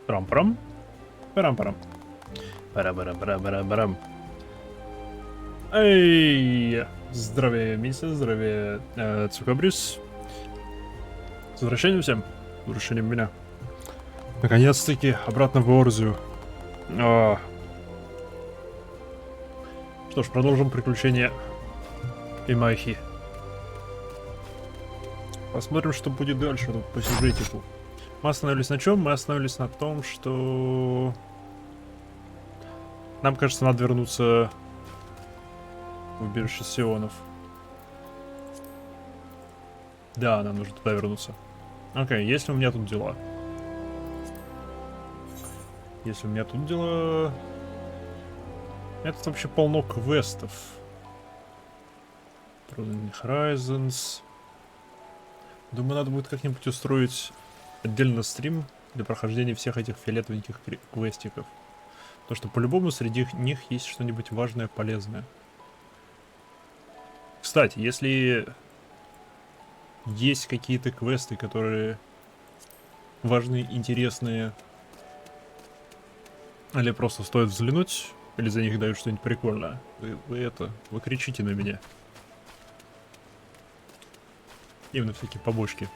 Парам-парам. Парам-парам. Пара-пара-пара-пара-парам. Эй! Здравия, Миса, здравия, Цукабрис. С возвращением всем. С возвращением меня. Наконец-таки обратно в Орзию. Что ж, продолжим приключения Имахи. Посмотрим, что будет дальше тут по сюжетику. Мы остановились на чем? Мы остановились на том, что... Нам, кажется, надо вернуться в убежище Сионов. Да, нам нужно туда вернуться. Окей, если у меня тут дела. Если у меня тут дела... Это вообще полно квестов. Horizons. Думаю, надо будет как-нибудь устроить отдельно стрим для прохождения всех этих фиолетовеньких квестиков. Потому что по-любому среди них есть что-нибудь важное, полезное. Кстати, если есть какие-то квесты, которые важные, интересные, или просто стоит взглянуть, или за них дают что-нибудь прикольное, вы кричите на меня. Именно всякие побочки.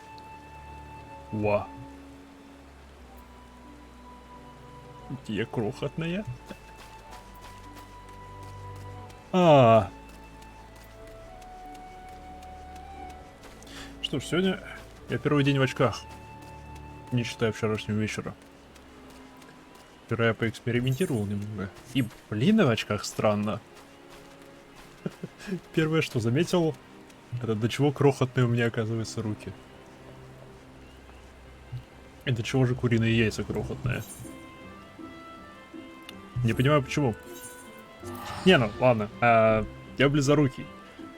Ва. Какие крохотные. Что ж, сегодня я первый день в очках. Не считая вчерашнего вечера. Вчера я поэкспериментировал немного. И, блин, в очках странно. Первое, что заметил, это до чего крохотные у меня, оказывается, руки. И до чего же куриные яйца крохотные. Не понимаю, почему. Не, ну, ладно. Я близорукий.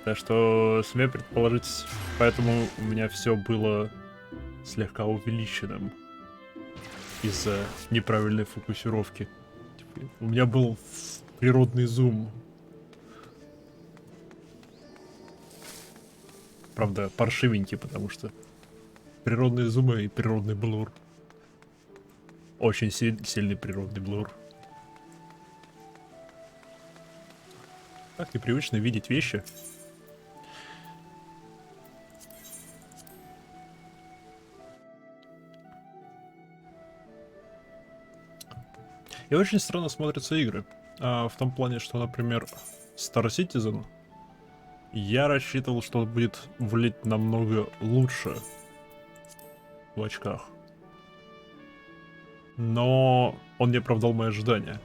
Так что, смею предположить, поэтому у меня все было слегка увеличенным. Из-за неправильной фокусировки. Типа, у меня был природный зум. Правда, паршивенький, потому что природные зумы и природный блур. Очень сильный природный блур. Так непривычно видеть вещи. И очень странно смотрятся игры. В том плане, что, например, Star Citizen, я рассчитывал, что он будет выглядеть намного лучше в очках. Но он не оправдал мои ожидания.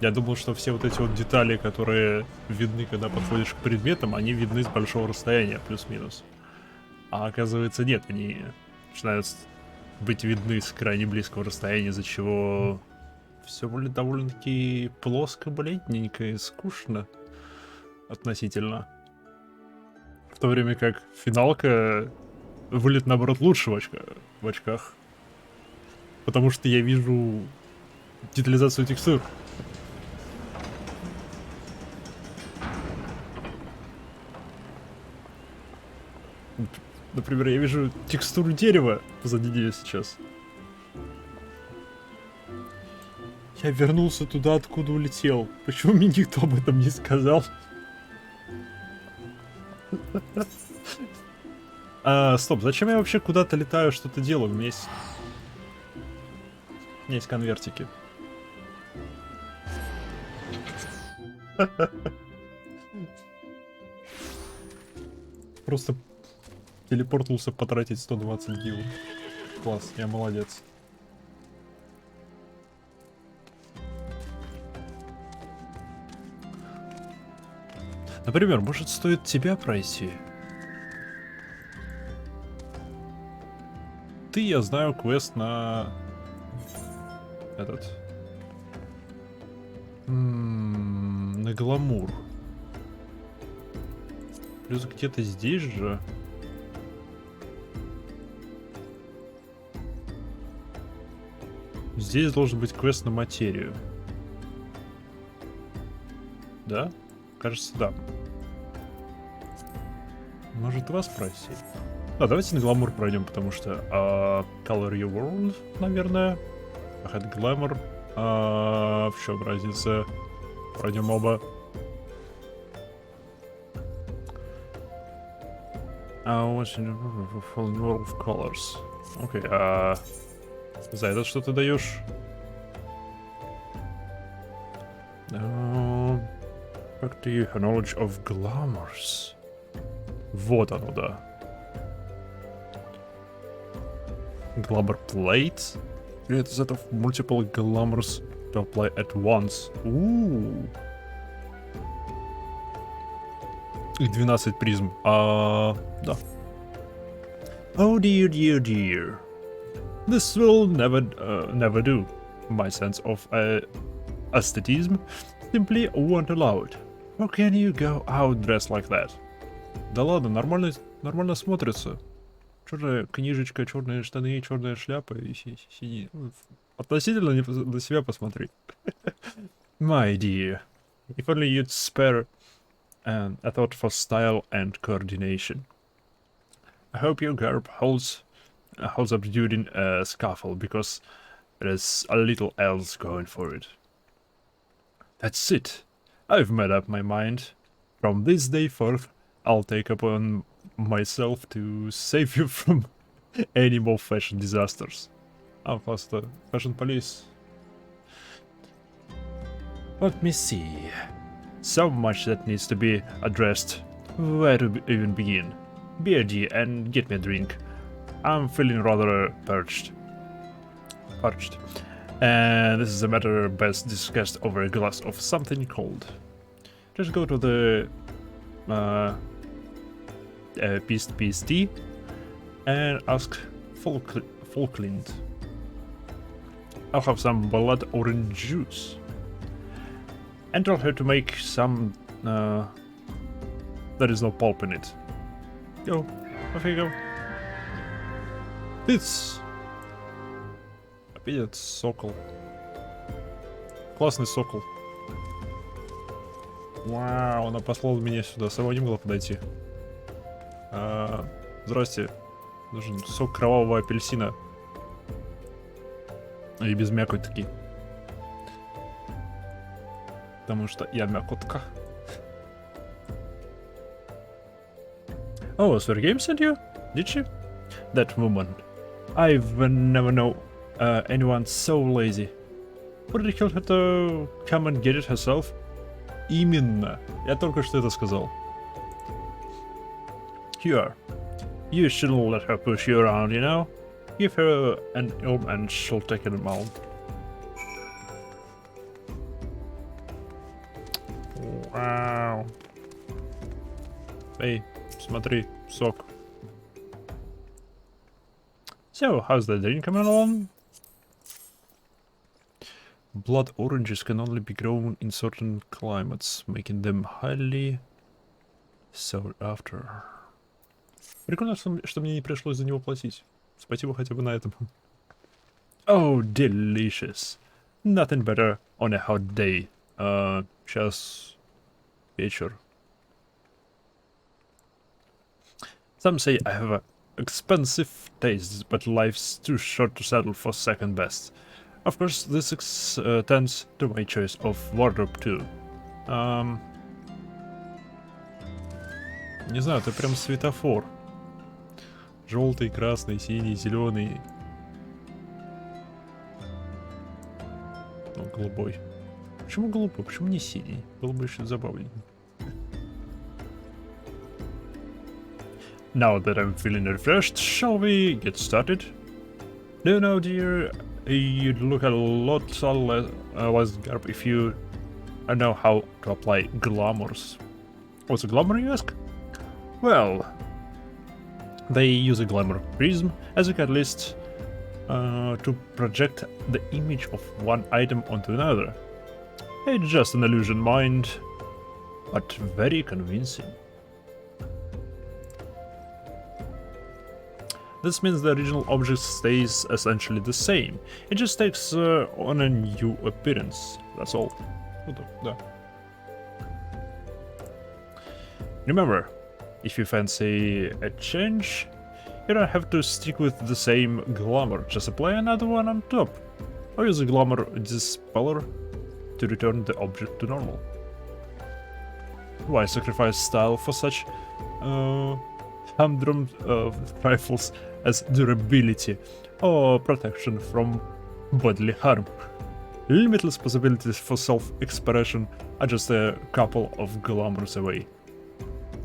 Я думал, что все вот эти вот детали, которые видны, когда подходишь к предметам, они видны с большого расстояния, плюс-минус. А оказывается, нет, они начинают быть видны с крайне близкого расстояния, из-за чего все будет довольно-таки плоско, бледненько и скучно относительно. В то время как финалка выглядит, наоборот, лучше в очках. Потому что я вижу детализацию текстур. Например, я вижу текстуру дерева позади нее сейчас. Я вернулся туда, откуда улетел. Почему мне никто об этом не сказал? Стоп, зачем я вообще куда-то летаю, что-то делаю? У меня есть конвертики. Просто телепортнулся потратить 120 гил. Класс, я молодец. Например, может, стоит тебя пройти? Ты, я знаю, квест на... на гламур. Плюс где-то здесь же... Здесь должен быть квест на материю. Да? Кажется, да. Может, вас спросить? Давайте на гламур пройдем, потому что Color Your World, наверное. I had glamour. В чем разница? Пройдем оба. What's in the full world of colors? Окей, за это что ты даешь? Как ты knowledge of glamours? Вот оно, да. Glamour plate? Create a set of multiple glamours to apply at once. И 12 призм. Да. Oh dear, dear, dear. This will never do. My sense of aesthetism simply won't allow it. How can you go out dressed like that? Да ладно, нормально смотрится. Черная книжечка, черные штаны, черная шляпа и сиди. Относительно на себя посмотри. My dear, if only you'd spare a thought for style and coordination. I hope your garb holds up during a scuffle, because there's a little else going for it. That's it. I've made up my mind. From this day forth, I'll take upon myself to save you from any more fashion disasters. Просто fashion police. Let me see. So much that needs to be addressed. Where to even begin? Beardy, and get me a drink. I'm feeling rather parched. And this is a matter best discussed over a glass of something cold. Just go to the PST and ask Falkland. I'll have some blood orange juice. And tell her to make some there is no pulp in it. Go, off you go. This. Опять этот сокол. Классный сокол. Вау, она послала меня сюда, сама не могла подойти. Здрасте. Нужен сок кровавого апельсина. И без мякотки. Потому что я мякотка. Oh, Сергей sent you? Did she? That woman. I've never known anyone so lazy. Would it kill her to come and get it herself? Именно. Я только что это сказал. Here. You shouldn't let her push you around, you know? Give her an arm and she'll take it out. Вау. Эй, смотри, сок. So, how's the drink coming along? Blood oranges can only be grown in certain climates, making them highly sought after. Прикольно, что мне не пришлось за него платить. Спасибо хотя бы на этом. Oh, delicious. Nothing better on a hot day. Сейчас вечер. Some say I have expensive tastes, but life's too short to settle for second best. Of course, this extends to my choice of wardrobe too. Не знаю, ты прям светофор. Желтый, красный, синий, зеленый. Ну, голубой. Почему голубой? Почему не синий? Было бы еще забавнее. Now that I'm feeling refreshed, shall we get started? No, no, dear. You'd look a lot less garb if you know how to apply glamours. What's a glamour, you ask? Well, they use a glamour prism as a catalyst to project the image of one item onto another. It's just an illusion, mind, but very convincing. This means the original object stays essentially the same. It just takes on a new appearance. That's all. Remember, if you fancy a change, you don't have to stick with the same glamour. Just apply another one on top. or use a glamour dispeller to return the object to normal. Why sacrifice style for such humdrum trifles as durability or protection from bodily harm? Limitless possibilities for self-expression are just a couple of glamours away.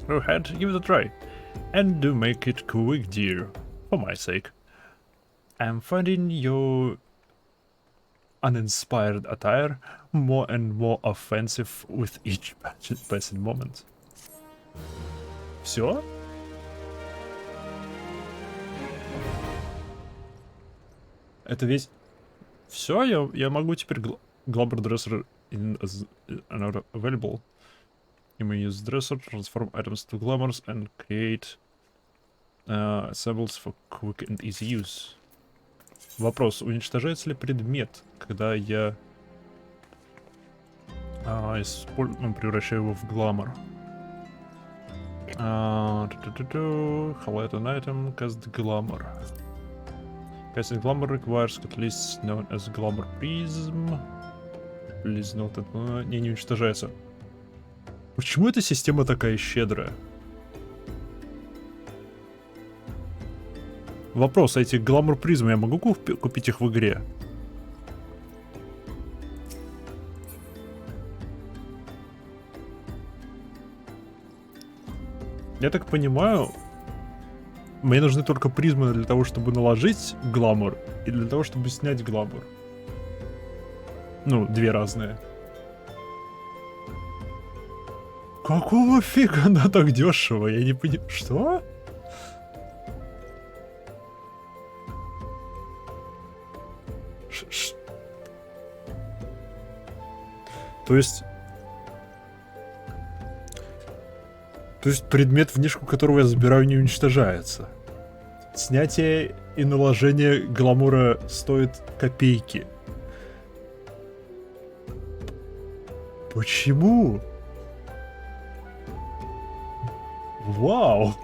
Go ahead, give it a try. And do make it quick, dear, for my sake. I'm finding your uninspired attire more and more offensive with each passing moment. Все? Это весь... Все? Я могу теперь Glamour Dresser in as another available. You may use Dresser, transform items to glamours and create samples for quick and easy use. Вопрос, уничтожается ли предмет, когда я превращаю его в гламор? Highlight an item, cast glamour. Casting glamour requires catalyst known as glamour prism. Please note that... Не уничтожается. Почему эта система такая щедрая? Вопрос, а эти гламур призмы я могу купить их в игре? Я так понимаю, мне нужны только призмы для того, чтобы наложить гламур, и для того, чтобы снять гламур. Ну, две разные. Какого фига она так дешево? Я не понимаю. Что? То есть предмет, внешку которого я забираю, не уничтожается. Снятие и наложение гламура стоит копейки. Почему? Вау!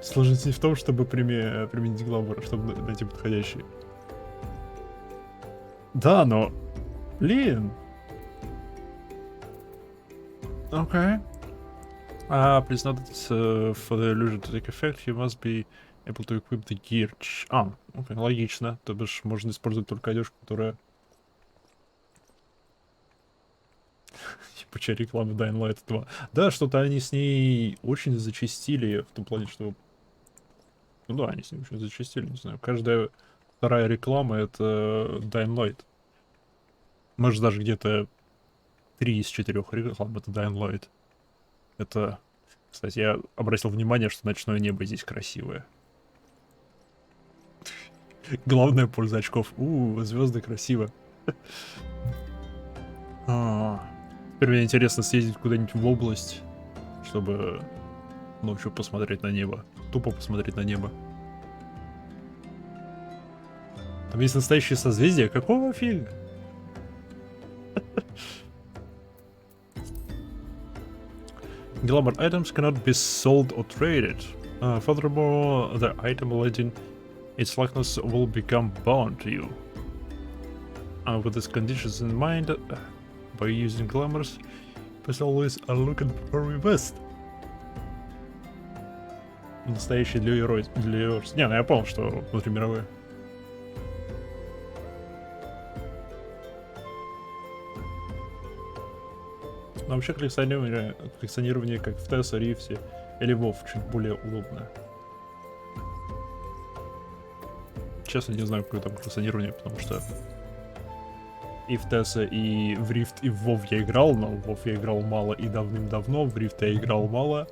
Сложность не в том, чтобы применить гламур, чтобы найти подходящий. Да, но... Блин! Okay. Please note that for the illusion to take effect, you must be able to equip the gear. Окей, логично. То бишь, можно использовать только одежду, которая... Типа, реклама Dying Light 2. Да, что-то они с ней очень зачастили, в том плане, что... Ну да, они с ней очень зачастили, не знаю. Каждая вторая реклама — это Dying Light. Может, даже где-то 3 из 4 реклам — это Dying Light. Это... Кстати, я обратил внимание, что ночное небо здесь красивое. Главная польза очков. Звезды красиво. Теперь мне интересно съездить куда-нибудь в область, чтобы ночью посмотреть на небо. Тупо посмотреть на небо. Там есть настоящие созвездия. Какого фига? Glamour items cannot be sold or traded. Furthermore, the item letting its likeness will become bound to you. With these conditions in mind, by using glamours, please always are looking for your best. Настоящий для Heroes. Не, ну я понял, что внутримировые. Но вообще коллекционирование как в TES, Рифте или WoW чуть более удобно. Честно, не знаю, какое там коллекционирование, потому что и в TES, и в Rift, и в WoW я играл, но в WoW я играл мало и давным-давно, в Rift я играл мало,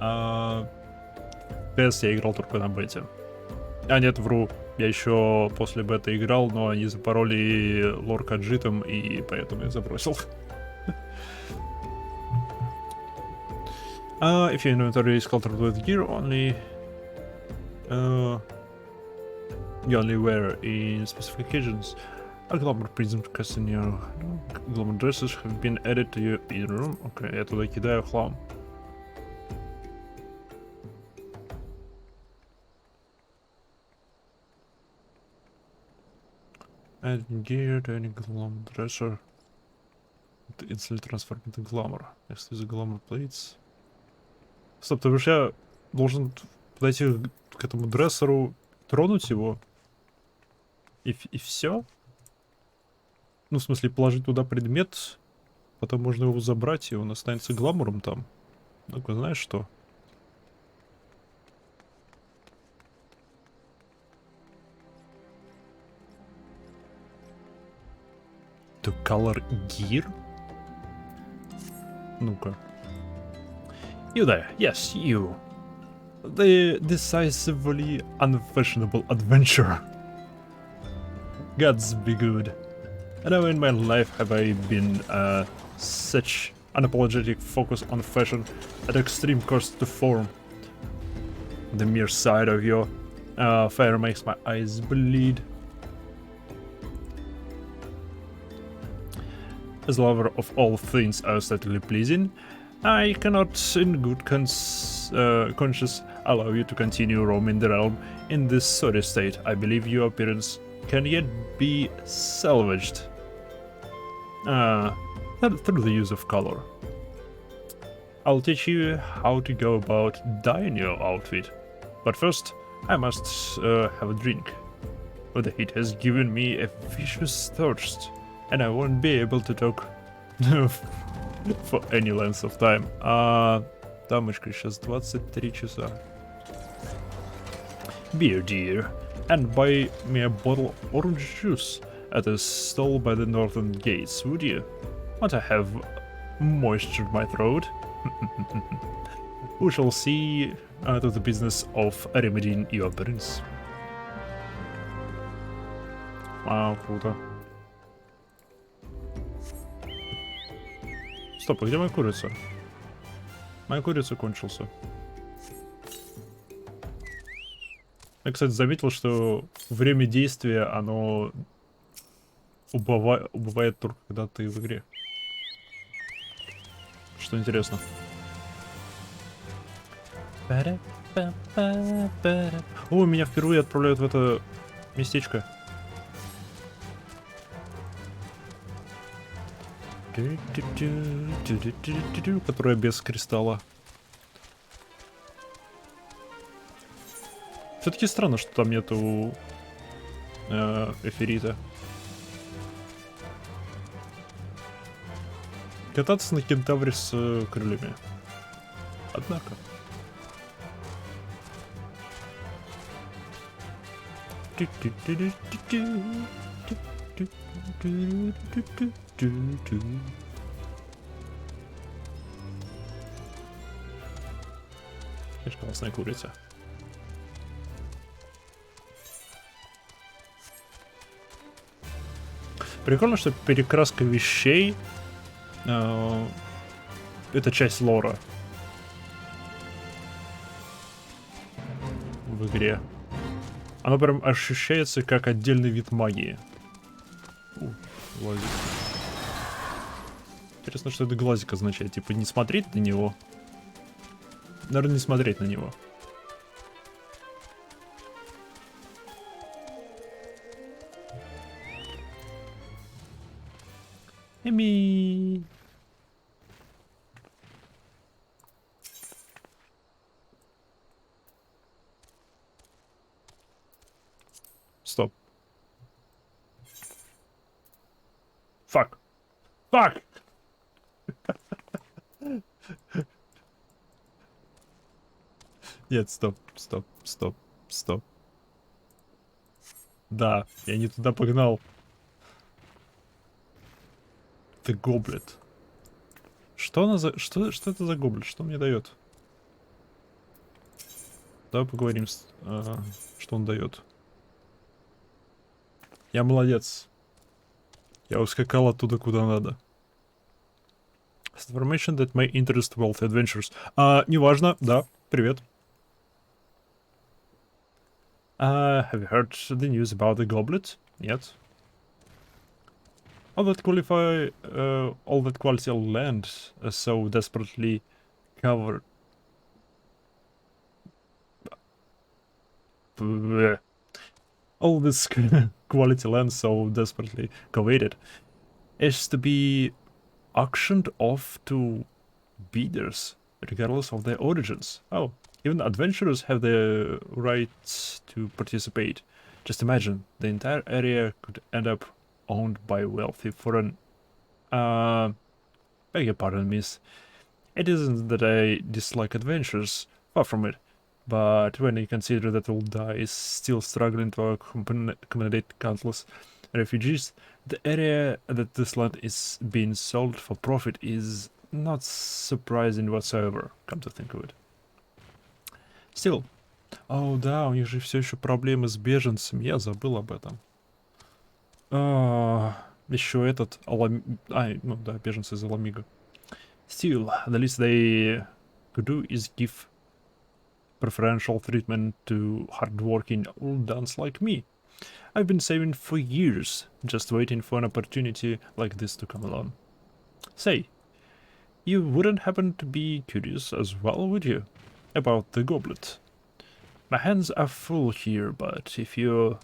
а в TES я играл только на бете. А нет, вру, я еще после бета играл, но они запороли лор каджитом, и поэтому я забросил. If your inventory is cluttered with gear, you only wear in specific occasions. A glamour prism casting your glamour dresses have been added to your room. Окей, я туда кидаю хлам. Adding gear to any glamour dresser. Instantly transform into glamour. Next to the glamour plates. Стоп, то бишь я должен подойти к этому дрессеру, тронуть его, и все? Ну, в смысле, положить туда предмет, потом можно его забрать, и он останется гламуром там. Ну-ка, знаешь что? To color gear? Ну-ка. You there, yes, you. The decisively unfashionable adventurer. Gods be good. Never in my life have I been such unapologetic focus on fashion at extreme cost to form. The mere sight of your fire makes my eyes bleed. As a lover of all things aesthetically pleasing, I cannot in good conscience allow you to continue roaming the realm in this sorry state. I believe your appearance can yet be salvaged through the use of color. I'll teach you how to go about dyeing your outfit, but first I must have a drink. The heat has given me a vicious thirst, and I won't be able to talk for any length of time. Дамочка, сейчас 23 часа. Beer, dear, and buy me a bottle of orange juice at a stall by the northern gates, would you? Want to have moisture in my throat? We shall see to the business of remedying your appearance. Вау, круто. Стоп, а где моя курица? Моя курица кончился. Я, кстати, заметил, что время действия, оно убывает только когда ты в игре. Что интересно. О, меня впервые отправляют в это местечко. Которая без кристалла. Все-таки странно, что там нету эфирита. Кататься на кентавре с крыльями. Однако. Конечно, классная курица. Прикольно, что перекраска вещей это часть лора в игре. Оно прям ощущается как отдельный вид магии. Глазик. Интересно, что это глазик означает. Типа не смотреть на него. Наверное, не смотреть на него. Эми. Стоп. Фак. Фак! Нет, стоп, стоп, стоп, стоп. Да, я не туда погнал. Ты гоблет. Что она за... Что это за гоблет? Что мне дает? Давай поговорим, что он дает. Я молодец. Я ускакал оттуда, куда надо. Information that may interest wealthy adventurers. Неважно, да, привет. Have you heard the news about the goblet? Нет. All that quality of land so desperately covered. all this quality land so desperately coveted is to be auctioned off to bidders, regardless of their origins. Oh, even adventurers have the right to participate. Just imagine, the entire area could end up owned by wealthy foreign... beg your pardon, miss. It isn't that I dislike adventures, far from it. But when you consider that Ul'dah is still struggling to accommodate countless refugees, the area that this land is being sold for profit is not surprising whatsoever, come to think of it. Still. О, да, у них же все еще проблемы с беженцами, я забыл об этом. Еще этот, ну да, беженцы из Аламиго. Still, the least they could do is give preferential treatment to hardworking Uldans like me. I've been saving for years, just waiting for an opportunity like this to come along. Say, you wouldn't happen to be curious as well, would you? About the goblet. My hands are full here, but if you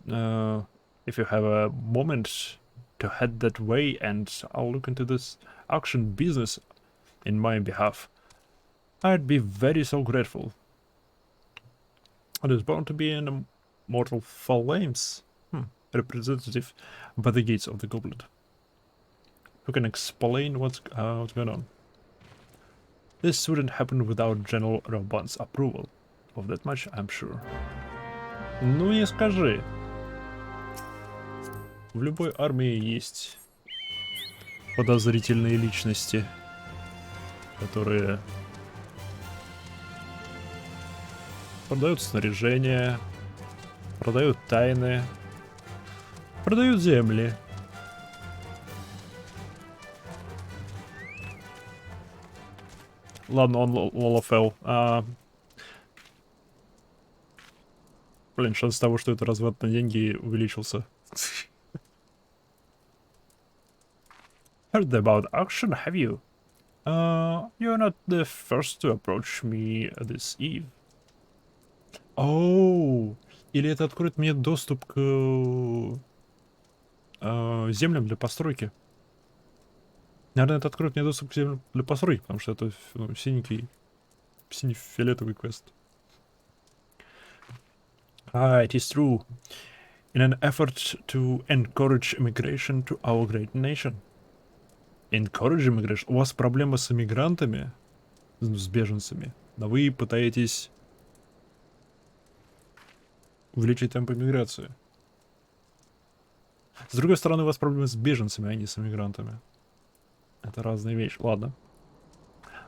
have a moment to head that way, and I'll look into this auction business in my behalf, I'd be very so grateful. There's bound to be an immortal phalanx representative by the gates of the goblet, who can explain what's going on. This wouldn't happen without General Roban's approval. Of that much, I'm sure. Ну не скажи. В любой армии есть подозрительные личности, которые продают снаряжение, продают тайны, продают земли. Ладно, он лолофел. Блин, шанс того, что это развод на деньги, увеличился. Heard about auction, have you? You're not the first to approach me this eve. Оу, или это откроет мне доступ к землям для постройки. Наверное, это откроет мне доступ к землям для постройки, потому что это синий-фиолетовый квест. It is true. In an effort to encourage immigration to our great nation. Encourage immigration? У вас проблема с иммигрантами? С беженцами? Но вы пытаетесь увеличить темпы миграции. С другой стороны, у вас проблемы с беженцами, а не с иммигрантами. Это разные вещи. Ладно.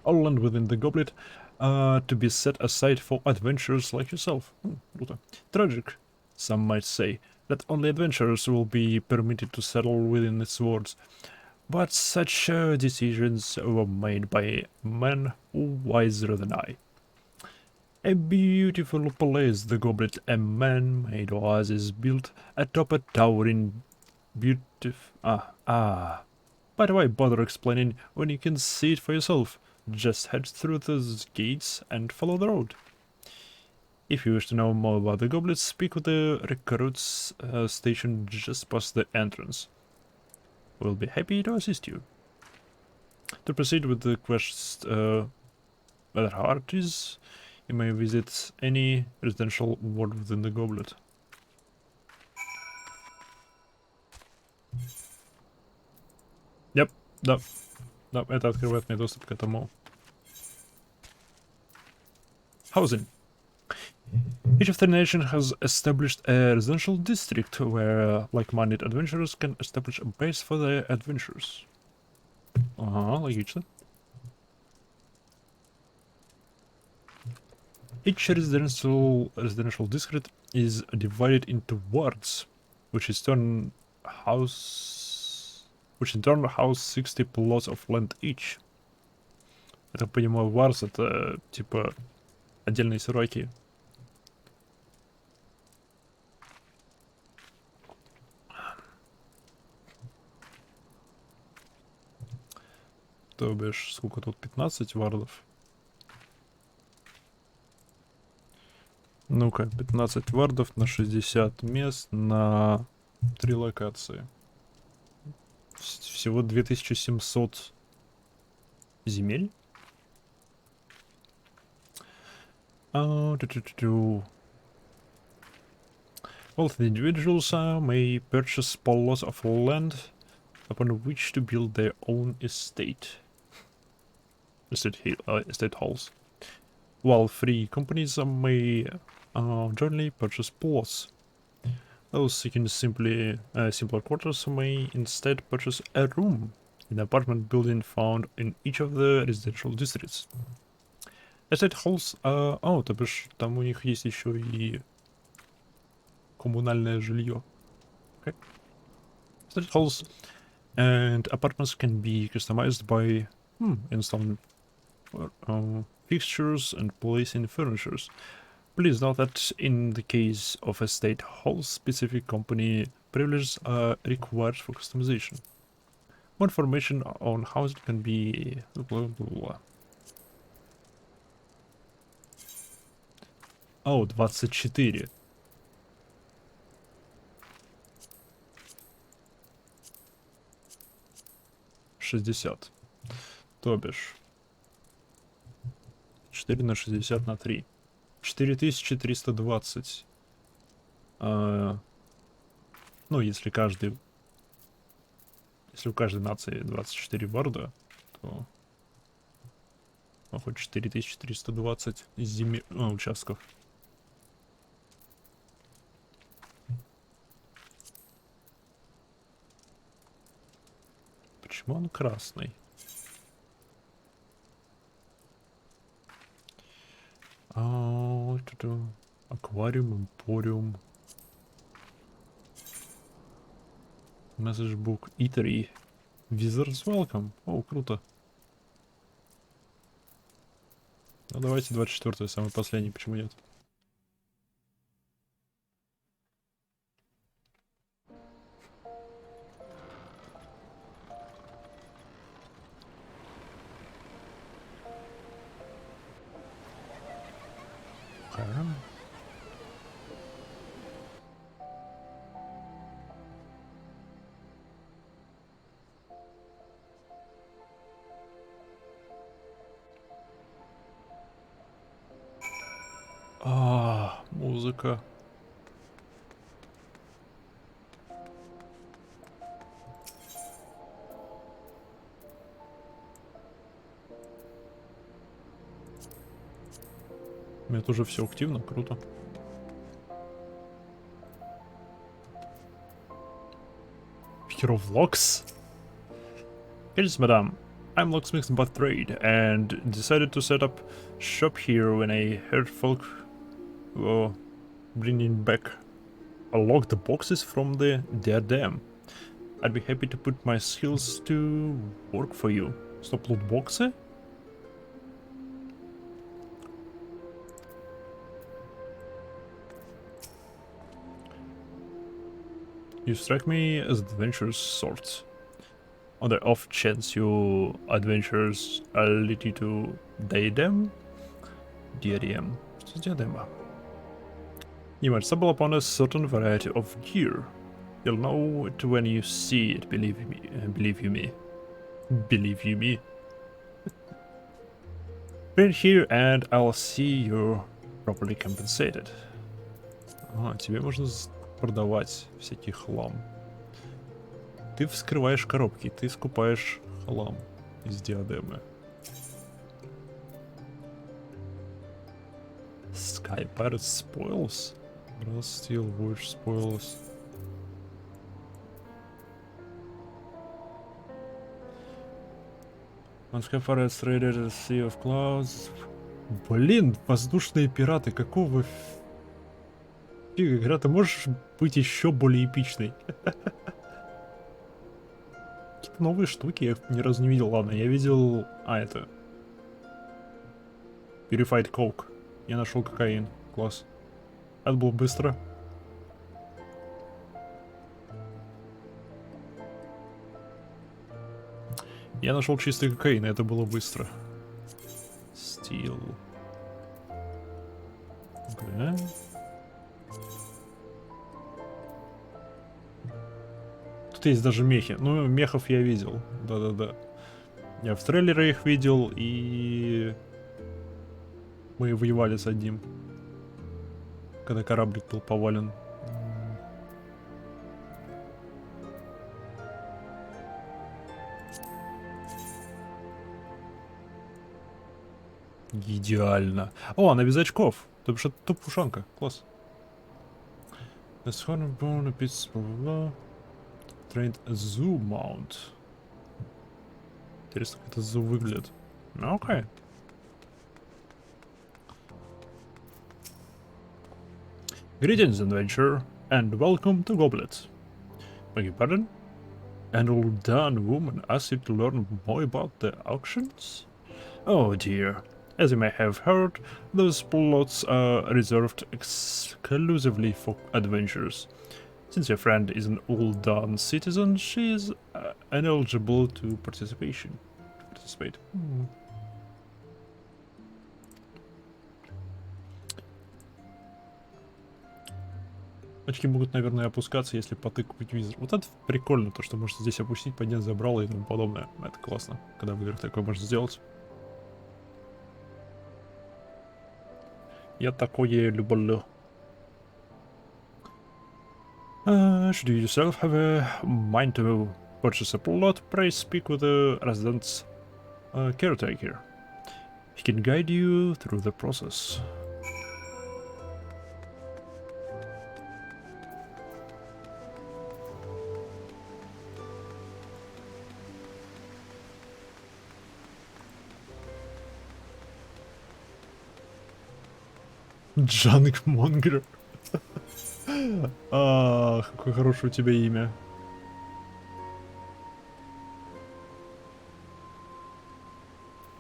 All land within the goblet to be set aside for adventurers like yourself. Круто. Tragic, some might say, that only adventurers will be permitted to settle within its walls. But such decisions were made by men wiser than I. A beautiful place, the goblet, a man-made oasis built atop a towering But why bother explaining when you can see it for yourself? Just head through those gates and follow the road. If you wish to know more about the goblet, speak with the recruits stationed just past the entrance. We'll be happy to assist you. To proceed with the quest whether hard is, you may visit any residential ward within the goblet. Yep, да. Да, это открывает мне доступ к этому. Housing. Each of the nation has established a residential district where like-minded adventurers can establish a base for their adventures. Ага, логично. Each residential district is divided into wards, which in turn house 60 plots of land each. Я так понимаю, wards это типа отдельные серваки. То бишь, сколько тут, 15 вардов? Ну-ка, 15 вардов на 60 мест на 3 локации. Всего 2700 земель. Well, the individuals may purchase plots of land upon which to build their own estate. Estate halls. While free companies may jointly purchase plots. Those seeking simpler quarters may instead purchase a room in an apartment building found in each of the residential districts. Estate halls, то бишь там у них есть еще и коммунальное жилье. Okay. Estate halls and apartments can be customized by installing fixtures and placing furnitures. Please note that in the case of estate halls, specific company privileges are required for customization. More information on how it can be blah, blah, blah. Oh, 24. «60». То бишь 4 на 60 на 3. 4320. Ну, если у каждой нации 24 варда, то хоть 4320 участков. Почему он красный? Аквариум, эмпориум. Message book, eatery. Visitors welcome. О, круто. Ну давайте 24-й, самый последний, почему нет? Музыка. У меня тоже все активно, круто. Hero Vlogs? Yes, madam. I'm locksmith by trade and decided to set up shop here when I heard folk bringing back locked boxes from the diadem. I'd be happy to put my skills to work for you. Стоп, лутбоксы? You strike me as adventurous sort. On the off chance your adventures lead you to diadem? Diadem. Что диадема? You might stumble upon a certain variety of gear. You'll know it when you see it, believe me. Believe you me. Believe you me. Bring here and I'll see you're properly compensated. Тебе можно продавать всякий хлам. Ты вскрываешь коробки, ты скупаешь хлам из диадемы. Sky Pirate Spoils? Brass Steel Watch Spoils. On Sky Pirates traded a Sea of Clouds. Блин, воздушные пираты, какого фига? Игра, ты можешь быть еще более эпичной? Какие-то новые штуки я ни разу не видел. Ладно, я видел... это... Purified Coke. Я нашел кокаин. Класс. Это было быстро. Я нашел чистый кокаин, и это было быстро. Steel. Okay. есть даже мехи. Ну, мехов я видел. Да-да-да. Я в трейлере их видел, и... Мы воевали с одним. Когда кораблик был повален. Идеально. О, она без очков. То бишь это тупушанка. Класс. Trained Zoo Mount. Интересно, как это Zoo выглядит. Ну, окей. Greetings, adventurer, and welcome to Goblet. Beg your pardon? An old done woman asked you to learn more about the auctions? Oh dear. As you may have heard, those plots are reserved exclusively for adventurers. Since your friend is an old done citizen, she is ineligible to participate. Очки могут, наверное, опускаться, если потыкать визор. Вот это прикольно, то, что можно здесь опустить, поднять забрало и тому подобное. Это классно, когда в играх такое можно сделать. Я такое люблю. Should you yourself have a mind to purchase a plot, pray speak with the resident's caretaker. He can guide you through the process. Джанк Монгер. Какое хорошее у тебя имя.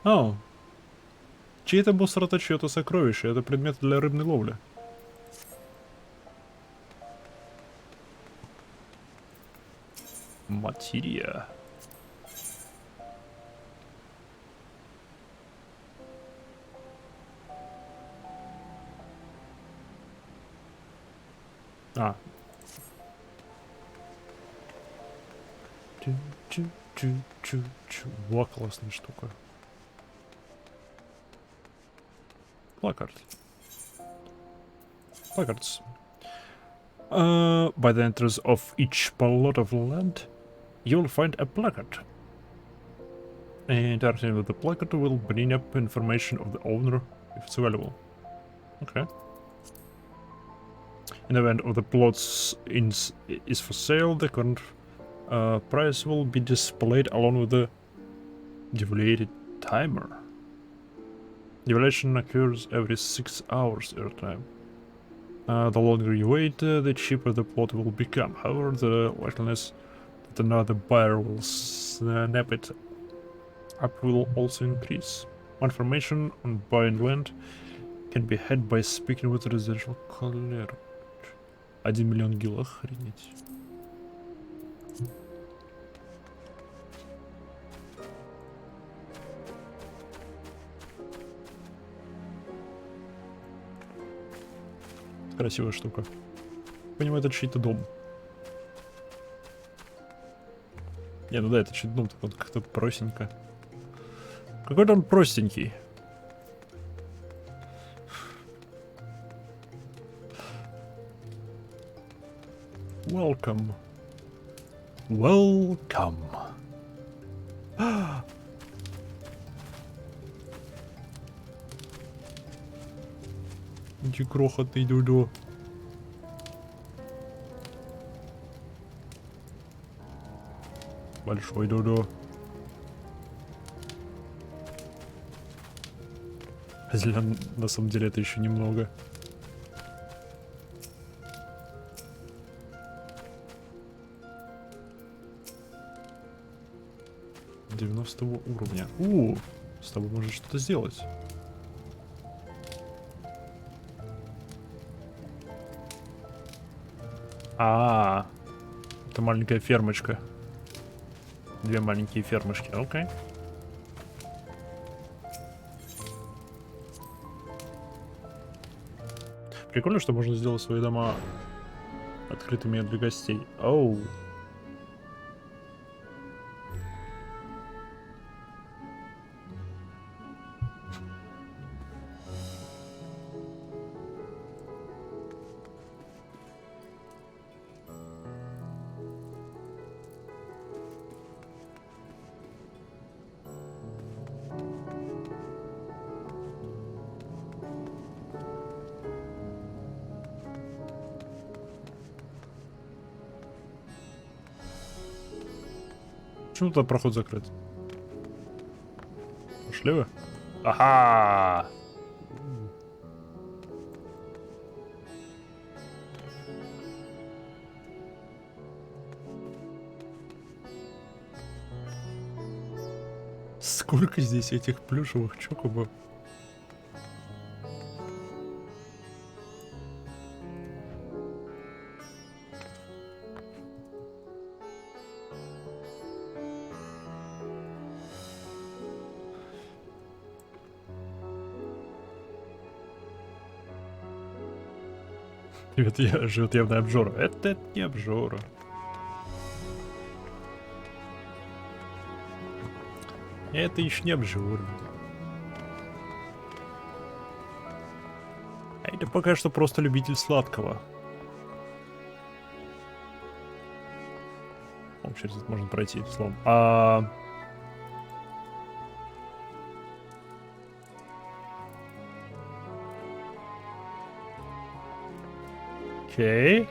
О. Чьи это мусор, это чье-то сокровище. Это предмет для рыбной ловли. Материя. Во, классная штука. Placard. Placards. By the entrance of each plot of land, you will find a placard. And interacting with the placard will bring up information of the owner if it's available. Okay. In the event of the plots is for sale, the current price will be displayed along with the deviated timer. Deviation occurs every 6 hours airtime. The longer you wait, the cheaper the plot will become. However, the likeliness that another buyer will snap it up will also increase. More information on buying land can be had by speaking with the residential clerk. 1 миллион гил, охренеть. Красивая штука. Понимаю, это чей-то дом. Не, ну да, это чей-то дом, так он как-то простенько. Какой-то он простенький. Welcome. Welcome. Иди крохотный дудо. Большой дудо. Зелен, на самом деле это еще немного. Уровня. С тобой можно что-то сделать. Это маленькая фермочка. 2 маленькие фермочки. Окей. Прикольно, что можно сделать свои дома открытыми для гостей. Оу. Почему туда проход закрыт? Пошли вы? Ага! Сколько здесь этих плюшевых чокобов? Живет явно обжора. Это не обжора. Это еще не обжора. А это пока что просто любитель сладкого. О, через это можно пройти, словом. Окей.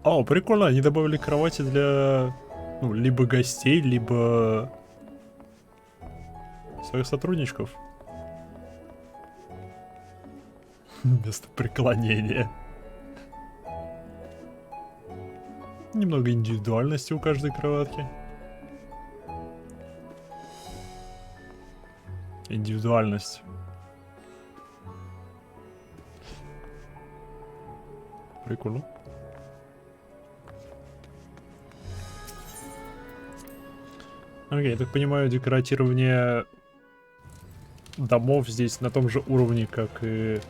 О, прикольно, они добавили кровати для, ну, либо гостей, либо своих сотрудничков. Место преклонения. Немного индивидуальности у каждой кроватки. Индивидуальность. Прикольно. Окей, я так понимаю, декоратирование домов здесь на том же уровне, как и...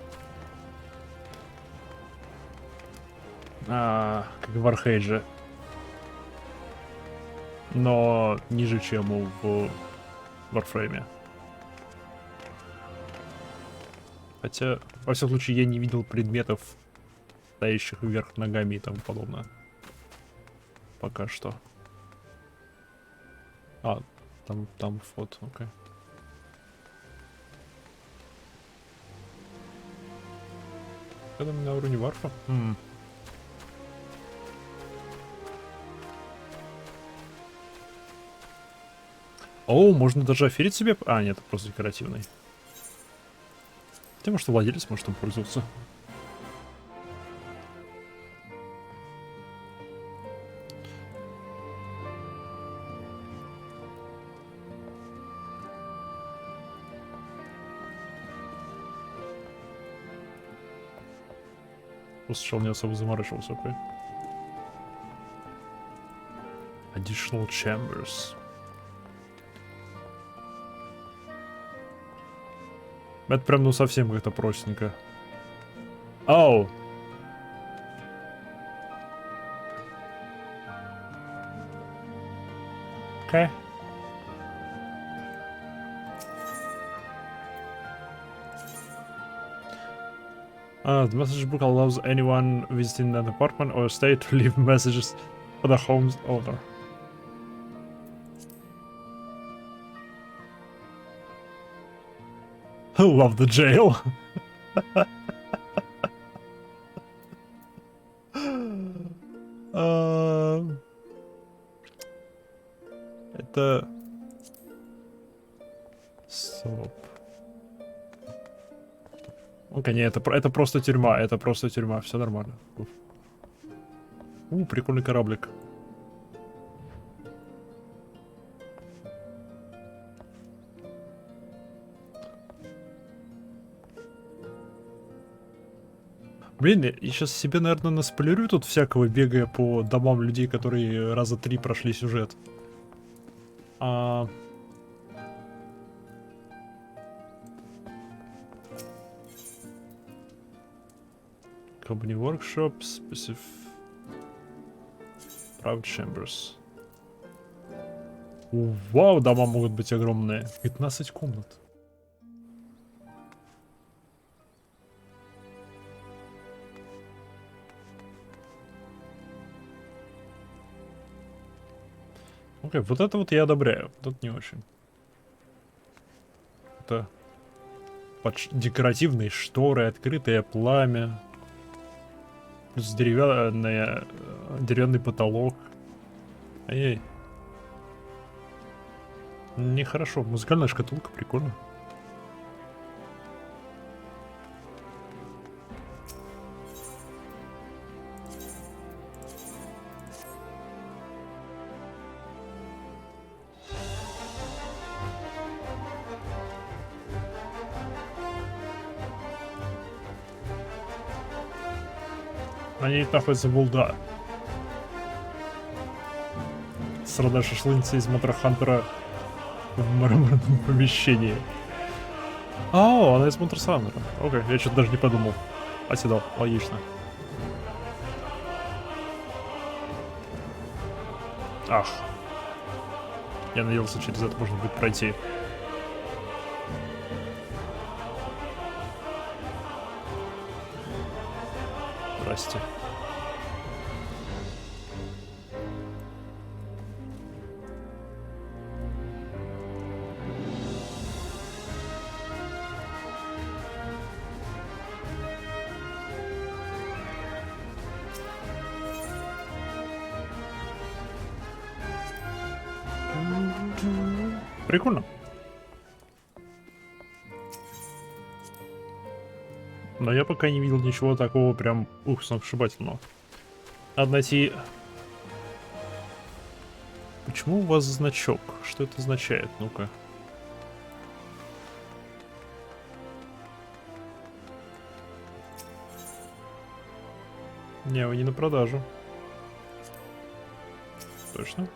как в Warhage. Но ниже, чем в Warframe. Хотя, во всяком случае, я не видел предметов, стоящих вверх ногами и тому подобное. Пока что. Там вход, окей. Когда мы на уровне варфа? О, можно даже аферить себе... А, нет, это просто декоративный. Хотя, может, владелец может им пользоваться. Сначала не особо заморачивался, окей. Additional chambers. Это прям, ну, совсем как-то простенько. Оу! Окей. The message book allows anyone visiting an apartment or estate to leave messages for the home's owner. Love the jail. Это... Стоп. Окей, нет, это просто тюрьма, все нормально. Прикольный кораблик. Блин, я сейчас себе, наверное, наспойлерю тут всякого, бегая по домам людей, которые раза 3 прошли сюжет. Company Workshop, Specific Private Chambers. Вау, дома могут быть огромные. 15 комнат. Окей, вот это вот я одобряю. Вот это не очень. Это Декоративные шторы, открытое пламя. Плюс деревянный потолок. Эй. Нехорошо. Музыкальная шкатулка, прикольно. Они находятся в Улда. Сраная шашлычница из Моторхантера в мраморном помещении. О, она из Моторхантера. Окей, я что-то даже не подумал. Оседал, логично. Ах. Я надеялся, через это можно будет пройти. Здрасте. Прикольно. Но я пока не видел ничего такого прям, сногсшибательного. Надо найти... Почему у вас значок? Что это означает? Ну-ка. Не, вы не на продажу. Точно?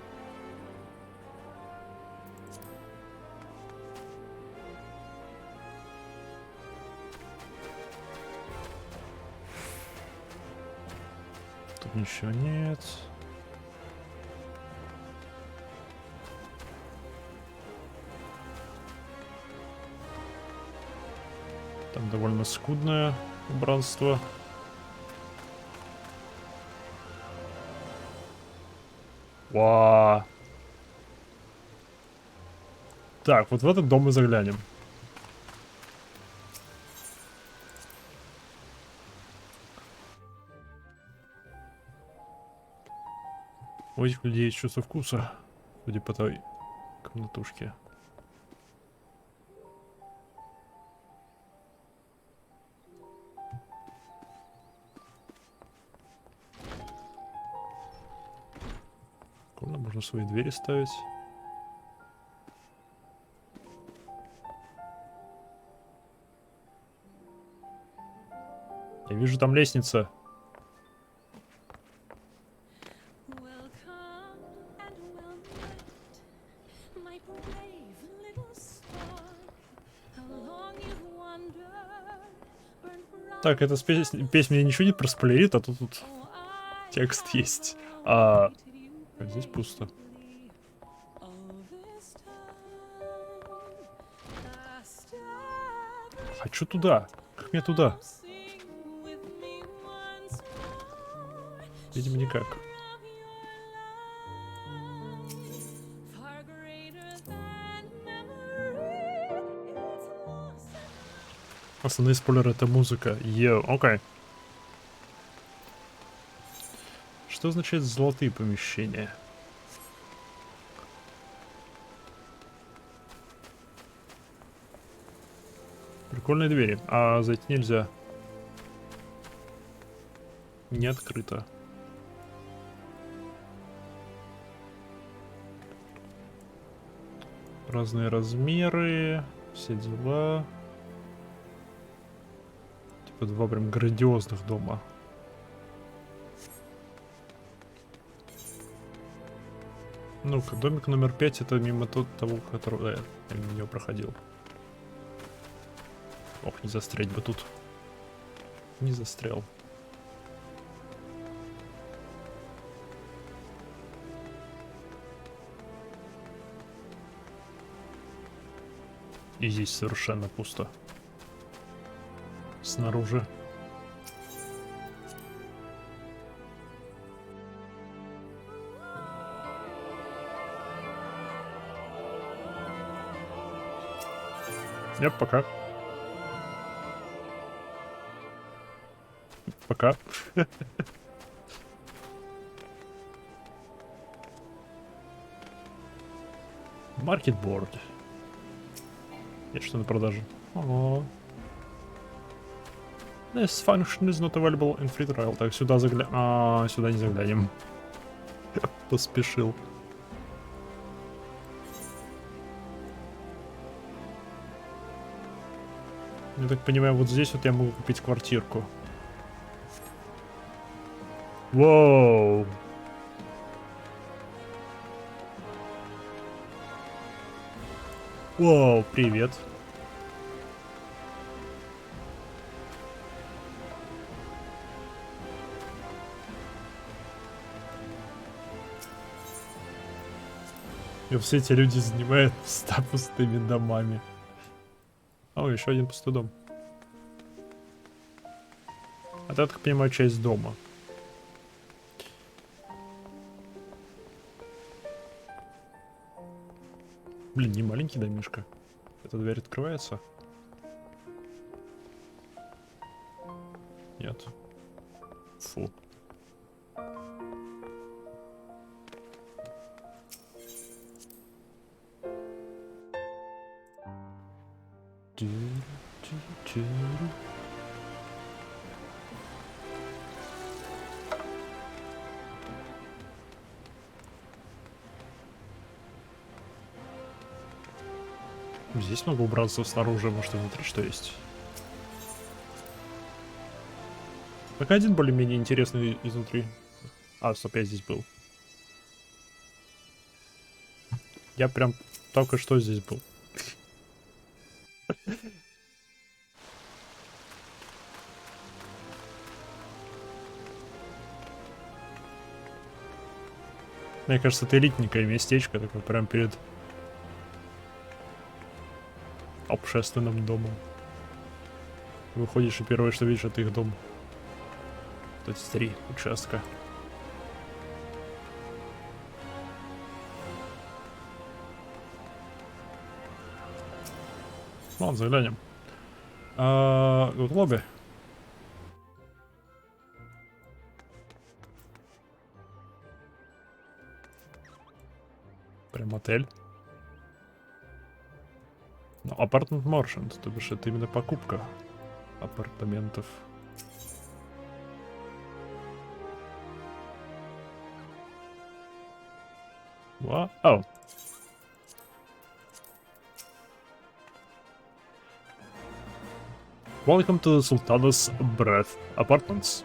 Тут ничего нет. Там довольно скудное убранство. Вау. Так, вот в этот дом мы заглянем. У этих людей есть чувство вкуса, судя по той комнатушке. Можно свои двери ставить. Я вижу там лестница. Так, эта песня мне ничего не проспойлерит, а тут текст есть. Здесь пусто. Хочу туда. Как мне туда? Видимо, никак. Основные спойлеры — это музыка. Окей. Что означает золотые помещения? Прикольные двери. А зайти нельзя. Не открыто. Разные размеры. Все дела. Типа два прям грандиозных дома. Ну-ка, домик номер 5 это мимо того, которого я мимо него проходил. Ох, не застрять бы тут. Не застрял. И здесь совершенно пусто. Снаружи. Пока. Пока. Маркетборд. Есть что на продаже? Ого. This function is not available in free trial. Так, сюда сюда не заглянем. Поспешил. Я так понимаю, вот здесь вот я могу купить квартирку. Воу. Воу, привет. И все эти люди занимают 100 пустыми домами. О, еще один пустой дом. А это, я так понимаю, часть дома. Блин, не маленький домишка. Эта дверь открывается? Нет. Фу. Здесь могу убраться снаружи, может, внутри что есть. Только один более-менее интересный изнутри. А, стоп, я здесь был. Я прям только что здесь был. Мне кажется, это элитненькое местечко, такое прям перед общественным домом. Выходишь, и первое, что видишь, это их дом. Тут 3 участка. Ладно, заглянем. Тут лобби. Прям отель. Ну, апартмент Merchant, то бишь это именно покупка апартаментов. Вау. Welcome to the Sultana's Breath Apartments.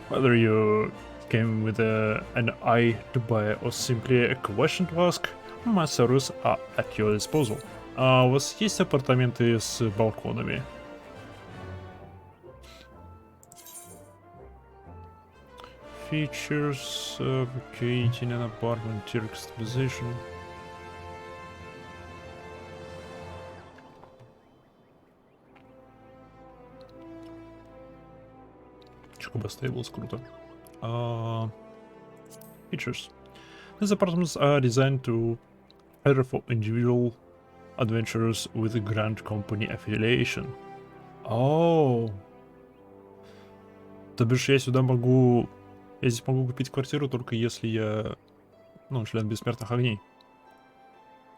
Whether you came with an eye to buy or simply a question to ask, my services are at your disposal. А у вас есть апартаменты с балконами? Features of creating an apartment tier customization. Chocobo Stables, круто. Features. These apartments are designed to cater for individual adventurers with a grand company affiliation. Оу. То бишь я сюда могу... Я здесь могу купить квартиру только если я... Ну, член бессмертных огней.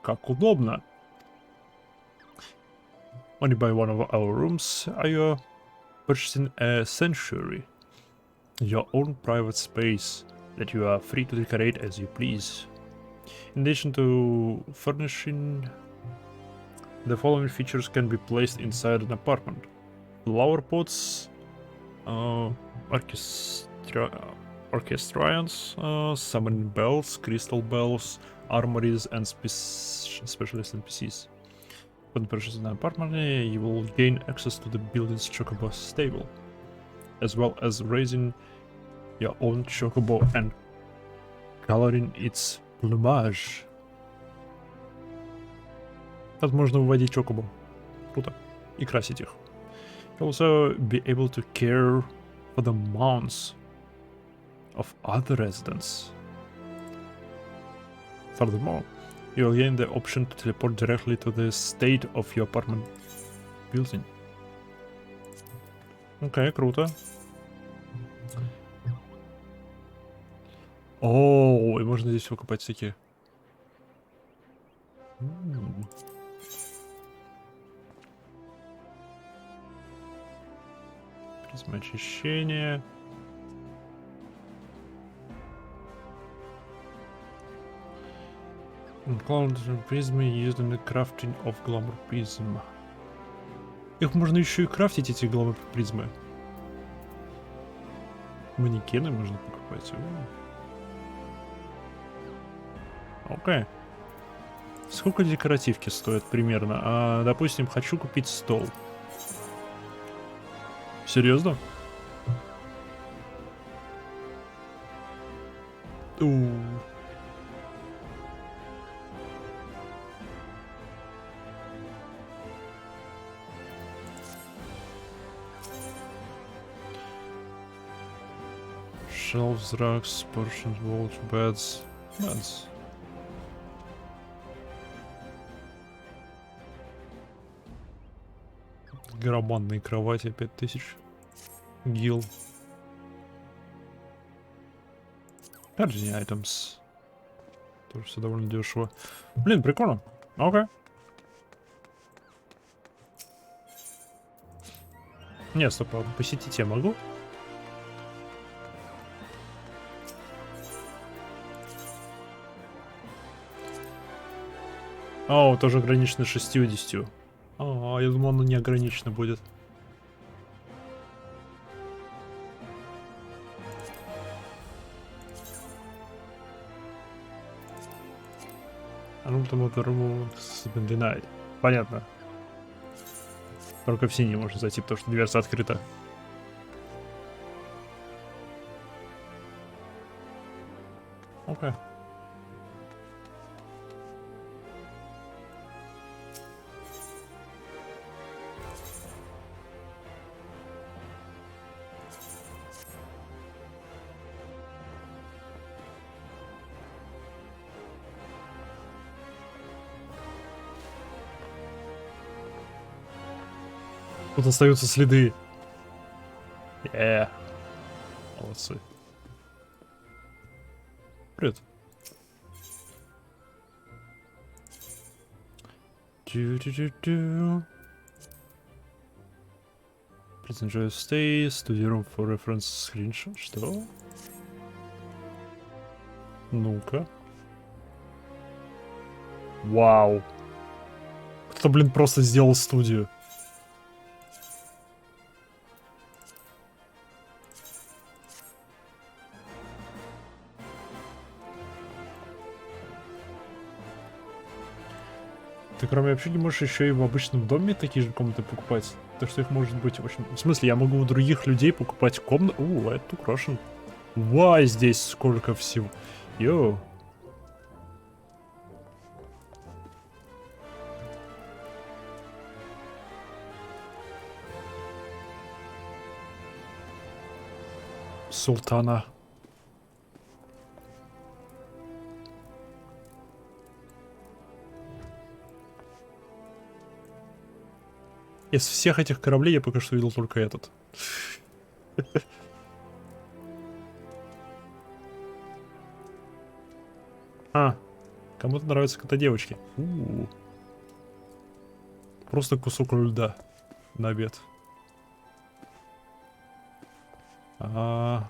Как удобно. Only by one of our rooms are you purchasing a sanctuary. Your own private space that you are free to decorate as you please. In addition to furnishing, the following features can be placed inside an apartment. Flower pots, orchestrions, summoning bells, crystal bells, armories, and specialist NPCs. When purchasing an apartment, you will gain access to the building's chocobo stable, as well as raising your own chocobo and coloring its plumage. Тут можно выводить чокобо. Круто. И красить их. You'll also be able to care for the mounts of other residents. Furthermore, you'll gain the option to teleport directly to the state of your apartment building. Окей, круто. О, и можно здесь выкопать всякие. Призма очищения. Призмы used in the crafting of glamour prism. Их можно еще и крафтить, эти glamour призмы. Манекены можно покупать. Окей. Сколько декоративки стоят примерно? Допустим, хочу купить стол. Серьезно? Shelves, rugs, portions, walls, beds. Громадные кровати, 5000. Гил. Gardening items. Тоже все довольно дешево. Блин, прикольно. Окей. Не, стоп, посетить я могу? Тоже ограничено 60. Я думал, оно не ограничено будет. Понятно. Только в синий можно зайти, потому что дверца открыта. Окей. Тут остаются следы. Молодцы. Привет. Please enjoy your stay. Study room for reference screenshot. Что? Ну-ка. Вау. Кто-то, блин, просто сделал студию. Ты кроме общаги можешь еще и в обычном доме такие же комнаты покупать. Так что их может быть очень... В смысле, я могу у других людей покупать комнаты. Это украшен. Вай, здесь сколько всего. Йоу. Султана. Из всех этих кораблей я пока что видел только этот. Кому-то нравятся кота-девочки. Просто кусок льда на обед. Это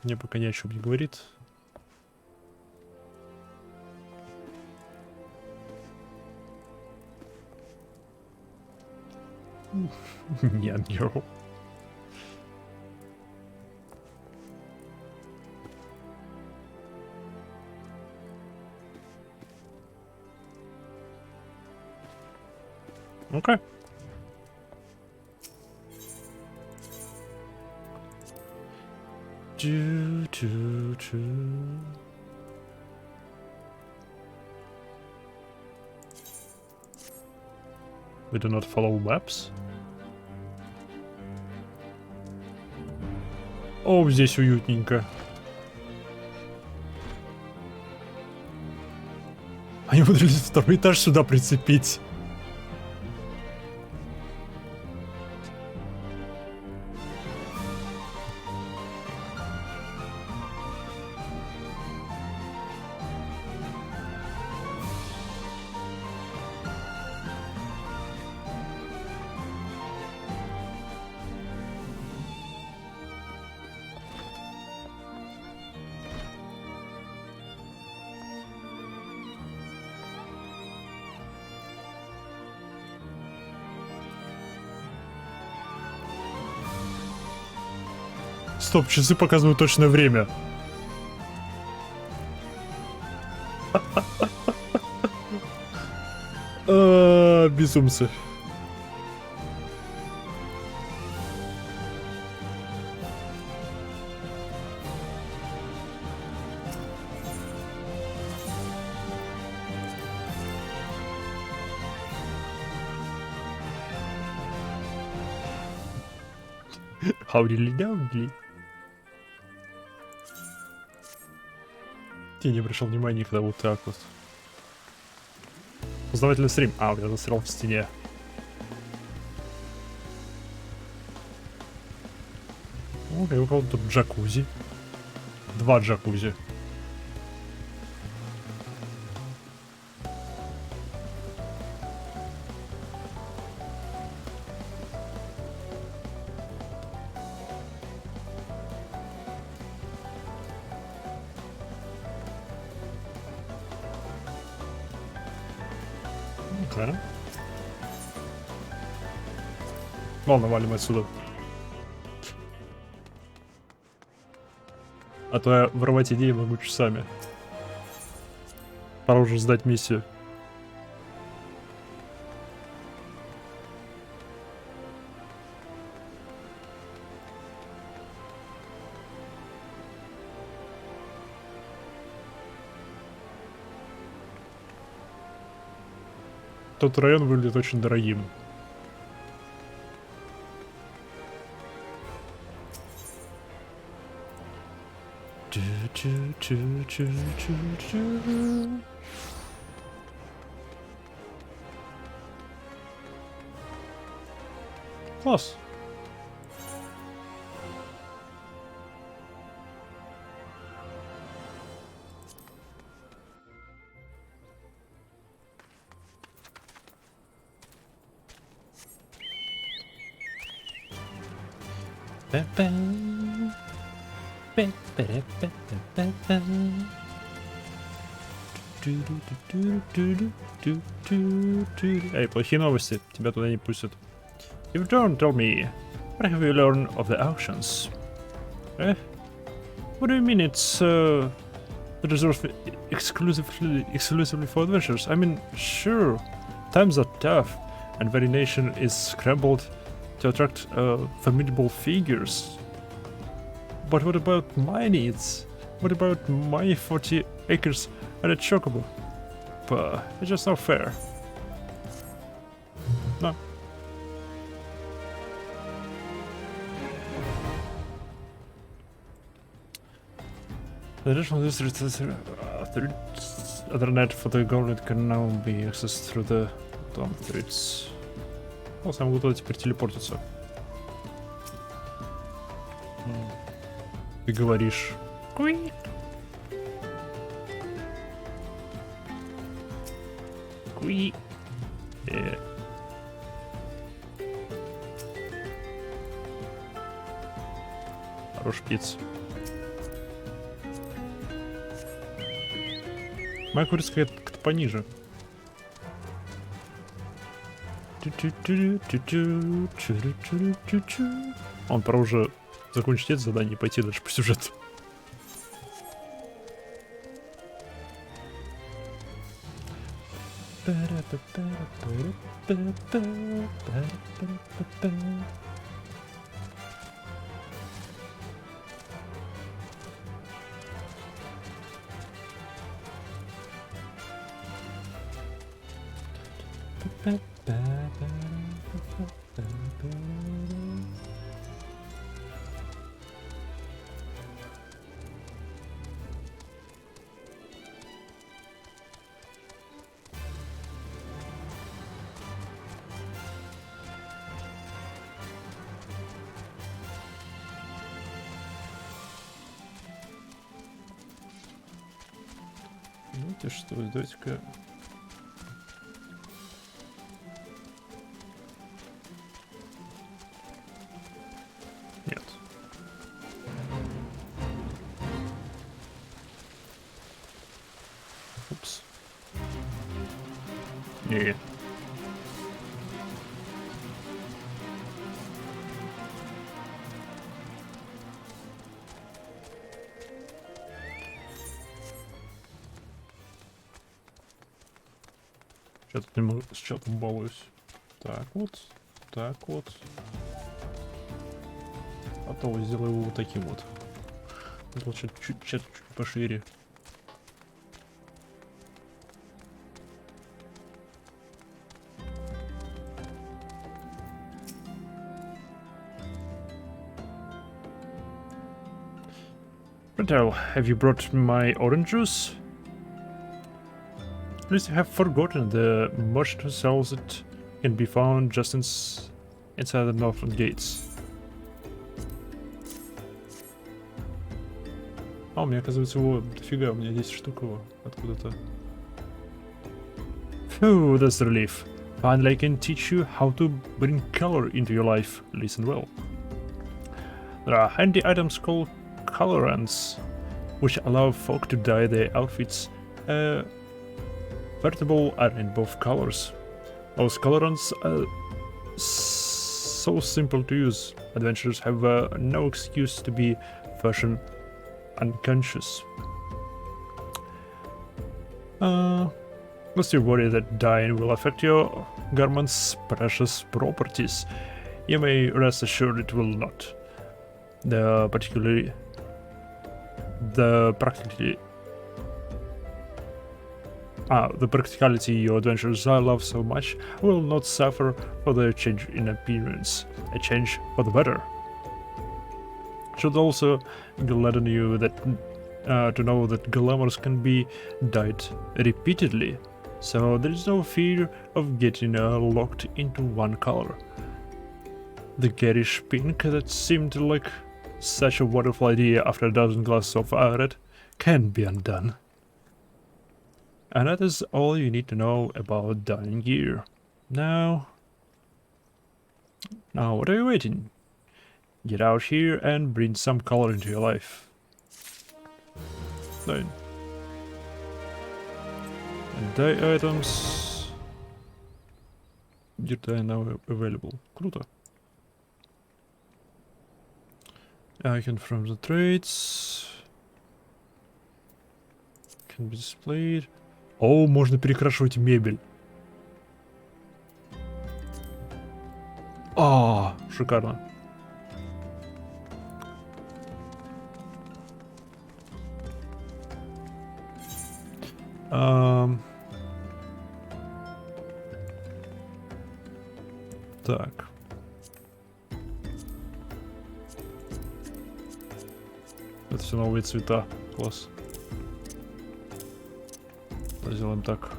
мне пока ни о чем не говорит. Нет, йоу. Окей. We do not follow maps. Здесь уютненько. Они умудрились второй этаж сюда прицепить. Стоп, часы показывают точное время. Безумцы. Хаудили-даудили. Я не обращал внимания, когда вот так вот. Познавательный стрим. А, у меня застрял в стене. О, и у кого-то тут джакузи. 2 джакузи. Ладно. Ладно, валим отсюда. А то я воровать идеи могу часами. Пора уже сдать миссию. Тот район выглядит очень дорогим. Класс. Эй, плохие новости. Тебя туда не пустят. You don't tell me. What have you learned of the auctions? Eh? What do you mean it's reserved exclusively for adventurers? I mean, sure, times are tough, and very nation is scrambled to attract formidable figures. But what about my needs? What about my 40 acres and a chocobo? It's just not fair. No. The additional district Ethernet for the government can now be accessed through the Dom threads. Вот я могу туда теперь телепортиться. Ты говоришь. Куи. Куи. Хорош пицца. Моя курицкая как-то пониже. Он пора уже закончить это задание и пойти дальше по сюжету. Знаете что, давайте-ка... Нет. Упс. Не. Я тут немного с чатом балуюсь. Так вот. Так вот. А то сделаю его вот таким вот. Лучше чуть пошире. Brentel, have you brought my orange juice? Please have forgotten the merchant who sells it can be found just inside the northern gates. А, у меня, оказывается, его дофига, у меня 10 штук его откуда-то. Phew, that's a relief. Finally, I can teach you how to bring color into your life. Listen well. There are handy items called colorants, which allow folk to dye their outfits veritable rainbow of colors. Those colorants are so simple to use. Adventurers have no excuse to be fashion unconscious. Lest you worry that dyeing will affect your garment's precious properties, you may rest assured it will not. The practicality your adventurers love so much will not suffer for their change in appearance, a change for the better. Should also gladden you that to know that glamours can be dyed repeatedly, so there is no fear of getting locked into one color. The garish pink that seemed like such a wonderful idea after a dozen glasses of red can be undone. And that is all you need to know about dyeing gear. Now, what are you waiting? Get out here and bring some color into your life. Then, dye items. Gear dye now available. Круто. Icon from the trades. Can be displayed. О, можно перекрашивать мебель. А, шикарно. Так. Это все новые цвета. Класс. Сделаем так.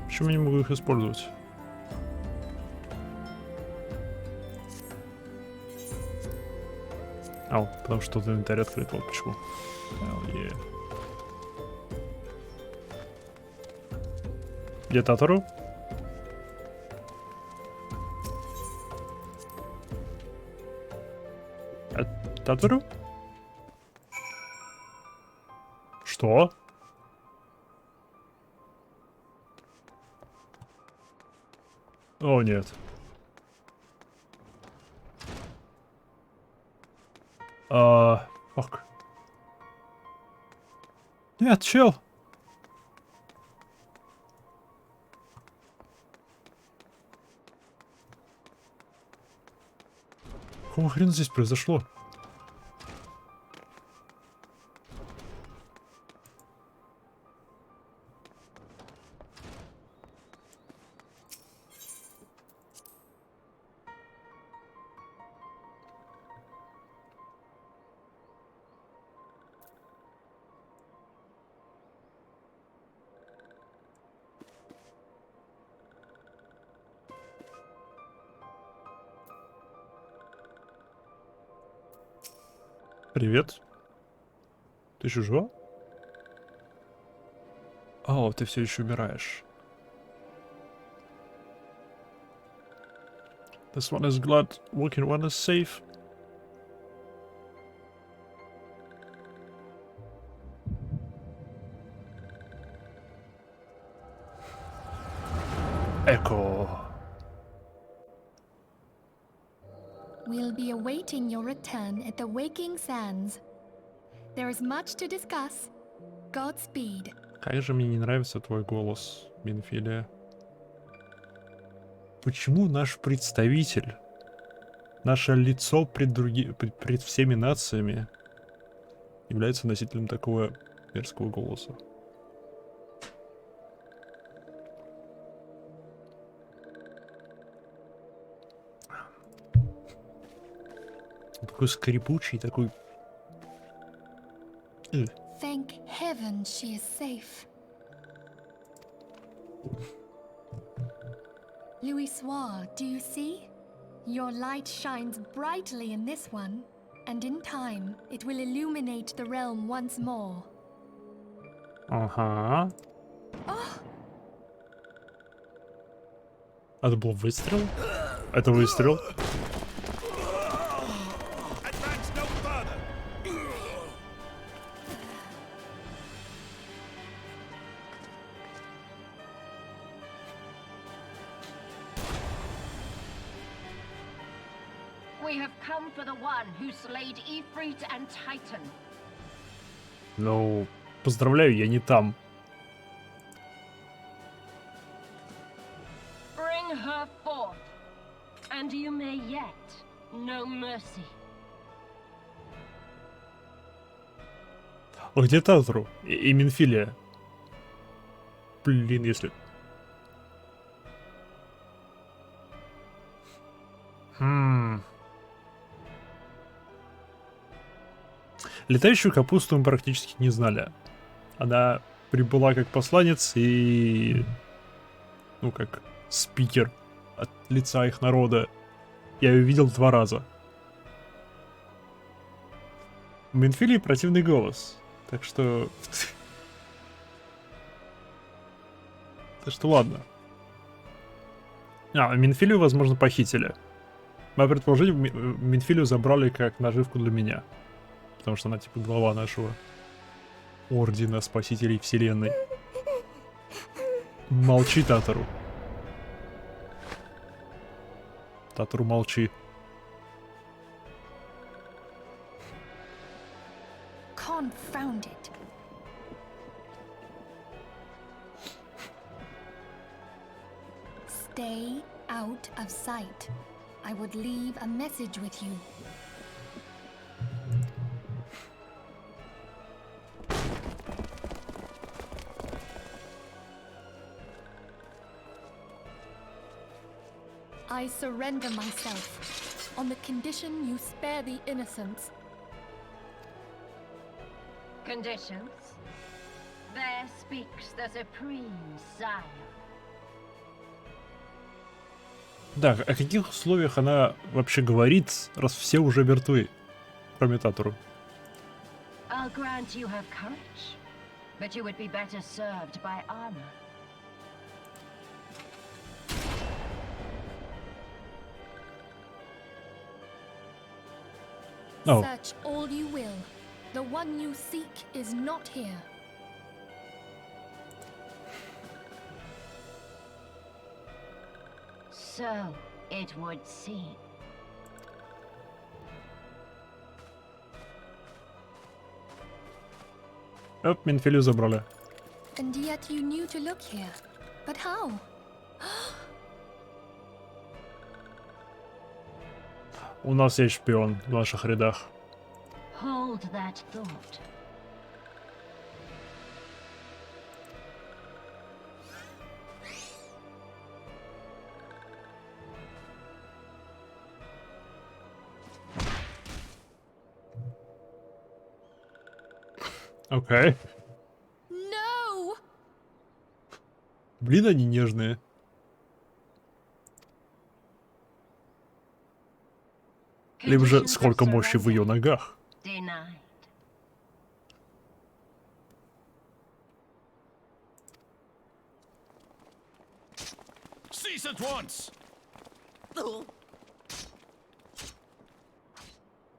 Почему я не могу их использовать? Потому что тут инвентарь открыт, вот почему. Yeah. Где Татару? Татару? Что? О, нет. Фак. Нет, чел. Какого хрена здесь произошло? Привет. Ты еще жива? О, ты все еще умираешь. This one is glad, walking one is safe. Echo. We'll be awaiting your return at the Waking Sands. There is much to discuss. Godspeed. Как же мне не нравится твой голос, Минфилия. Почему наш представитель, наше лицо пред всеми нациями является носителем такого мерзкого голоса? Такой скрипучий, такой... Thank heaven she is safe. Louis Soir, do you see? Your light shines brightly in this one, and in time it will illuminate the realm once more. Ага. Это был выстрел? Это выстрел? We have come for the one who slayed Ifrit and Titan. Ну, поздравляю, я не там. Bring her forth, and you may yet know mercy. А где Татру? И Минфилия? Блин, если... Летающую капусту мы практически не знали. Она прибыла как посланец и... Ну, как спикер от лица их народа. Я ее видел 2 раза. У Минфилии противный голос. Так что... Так что ладно. Минфилию, возможно, похитили. Мое предположение, Минфилию забрали как наживку для меня. Потому что она типа глава нашего ордена спасителей вселенной. Молчи, Татару. Татару, молчи. Confound it. Stay out of sight. I would leave a message with you. I surrender myself on the condition you spare the innocents. Conditions? There speaks the supreme sire. Да, о каких условиях она вообще говорит, раз все уже мертвы, кроме Татару? I'll grant you have courage, but you would be better served by armor. Oh. Search all you will. The one you seek is not here. So it would seem. Оп, Минфилию забрали. And yet you knew to look here. But how? У нас есть шпион в наших рядах. Hold that thought. Окей. No! Блин, они нежные. Либо же сколько мощи в ее ногах. Denied. Cease at once!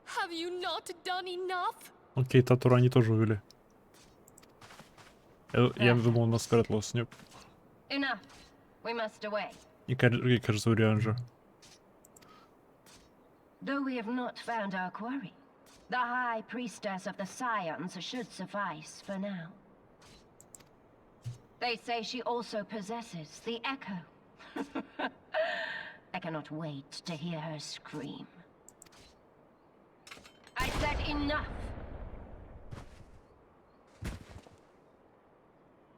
Have you not done enough? Окей, Татуру они тоже увели. Я думал, у нас спряталась. Нет. Enough. We must away. И кажется, Уриан же. Though we have not found our quarry, the High Priestess of the Scions should suffice for now. They say she also possesses the Echo. I cannot wait to hear her scream. I said enough!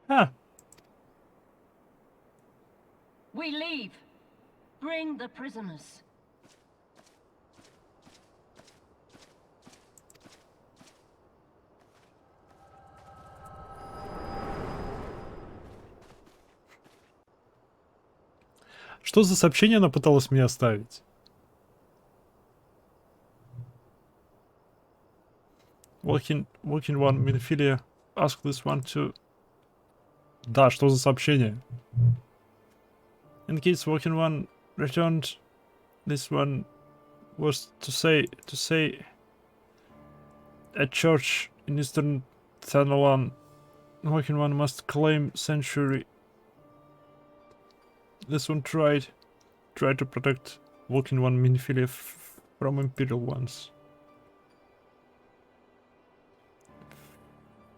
А, We leave. Bring the prisoners. что за сообщение она пыталась мне оставить? Walking one Minophilia ask this one to... Да, что за сообщение? In case Walking one returned, this one was to say at church in Eastern Thanalan, Walking one must claim sanctuary. This one tried to protect Walking one Minophilia from Imperial ones.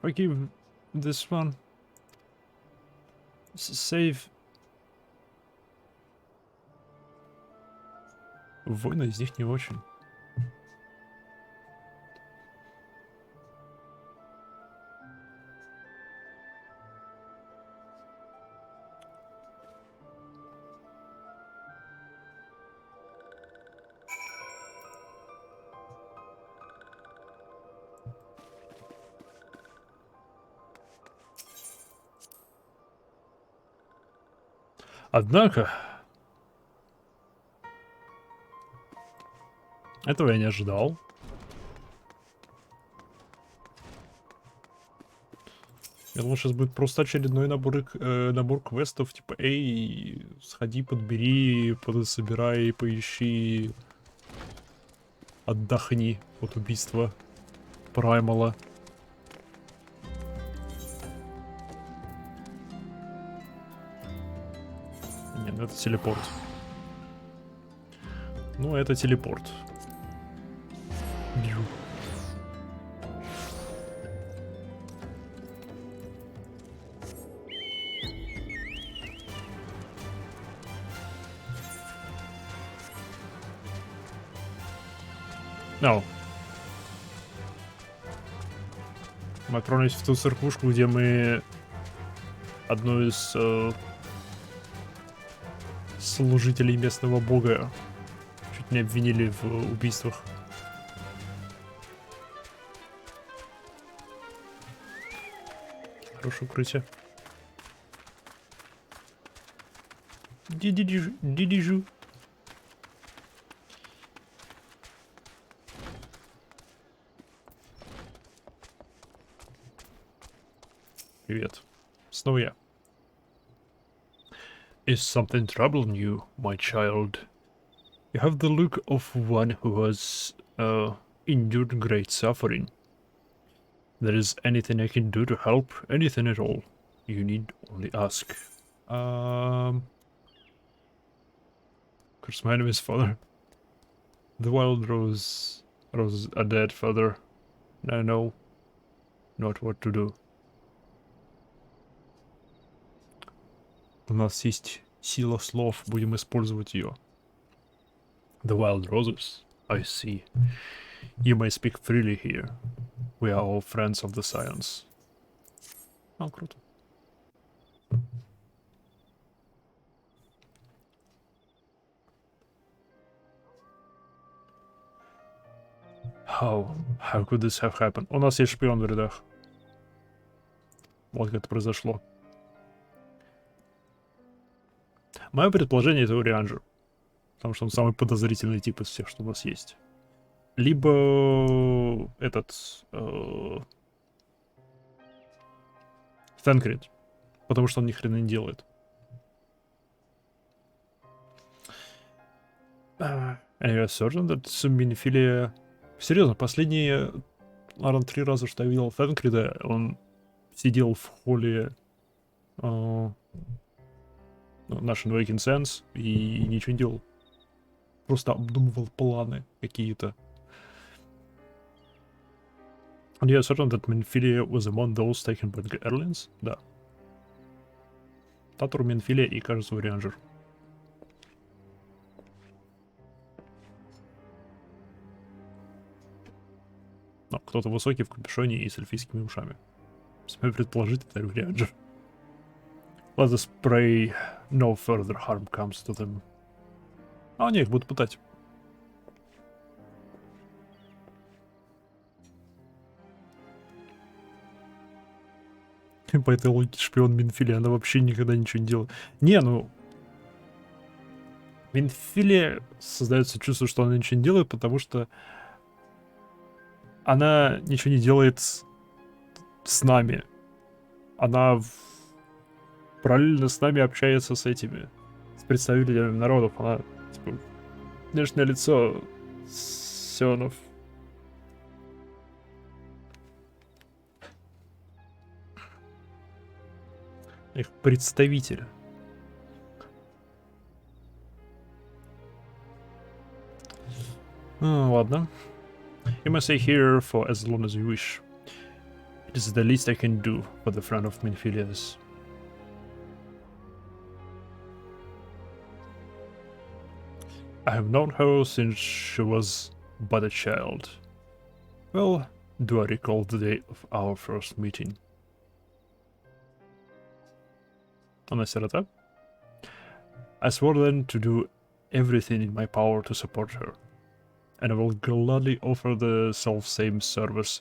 Forgive this one. Save. Войны из них не очень. Однако, этого я не ожидал. Я думал, сейчас будет просто очередной набор квестов, типа, эй, сходи, подбери, подсобирай, поищи, отдохни от убийства Праймала. Нет, это телепорт. Ну, это телепорт. No. Мы отправились в ту церквушку, где мы одну из служителей местного бога чуть не обвинили в убийствах. Хорошее укрытие. Дидижу. Привет. Снова я. Is something troubling you, my child? You have the look of one who has endured great suffering. There is anything I can do to help, anything at all. You need only ask. Of course, my name is Father. The wild rose are dead, Father. I know not what to do. У нас есть сила слов, будем использовать ее. The wild roses, I see. You may speak freely here. We are all friends of the science. Oh, круто. How could this have happened? У нас есть шпион в рядах. Вот как это произошло. Мое предположение — это Орианджер. Потому что он самый подозрительный тип из всех, что у нас есть. Либо этот... Фенкрид. Потому что он ни хрена не делает. Anyway, certain that Minophilia... Серьезно, последние, наверное, 3 раза, что я видел Фенкрида, он сидел в холле наш Awakened Sense и ничего не делал. просто обдумывал планы какие-то. And you're certain that Менфилия was among those taken by the aliens? Да. Татур, Менфилия и, кажется, Орианджер. Но кто-то высокий в капюшоне и с эльфийскими ушами. Смею предположить, это Орианджер. Let us pray no further harm comes to them. А они их будут пытать. И по этой логике шпион Менфилия, она вообще никогда ничего не делает. Не, ну... Менфилия создается чувство, что она ничего не делает, потому что она ничего не делает с нами. Она параллельно с нами общается с этими, с представителями народов. Она, типа, внешнее лицо Сионов. Их представитель. Ладно. You may stay here for as long as you wish. It is the least I can do for the friend of Menphilius. I have known her since she was but a child. Well, do I recall the day of our first meeting? Она сирота? I swore then to do everything in my power to support her, and I will gladly offer the self-same service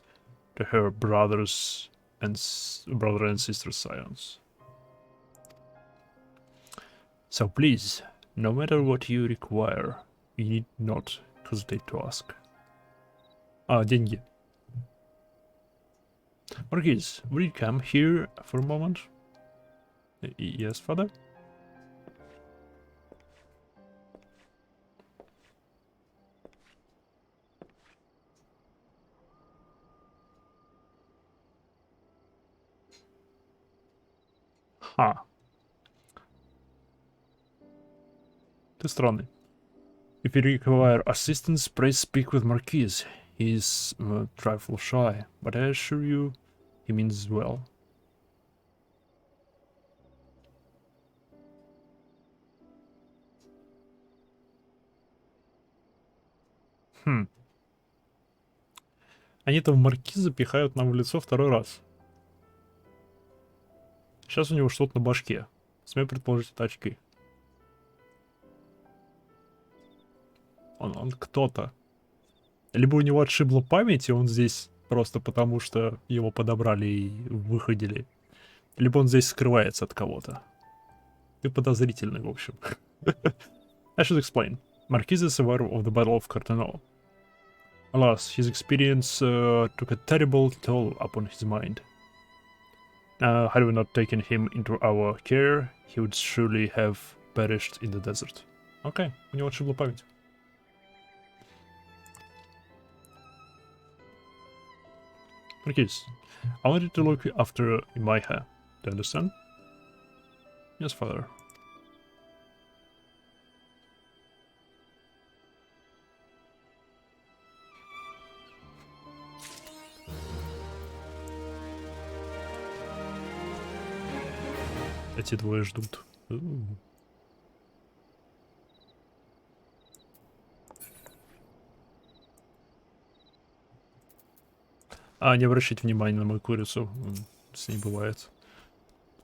to her brothers and brother and sister scions. So please, no matter what you require, you need not hesitate to ask. Деньги. Marquise, will you come here for a moment? Yes, father? Ха. Ты странный. If you require assistance, please speak with Marquise. He is a trifle shy, but I assure you, he means well. Они этого Маркиза пихают нам в лицо второй раз. Сейчас у него что-то на башке. Смею предположить, это очки. Он кто-то. Либо у него отшибла память, и он здесь просто потому, что его подобрали и выходили. Либо он здесь скрывается от кого-то. Ты подозрительный, в общем. I should explain. Marquis is aware of the Battle of Cartano. Alas, his experience took a terrible toll upon his mind. Had we not taken him into our care, he would surely have perished in the desert. Окей, у него отшибла память. Marquis, I wanted to look after Imaiha. Do you understand? Yes, father. Эти двое ждут. Не обращайте внимания на мою курицу. С ней бывает.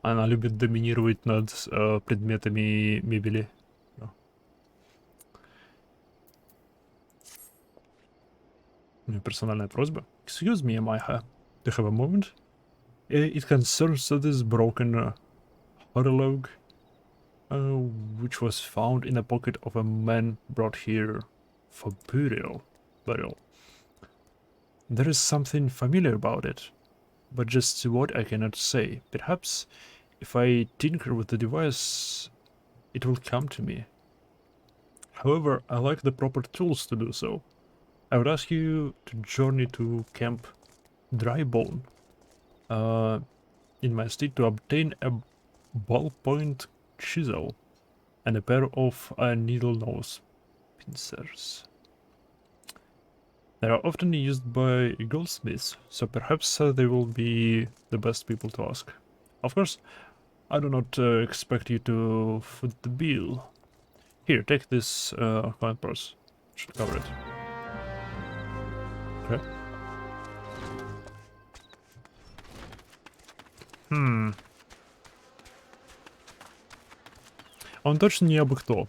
Она любит доминировать над предметами мебели. У меня персональная просьба. Excuse me, Amaya. Do you have a moment? It concerns this broken horologe, which was found in the pocket of a man brought here for burial. There is something familiar about it, but just what I cannot say. Perhaps if I tinker with the device, it will come to me. However, I lack the proper tools to do so. I would ask you to journey to Camp Drybone in my state to obtain a ballpoint chisel and a pair of needle nose pincers. They are often used by goldsmiths, so perhaps they will be the best people to ask. Of course, I do not expect you to foot the bill. Here, take this coin purse. Should cover it. Okay. Он точно не абы кто.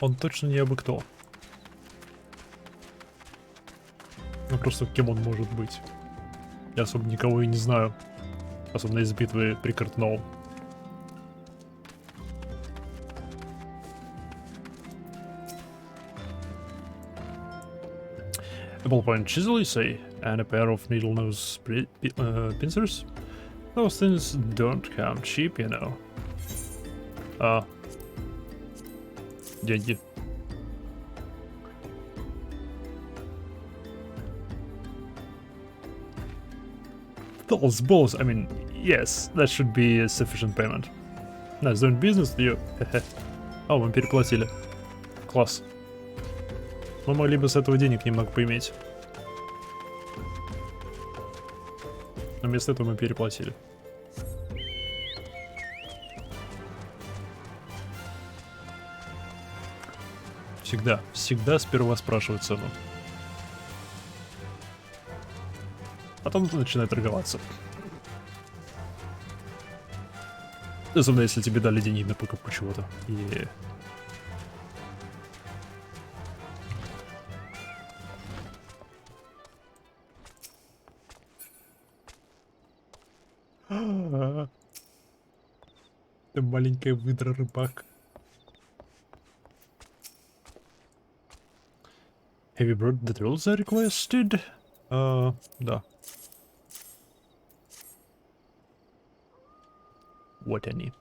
Он точно не абы кто. Ну просто кем он может быть? Я особо никого и не знаю. Особенно из битвы при Картноу. A ballpoint chisel, you say, and a pair of needle-nose pincers? Those things don't come cheap, you know. Деньги. Those balls, I mean, yes, that should be a sufficient payment. Nice doing business, you. О, мы переплатили. Класс. Мы могли бы с этого денег немного поиметь. Но вместо этого мы переплатили. Всегда сперва спрашивают цену. Потом начинает торговаться. Особенно если тебе дали деньги на покупку чего-то. Ты маленькая выдра рыбак. Have you brought the tools I requested? Да. Вот они.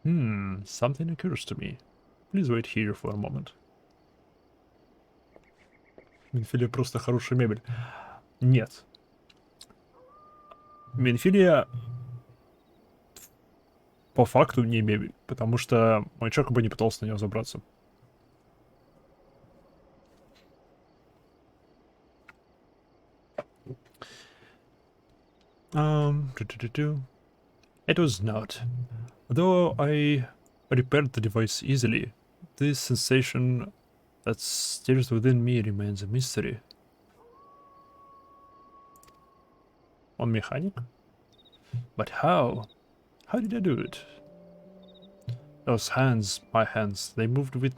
Something occurs to me. Please wait here for a moment. Минфилия просто хорошая мебель. Нет. Минфилия по факту не мебель, потому что мой человек бы не пытался на нее забраться. It was not. Though I repaired the device easily, this sensation that stirs within me remains a mystery. Он механик? But how? How did I do it? Those hands, my hands, they moved with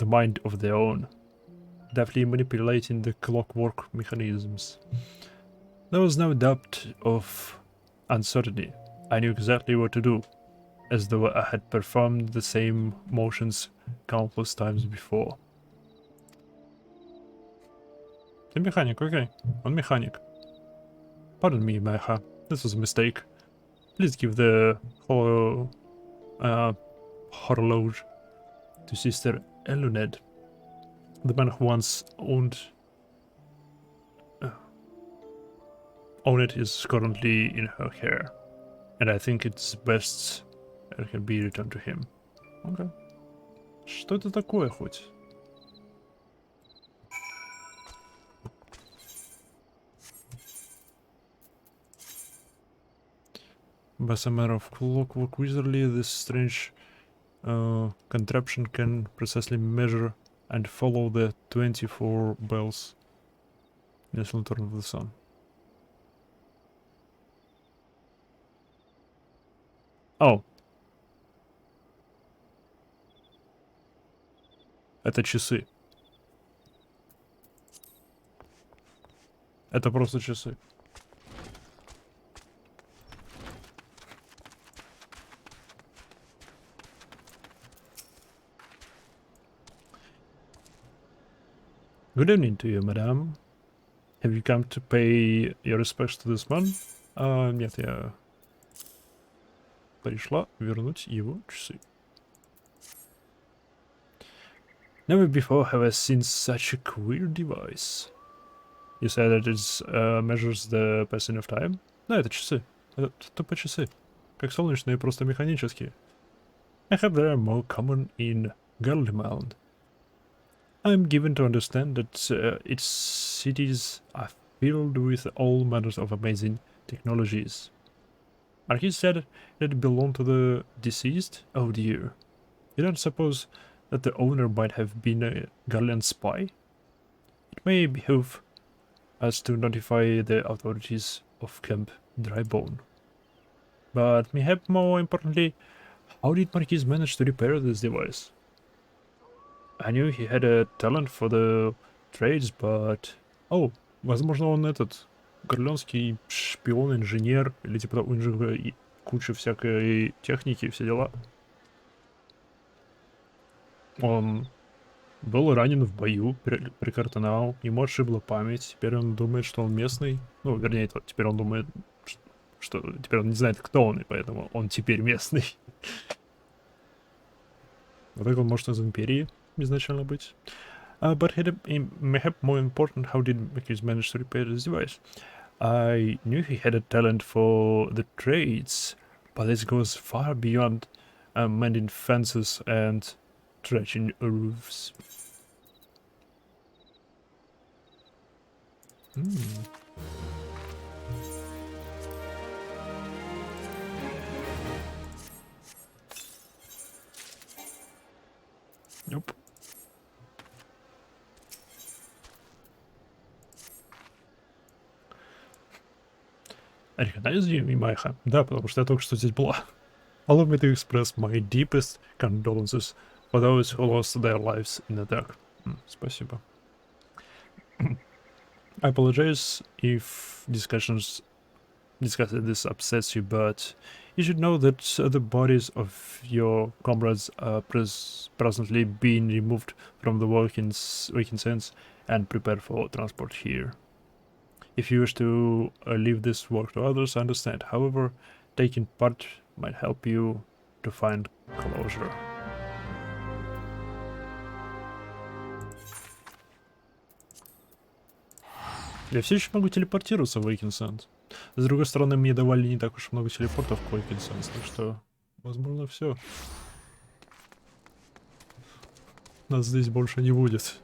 a mind of their own, deftly manipulating the clockwork mechanisms. There was no doubt of uncertainty. I knew exactly what to do, as though I had performed the same motions countless times before. Ты механик, окей. Он механик. Pardon me, Mecha. This was a mistake. Please give the horloge to Sister Eluned, the man who once owned it is currently in her care, and I think it's best it can be returned to him. Okay. Что это такое хоть? By some matter of clockwork wizardry, this strange contraption can precisely measure and follow the 24 bells in the turn of the sun. Oh. Это часы. Это просто часы. Good evening to you, madam. Have you come to pay your respects to this man? Нет, я пришла вернуть его часы. Never before have I seen such a queer device. You said that it measures the passing of time? Да, это часы. Это тупо часы. Как солнечные, просто механические. I have they are more common in Garlemald. I'm given to understand that its cities are filled with all manners of amazing technologies. Marquis said that it belonged to the deceased? Oh dear. You don't suppose that the owner might have been a Garland spy? It may behoove us to notify the authorities of Camp Drybone. But mayhap more importantly, how did Marquis manage to repair this device? I knew he had a talent for the trades, but... Oh, возможно он этот... Горлёнский шпион, инженер, или типа у него и куча всякой техники, все дела. Он был ранен в бою, прикартонал, ему отшибла память, теперь он думает, что он местный. Ну, вернее, теперь он думает, что теперь он не знает, кто он, и поэтому он теперь местный. Вот так он может из Империи изначально быть. But mayhap more important, how did Marquis manage to repair this device? I knew he had a talent for the trades, but this goes far beyond mending fences and dredging roofs. Nope. Recognize you, Мимайха? Да, потому что я только что здесь была. Allow me to express my deepest condolences for those who lost their lives in the dark. Спасибо. I apologize if discussing this upsets you, but you should know that the bodies of your comrades are presently being removed from the working sands and prepared for transport here. If you wish to leave this work to others, I understand. However, taking part might help you to find closure. Я все еще могу телепортироваться в Waking Sands. С другой стороны, мне давали не так уж много телепортов в Waking Sands, так что, возможно, все. Нас здесь больше не будет.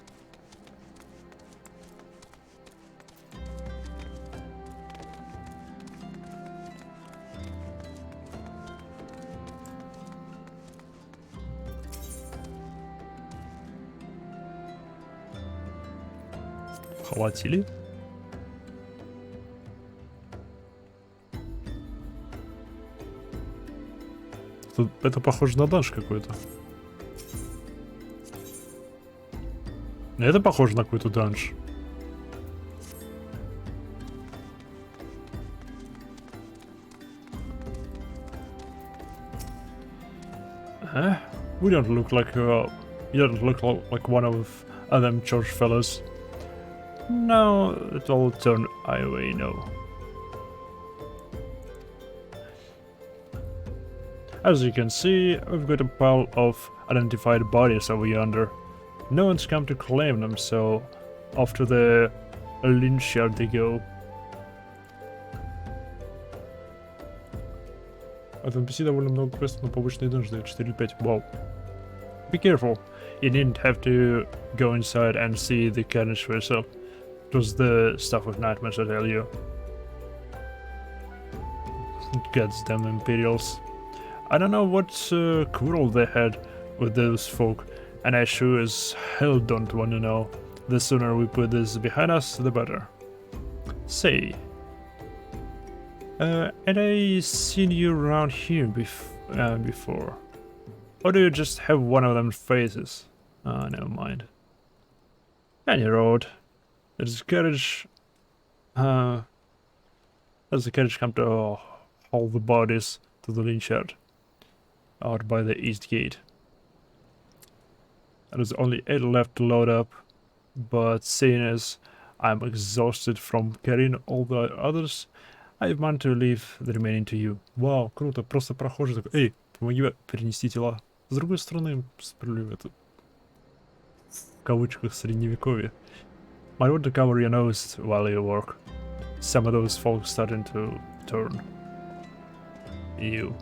Хватили? Тут это похоже на данж какой-то. Это похоже на какой-то данж. We don't look like you don't look like one of them church fellas. No, it all turned away, no. As you can see, we've got a pile of identified bodies over yonder. No one's come to claim them, so off to the lynch yard they go. От NPC довольно много квестов на побочные данжи, 4 или 5, вау. Be careful, you didn't have to go inside and see the carnage for yourself. It was the stuff of nightmares, I tell you. Goddamn Imperials. I don't know what quarrel they had with those folk, and I sure as hell don't want to know. The sooner we put this behind us, the better. Say, had I seen you around here before? Or do you just have one of them faces? Ah, never mind. Any road. There's a carriage. Does the carriage come to haul the bodies to the lynch yard? Out by the east gate. There's only 8 left to load up, but seeing as I'm exhausted from carrying all the others, I want to leave the remaining to you. Вау, круто, просто прохожий такой, эй, помоги перенести тела. С другой стороны, справедливо это. в кавычках средневековье. Might want to cover your nose while you work. Some of those folks starting to turn. Ew.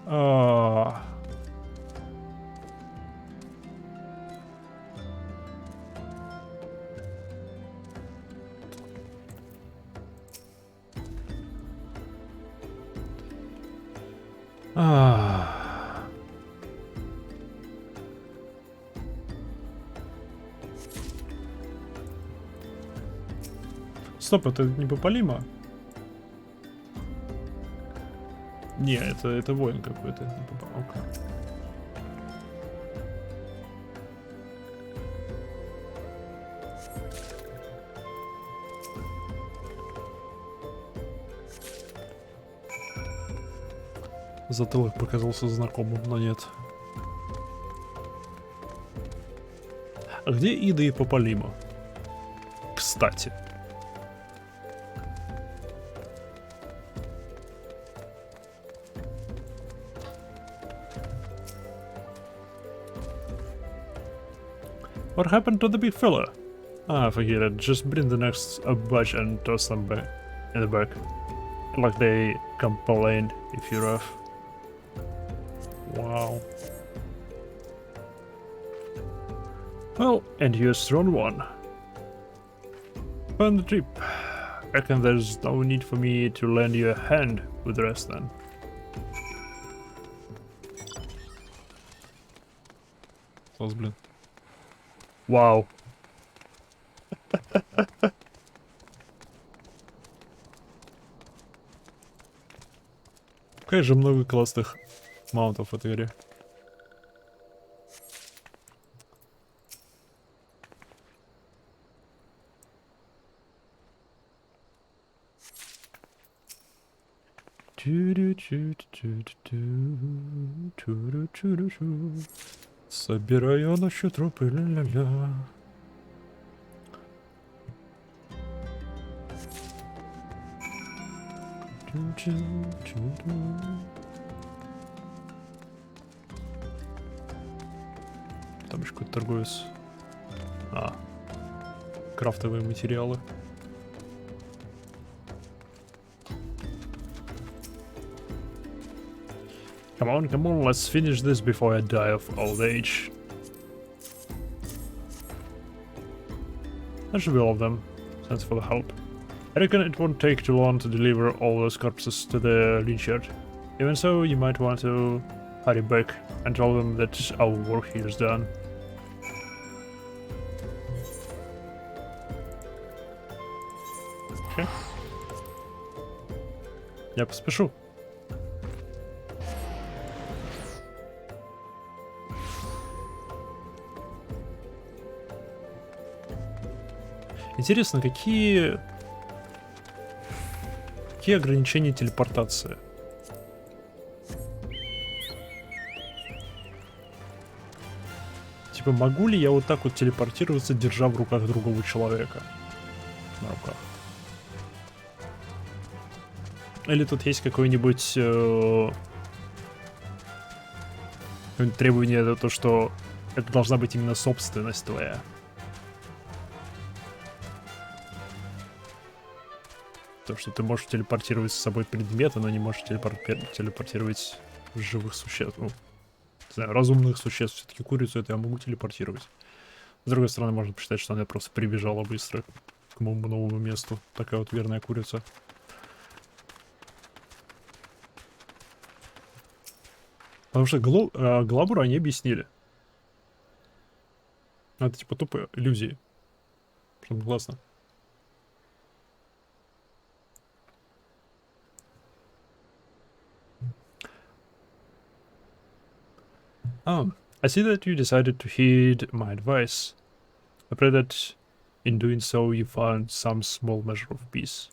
Ah. Ah. Стоп, это непопалимо? Не, это воин какой-то. Окей. Затылок показался знакомым, но нет. А где Ида и Пополима? Кстати. What happened to the big fella? Ah, forget it. Just bring the next batch and toss them back in the back. Like they complained if you're rough. Wow. Well, and you're a strong one. Fun trip. Reckon there's no need for me to lend you a hand with the rest then. Класс, блин. Вау. Какая же много классных маунтов в этой игре. Собираю ночью трупы, ля-ля-ля. Там еще какой-то торговец. А, крафтовые материалы. Come on, let's finish this before I die of old age. That should be all of them. Thanks for the help. I reckon it won't take too long to deliver all those corpses to the lynch yard. Even so, you might want to hurry back and tell them that our work here is done. Okay. Я поспешу. Интересно, какие ограничения телепортации? Типа, могу ли я вот так вот телепортироваться, держа в руках другого человека? На руках. Или тут есть какое-нибудь требование, то, что это должна быть именно собственность твоя? То, что ты можешь телепортировать с собой предметы, но не можешь телепортировать живых существ. Ну, не знаю, разумных существ. Все-таки курицу это я могу телепортировать. С другой стороны, можно посчитать, что она просто прибежала быстро к моему новому месту. Такая вот верная курица. Потому что Глабура они объяснили. Это типа тупо иллюзии. Прям классно. I see that you decided to heed my advice. I pray that in doing so you found some small measure of peace.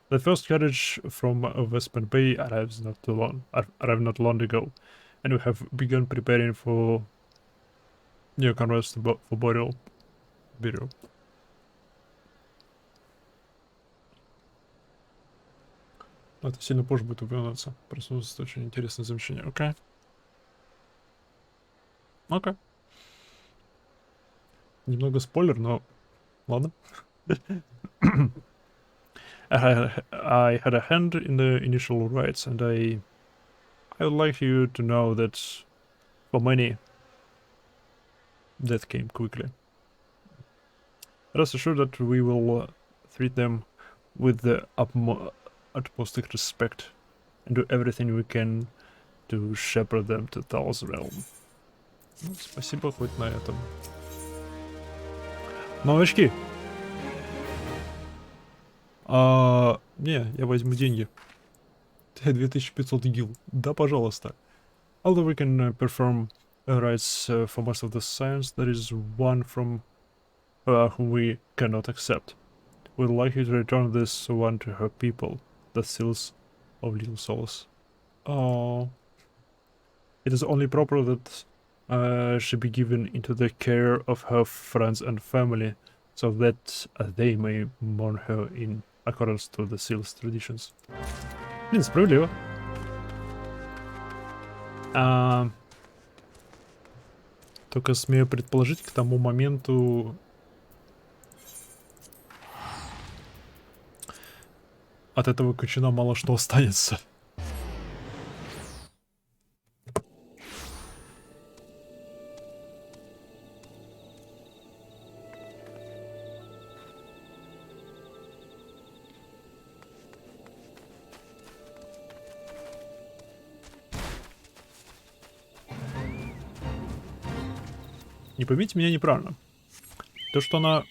The first carriage from Western Bay arrives not long ago, and we have begun preparing for your conveyance for burial. Это сильно позже будет упоминаться. Просто очень интересное замечание. Окей. Окей. Немного спойлер, но ладно. I had a hand in the initial rights, and I would like you to know that for many, that came quickly. Rest assured that we will treat them with the utmost respect and do everything we can to shepherd them to Tal's realm. Ну, спасибо хоть на этом. Новички! Не, я возьму деньги. 2500 гил. Да, пожалуйста. Although we can perform rites for most of the science, there is one from whom we cannot accept. We'd like you to return this one to her people, the seals of little souls. Oh. It is only proper that she be given into the care of her friends and family, so that they may mourn her in accordance to the seals traditions. Блин, справедливо. Только смею предположить, к тому моменту от этого кочана мало что останется. Не поймите меня неправильно. То, что она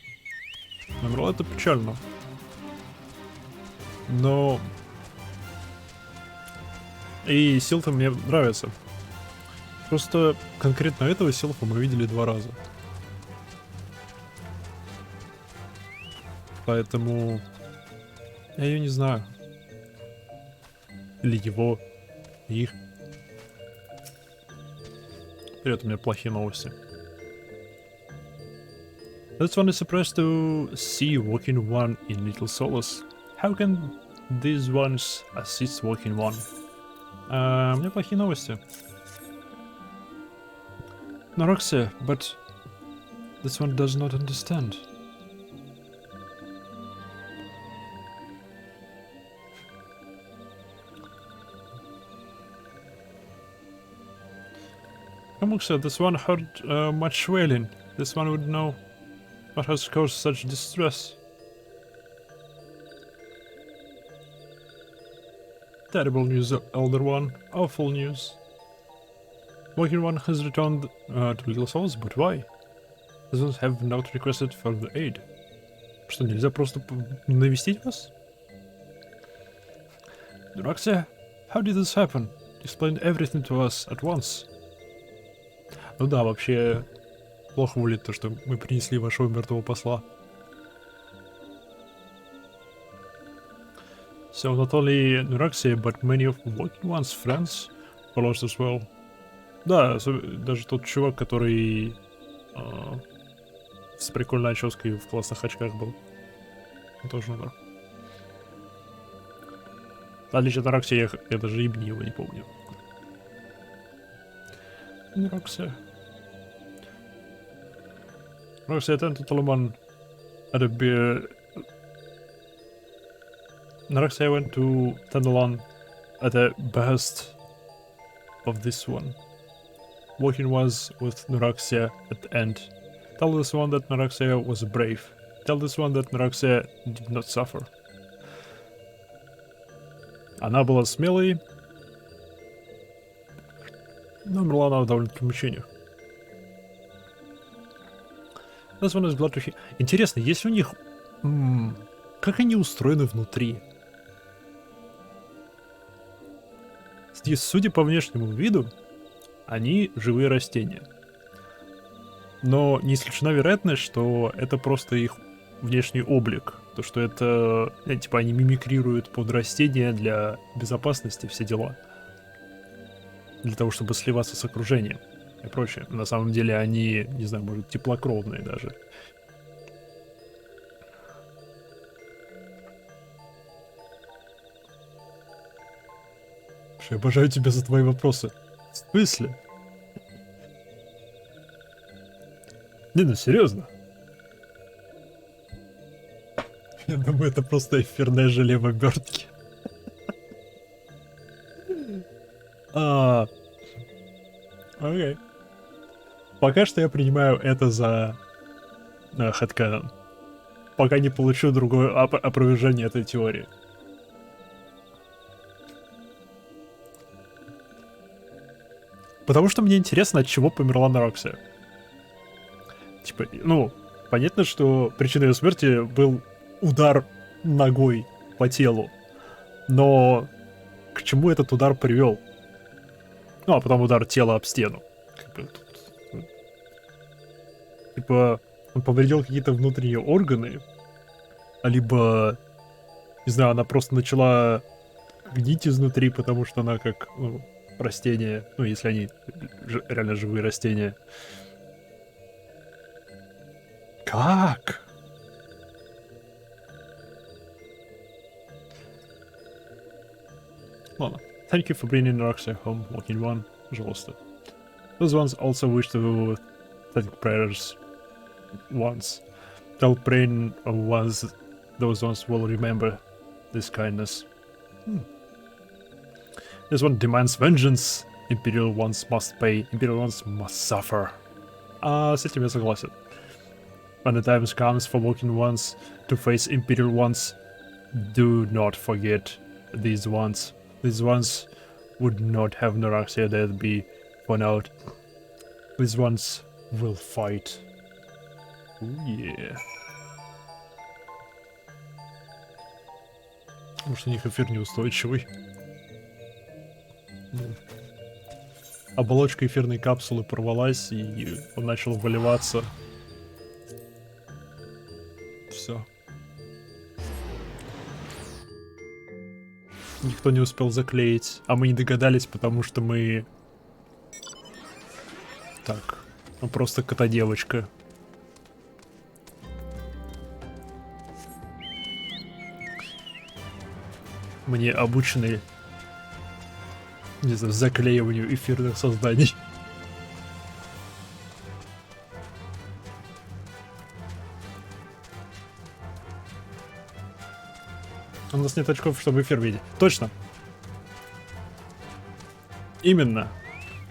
умерла, это печально. Но... И Силфа мне нравится. Просто конкретно этого Силфа мы видели 2 раза. Поэтому... Я ее не знаю. Или его. Их. Привет, у меня плохие новости. This one is supposed to see Walking One in Little Solace. How can these ones assist Walking One? У меня плохие новости. No, Roxy, but this one does not understand. Roxy, this one heard much wailing. This one would know what has caused such distress. Terrible news, Elder One. Awful news. Walking One has returned to Little Souls, but why? Doesn't have not requested further aid. Что, нельзя просто навестить вас? Roxy, how did this happen? Explain everything to us at once. Ну да, вообще плохо выглядит то, что мы принесли вашего мертвого посла. So not only Nuraxia, but many of Walking One's friends were lost as well. Да, даже тот чувак, который с прикольной оческой в классных очках был. Он тоже умер. В отличие от Нураксия, я даже имени его не помню. Nuraxia. Nuraxia attended to Toloman at a beer. Nuraxia went to Tendelon at the behest of this one. Walking was with Nuraxia at the end. Tell this one that Nuraxia was brave. Tell this one that Nuraxia did not suffer. Она была смелой, но умерла она в довольно-таки мучениях. This one is glad to hear. Интересно, есть у них... как они устроены внутри? Судя по внешнему виду, они живые растения. Но не исключена вероятность, что это просто их внешний облик. То, что это, типа, они мимикрируют под растения для безопасности, все дела. Для того, чтобы сливаться с окружением и прочее. На самом деле они, не знаю, может, теплокровные даже. Я обожаю тебя за твои вопросы. В смысле? Не, ну серьезно. Я думаю, это просто эфирное желе в обертке. Окей. Пока что я принимаю это за хэдканон. Пока не получу другое опровержение этой теории. Потому что мне интересно, от чего померла Нароксия. Типа, ну, понятно, что причиной ее смерти был удар ногой по телу. Но к чему этот удар привел? Ну, а потом удар тела об стену. Типа, он повредил какие-то внутренние органы, либо, не знаю, она просто начала гнить изнутри, потому что она как, ну, растение, ну, если они реально живые растения. Как? Ладно. Thank you for bringing Roxy home, Walking One. Пожалуйста. Those ones also wish to thank prayers once. Tell praying once those ones will remember this kindness. This one demands vengeance. Imperial ones must pay. Imperial ones must suffer. С этим я согласен. When the time comes for Walking Ones to face Imperial ones, do not forget these ones. These ones would not have Noraxia death be found out. These ones will fight. Ooh, yeah. Может, у них эфир неустойчивый. Оболочка эфирной капсулы порвалась, и он начал выливаться. Все. Никто не успел заклеить. А мы не догадались, потому что мы... Так. Ну просто кота-девочка. Мы не обучены, не знаю, заклеиванию эфирных созданий. У нас нет очков, чтобы эфир видеть. Точно. Именно.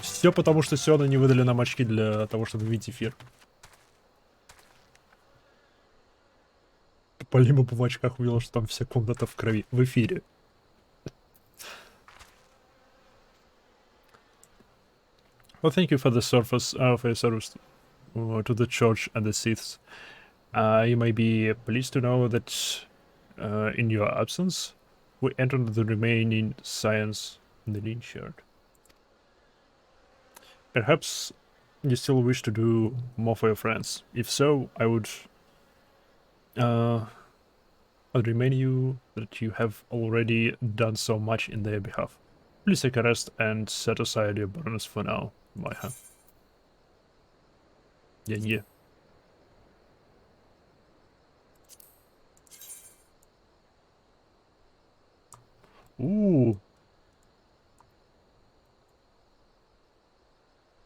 Все потому, что Сёна не выдали нам очки для того, чтобы видеть эфир. Полима в очках увидел, что там вся комната в крови. В эфире. Well, thank you for the service, to the church and the Siths. You may be pleased to know that in your absence, we entered the remaining science in the Lynch Yard. Perhaps you still wish to do more for your friends. If so, I'd remind you that you have already done so much in their behalf. Please take a rest and set aside your burdens for now, Maiha. Деньги. У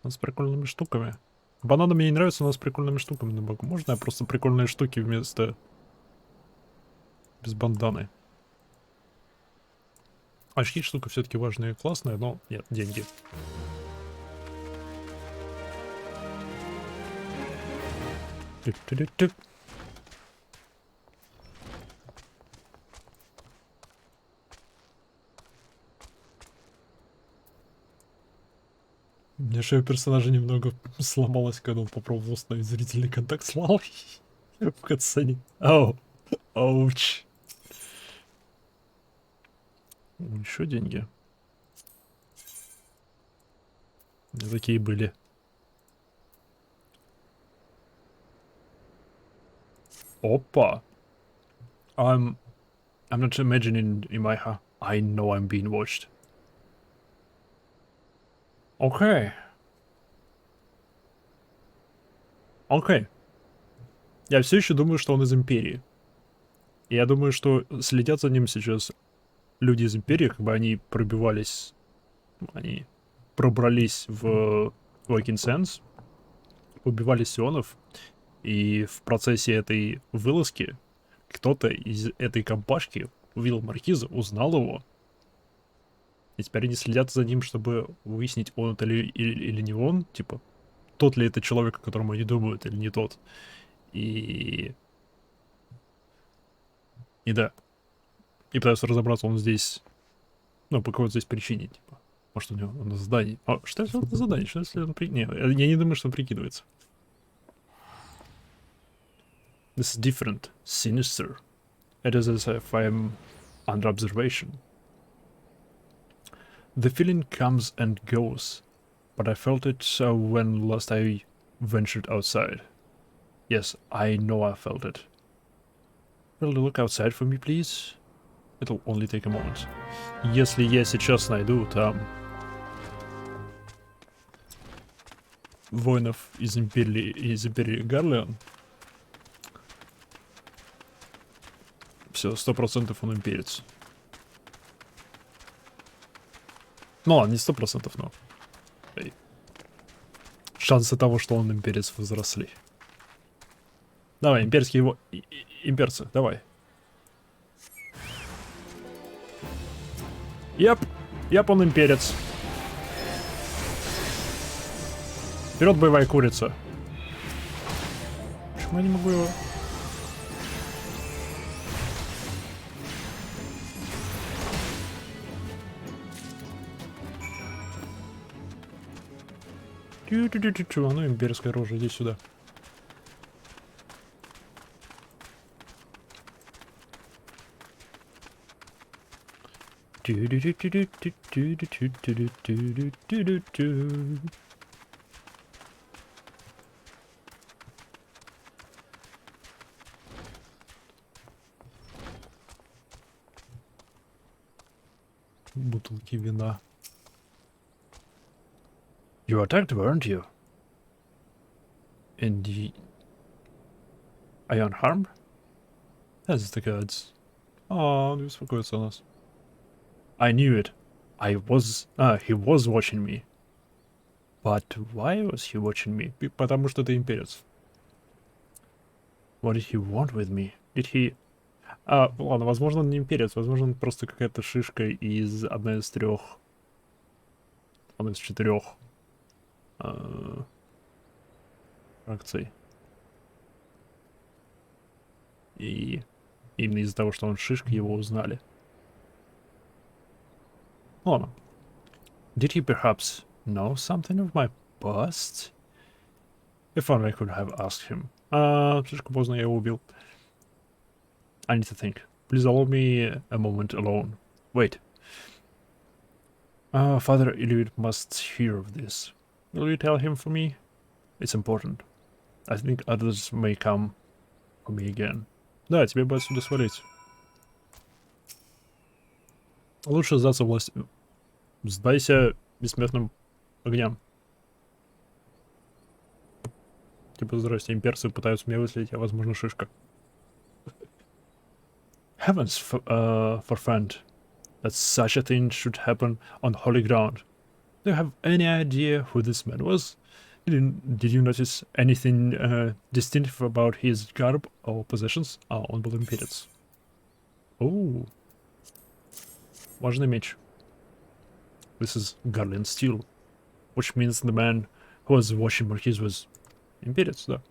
нас с прикольными штуками. Бананы мне не нравятся, но с прикольными штуками на боку. Можно я просто прикольные штуки вместо... без банданы? Очки штука все-таки важная и классная, но нет, деньги. Тык-тык-тык. У меня шея персонажа немного сломалась, когда он попробовал установить зрительный контакт с Лалой в катсцене. Оу, ауч. Еще деньги. У меня такие были. Опа. I'm not imagining in my heart. I know I'm being watched. Окей. Окей. Я все еще думаю, что он из Империи. И я думаю, что следят за ним сейчас люди из Империи, как бы они пробивались, они пробрались в Waking Sense, убивали сионов, и в процессе этой вылазки кто-то из этой компашки увидел маркиза, узнал его, и теперь они следят за ним, чтобы выяснить, он это или не он, типа, тот ли это человек, о котором они думают, или не тот. И да. И пытаются разобраться, он здесь, ну, по какой-то здесь причине, типа. Может, у него на задании. А что если он на задании? Что если он Не, я не думаю, что он прикидывается. This is different, sinister. It is as if I'm under observation. The feeling comes and goes, but I felt it when last I ventured outside. Yes, I know I felt it. Will you look outside for me, please? It'll only take a moment. Если я сейчас найду там воинов из империи Гарлеон, все, 100% он имперец. Ну ладно, не 100%, но шансы того, что он имперец, возросли. Давай, имперские его... имперцы, давай. Яп, он имперец. Вперед, боевая курица. Почему я не могу его... Чу-чу-чу-чу, ну имперское оружие, иди сюда. Бутылки вина. You attacked, weren't you? And are you unharmed? That's the gods. Oh, не беспокоится о нас. I knew it. He was watching me. But why was he watching me? Потому что ты имперец. What did he want with me? Did he... ладно, возможно, он не имперец, возможно, он просто какая-то шишка из одной из четырех фракций. И именно из-за того, что он шишка, его узнали. Ладно. Did he perhaps know something of my past? If only I could have asked him. Слишком поздно я его убил. I need to think. Please allow me a moment alone. Wait. Father Iluit must hear of this. Will you tell him for me? It's important. I think others may come for me again. Да, тебе бы отсюда свалить. Лучше сдаться власти. Сдайся бессмертным огням. Типа, здрасте, имперцы пытаются меня выследить, а возможно шишка. Heavens forfend that such a thing should happen on holy ground. Do you have any idea who this man was? Did you notice anything distinctive about his garb or possessions? Он был имперец. Оу. Важный меч. This is Garland steel, which means the man who was watching Marquis was имперец, да.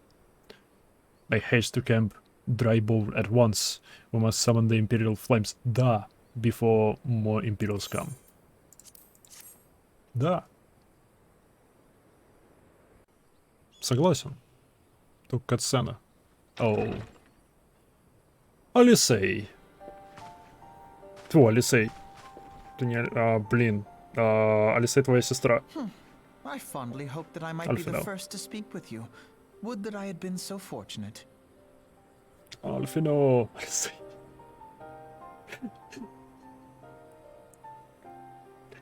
Make haste to camp, dry bone at once. We must summon the Imperial flames, да, before more Imperials come. Да. Согласен. Только катсцена. Оу. Алисей. Тьфу, Алисей. Ты не... блин. Алисей твоя сестра. I fondly hoped that I might be the first to speak with you. Would that I had been so fortunate. Альфино. Алисей.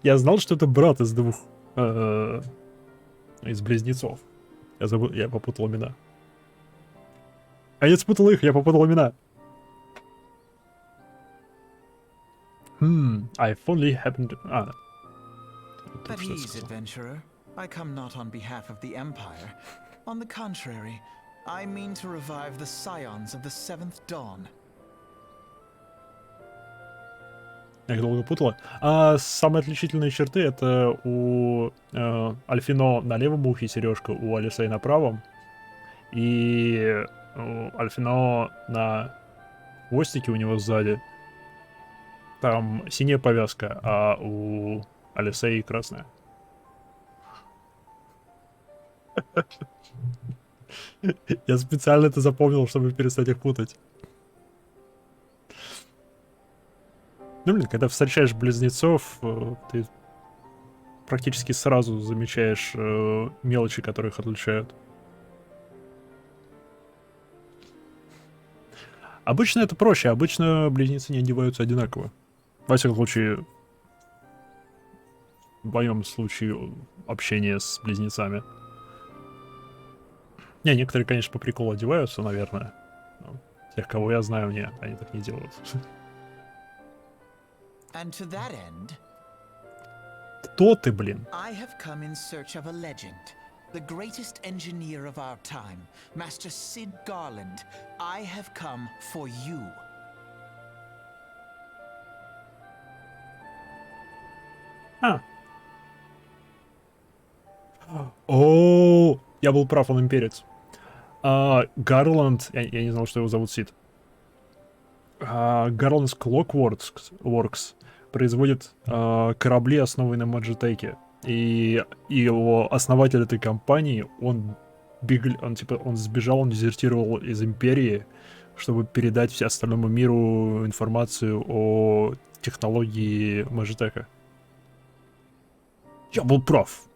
Я знал, что это брат из двух... из близнецов. Я попутал имена. А я спутал их, я попутал имена. I only happened to... At ease, adventurer. I come not on behalf of the Empire. On the contrary, I mean to revive the scions of the seventh dawn. Я их долго путала. А самые отличительные черты — это у Альфино на левом ухе сережка, у Алисей на правом. И у Альфино на хвостике у него сзади там синяя повязка, а у Алисей красная. Я специально это запомнил, чтобы перестать их путать. Ну, блин, когда встречаешь близнецов, ты практически сразу замечаешь мелочи, которые их отличают. Обычно это проще, обычно близнецы не одеваются одинаково. Во всяком случае, в моем случае общения с близнецами. Не, некоторые, конечно, по приколу одеваются, наверное. Но тех, кого я знаю, не, они так не делают. And to that end, Кто ты, блин? I have come in search of a legend. The greatest engineer of our time, Master Sid Garland. I have come for you. А. О, я был прав, он имперец. Гарланд, я не знал, что его зовут Сид. Гарланд's Clockworks производит корабли, основанные на Magitech. И его основатель этой компании, он сбежал, он дезертировал из империи, чтобы передать остальному миру информацию о технологии Magitech. Я был прав.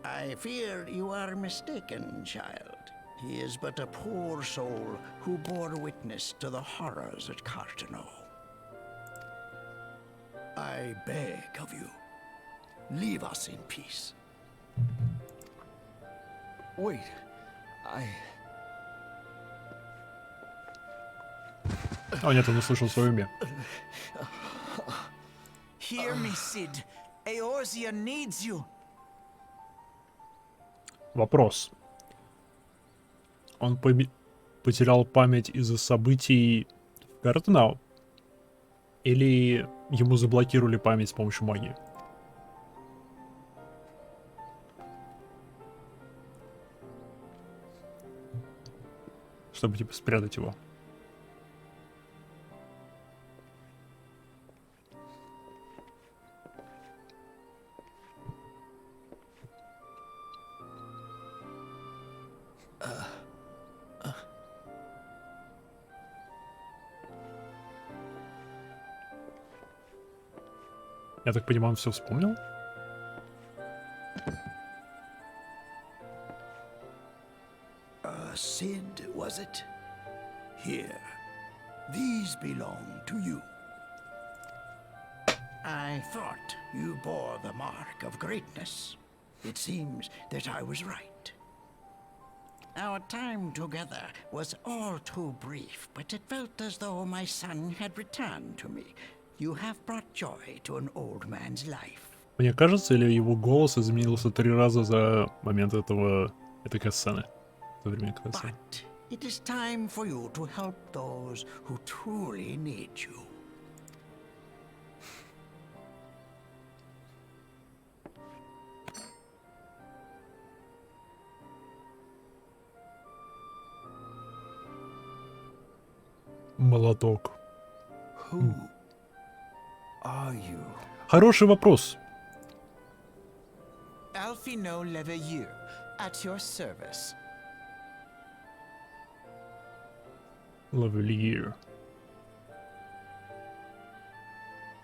I fear you are mistaken, child. He is but a poor soul who bore witness to the horrors at Cartano. I beg of you, leave us in peace. Wait, О, нет, он услышал свое имя. Hear me, Sid. Eorzea needs you. Вопрос. Он потерял память из-за событий в Картенау? Или ему заблокировали память с помощью магии? Чтобы, типа, спрятать его. Я так понимаю, он все вспомнил? Sid, was it? Here. These belong to you. I thought you bore the mark of greatness. It seems that I was right. Our time together was all too brief, but it felt as though my son had returned to me. You have brought joy to an old man's life. Мне кажется, или его голос изменился 3 раза за момент этой катсцены? За время катсцены. But it is time for you to help those who truly need you. Молоток. who are you? Хороший вопрос. Alfino Leveilleur, at your service. Лавельер.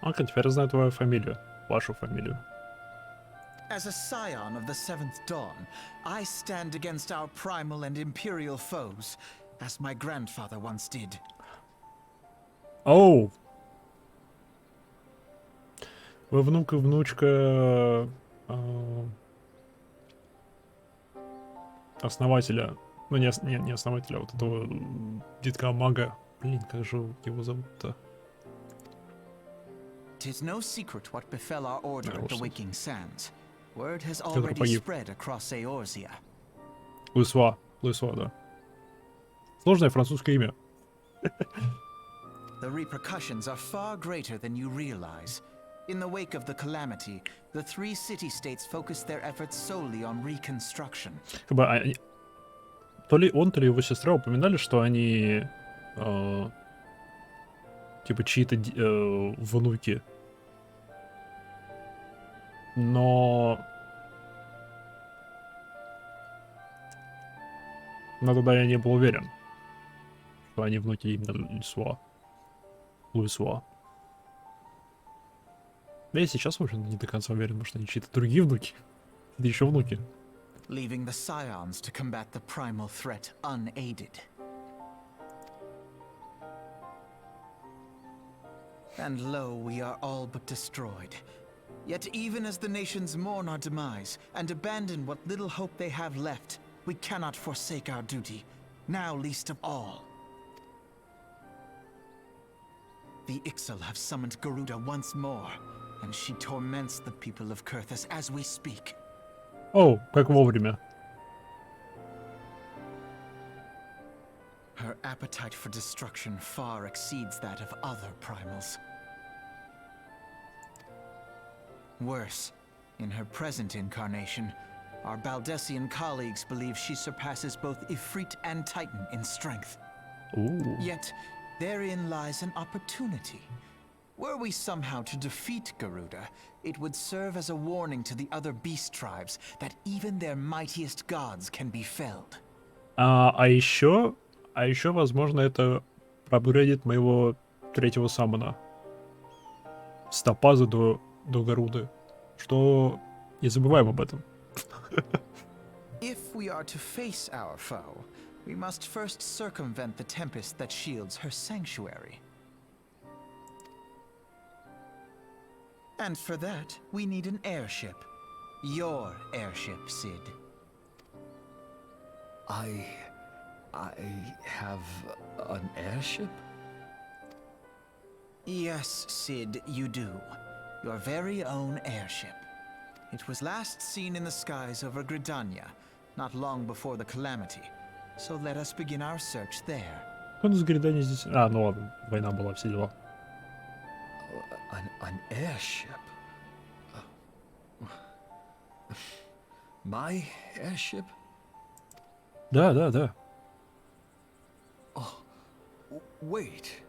Ага, теперь я знаю твою фамилию. Вашу фамилию. As a scion of the seventh dawn, I stand against our primal and imperial foes, as my grandfather once did. Оу! Вы внук и внучка основателя. Ну, не основателя, а вот этого детка мага. Блин, как же его зовут-то? It is no secret what befell our order at the Waking Sands. Word has Который already погиб. spread across Eorzea. Луисуа, да. Сложное французское имя. The repercussions are far greater than you realize. In the wake of the calamity, the 3 city-states focused their efforts solely on reconstruction. Как бы то ли он, то ли его сестра упоминали, что они типа чьи-то внуки. Но тогда я не был уверен, что они внуки именно Луисуа. Да и сейчас, в общем, не до конца уверен, потому что они чьи-то другие внуки. Это еще внуки. Leaving the Scions to combat the primal threat unaided. And lo, we are all but destroyed. Yet even as the nations mourn our demise and abandon what little hope they have left, we cannot forsake our duty, now least of all. The Ixal have summoned Garuda once more, and she torments the people of Kurthus as we speak. Оу, как вовремя. Her appetite for destruction far exceeds that of other primals. Worse, in her present incarnation, our Baldessian colleagues believe she surpasses both Ifrit and Titan in strength. Ooh. Yet, therein lies an opportunity. Were we somehow to defeat Garuda, it would serve as a warning to the other beast tribes that even their mightiest gods can be felled. А еще, возможно, это проапгрейдит моего 3-го саммона. С Топаза до Гаруды. Что не забываем об этом. If we are to face our foe, we must first circumvent the tempest that shields her sanctuary. And for that, we need an airship. Your airship, Sid. I have an airship? Yes, Sid, you do. Your very own airship. It was last seen in the skies over Gridania, not long before the calamity. So let us begin our search there. Он с Гридани здесь... А, ну ладно, война была, все дела. An airship? My airship? Да. Wait.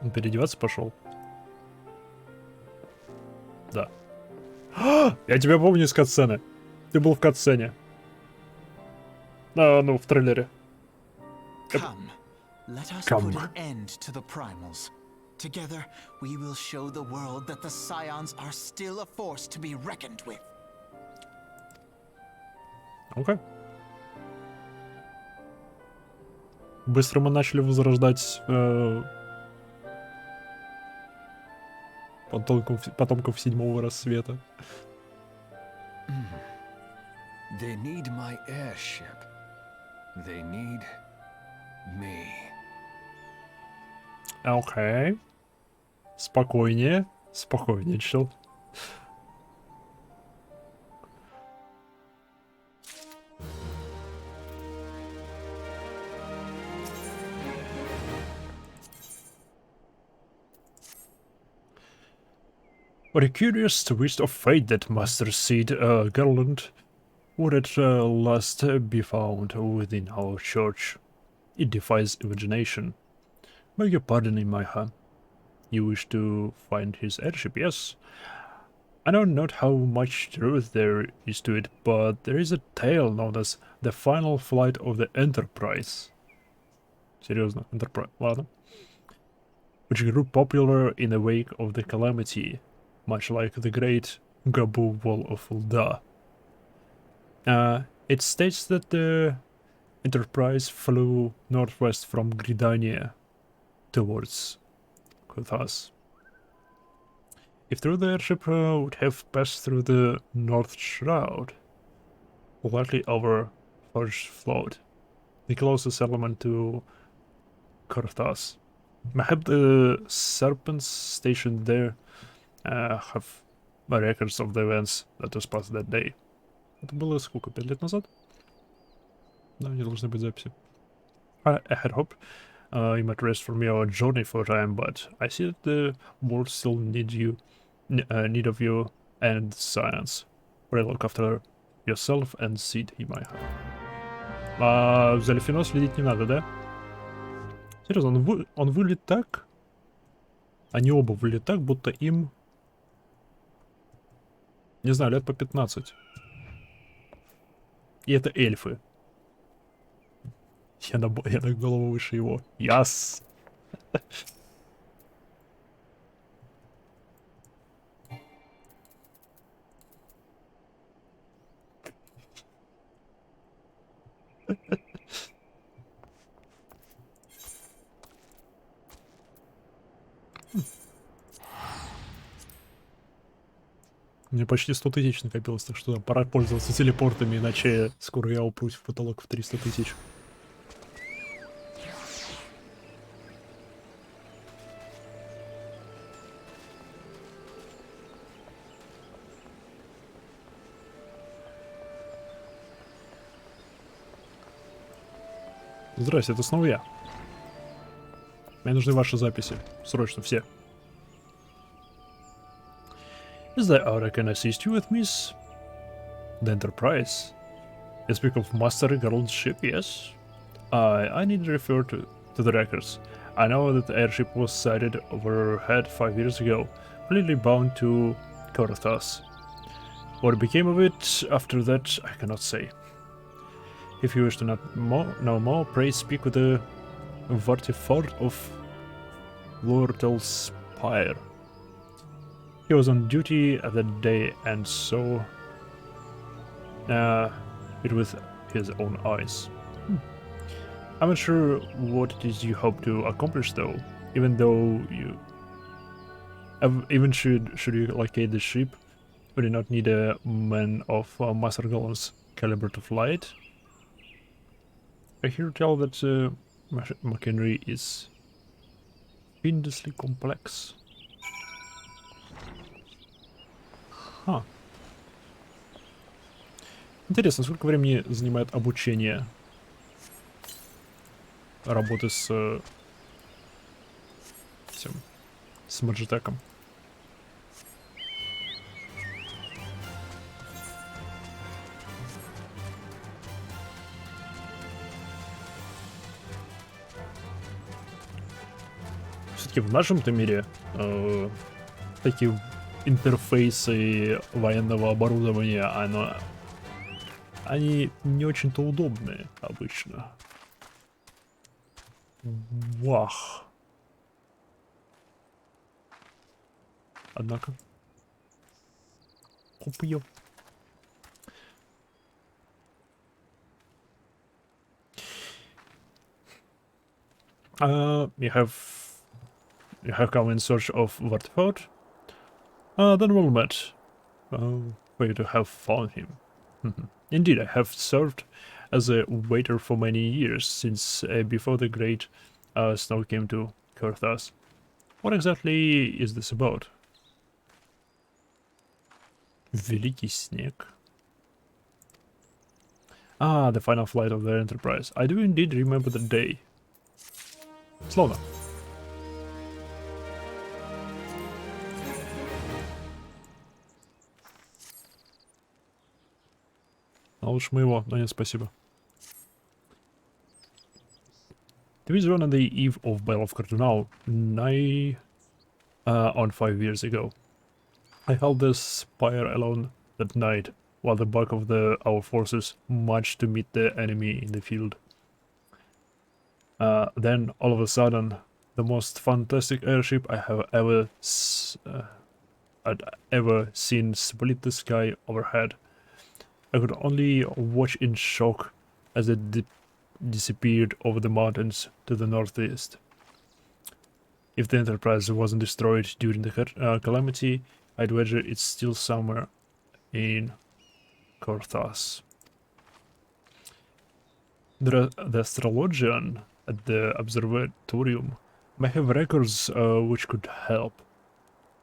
Он переодеваться пошел. Да. Я тебя помню из катсцены. Ты был в катсцене. Ну, в трейлере. Come, let us Come. put an end to the primals. Together, we will show the world that the Scions are still a force to be reckoned with. Ну-ка. Быстро мы начали возрождать потомков 7-го рассвета. They need my airship. They need me. Окей. Спокойнее, чел. What a curious twist of fate that Master Seed Garland would at last be found within our church. It defies imagination. Beg your pardon, Imaiha. You wish to find his airship, yes? I know not how much truth there is to it, but there is a tale known as the final flight of the Enterprise. Серьезно, Enterprise, ладно. Which grew popular in the wake of the calamity, much like the great Gabu Wall of Ulda. It states that the Enterprise flew northwest from Gridania towards Kurthus. If true, the airship would have passed through the North Shroud, likely over Forge Float. The closest settlement to Korthas. Perhaps the serpents stationed there have records of the events that was passed that day. Это было сколько? 5 лет назад? Да, не должны быть записи. I had hoped you might rest from your journey for a time, but I see that the world still need of you and science. Pray look after yourself and seed he might have. А за Альфино следить не надо, да? Серьезно, он выглядит так? Они оба выглядят так, будто им... Не знаю, лет по 15. И это эльфы. Я на голову выше его. Яс! У меня почти 100 тысяч накопилось, так что пора пользоваться телепортами, иначе скоро я упрусь в потолок в 300 тысяч. Здрасте, это снова я. Мне нужны ваши записи. Срочно, все. Is there how I can assist you with, miss? The Enterprise. You speak of Master Garland's ship, yes? I need to refer to the records. I know that the airship was sighted overhead 5 years ago, completely bound to Korthas. What became of it after that, I cannot say. If you wish to know more, pray speak with the Vartiford of Lortel's Spire. He was on duty at that day and saw it with his own eyes. I'm not sure what it is you hope to accomplish, though. Even should you locate the ship, would you not need a man of Master Golan's caliber to fly it? I hear tell that machinery is fiendishly complex. Интересно, сколько времени занимает обучение работы с Маджитеком? Все-таки в нашем-то мире такие интерфейсы военного оборудования, они не очень-то удобные обычно. Вах. Однако. Купил. You have come in search of Vartford? Then we'll meet. For you to have found him. Indeed, I have served as a waiter for many years, since before the great snow came to Korthas. What exactly is this about? Великий снег. The final flight of the Enterprise. I do indeed remember the day. Словно. А лучше моего, но нет, спасибо. The vision on the eve of Battle of Cardinal, nigh on 5 years ago. I held the spire alone that night, while the bulk of our forces marched to meet the enemy in the field. Then, all of a sudden, the most fantastic airship I have ever seen split the sky overhead. I could only watch in shock as it disappeared over the mountains to the northeast. If the Enterprise wasn't destroyed during the calamity, I'd wager it's still somewhere in Korthas. The astrologian at the observatorium may have records which could help.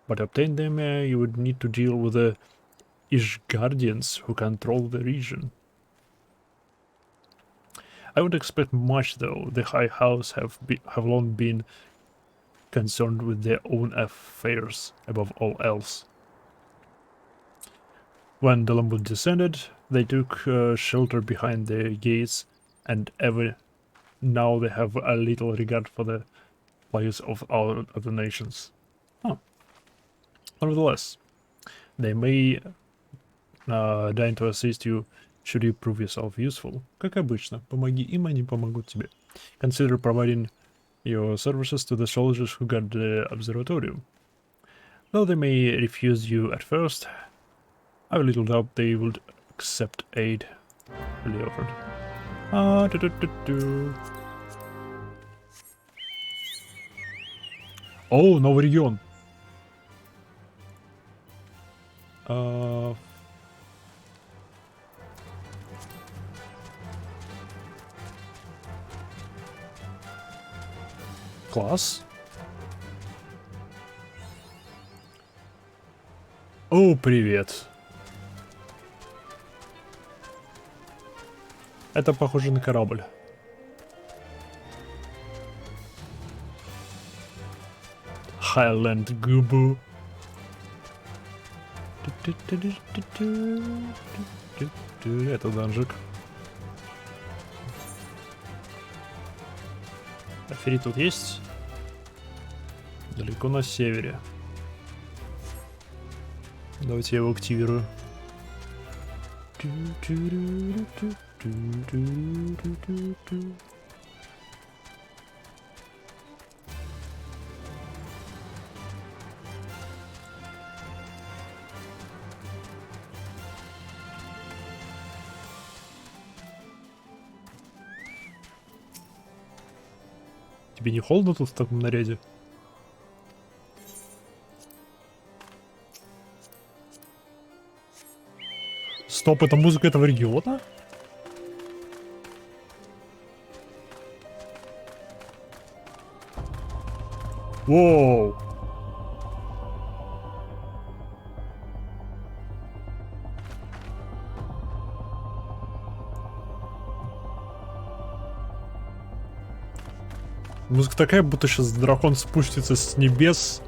But to obtain them, you would need to deal with the Ishgardians who control the region. I would expect much, though. The High House have long been concerned with their own affairs above all else. When the Lombard descended, they took shelter behind the gates, and ever now they have a little regard for the plights of our other nations. Huh. Nevertheless, they may deign to assist you should you prove yourself useful. Как обычно, помоги им, они помогут тебе. Consider providing your services to the soldiers who guard the observatorium. Though they may refuse you at first, I have little doubt they would accept aid really offered. О, новый регион. Класс. О, привет. Это похоже на корабль. Highland Губу. Это данжик. Аферит тут есть? Далеко на севере. Давайте я его активирую. Тебе не холодно тут в таком наряде? Стоп, это музыка этого региона? Воу! Музыка такая, будто сейчас дракон спустится с небес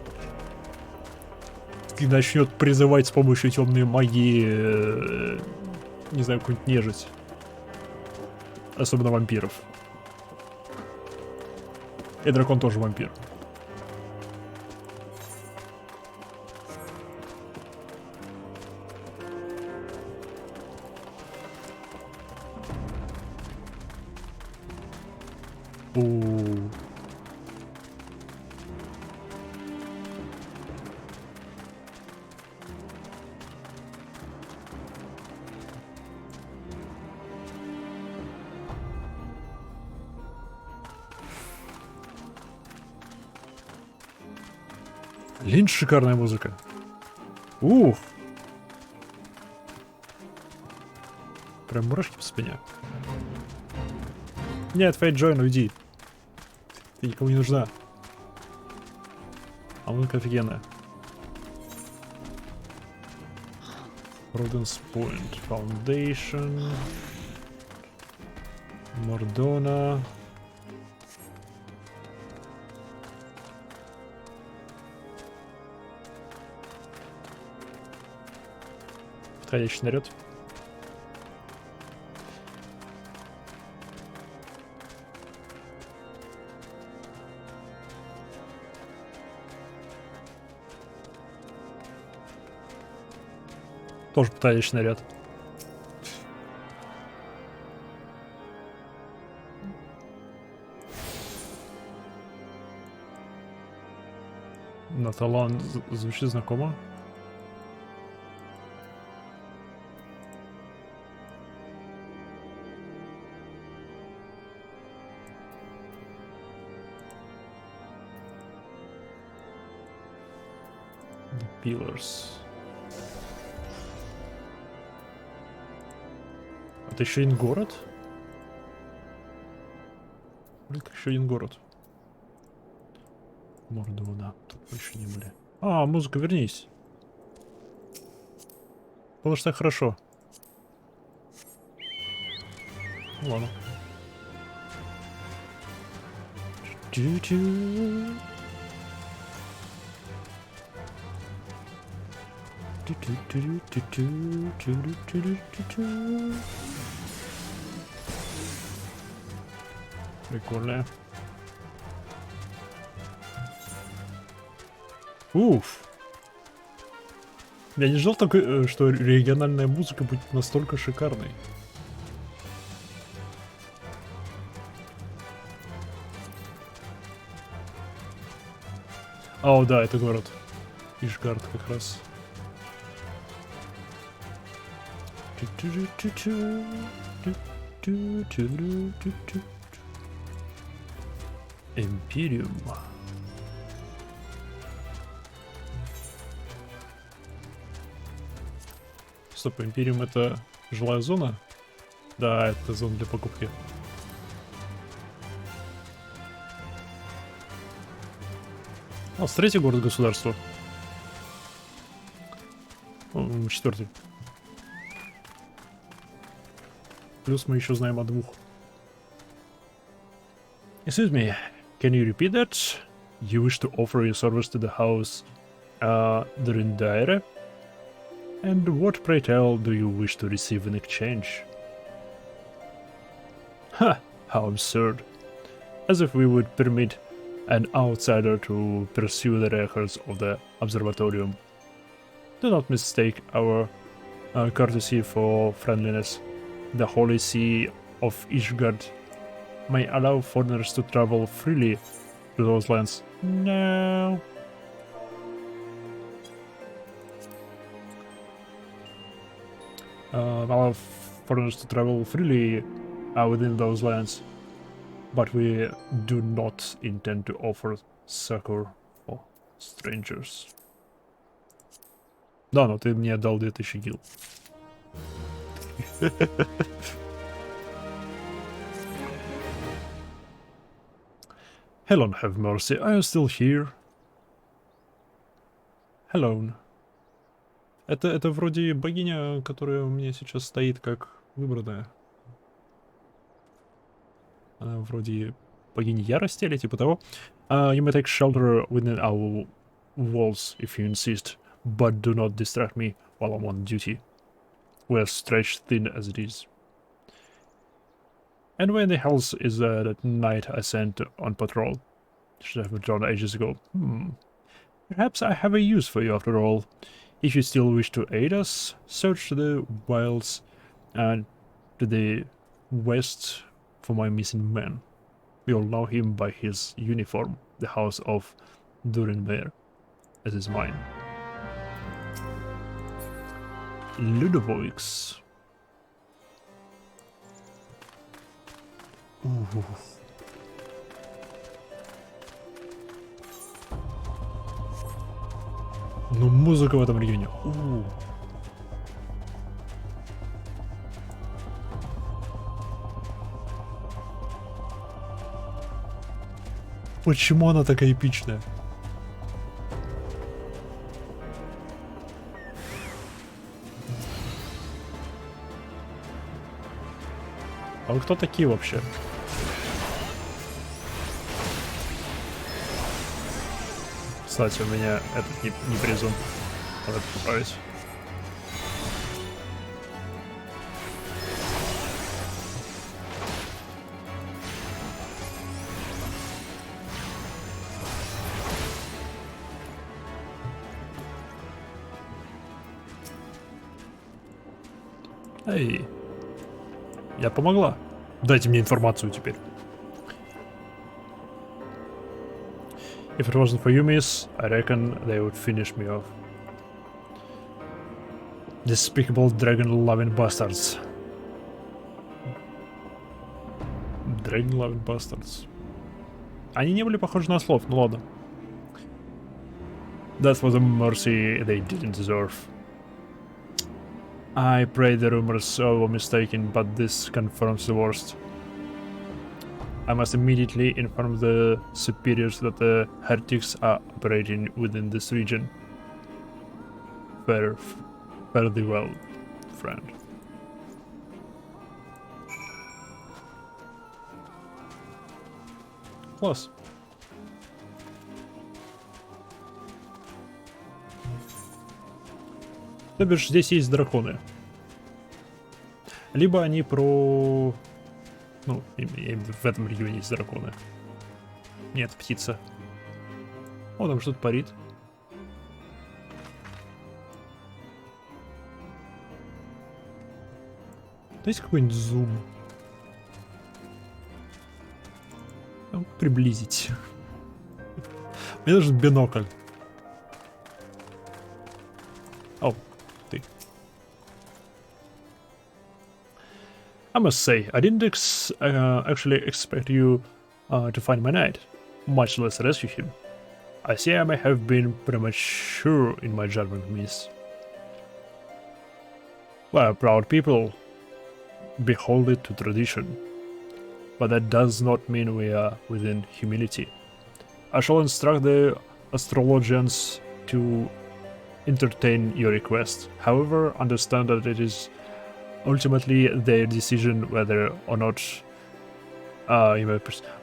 и начнет призывать с помощью темной магии, не знаю, какую-нибудь нежить. Особенно вампиров. И дракон тоже вампир. Блин, шикарная музыка. Ух. Прям мурашки по спине. Нет, Фейт Джойн, уйди. Ты никому не нужна. А музыка офигенная. Prudence Point, Foundation, Мордона. Подходящий наряд. Тоже подходящий наряд. Наталан звучит знакомо. The Pillars. Это еще один город? Блин, еще один город. Мордовна. Тут мы еще не были. А, музыка, вернись. Было что хорошо. Ну ладно. Чу-чу. Прикольно. Уф. Я не ждал, что региональная музыка будет настолько шикарной. О, да, это город. Ишгард как раз. Империум. Стоп, Империум это жилая зона? Да, это зона для покупки. А, третий город государства. Четвертый. Плюс мы еще знаем о двух. Excuse me, can you repeat that? You wish to offer your service to the house during the era? And what, pray tell, do you wish to receive in exchange? Ha! How absurd. As if we would permit an outsider to pursue the records of the observatorium. Do not mistake our courtesy for friendliness. The Holy See of Ishgard may allow foreigners to travel freely to those lands. No. Allow foreigners to travel freely within those lands, but we do not intend to offer succor for strangers. Да, но ты мне дал 2000 гил. Helen, have mercy, are you still here? Helen. Это вроде богиня, которая у меня сейчас стоит как выбранная. Она вроде богиня ярости или типа того. You may take shelter within our walls if you insist, but do not distract me while I'm on duty. We're stretched thin as it is. And when the hells is that night I sent on patrol. Should have returned ages ago. Perhaps I have a use for you after all. If you still wish to aid us, search the wilds and to the west for my missing man. You'll know him by his uniform, the house of Durinbear, as is mine. Ludovoix. Ooh. Ну, музыка в этом регионе. Почему она такая эпичная? А вы кто такие вообще? Кстати, у меня этот не призум. Надо поправить. Эй, я помогла. Дайте мне информацию теперь. If it wasn't for you, miss, I reckon they would finish me off. Despicable dragon-loving bastards. Dragon-loving bastards. Они не были похожи на слов, ну ладно. That was a mercy they didn't deserve. I pray the rumors were mistaken, but this confirms the worst. I must immediately inform the superiors that the heretics are operating within this region. Fare thee well, friend. Класс. То бишь, здесь есть драконы. Либо они про... Ну, в этом регионе есть драконы. Нет, птица. О, там что-то парит. Есть какой-нибудь зум? Ну, приблизить. Мне нужен бинокль. О, ты. I must say, I didn't actually expect you to find my knight, much less rescue him. I see I may have been premature in my judgment, miss. Well, proud people behold it to tradition, but that does not mean we are within humility. I shall instruct the astrologians to entertain your request. However, understand that it is ultimately their decision whether or not...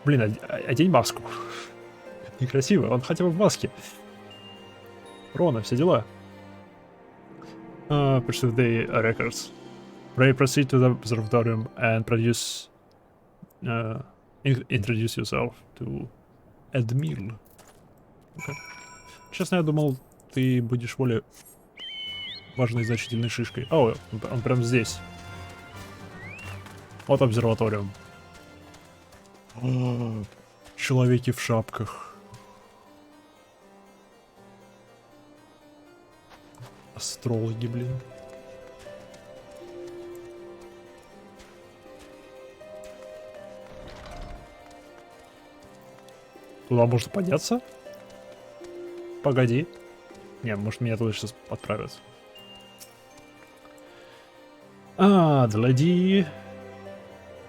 Блин, одень маску. Некрасиво, он хотя бы в маске. Рона, все дела. Pursue the records. Pray proceed to the observatorium and introduce yourself to Admir. Okay. Честно, я думал, ты будешь более важной и значительной шишкой. О, он прям здесь. Вот обсерваториум. Человеки в шапках. Астрологи, блин. Туда можно подняться? Погоди. Не, может меня туда сейчас отправят. The lady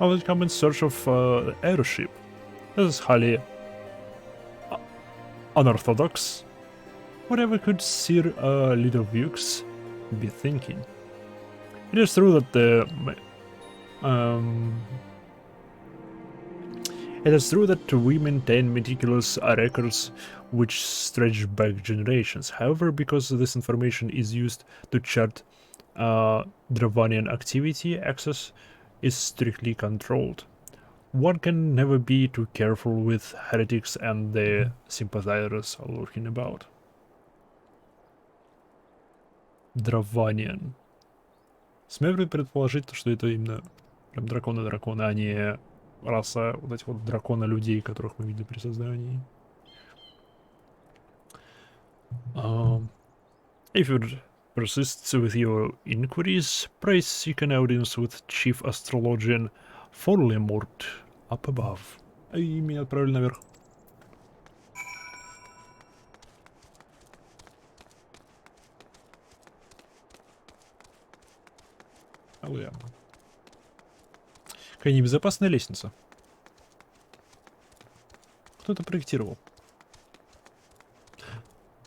will come in search of the airship. This is highly unorthodox. Whatever could Sir Ludovius be thinking? It is true that we maintain meticulous records which stretch back generations. However, because this information is used to chart Dravanian activity, access is strictly controlled. One can never be too careful with heretics and their sympathizers lurking about. Dravanian. Смею предположить, что это именно прям драконы-драконы, а не раса вот этих вот дракона-людей, которых мы видели при создании. If you persist with your inquiries, pray seek an audience with Chief Astrologian Forlemort up above. И меня отправили наверх. Алло. Какая небезопасная лестница. Кто это проектировал?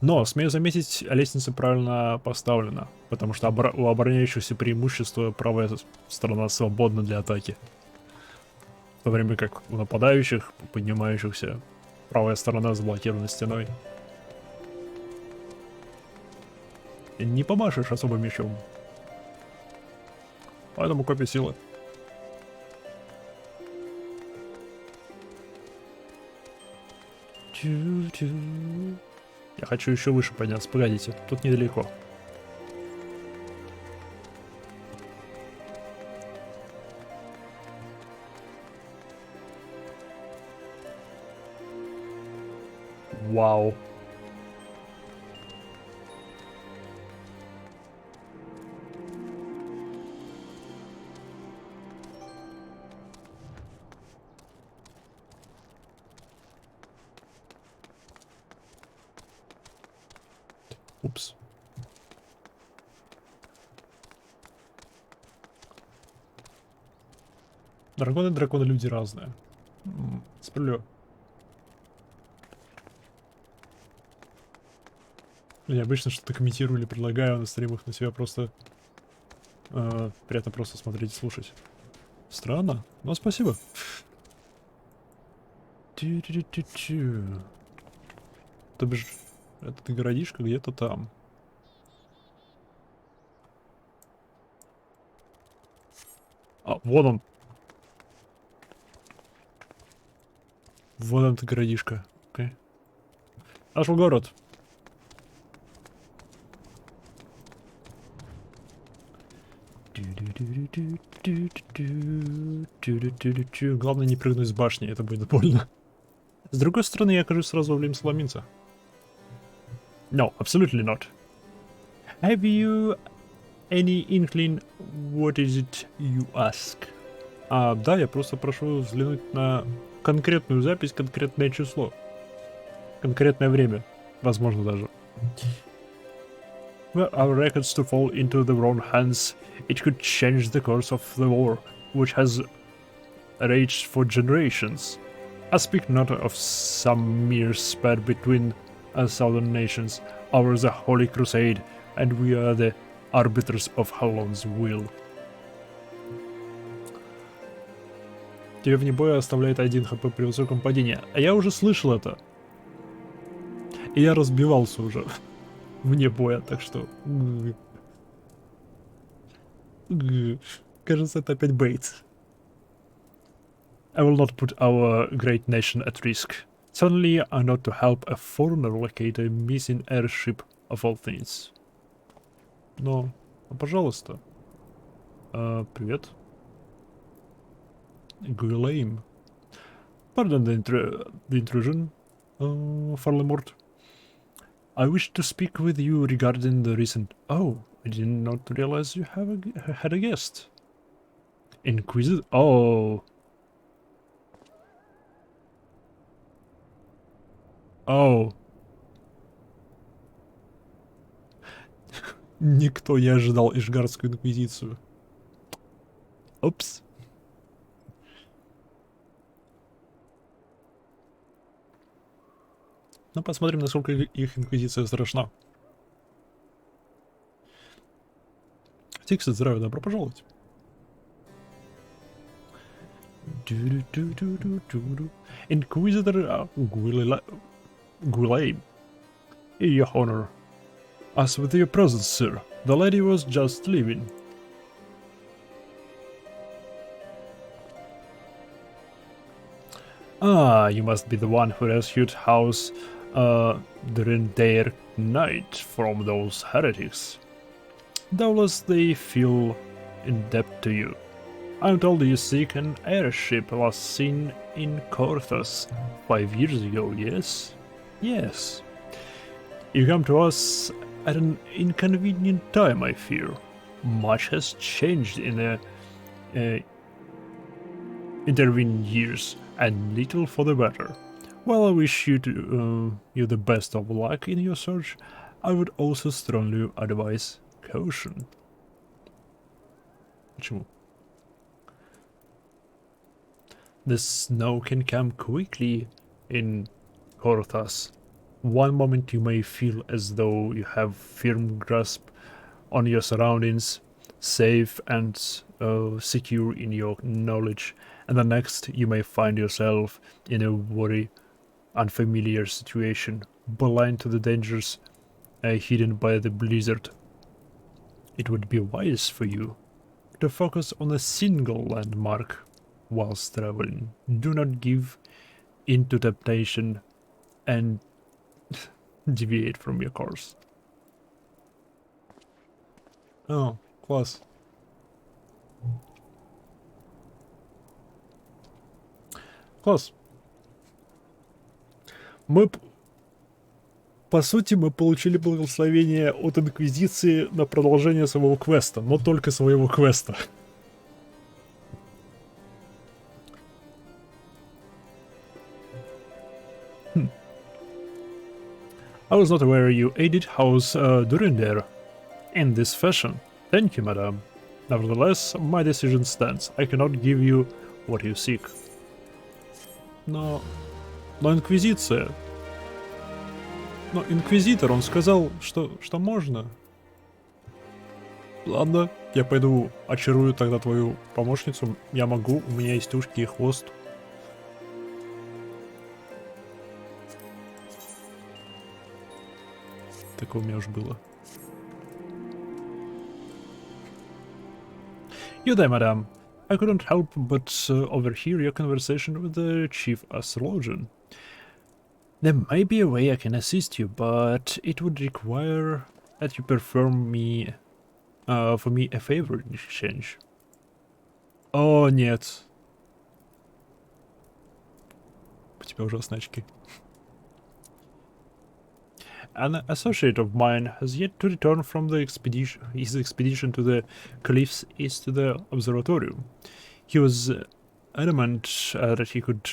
Но, смею заметить, лестница правильно поставлена, потому что у обороняющихся преимущества правая сторона свободна для атаки. В то время как у нападающих, поднимающихся, правая сторона заблокирована стеной. И не помашешь особо мечом. Поэтому копия силы. Я хочу еще выше подняться. Погодите, тут недалеко. Вау. Упс. Драконы, люди разные. Сплю. Я обычно что-то комментирую или предлагаю на стримах, на себя просто... приятно просто смотреть и слушать. Странно, но спасибо. Тю-тю-тю-тю. То бишь, этот городишко где-то там. А, вон он. Вон он, этот городишко. Окей. Нашел город. Главное не прыгнуть с башни, это будет больно. С другой стороны, я окажусь сразу в время сломинца. No, absolutely not. Have you any inkling what is it you ask? Да, я просто прошу взглянуть на конкретную запись, конкретное число. Конкретное время. Возможно, даже. Were our records to fall into the wrong hands, it could change the course of the war, which has raged for generations. I speak not of some mere spat between southern nations, ours a holy crusade, and we are the arbiters of Halon's will. Тебе вне боя оставляет 1 хп при высоком падении. А я уже слышал это. И я разбивался уже вне боя, так что... Кажется, это опять бейт. I will not put our great nation at risk. Certainly I'm not to help a foreigner locate a missing airship of all things. Но, пожалуйста. Привет. Guillaume. Pardon the intrusion, Farlemort. I wish to speak with you regarding the recent... Oh, I did not realize you had a guest. Inquisitor... Oh... Oh. Никто не ожидал Ишгардскую инквизицию. Упс. Ну, посмотрим, насколько их инквизиция страшна. Тиксет, здравия, добро пожаловать. Inquisitor Guillaume. Your honor. As with your presence, sir, the lady was just leaving. Ah, you must be the one who rescued House during their night from those heretics. Doubtless they feel in debt to you. I'm told you seek an airship was seen in Corthus 5 years ago, yes? Yes. You come to us at an inconvenient time, I fear. Much has changed in the intervening years, and little for the better. While I wish you the best of luck in your search, I would also strongly advise caution. Почему? The snow can come quickly in Corthus. One moment you may feel as though you have firm grasp on your surroundings, safe and secure in your knowledge, and the next you may find yourself in a very unfamiliar situation, blind to the dangers hidden by the blizzard. It would be wise for you to focus on a single landmark whilst traveling. Do not give into temptation and deviate from your course. Oh, класс. Класс. Мы, по сути, мы получили благословение от Инквизиции на продолжение своего квеста, но только своего квеста. I was not aware you aided House Durinder in this fashion. Thank you, madame. Nevertheless, my decision stands. I cannot give you what you seek. Но Инквизиция... Но Инквизитор, он сказал, что можно. Ладно, я пойду очарую тогда твою помощницу. Я могу, у меня есть ушки и хвост. Такое у меня уж было. You there, madam. I couldn't help but overhear your conversation with the chief astrologer. There may be a way I can assist you, but it would require that you perform for me a favor in exchange. О, нет. У тебя ужасные очки. An associate of mine has yet to return from his expedition to the cliffs east to the observatorium. He was adamant that he could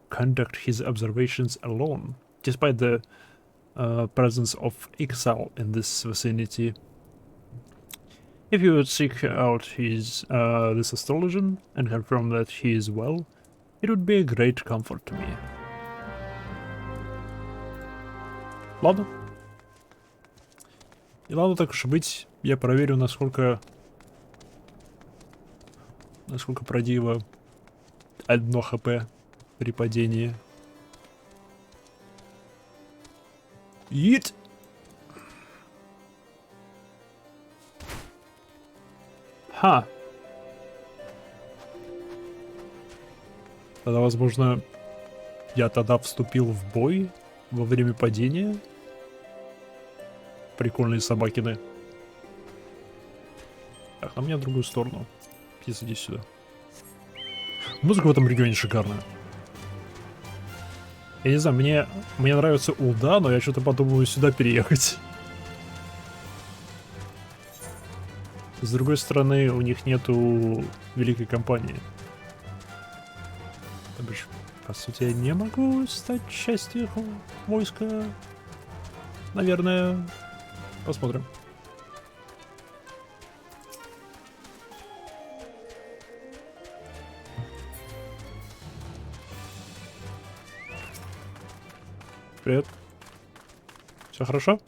conduct his observations alone, despite the presence of exile in this vicinity. If you would seek out this astrologer and confirm that he is well, it would be a great comfort to me. Ладно. И ладно, так уж и быть. Я проверю, насколько продиво 1 хп при падении. Ит! Ха! Тогда, возможно, я тогда вступил в бой во время падения. Прикольные собакины. Так, на меня в другую сторону. Птиц, иди сюда. Музыка в этом регионе шикарная. Я не знаю, мне нравится Улда, но я что-то подумаю сюда переехать. С другой стороны, у них нету великой компании. То бишь, по сути, я не могу стать частью войска. Наверное. Посмотрим. Привет. Все хорошо?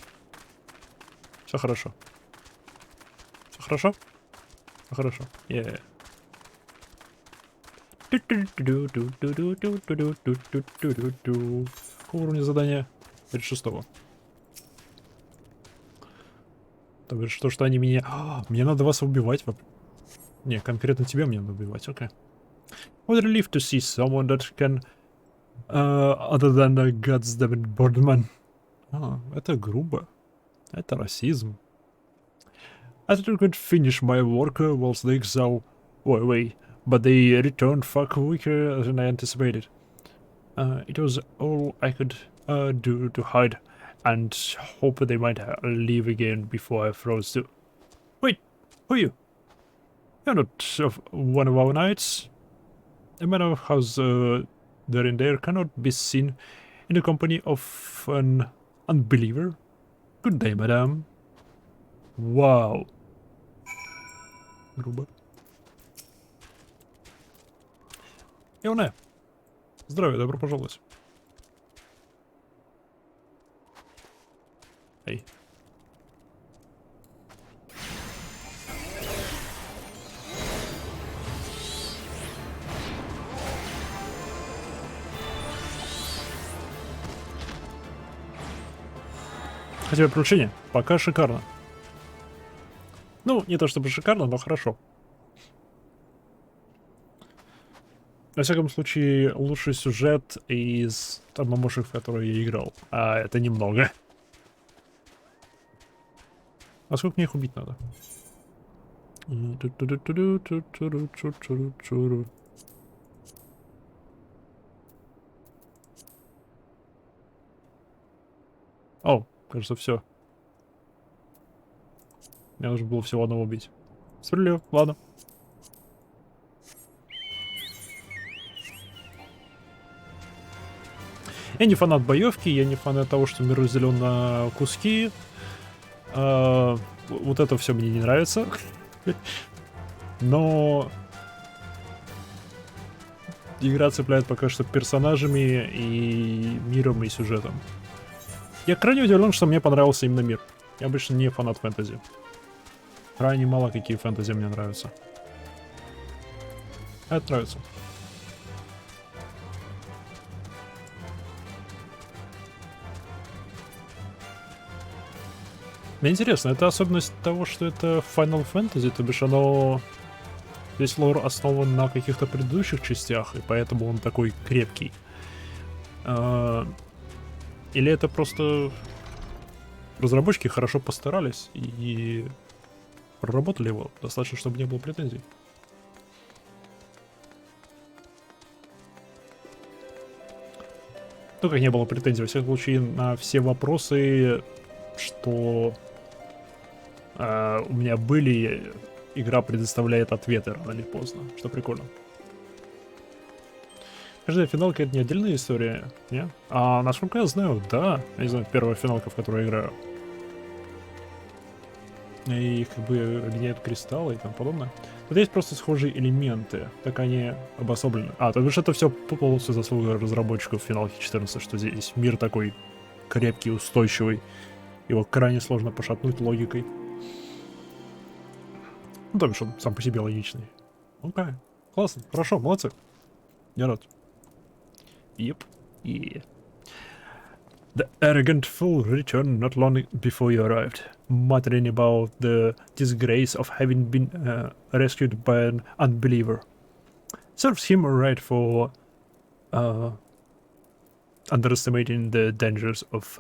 Все хорошо. Все хорошо? Все хорошо. Yeah. Какого уровня задания? 36-го. То есть что они меня... мне надо вас убивать. Не, конкретно тебя мне надо убивать, окей. What a relief to see someone that can... other than a goddamn boardman. Это грубо. Это расизм. I thought I could finish my work whilst the exile away, but they returned far quicker than I anticipated. It was all I could do to hide and hope they might leave again before I froze to... Wait, who are you? You're not one of our knights. A man of house there and there cannot be seen in the company of an unbeliever. Good day, madam. Wow. Грубо. Ионе. Здравия, добро пожаловать. Эй. Хотя приключение пока шикарно. Ну, не то чтобы шикарно, но хорошо. Во всяком случае, лучший сюжет из ММОшек, в которые я играл. А это немного. А сколько мне их убить надо? О, кажется, все. Мне нужно было всего одного убить. Справедливо, ладно. Я не фанат боевки, я не фанат того, что мир разделен на куски. Вот это все мне не нравится. Но Игра цепляет пока что персонажами и миром, и сюжетом. Я крайне удивлен, что мне понравился именно мир. Я обычно не фанат фэнтези. Крайне мало какие фэнтези мне нравятся. А это нравится. Мне интересно, это особенность того, что это Final Fantasy, то бишь оно... Весь лор основан на каких-то предыдущих частях, и поэтому он такой крепкий. Или это просто разработчики хорошо постарались и проработали его достаточно, чтобы не было претензий. Ну, как не было претензий, во всяком случае, на все вопросы, что у меня были, игра предоставляет ответы рано или поздно, что прикольно. Каждая финалка — это не отдельная история, не? А насколько я знаю, да. Я не знаю, первая финалка, в которую я играю. И как бы объединяют кристаллы и тому подобное. Тут есть просто схожие элементы, так они обособлены. То бишь это все полностью заслуга разработчиков финалки 14, что здесь мир такой крепкий, устойчивый. Его крайне сложно пошатнуть логикой. Ну, то бишь он сам по себе логичный. Окей. Классно. Хорошо, молодцы. Я рад. Yep. Yeah. The arrogant fool returned not long before you arrived, muttering about the disgrace of having been rescued by an unbeliever. Serves him right for underestimating the dangers of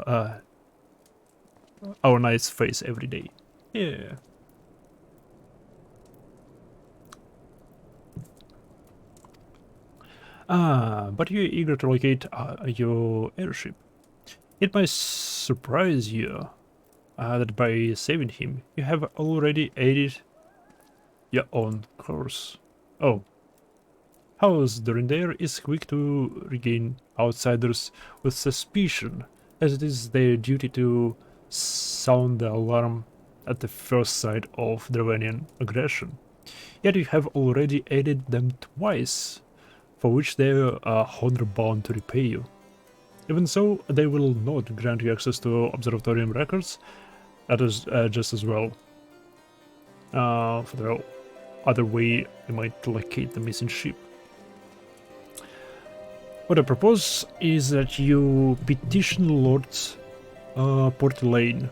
our knights face every day. Yeah. But you're eager to locate your airship. It might surprise you that by saving him, you have already aided your own course. Oh. House Durandare is quick to regain outsiders with suspicion, as it is their duty to sound the alarm at the first sight of Dravanian aggression. Yet you have already aided them twice, for which they are honor-bound to repay you. Even so, they will not grant you access to Observatorium records. That is just as well. For the other way, you might locate the missing ship. What I propose is that you petition Lord Portelaine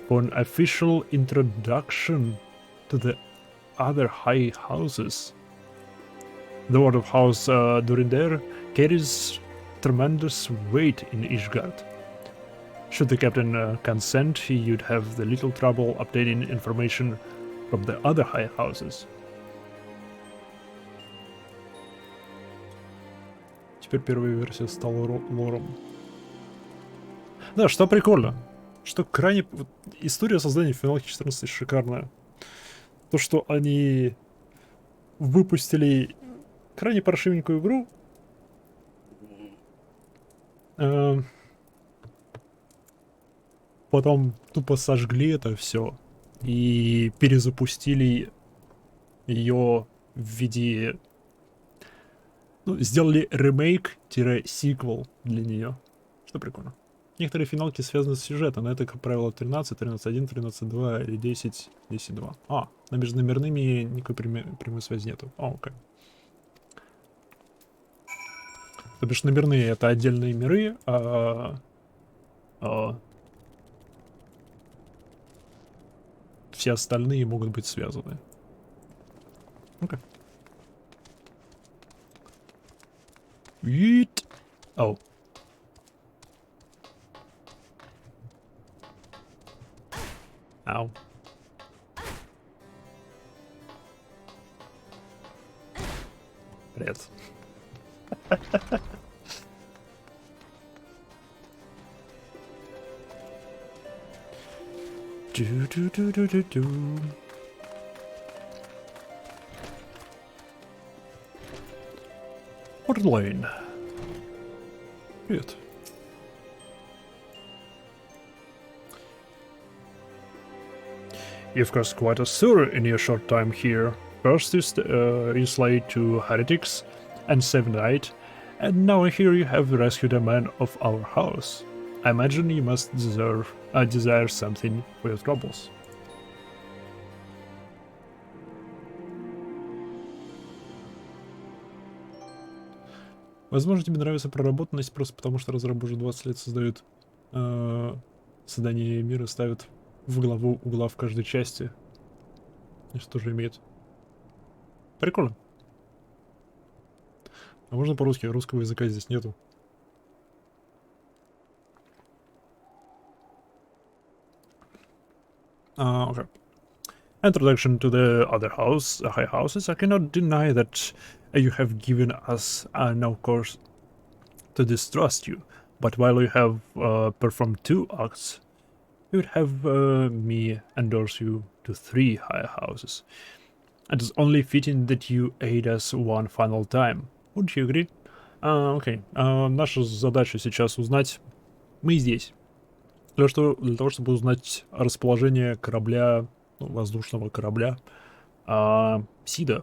for an official introduction to the other high houses. The Lord of House Durandare carries tremendous weight in Ishgard. Should the captain consent, you'd have the little trouble obtaining information from the other high houses. Теперь первая версия стала лором. Да, что прикольно. Что крайне... История создания финалки 14 шикарная. То, что они выпустили крайне паршивенькую игру. Потом тупо сожгли это все и перезапустили ее в виде... Ну, сделали ремейк-сиквел для нее. Что прикольно. Некоторые финалки связаны с сюжетом, но это, как правило, 13, 13.1, 13.2 или 10, 10.2. Но между номерными никакой прямой связи нету. Окей. То бишь номерные — это отдельные миры, все остальные могут быть связаны. Окей. Yeet. Oh. Ow. Привет. Do. Portelaine. Привет. You've caused quite a stir in your short time here. First you slayed 2 heretics, and saved the night, and now here you have rescued a man of our house. I imagine you must desire something for your troubles. Возможно, тебе нравится проработанность просто потому, что разрабы уже 20 лет создают создание мира, ставят в главу угла в каждой части. И что же имеет? Прикольно. А можно по-русски? Русского языка здесь нету. Okay. Introduction to the other high houses. I cannot deny that you have given us no cause to distrust you. But while you have performed 2 acts, you would have me endorse you to 3 high houses. It is only fitting that you aid us one final time. Would you agree? Окей. Наша задача сейчас узнать... Мы здесь. Для того, чтобы узнать расположение корабля, воздушного корабля Сида.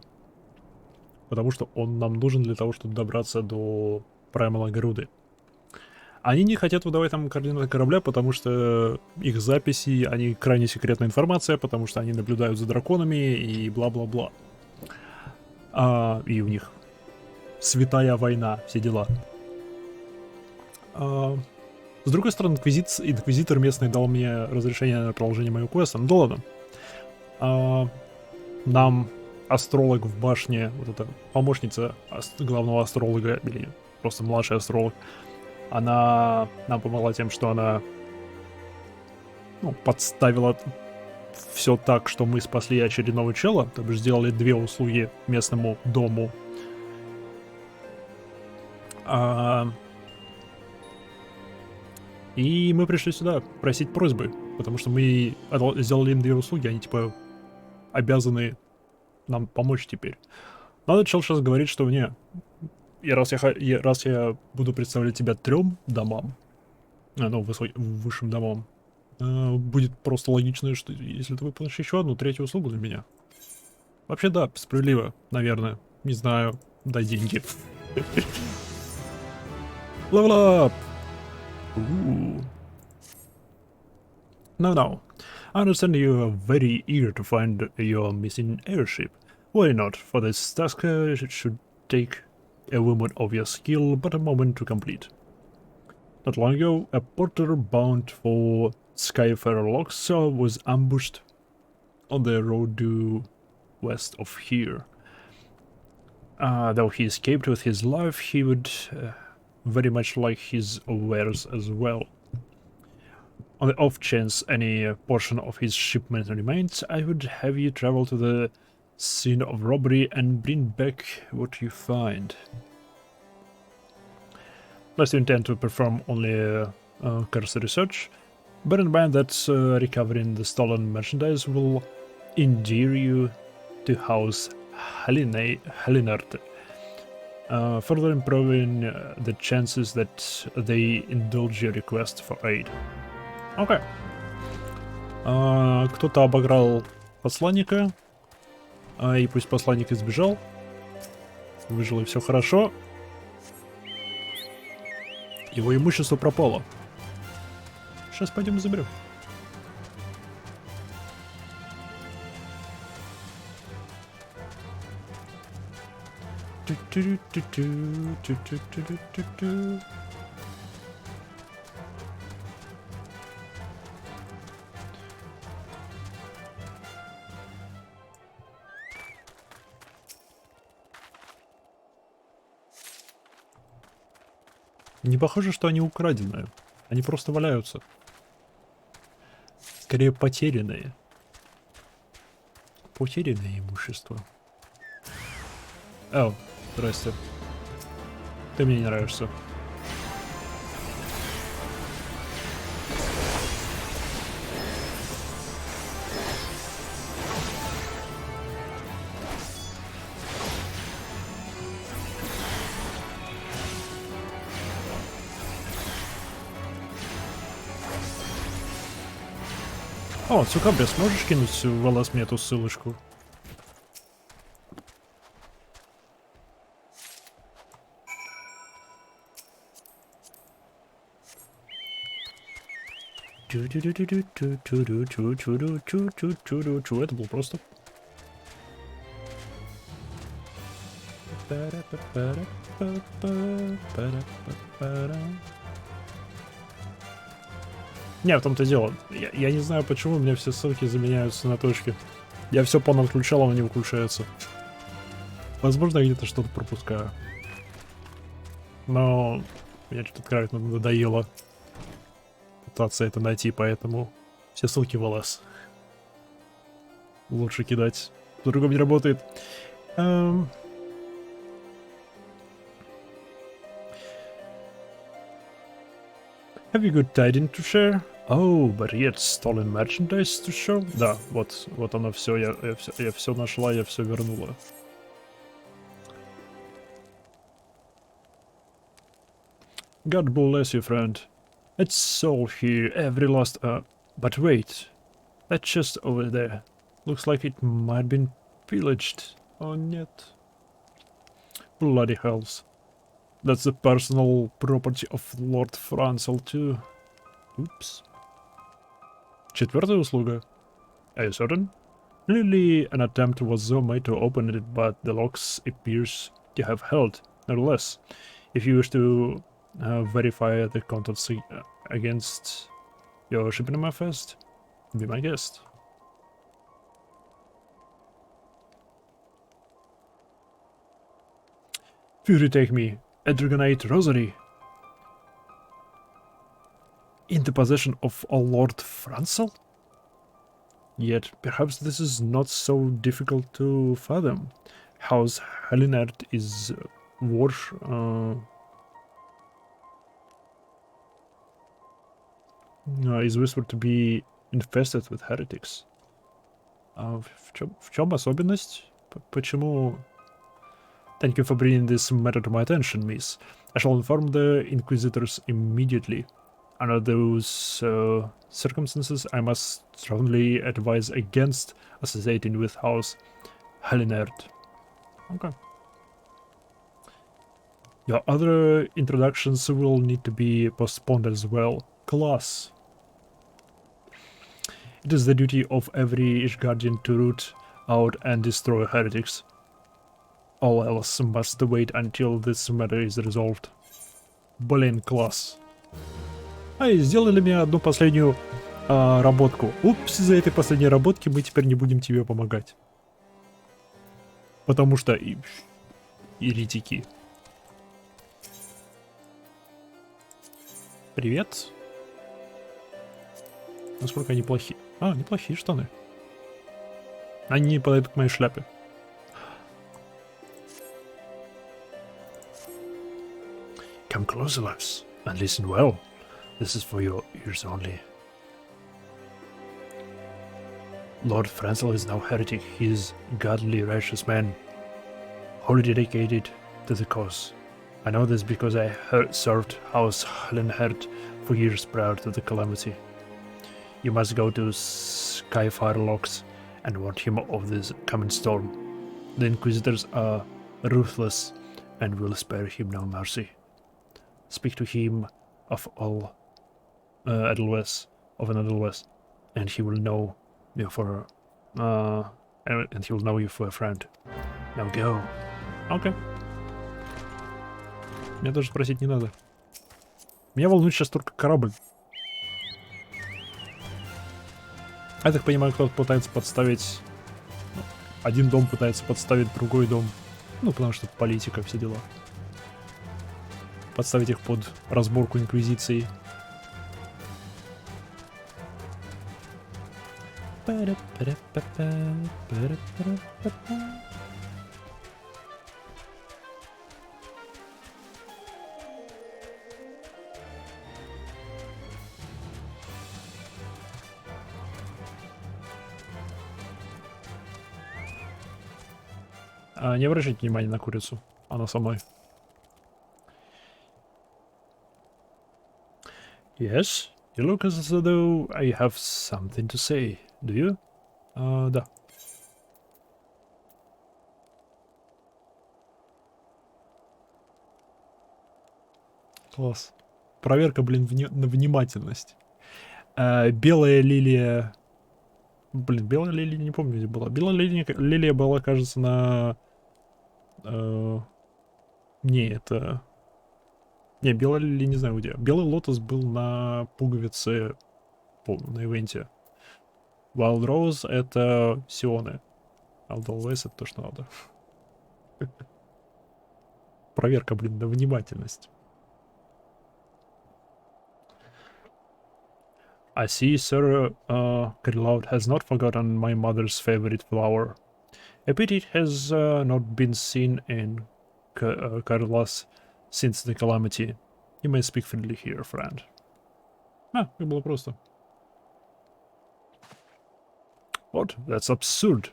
Потому что он нам нужен для того, чтобы добраться до Праймала Гаруды. Они не хотят выдавать нам координаты корабля, потому что их записи, они крайне секретная информация, потому что они наблюдают за драконами и бла-бла-бла. И у них святая война, все дела. С другой стороны, инквизитор местный дал мне разрешение на продолжение моего квеста. Ну да ладно. Нам астролог в башне, вот эта помощница главного астролога, или просто младший астролог, она нам помогла тем, что она подставила все так, что мы спасли очередного чела, то бишь сделали 2 услуги местному дому. И мы пришли сюда просить просьбы, потому что мы сделали им 2 услуги, они типа обязаны нам помочь теперь. Но этот чел сейчас говорит, что не, и раз я буду представлять тебя 3 домам, высшим домам, будет просто логично, что если ты выполнишь еще одну 3-ю услугу для меня. Вообще да, справедливо, наверное. Не знаю, дай деньги. Level up! Ooh. Now, I understand you are very eager to find your missing airship. Why not? For this task, it should take a woman of your skill but a moment to complete. Not long ago, a porter bound for Skyfarer Locks was ambushed on the road due west of here. Though he escaped with his life, he would very much like his wares as well. On the off chance any portion of his shipment remains, I would have you travel to the scene of robbery and bring back what you find. Unless you intend to perform only cursory search, bear in mind that recovering the stolen merchandise will endear you to House Helinert, further improving the chances that they indulge your request for aid. Окей. Кто-то обыграл посланника, и пусть посланник избежал. Выжил, и все хорошо. Его имущество пропало. Сейчас пойдем и заберем. Не похоже, что они украденные. Они просто валяются. Скорее, потерянные. Потерянное имущество. О, здрасте. Ты мне не нравишься. О, Цукабря, сможешь кинуть в ЛС мне эту ссылочку? Это было просто. Не, в том-то дело. Я не знаю, почему у меня все ссылки заменяются на точки. Я все понадключал, оно не выключается. Возможно, я где-то что-то пропускаю. Но мне что-то крайне надоело пытаться это найти, поэтому все ссылки в ЛС. Лучше кидать. По-другому не работает. Have you good tidings to share? Oh, but yet stolen merchandise to show? Да, вот оно все, я все нашла, я все вернула. God bless you, friend. It's all here, every last, but wait. That chest over there. Looks like it might been pillaged. Oh, нет. Bloody hells. That's the personal property of Lord Francel too. Oops. Четвертая услуга. Are you certain? Clearly an attempt was made to open it, but the locks appears to have held. Nevertheless, if you wish to verify the contents against your shipping manifest, be my guest. Fury take me, a Dragonite Rosary. In the possession of a Lord Francel? Yet perhaps this is not so difficult to fathom. House Helinard is is whispered to be infested with heretics. В чем особенность? Почему? Thank you for bringing this matter to my attention, miss. I shall inform the Inquisitors immediately. Under those circumstances, I must strongly advise against associating with House Helinard. Okay. Your other introductions will need to be postponed as well. Class. It is the duty of every Ishgardian to root out and destroy heretics. All else must wait until this matter is resolved. Блин, класс. Ай, сделали мне одну последнюю работку. Упс, из-за этой последней работки мы теперь не будем тебе помогать. Потому что еретики. Привет. Насколько они плохие? А, неплохие штаны. Они не подойдут к моей шляпе. Come closer, loves, and listen well. This is for your ears only. Lord Francel is no heretic. He is a godly, righteous man, wholly dedicated to the cause. I know this because I served House Helenherd for years prior to the calamity. You must go to Skyfire Locks and warn him of this coming storm. The Inquisitors are ruthless and will spare him no mercy. Speak to him of all Edelweiss, and he will know you for and he will know you for a friend. Now go. Okay. Мне даже спросить не надо. Меня волнует сейчас только корабль. Я так понимаю, кто-то пытается подставить... Один дом пытается подставить другой дом. Ну, потому что политика, все дела. Подставить их под разборку Инквизиции. Не обращайте внимания на курицу. Она со мной. Yes, you look as though I have something to say. Do you? Да. Класс. Проверка, блин, на внимательность. Белая лилия... Блин, белая лилия не помню, где была. Белая лилия была, кажется, на... Не, это... Не, белая лилия не знаю где. Белый лотос был на пуговице, помню, на ивенте. Wild Rose — это Сионы. Wild Always — это то, что надо. Проверка, блин, на внимательность. I see Sir Carloud has not forgotten my mother's favorite flower. A pity it has not been seen in Carlos since the calamity. You may speak freely here, friend. Как было просто. What? That's absurd.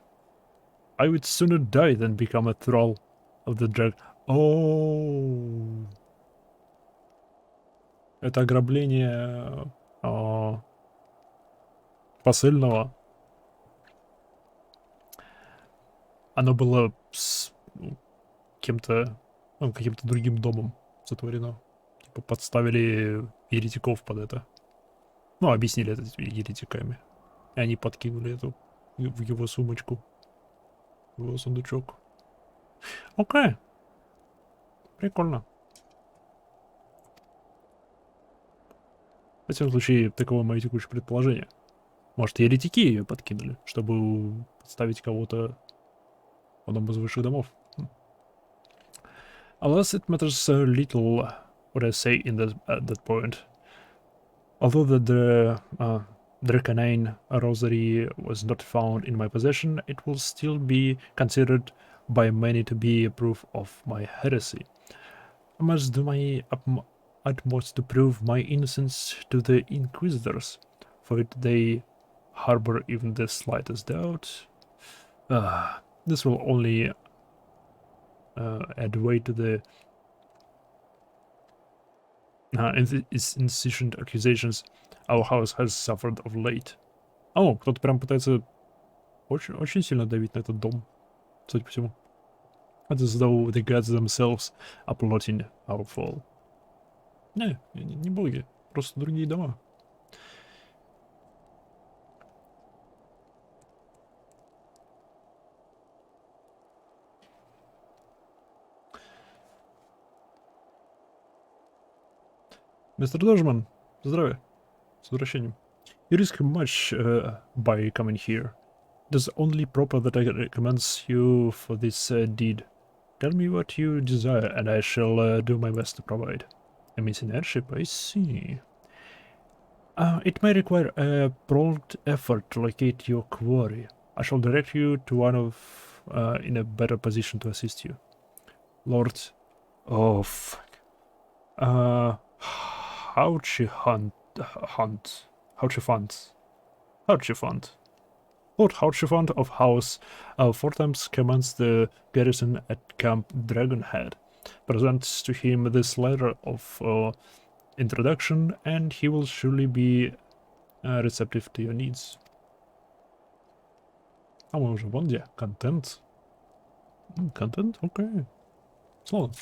I would sooner die than become a thrall of the drag. Oh. Это ограбление посыльного. Оно было с кем-то, каким-то другим домом сотворено. Типа подставили еретиков под это. Ну, объяснили это еретиками. И они подкинули эту в его сумочку. В его сундучок. Окей. Прикольно. В этом случае, таково мое текущее предположение. Может, еретики ее подкинули, чтобы подставить кого-то в одном из высших домов. Alas, it matters so little what I say at that point. Although the Draconine rosary was not found in my possession, it will still be considered by many to be a proof of my heresy. I must do my utmost to prove my innocence to the Inquisitors, for if they harbor even the slightest doubt, this will only add weight to the insufficient accusations our house has suffered of late. О, кто-то прям пытается очень, очень сильно давить на этот дом, судя по всему. As though the gods themselves are plotting our fall. Не боги, просто другие дома. Мистер Дожман, здравия. С возвращением. You risk much by coming here. It is only proper that I recommend you for this deed. Tell me what you desire, and I shall do my best to provide. A missing airship, I see. It may require a prompt effort to locate your quarry. I shall direct you to one of in a better position to assist you. Lord... Oh, fuck. Houchifant. Lord Houchifant of House four times commands the garrison at Camp Dragonhead. Presents to him this letter of introduction, and he will surely be receptive to your needs. А мы уже вон где? Контент? Контент? Окей. Словно.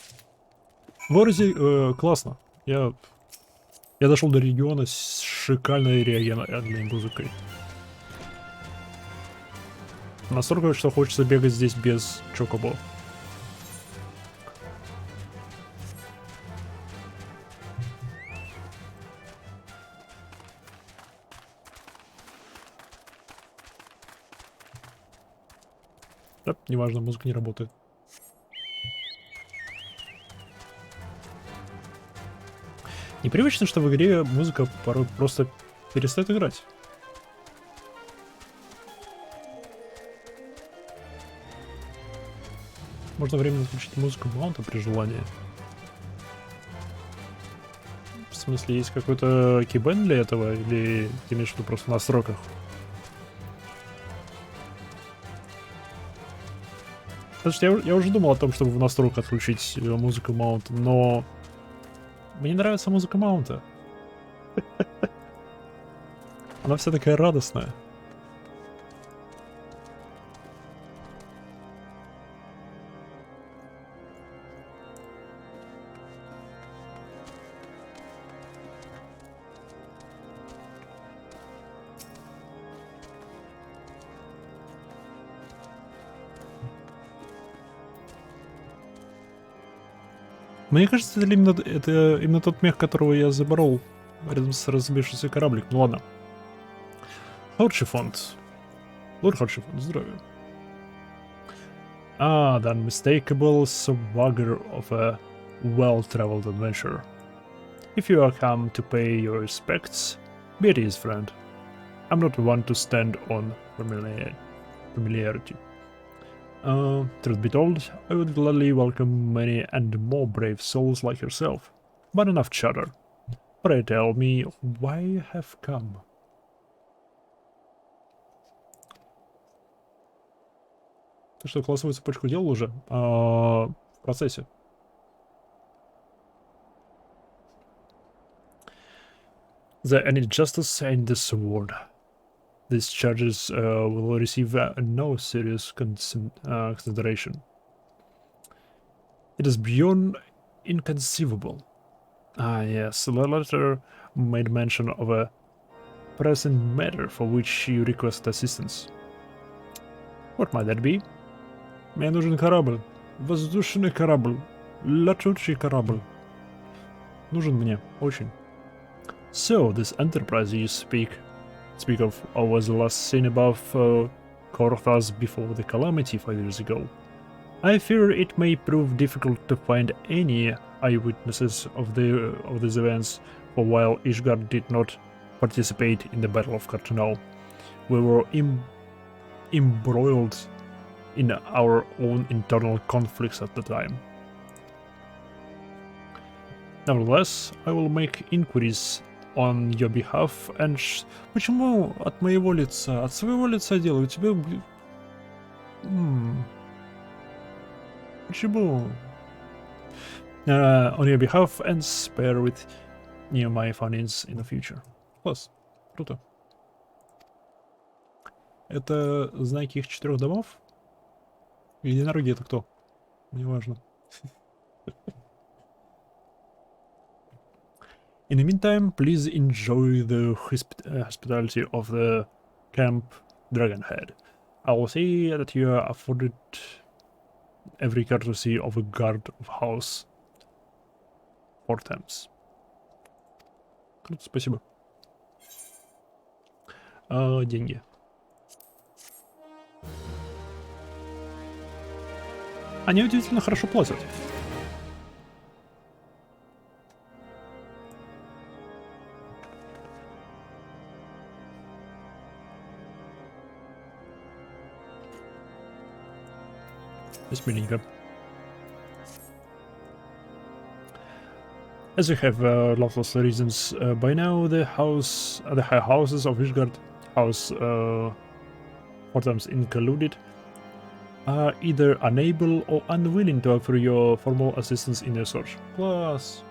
Ворзи, классно. Я дошел до региона с шикарной реагентной музыкой. Настолько, что хочется бегать здесь без чокобо. Да, неважно, музыка не работает. Непривычно, что в игре музыка порой просто перестает играть. Можно временно включить музыку маунта при желании. В смысле, есть какой-то кейбэнд для этого? Или ты имеешь в виду просто в настройках? Потому что я уже думал о том, чтобы в настройках отключить музыку маунта, но... Мне нравится музыка маунта. Она вся такая радостная. Мне кажется, это именно тот мех, которого я заборол рядом с разбившийся кораблик. Ну ладно. Хоршифонд. Лорд Хоршифонд, здравия. Ah, the unmistakable swagger of a well-traveled adventurer. If you are come to pay your respects, be at ease, friend. I'm not one to stand on familiarity. Truth be told, I would gladly welcome many and more brave souls like yourself. But enough chatter. Pray tell me why you have come. Ты что, классовую цепочку делал уже? В процессе. There any justice in this world? These charges will receive no serious consideration. It is beyond inconceivable. Ah yes, the letter made mention of a pressing matter for which you request assistance. What might that be? Мне нужен корабль. Воздушный корабль. Летучий корабль. Нужен мне. Очень. So, this enterprise you speak of was last seen above Korthas before the calamity 5 years ago. I fear it may prove difficult to find any eyewitnesses of these events, for while Ishgard did not participate in the Battle of Cartano, we were embroiled in our own internal conflicts at the time. Nevertheless, I will make inquiries on your behalf and... Почему от моего лица? От своего лица делаю. У тебя... Почему? On your behalf and spare with you my findings in the future. Класс. Круто. Это знаки их 4 домов? Единороги это кто? Неважно. In the meantime, please enjoy the hospitality of the Camp Dragonhead. I will say that you are afforded every courtesy of a guard of house Fortams. Круто, спасибо. Деньги. Они удивительно хорошо платят. Миленько. As you have lots of reasons by now, the high houses of Ishgard, House Fortams included, are either unable or unwilling to offer you formal assistance in your search. Класс.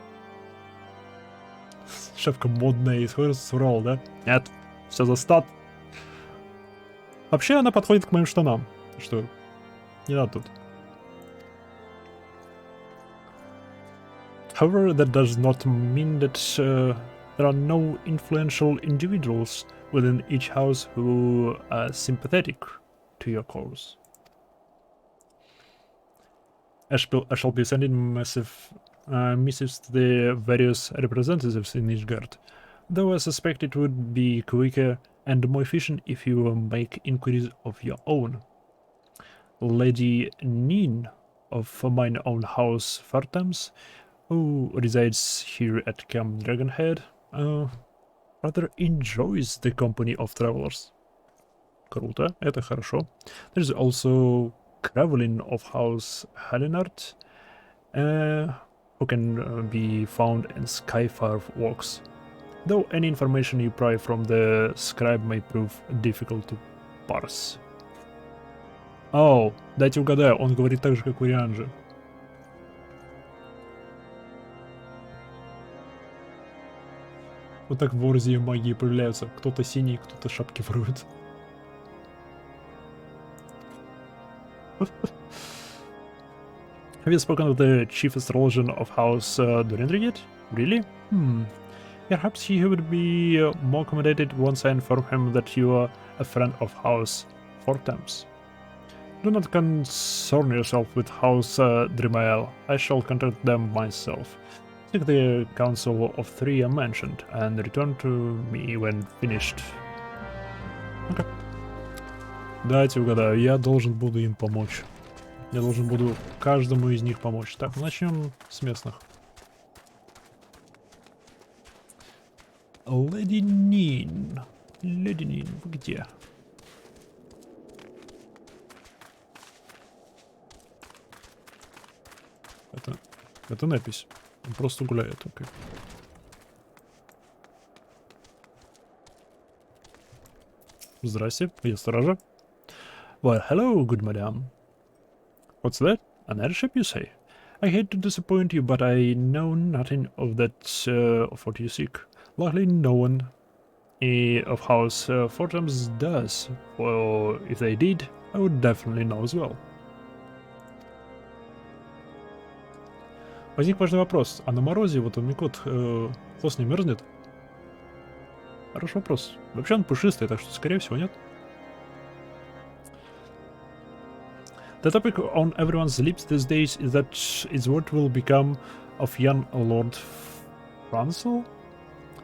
Шапка модная, исходит с Урала, да? Нет, все за стат. Вообще она подходит к моим штанам. Что? Не надо тут. However, that does not mean that there are no influential individuals within each house who are sympathetic to your cause. I shall be sending massive missives to the various representatives in Ishgard, though I suspect it would be quicker and more efficient if you make inquiries of your own. Lady Nin of mine own house Fartams, who resides here at Camp Dragonhead, rather enjoys the company of travelers. Круто, это хорошо. There's also Kravelin of House Halinart, who can be found in Skyfire walks, though any information you pry from the scribe may prove difficult to parse. Оу, дайте угадаю, он говорит так же, как Урианджи. Вот так в Орзе магии появляются. Кто-то синий, кто-то шапки ворует. Have you spoken of the chief astrologer of House Durendry yet? Really? Perhaps he would be more accommodated once I inform him that you are a friend of House Fortams. Do not concern yourself with House Drimael. I shall content them myself. Take the Council of Three I mentioned, and return to me when finished. Okay. Дайте угадаю, я должен буду им помочь. Я должен буду каждому из них помочь. Так, начнем с местных. Леди Нин. Леди Нин, вы где? Это напись. Он просто гуляет, окей. Здрасте, я стража. Well, hello, good madam. What's that? An airship, you say? I hate to disappoint you, but I know nothing of that, of what you seek. Luckily, no one of House Fortams does. Or if they did, I would definitely know as well. Возник важный вопрос. А на морозе вот он Микот хвост не мерзнет? Хороший вопрос. Вообще он пушистый, так что скорее всего нет. The topic on everyone's lips these days is what will become of young Lord Francel?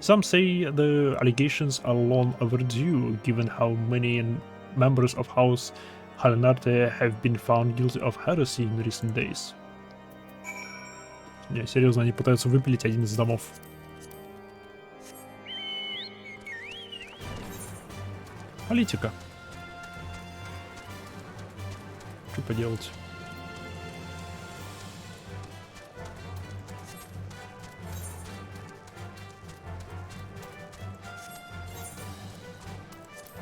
Some say the allegations are long overdue, given how many members of House Halenarte have been found guilty of heresy in recent days. Не, серьезно, они пытаются выпилить один из домов. Политика. Что поделать?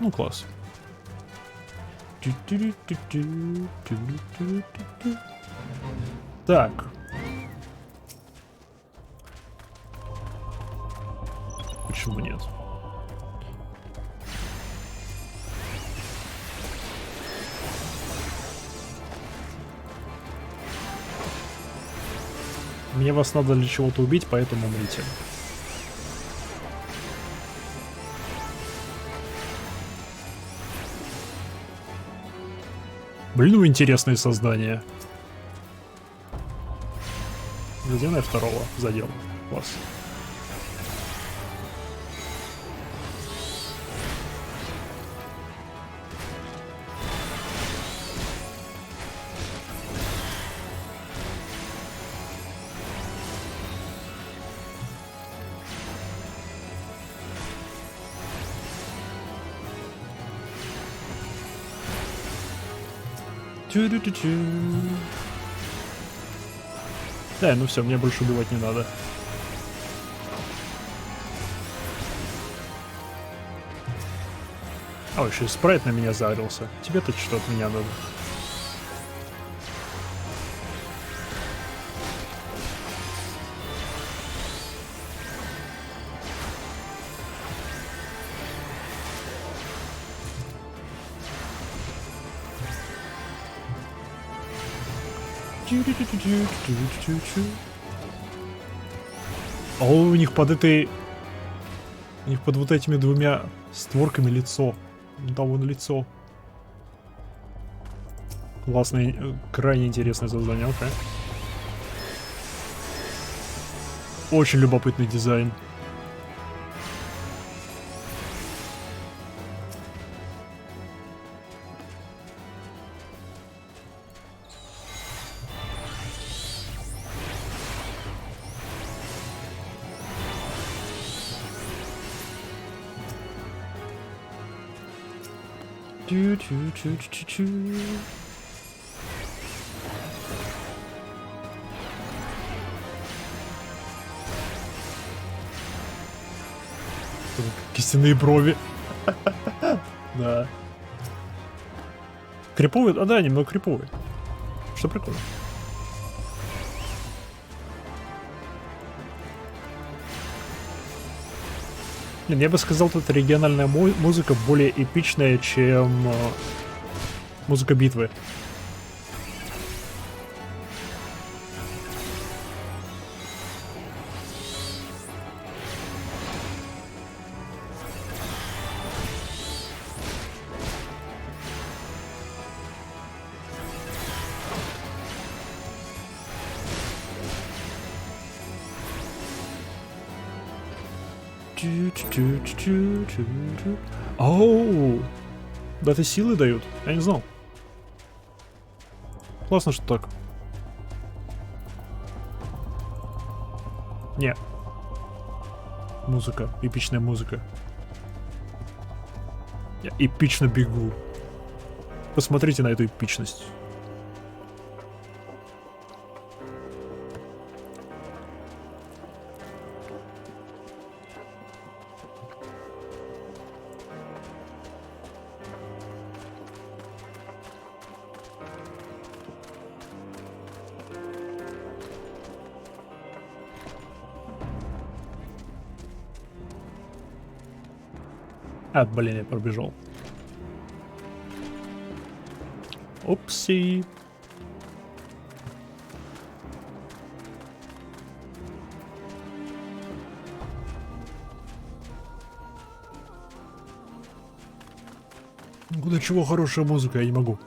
Ну, класс. Так. Почему нет? Мне вас надо для чего-то убить, поэтому умрите. Блин, ну интересные создания. Где я второго задел? Класс. Да, ну все, мне больше убивать не надо. А, еще и спрайт на меня загрелся. Тебе-то что от меня надо? А у них под этой... У них под вот этими двумя створками лицо. Там вон лицо. Классное, крайне интересное создание, окей. Очень любопытный дизайн. Кистяные брови. Да. Криповый? А да, немного криповый. Что прикольно. Я бы сказал, тут региональная музыка более эпичная, чем музыка битвы. Оу! Да это силы дают? Я не знал. Классно, что так. Не. Музыка. Эпичная музыка. Я эпично бегу. Посмотрите на эту эпичность. Блин, я пробежал. Упси. Куда чего хорошая музыка, я не могу.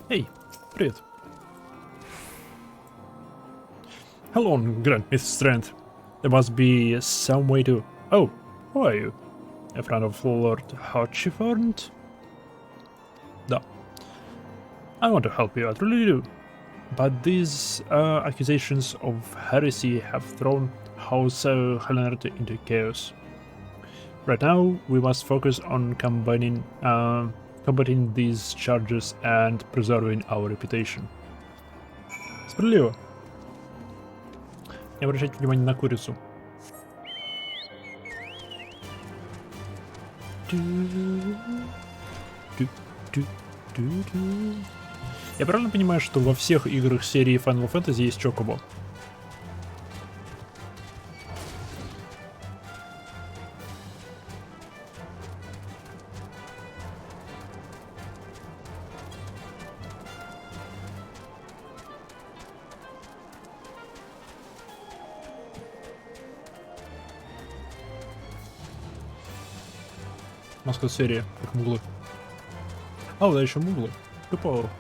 Эй, привет. Hello, Grand Myth Strength. There must be some way to... Oh, who are you? A friend of Lord Hodgeford? Да. I want to help you, I really do. But these accusations of heresy have thrown House Hellenert into chaos. Right now, we must focus on combating these charges and preserving our reputation. Справедливо. Не обращайте внимания на курицу. Я правильно понимаю, что во всех играх серии Final Fantasy есть Чокобо? Маска серии, как муглы. Да, еще муглы. Тупо.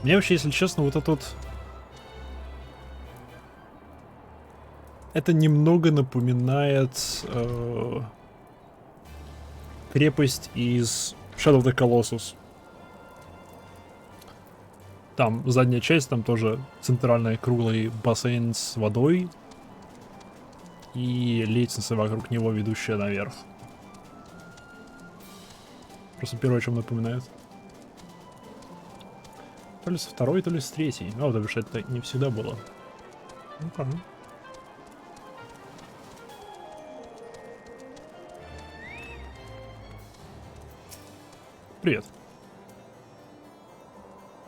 Мне вообще, если честно, вот это вот... Это немного напоминает крепость из Shadow of the Colossus. Там задняя часть, там тоже центральный круглый бассейн с водой и лестница вокруг него, ведущая наверх. Просто первое, о чем напоминает. То ли со второй, то ли с третьей. То бишь это не всегда было. Ну-ка. Привет.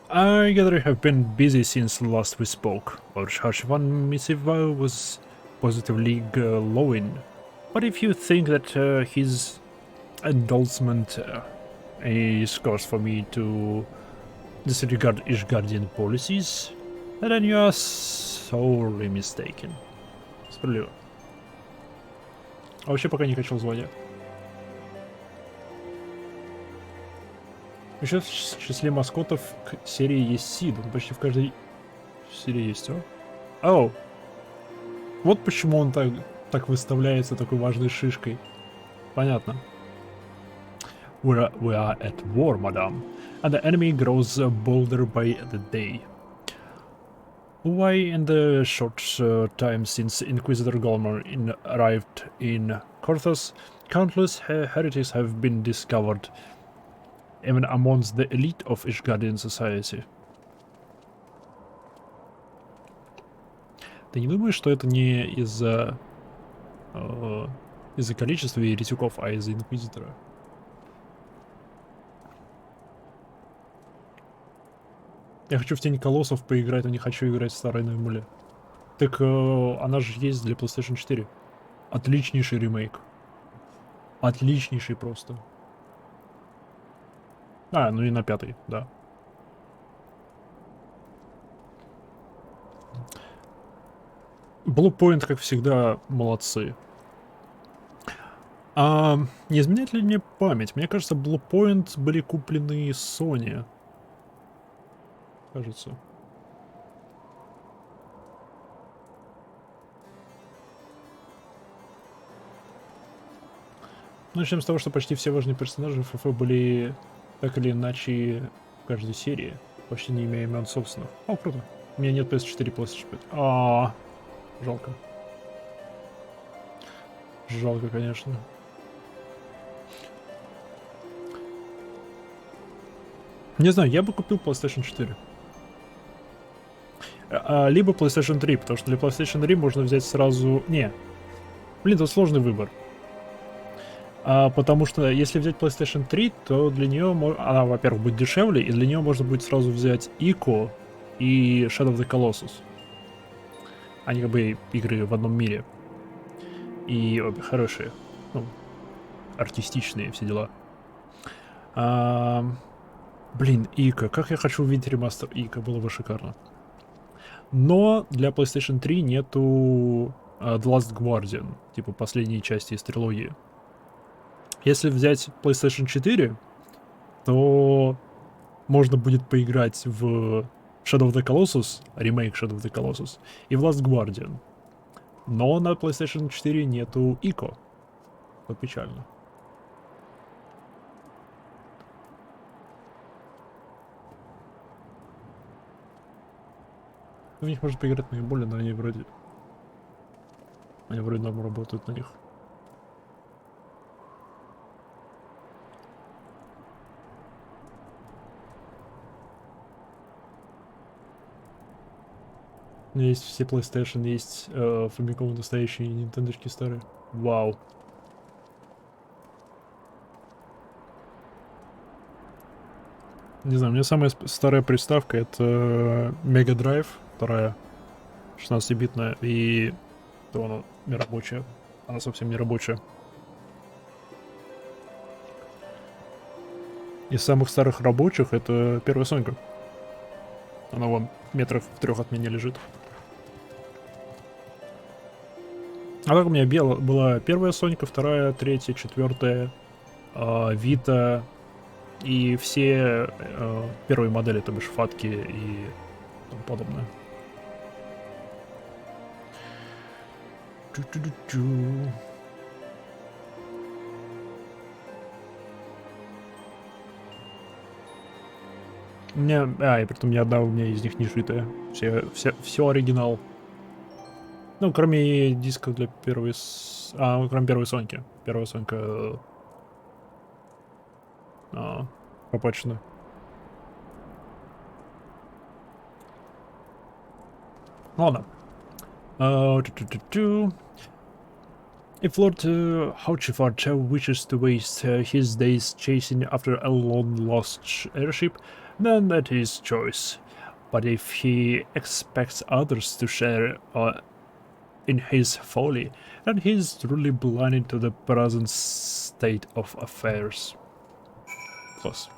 I gather you have been busy since last we spoke. Our Harshivan missive was positively glowing. But if you think that his endorsement is cause for me to disregard Ishgardian policies, then you are sorely mistaken. Справедливо. А вообще пока не качал звания. Еще в числе маскотов к серии есть Сид. Он почти в каждой серии есть, Оу. Вот почему он так выставляется такой важной шишкой. Понятно. We are at war, madame, and the enemy grows bolder by the day. Why, in the short time since Inquisitor Golmer arrived in Korthos, countless heretics have been discovered, even amongst the elite of Ishgardian society. Ты не думаешь, что это не из-за количества еретиков, а из-за Инквизитора? Я хочу в Тень Колоссов поиграть, но не хочу играть в старой на эмуле. Так она же есть для PlayStation 4. Отличнейший ремейк. Отличнейший просто. Ну и на 5-й, да. Bluepoint, как всегда, молодцы. Не изменяет ли мне память? Мне кажется, Bluepoint были куплены Sony. Кажется. Начнем с того, что почти все важные персонажи ФФ были так или иначе в каждой серии, почти не имея имен собственных. О, круто. У меня нет PS4 и PlayStation 5. Жалко. Жалко, конечно. Не знаю, я бы купил PlayStation 4. Либо PlayStation 3, потому что для PlayStation 3 можно взять сразу... Не. Блин, тут сложный выбор. Потому что если взять PlayStation 3, то для нее она, во-первых, будет дешевле, и для нее можно будет сразу взять Ico и Shadow of the Colossus. Они как бы игры в одном мире. И обе хорошие. Ну, артистичные все дела. Блин, Ico. Как я хочу увидеть ремастер Ico, было бы шикарно. Но для PlayStation 3 нету The Last Guardian, типа последней части из трилогии. Если взять PlayStation 4, то можно будет поиграть в Shadow of the Colossus, ремейк Shadow of the Colossus, и в Last Guardian. Но на PlayStation 4 нету Ico. Вот печально. В них можно поиграть наиболее, но они вроде норм работают на них. У меня есть все PlayStation, есть Famicom настоящие и Nintendo-шки старые. Вау. Не знаю, у меня самая старая приставка это Mega Drive, вторая, 16-битная, и то она не рабочая. Она совсем не рабочая. Из самых старых рабочих это первая Сонька. Она вон метров в 3 от меня лежит. А так у меня была первая Сонька, вторая, третья, четвертая, Вита и все первые модели, то бишь Фатки и тому подобное. У меня, и притом ни одна у меня из них не шитая. Все оригинал. Ну, кроме дисков для первой... кроме первой Соньки. Первая Сонька... пропачена. Ладно. If Lord Hauchifar wishes to waste his days chasing after a long-lost airship, then that is his choice. But if he expects others to share in his folly, then he is truly blinded to the present state of affairs. Класс.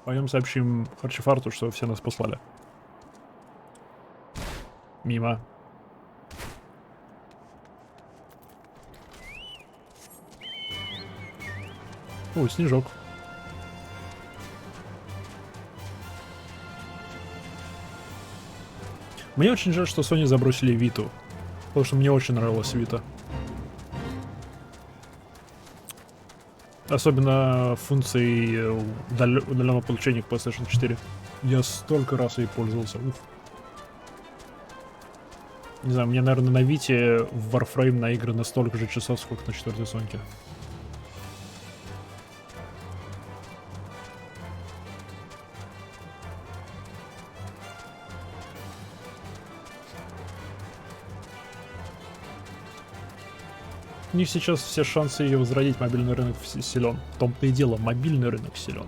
Пойдем сообщим Харчифарту, что все нас послали. Мимо. О, снежок. Мне очень жаль, что Sony забросили Виту. Потому что мне очень нравилась Вита. Особенно функцией удаленного подключения к PlayStation 4. Я столько раз ей пользовался. Ух. Не знаю, мне, наверное, на Вите в Warframe наиграно столько же часов, сколько на 4-й Соньке. У них сейчас все шансы ее возродить, мобильный рынок силен. В том-то и дело, мобильный рынок силен.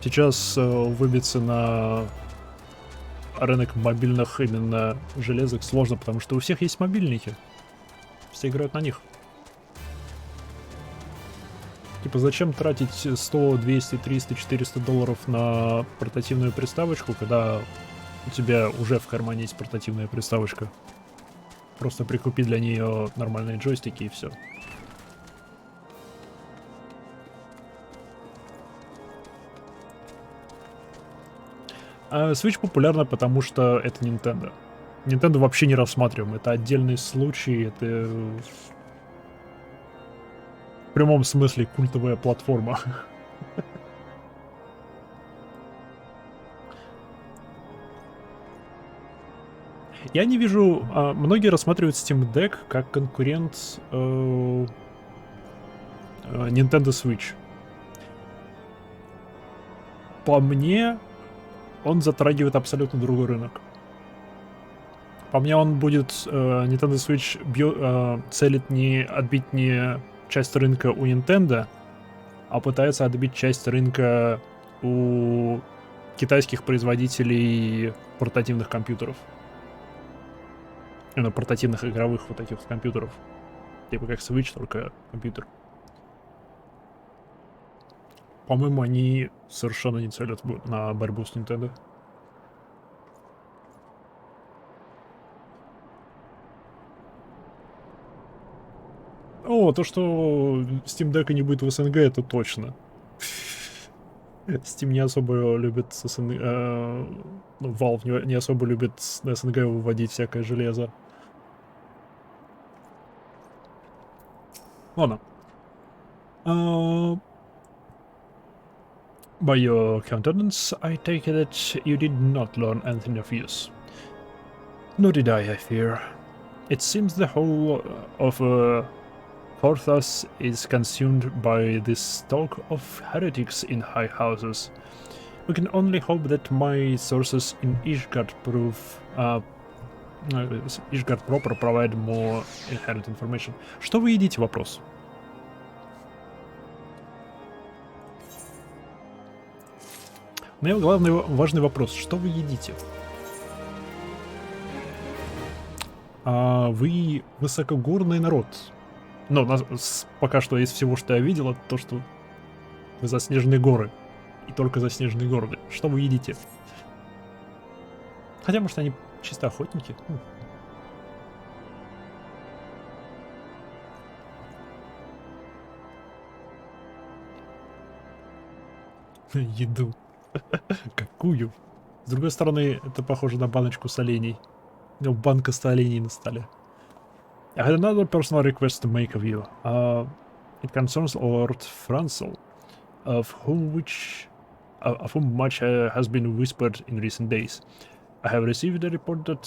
Сейчас выбиться на рынок мобильных именно железок сложно, потому что у всех есть мобильники. Все играют на них. Типа, зачем тратить 100, 200, 300, 400 долларов на портативную приставочку, когда у тебя уже в кармане есть портативная приставочка. Просто прикупи для нее нормальные джойстики и все. А Switch популярна, потому что это Nintendo. Nintendo вообще не рассматриваем. Это отдельный случай, это в прямом смысле культовая платформа. Я не вижу... многие рассматривают Steam Deck как конкурент Nintendo Switch. По мне, он затрагивает абсолютно другой рынок. По мне, он будет... Nintendo Switch целит отбить не часть рынка у Nintendo, а пытается отбить часть рынка у китайских производителей портативных компьютеров. Именно портативных игровых вот этих компьютеров. Типа как Switch, только компьютер. По-моему, они совершенно не целят на борьбу с Nintendo. О, то, что Steam Deck не будет в СНГ, это точно. Steam не особо любит с СНГ... ну, Valve не особо любит на СНГ выводить всякое железо. Ладно. By your countenance, I take it that you did not learn anything of use. Nor did I fear. It seems the whole of Porthos is consumed by this talk of heretics in high houses. We can only hope that my sources in Ishgard proper provide more inherent information. Что вы едите? Вопрос. У меня главный важный вопрос. Что вы едите? Вы высокогорный народ. Но пока что из всего, что я видел, это то, что вы заснеженные горы. И только заснеженные горы. Что вы едите? Хотя, может, они чисто охотники. Еду. Какую? С другой стороны, это похоже на баночку солений. Банка солений на столе. I had another personal request to make of you. It concerns Lord Francel, of whom much has been whispered in recent days. I have received a report that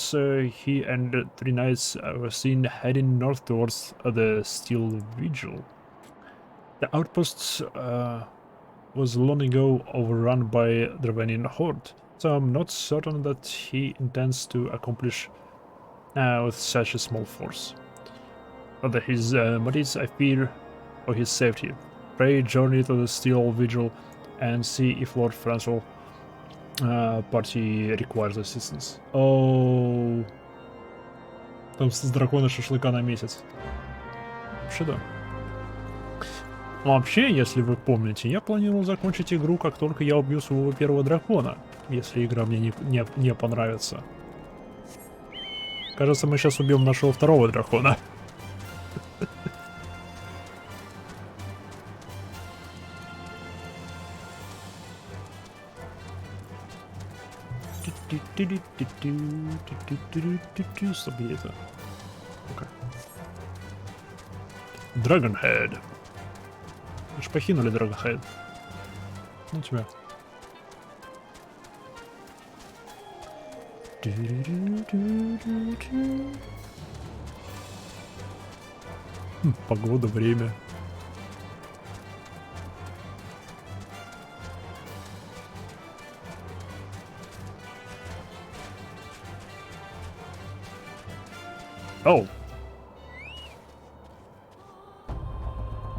he and 3 knights were seen heading north towards the Steel Vigil. The outpost was long ago overrun by Dravanian horde, so I'm not certain that he intends to accomplish with such a small force. But his motives, I fear, for his safety. Pray journey to the Steel Vigil and see if Lord Francel party requires assistance. Oh, там с дракона шашлыка на месяц. Вообще да. Вообще, если вы помните, я планировал закончить игру, как только я убью своего первого дракона, если игра мне не понравится. Кажется, мы сейчас убьем нашего второго дракона. Что где это? Dragonhead. Мы ж покинули Dragonhead. Ну тебя. Погода, время. Оу.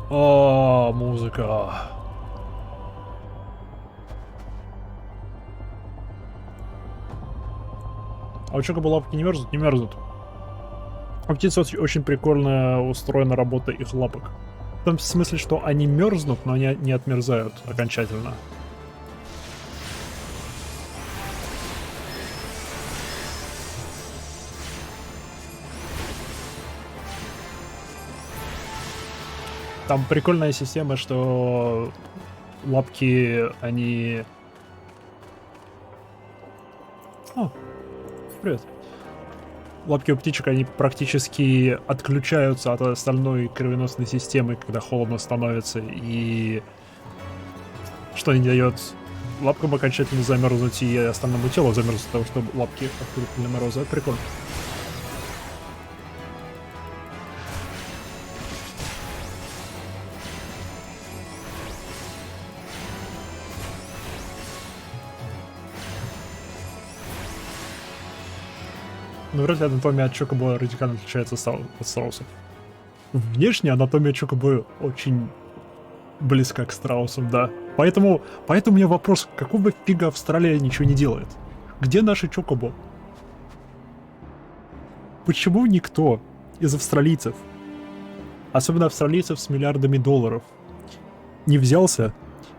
О, музыка. А у чока-булавки не мерзнут? Не мерзнут. У птиц очень прикольно устроена работа их лапок. В том смысле, что они мерзнут, но они не отмерзают окончательно. Там прикольная система, что лапки, они... О, привет. Лапки у птичек, они практически отключаются от остальной кровеносной системы, когда холодно становится, и что не дает лапкам окончательно замерзнуть и остальному телу замерзнуть, потому что лапки открыты для мороза. Это прикольно. Но вряд ли анатомия от Чокобо радикально отличается от страусов. Внешне анатомия Чокобо очень близка к страусам, да. Поэтому у меня вопрос, какого фига Австралия ничего не делает? Где наши Чокобо? Почему никто из австралийцев, особенно австралийцев с миллиардами долларов, не взялся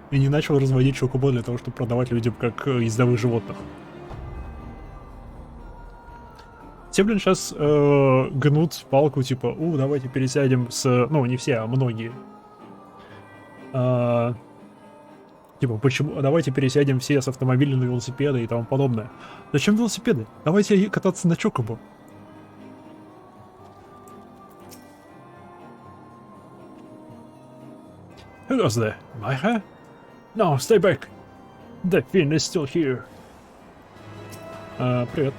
и не начал разводить Чокобо для того, чтобы продавать людям как ездовых животных? Все, блин, сейчас гнут палку, типа, давайте пересядем с... Ну, не все, а многие. Типа, почему... Давайте пересядем все с автомобиля на велосипеды и тому подобное. Зачем велосипеды? Давайте кататься на Чокобо. Who goes there? My hair? No, stay back. The fin is still here. Привет.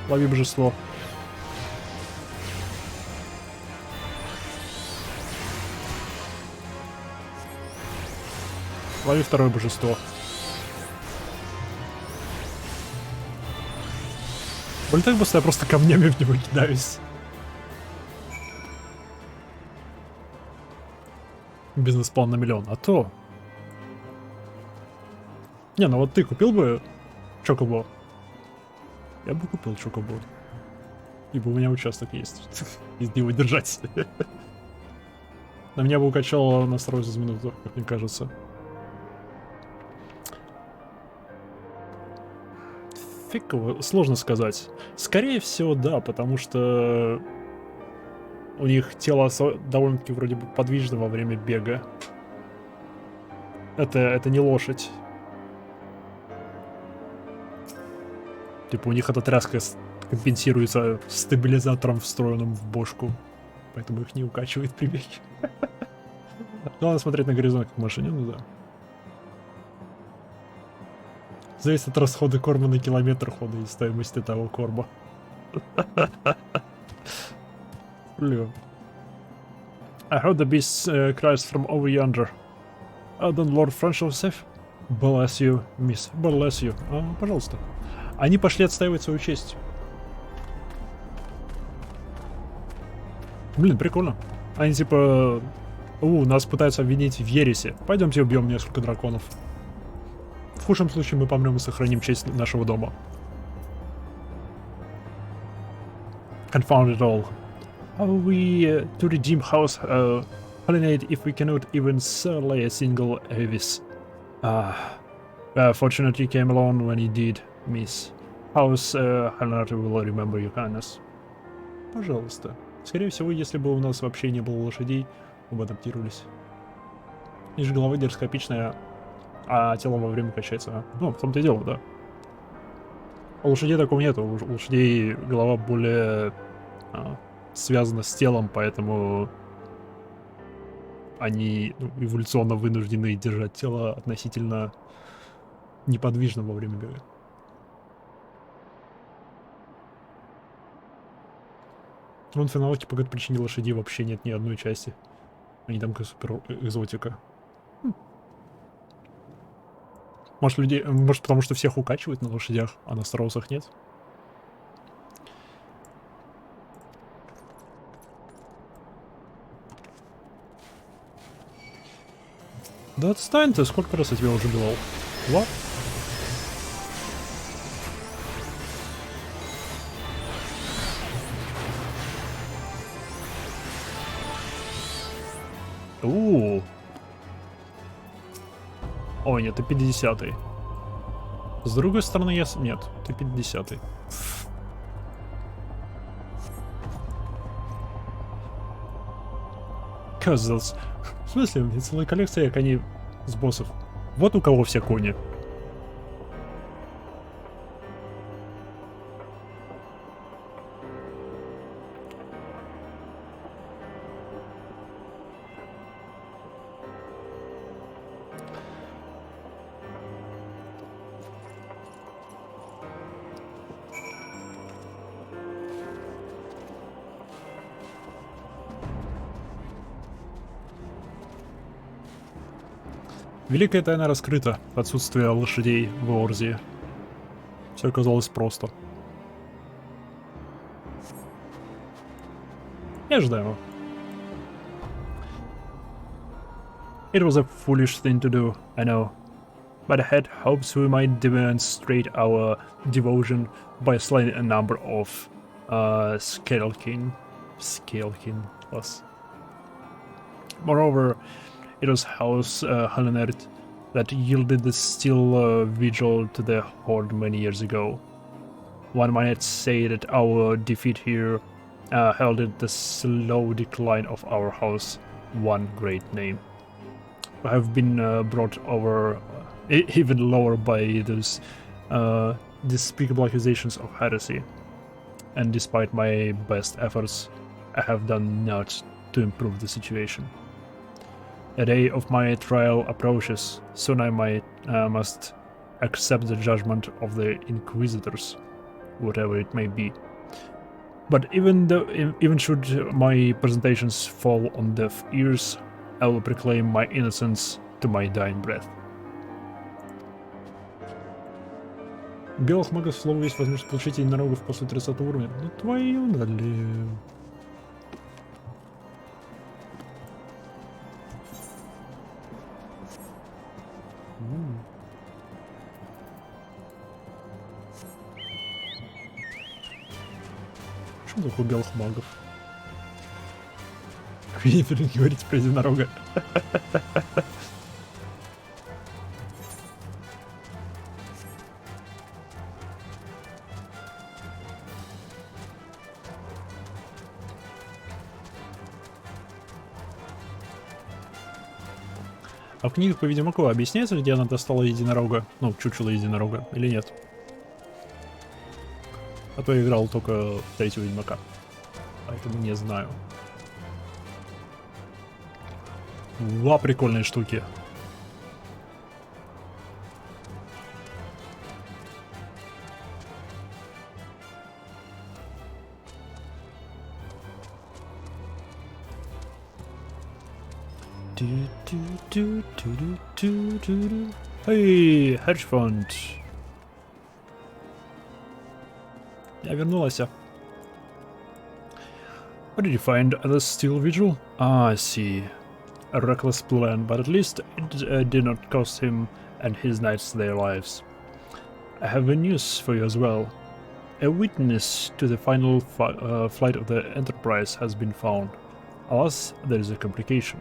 Лови божество. Лови второе божество. Блин, так быстро я просто камнями в него кидаюсь. Бизнес-план на миллион. А то... Не, ну вот ты купил бы Чокобо? Я бы купил Чокобо. Ибо у меня участок есть. Из него держать. На меня бы укачало на строй за минуту, как мне кажется. Фиг его, сложно сказать. Скорее всего, да, потому что у них тело довольно-таки вроде бы подвижно во время бега. Это не лошадь. Типа у них эта тряска компенсируется стабилизатором, встроенным в бошку. Поэтому их не укачивает при беге. Главное смотреть на горизонт, как в машине, ну да. Зависит от расхода корма на километр хода и стоимости того корма. Блин. I heard the beast cries from over yonder. Don't Lord Franchel safe? Bless you, miss. Bless you. Пожалуйста. Они пошли отстаивать свою честь. Блин, прикольно. Они типа... нас пытаются обвинить в ересе. Пойдемте убьем несколько драконов. В худшем случае мы помрем и сохраним честь нашего дома. Confound it all. How we to redeem house pollinate if we cannot even slay a single avis? Fortunately you came along when you did, miss. House Hannah will remember your kindness. Пожалуйста. Скорее всего, если бы у нас вообще не было лошадей, мы бы адаптировались. И же голова дерскопичная, а тело во время качается. Ну, в том-то и дело, да. У лошадей такого нету. У лошадей голова более связана с телом, поэтому они эволюционно вынуждены держать тело относительно неподвижно во время бега. Вон в финалке по какой-то причине лошадей вообще нет ни одной части. Они там как супер экзотика. Может потому что всех укачивают на лошадях, а на страусах нет? Да отстань ты, сколько раз я тебя уже убивал? What? Ой, нет, ты 50-й. С другой стороны, я... Нет, ты 50-й. Castles. В смысле, у меня целая коллекция коней с боссов. Вот у кого все кони. Великая тайна раскрыта. Отсутствие лошадей в Орзии. Все оказалось просто. Ожидаемо. It was a foolish thing to do, I know. But I had hopes we might demonstrate our devotion by slaying a number of Scalekin plus. Moreover, it was House Hallenert that yielded the steel vigil to the Horde many years ago. One might say that our defeat here heralded the slow decline of our house, one great name. I have been brought over even lower by those despicable accusations of heresy, and despite my best efforts, I have done naught to improve the situation. The day of my trial approaches. Soon I must accept the judgment of the Inquisitors, whatever it may be. But even should my presentations fall on deaf ears, I will proclaim my innocence to my dying breath. Белых магов, к слову, есть возможность получить единорогов после 30 уровня. Ну твою налево. Почему такое белых магов? Вы не говорите про единорога. А в книгах по Ведьмаку объясняется, где она достала единорога? Ну, чучело единорога, или нет? А то я играл только в третьего Ведьмака. Поэтому не знаю. Два прикольные штуки. Эй, хедж-фонд. Я вернулась. What did you find at the steel vigil? Ah, I see. A reckless plan, but at least it did not cost him and his knights their lives. I have good news for you as well. A witness to the final flight of the Enterprise has been found. Alas, there is a complication.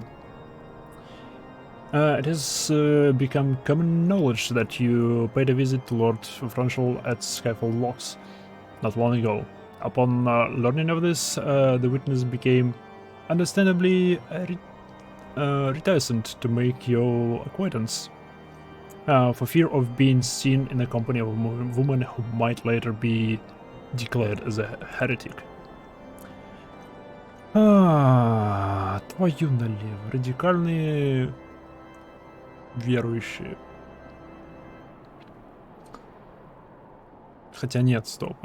It has become common knowledge that you paid a visit to Lord Franchel at Skyfall Locks not long ago. Upon learning of this, the witness became understandably reticent to make your acquaintance, for fear of being seen in the company of a woman who might later be declared as a heretic. Твою налево, радикальные верующие. Хотя нет, стоп,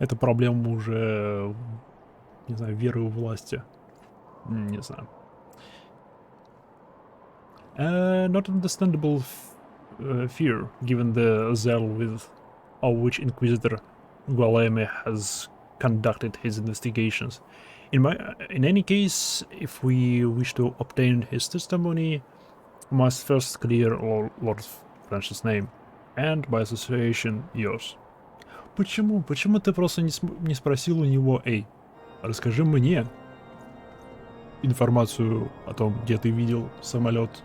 это проблема уже, не знаю, веры у власти. Не знаю. Not understandable fear, given the zeal with which Inquisitor Gualeme has conducted his investigations. In any case, if we wish to obtain his testimony, we must first clear Lord French's name, and by association yours. Почему? Почему ты просто не спросил у него, эй, расскажи мне информацию о том, где ты видел самолет,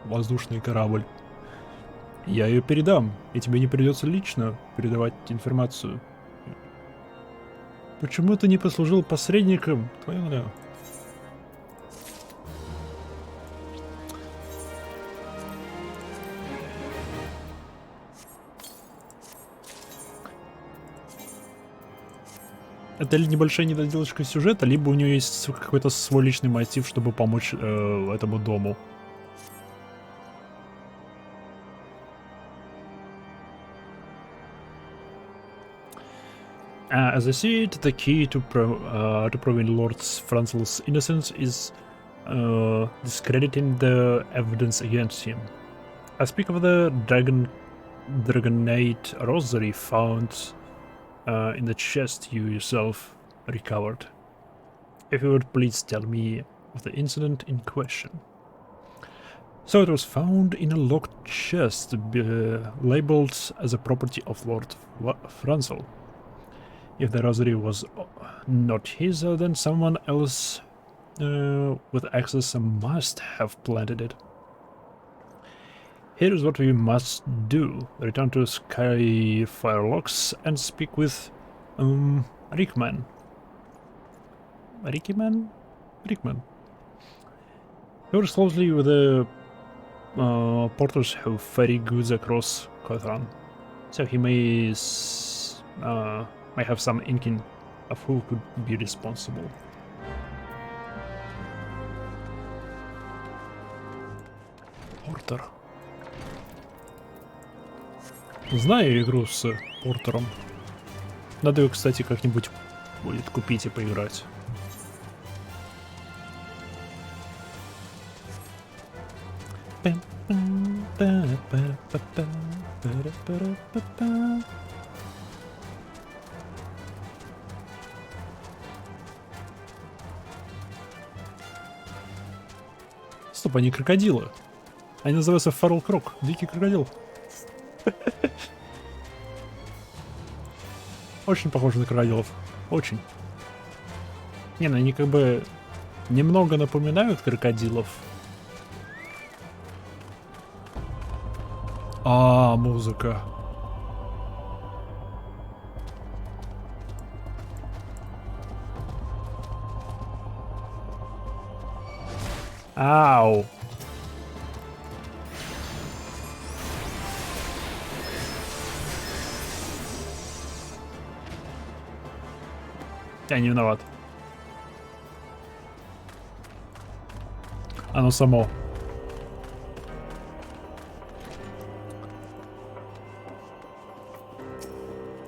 воздушный корабль. Я ее передам, и тебе не придется лично передавать информацию. Почему ты не послужил посредником? Твою налево. Это ли небольшая недоделочка сюжета, либо у нее есть какой-то свой личный мотив, чтобы помочь этому дому. As I see it, the key to proving Lord Franzel's innocence is discrediting the evidence against him. I speak of the Dragonite rosary found in the chest you yourself recovered. If you would please tell me of the incident in question. So it was found in a locked chest labeled as a property of Lord Franzel. If the rosary was not his, then someone else with access must have planted it. Here is what we must do. Return to Skyfire Locks and speak with Rickman. Rickman? Rickman. He works closely with the porters who ferry goods across Cotran, so he may have some inkling of who could be responsible. Портер. Знаю игру с Портером. Надо ее, кстати, как-нибудь будет купить и поиграть. Стоп, они крокодилы. Они называются Фаррел Крок, дикий крокодил. Очень похожи на крокодилов. Очень. Не, ну они как бы немного напоминают крокодилов. А, музыка. Ау. Я не виноват. Оно само.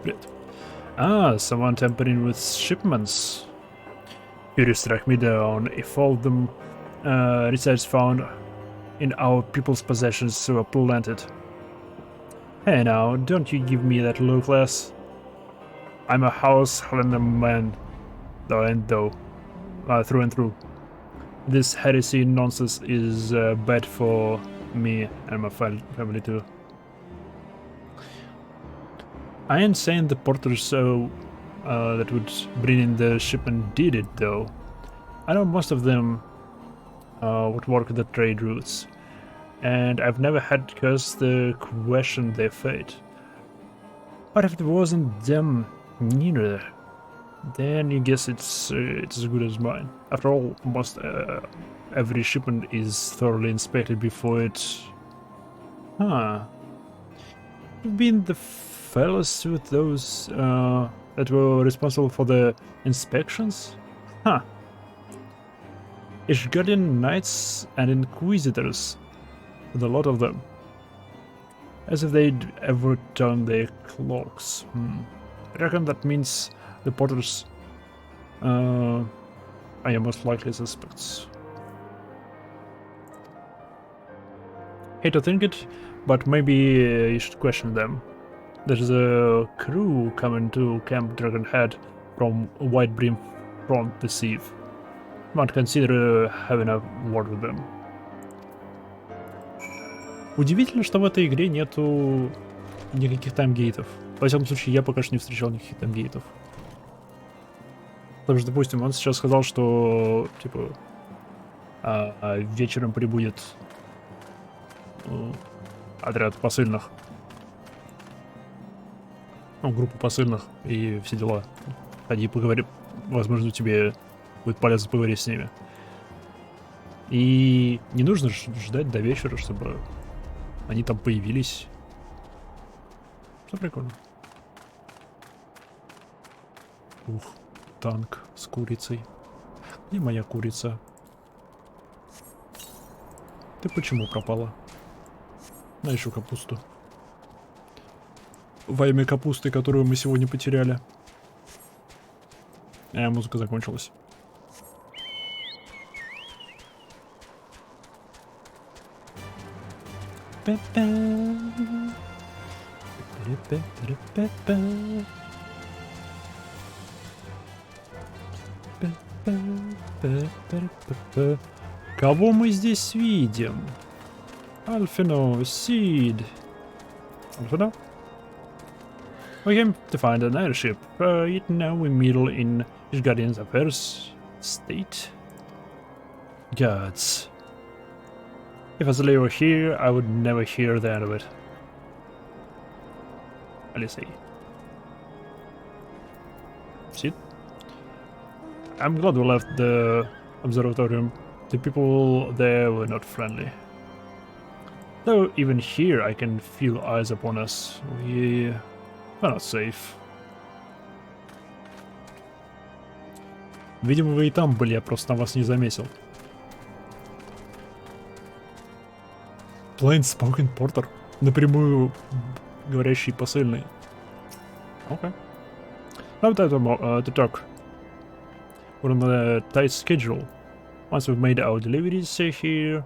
Привет. Ah, someone tampering with shipments. Curious track me down if all of them resides found in our people's possessions were planted. Hey now, don't you give me that low class. I'm a house-hollander man, through and through. This heresy nonsense is bad for me and my family too. I ain't saying the porters that would bring in the shipment did it though. I know most of them would work the trade routes, and I've never had cause to question their fate. But if it wasn't them neither, then you guess it's as good as mine. After all, almost every shipment is thoroughly inspected before it. Huh. You've been the fellas with those that were responsible for the inspections? Huh. Ishgarian Knights and Inquisitors, with a lot of them. As if they'd ever turn their clocks. I reckon that means the porters are your most likely suspects. Hate to think it, but maybe you should question them. There's a crew coming to Camp Dragonhead from White Brim Front this eve. Might consider having a word with them. Удивительно, что в этой игре нету никаких таймгейтов. Во всяком случае, я пока что не встречал никаких таймгейтов. Потому что, допустим, он сейчас сказал, что, типа, вечером прибудет отряд посыльных. Ну, группа посыльных и все дела. Ходи поговори, возможно, тебе будет полезно поговорить с ними. И не нужно ждать до вечера, чтобы они там появились. Что прикольно. Ух, танк с курицей. Где моя курица? Ты почему пропала? На еще капусту. Во имя капусты, которую мы сегодня потеряли. Музыка закончилась. Кого мы здесь видим? Alfino, Seed. Alfino? We came to find an airship. Yet now we meddle in his guardian's affairs state. Gods. If Azalea were here, I would never hear the end of it. Alesei. Sid? I'm glad we left the observatorium. The people there were not friendly. Though even here I can feel eyes upon us. We're not safe. Видимо, вы и там были, я просто на вас не заметил. Plain spoken porter. Напрямую говорящий посыльный. Okay. Now time to talk. We're on a tight schedule. Once we've made our deliveries here,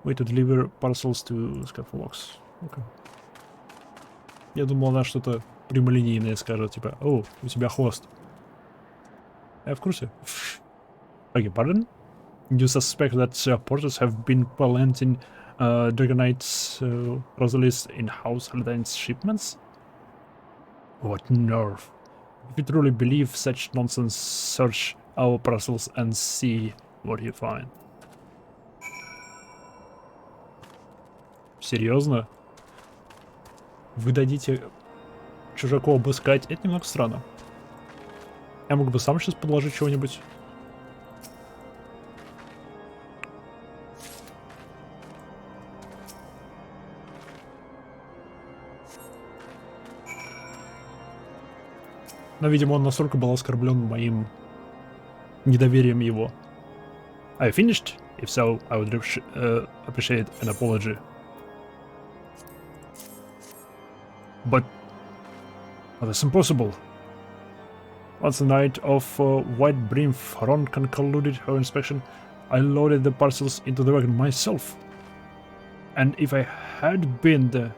we to deliver parcels to Scaffolds. Okay. Я думал, она что-то прямолинейное скажет, типа, о, у тебя хвост. Я в курсе. Okay, pardon? You suspect that porters have been preventing Dragonites Rosalie's in-house Haldane's shipments? What nerve. If you truly believe such nonsense, search our parcels and see what you find. Серьезно? Вы дадите чужаку обыскать? Это немного странно. Я мог бы сам сейчас подложить чего-нибудь. Но, видимо, он настолько был оскорблен моим недоверием его. Are you finished? If so, I would appreciate an apology. But that's impossible. Once the night of White Brim Front concluded her inspection, I loaded the parcels into the wagon myself. And if I had been the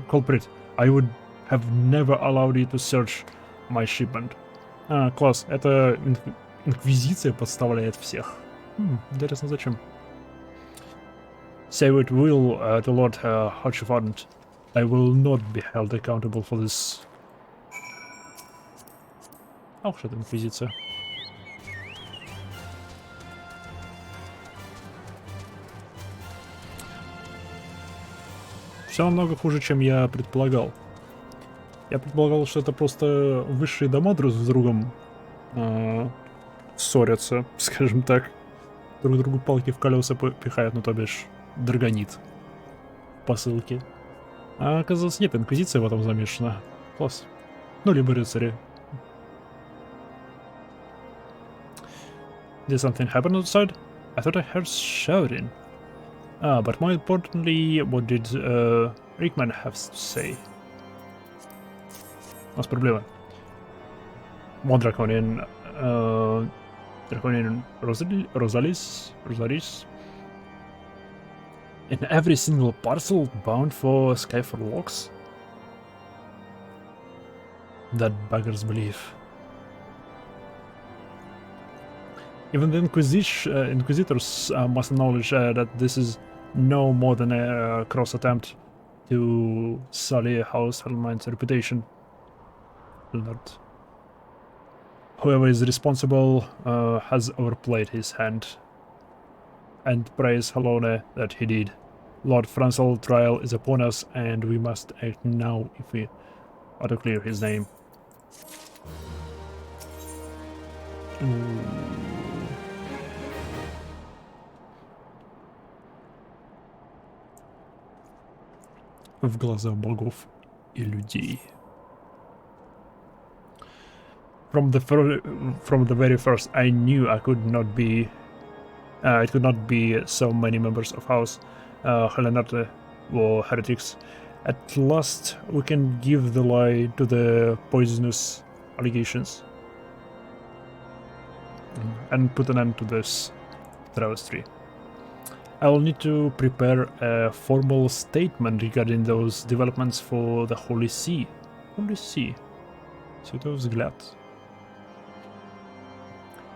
culprit, I would have never allowed you to search my shipment. Класс, это инквизиция подставляет всех. Интересно, зачем? Say what will to Lord Hodgeford. I will not be held accountable for this. Ах, что это инквизиция. Все намного хуже, чем я предполагал. Я предполагал, что это просто высшие дома друг с другом ссорятся, скажем так. Друг другу палки в колеса пихают, ну то бишь драгонит посылки. А оказалось, нет, инквизиция в этом замешана. Класс. Ну, либо рыцари. Did something happen outside? I thought I heard shouting. But more importantly, what did Rickman have to say? У нас проблема. More Draconian Rosalis. In every single parcel bound for Skyfall Locks? That beggars belief. Even the Inquisitors must acknowledge that this is no more than a cross attempt to sully House Hellmine's reputation. Whoever is responsible has overplayed his hand. And praise Halone that he did. Lord Francel's trial is upon us, and we must act now if we are to clear his name. В глаза богов и людей. From the very first, I knew I could not be. It could not be so many members of House Hellenate were heretics. At last, we can give the lie to the poisonous allegations and put an end to this travesty. I will need to prepare a formal statement regarding those developments for the Holy See. Holy See. Святой взгляд.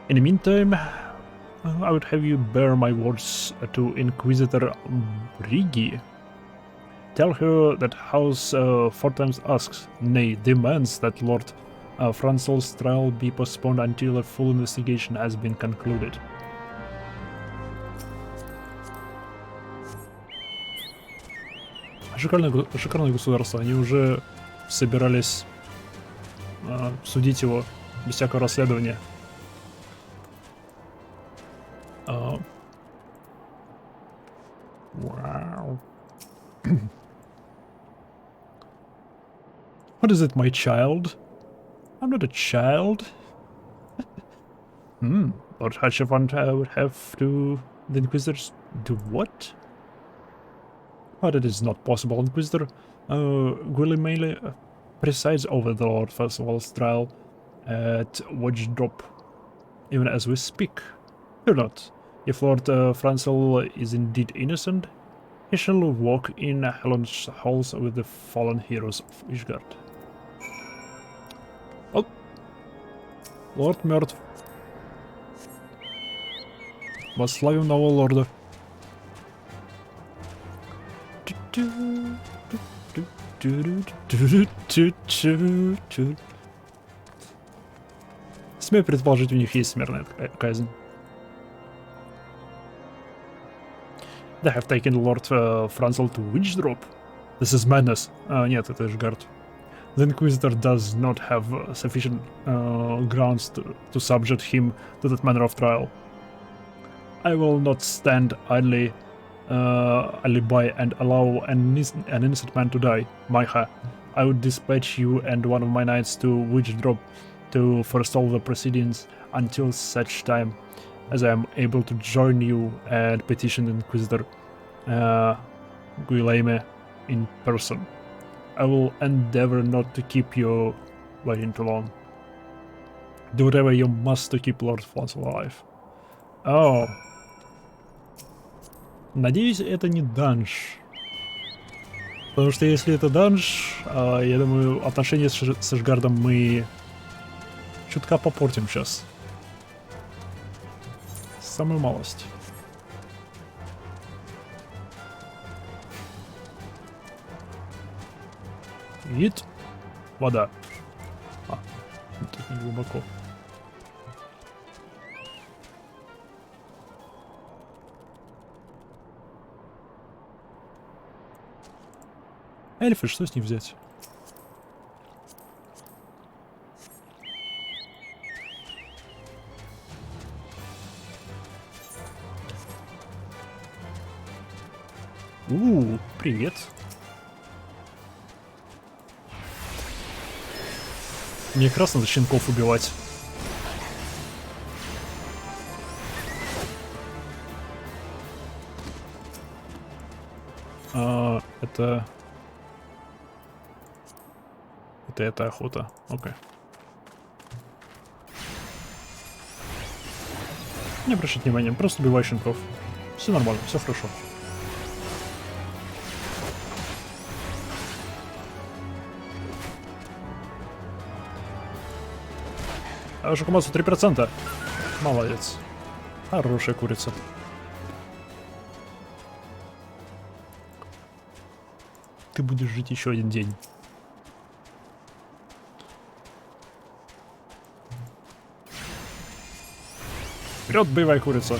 In the meantime, I would have you bear my words to Inquisitor Brigi. Tell her that House 4 times asks, nay, demands that Lord Francel's trial be postponed until a full investigation has been concluded. Шикарное государство. Они уже собирались судить его без всякого расследования. Wow. What is it, my child? I'm not a child. Lord Hatchevant would have to... The Inquisitors do what? Oh, that is not possible. Inquisitor Guillemele presides over the Lord Festival's trial at Watchdrop, even as we speak. Fear not. If Lord Francel is indeed innocent, he shall walk in Helen's halls with the fallen heroes of Ishgard. Oh! Лорд мертв. Восславим нового лорда. Смею предположить, у них есть смертная казнь. They have taken Lord Franzel to Witchdrop. This is madness. Нет, это Ishgard. The Inquisitor does not have sufficient grounds to subject him to that manner of trial. I will not stand idly by and allow an innocent man to die. Maiha, I would dispatch you and one of my knights to Witchdrop to forestall the proceedings until such time as I am able to join you and petition the Inquisitor Guileme in person. I will endeavor not to keep you waiting too long. Do whatever you must to keep Lord Franzel alive. Oh. Надеюсь, это не данж. Потому что если это данж, я думаю, отношения с Ishgardом мы чутка попортим сейчас. Самую малость. Вид. Вода. Тут не глубоко. Эльфы, что с них взять? Привет. Мне как раз надо щенков убивать. Это охота. Окей. Не обращать внимания, просто убивай щенков. Все нормально, все хорошо. Жукумасу 3%. Молодец. Хорошая курица. Ты будешь жить еще один день. Вперед, боевая курица.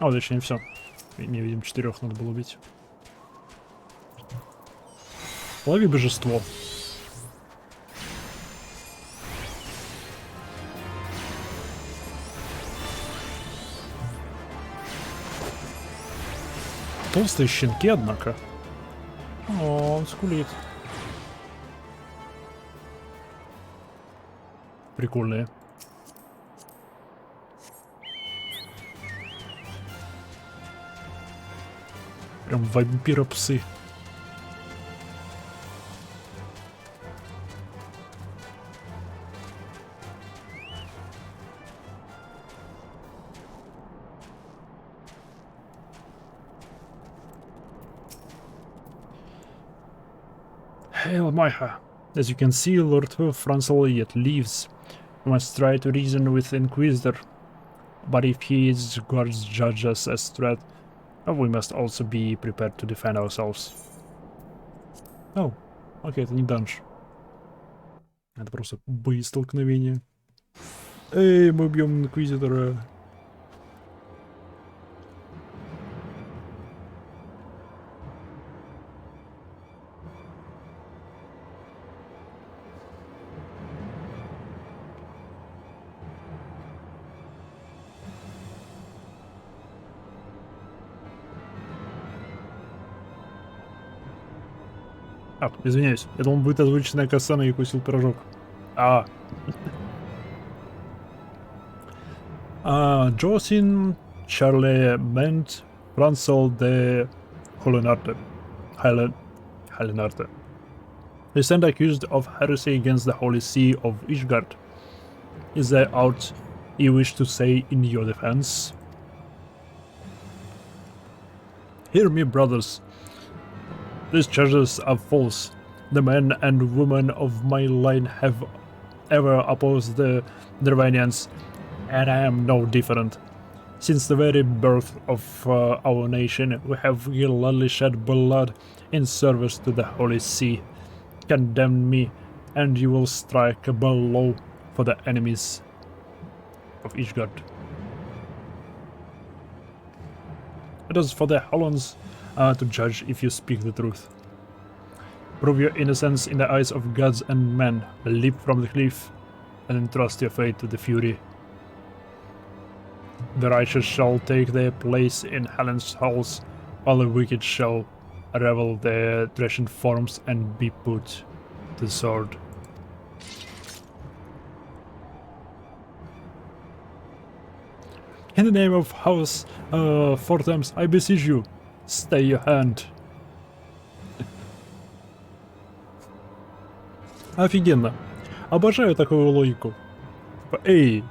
А, точнее, все. Не видим, 4 надо было убить. Лови божество. Толстые щенки, однако. О, он скулит. Прикольные. Прям вампира-псы. Hail Maiha. As you can see, Lord Franzel yet lives. We must try to reason with the Inquisitor. But if his guards judge us as threat, we must also be prepared to defend ourselves. Oh, окей, это не данж. Это просто боестолкновение. Эй, мы бьем Инквизитора. А, извиняюсь. Я думал, будет озвученная касцена и укусил пирожок. Josin Charlie Ment Francel de Holenarte. Helenarte. Recent accused of heresy against the Holy See of Ishgard. Is there aught you wish to say in your defense? Hear me, brothers. These charges are false. The men and women of my line have ever opposed the Dervanians, and I am no different. Since the very birth of our nation, we have gladly shed blood in service to the Holy See. Condemn me, and you will strike a blow for the enemies of Ishgard. It is for the Hollands to judge if you speak the truth. Prove your innocence in the eyes of gods and men, leap from the cliff, and entrust your fate to the Fury. The righteous shall take their place in Helen's halls, while the wicked shall revel their threshing forms and be put to the sword. In the name of House Fortams, I beseech you, stay your hand. Офигенно. Обожаю такую логику. Эй,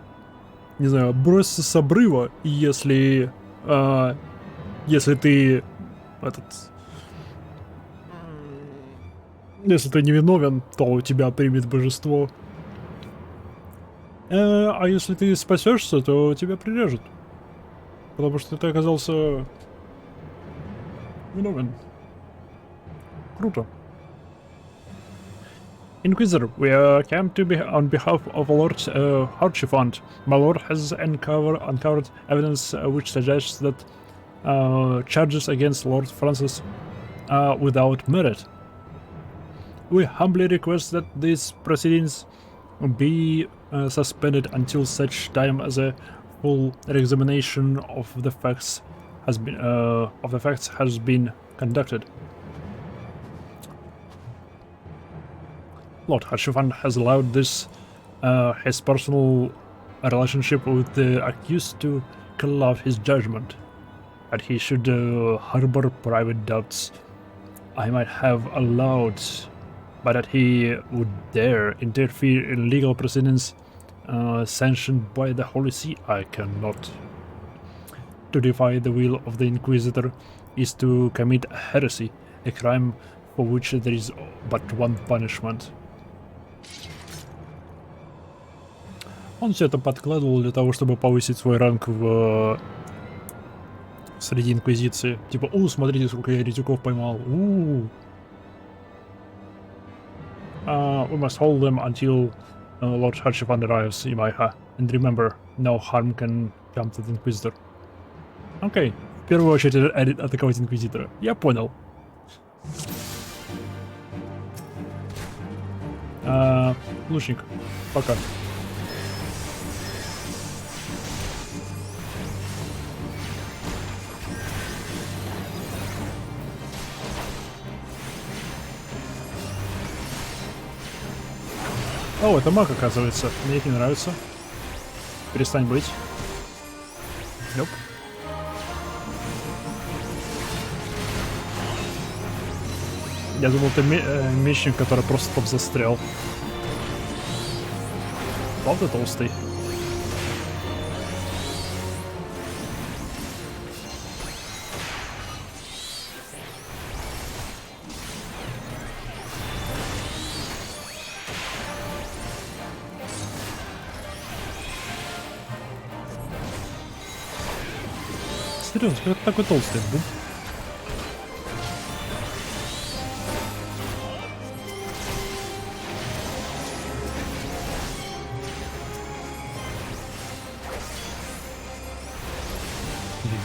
не знаю, бросься с обрыва, и если ты если ты невиновен, то тебя примет божество. А если ты спасешься, то тебя прирежут. Потому что ты оказался виновен. Круто. Inquisitor, we came on behalf of Lord Harchifant. My lord has uncovered evidence which suggests that charges against Lord Francis are without merit. We humbly request that these proceedings be suspended until such time as a full examination of the facts has been conducted. Lord Harshifan has allowed this his personal relationship with the accused to cloud his judgment, that he should harbor private doubts I might have allowed, but that he would dare interfere in legal proceedings sanctioned by the Holy See, I cannot. To defy the will of the Inquisitor is to commit heresy, a crime for which there is but one punishment. Он все это подкладывал для того, чтобы повысить свой ранг среди Инквизиции. Типа, смотрите, сколько я еретиков поймал. We must hold them until Lord Harshifan arrives, Imaiha. And remember, no harm can come to the Inquisitor. Окей. В первую очередь атаковать Инквизитора. Я понял. Лучник, пока. О, это маг, оказывается. Мне это не нравится. Перестань быть. Ёп. Я думал, это мечник, который просто там застрял. Правда толстый? Серьезно, как такой толстый? Бум.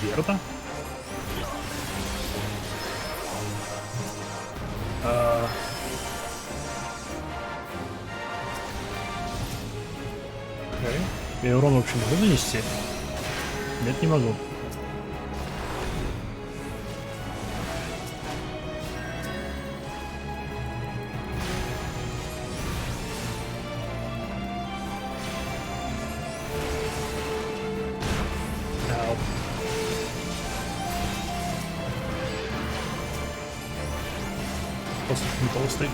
Верно. Окей. Я урон вообще могу нанести? Нет, не могу. Просто не толстый.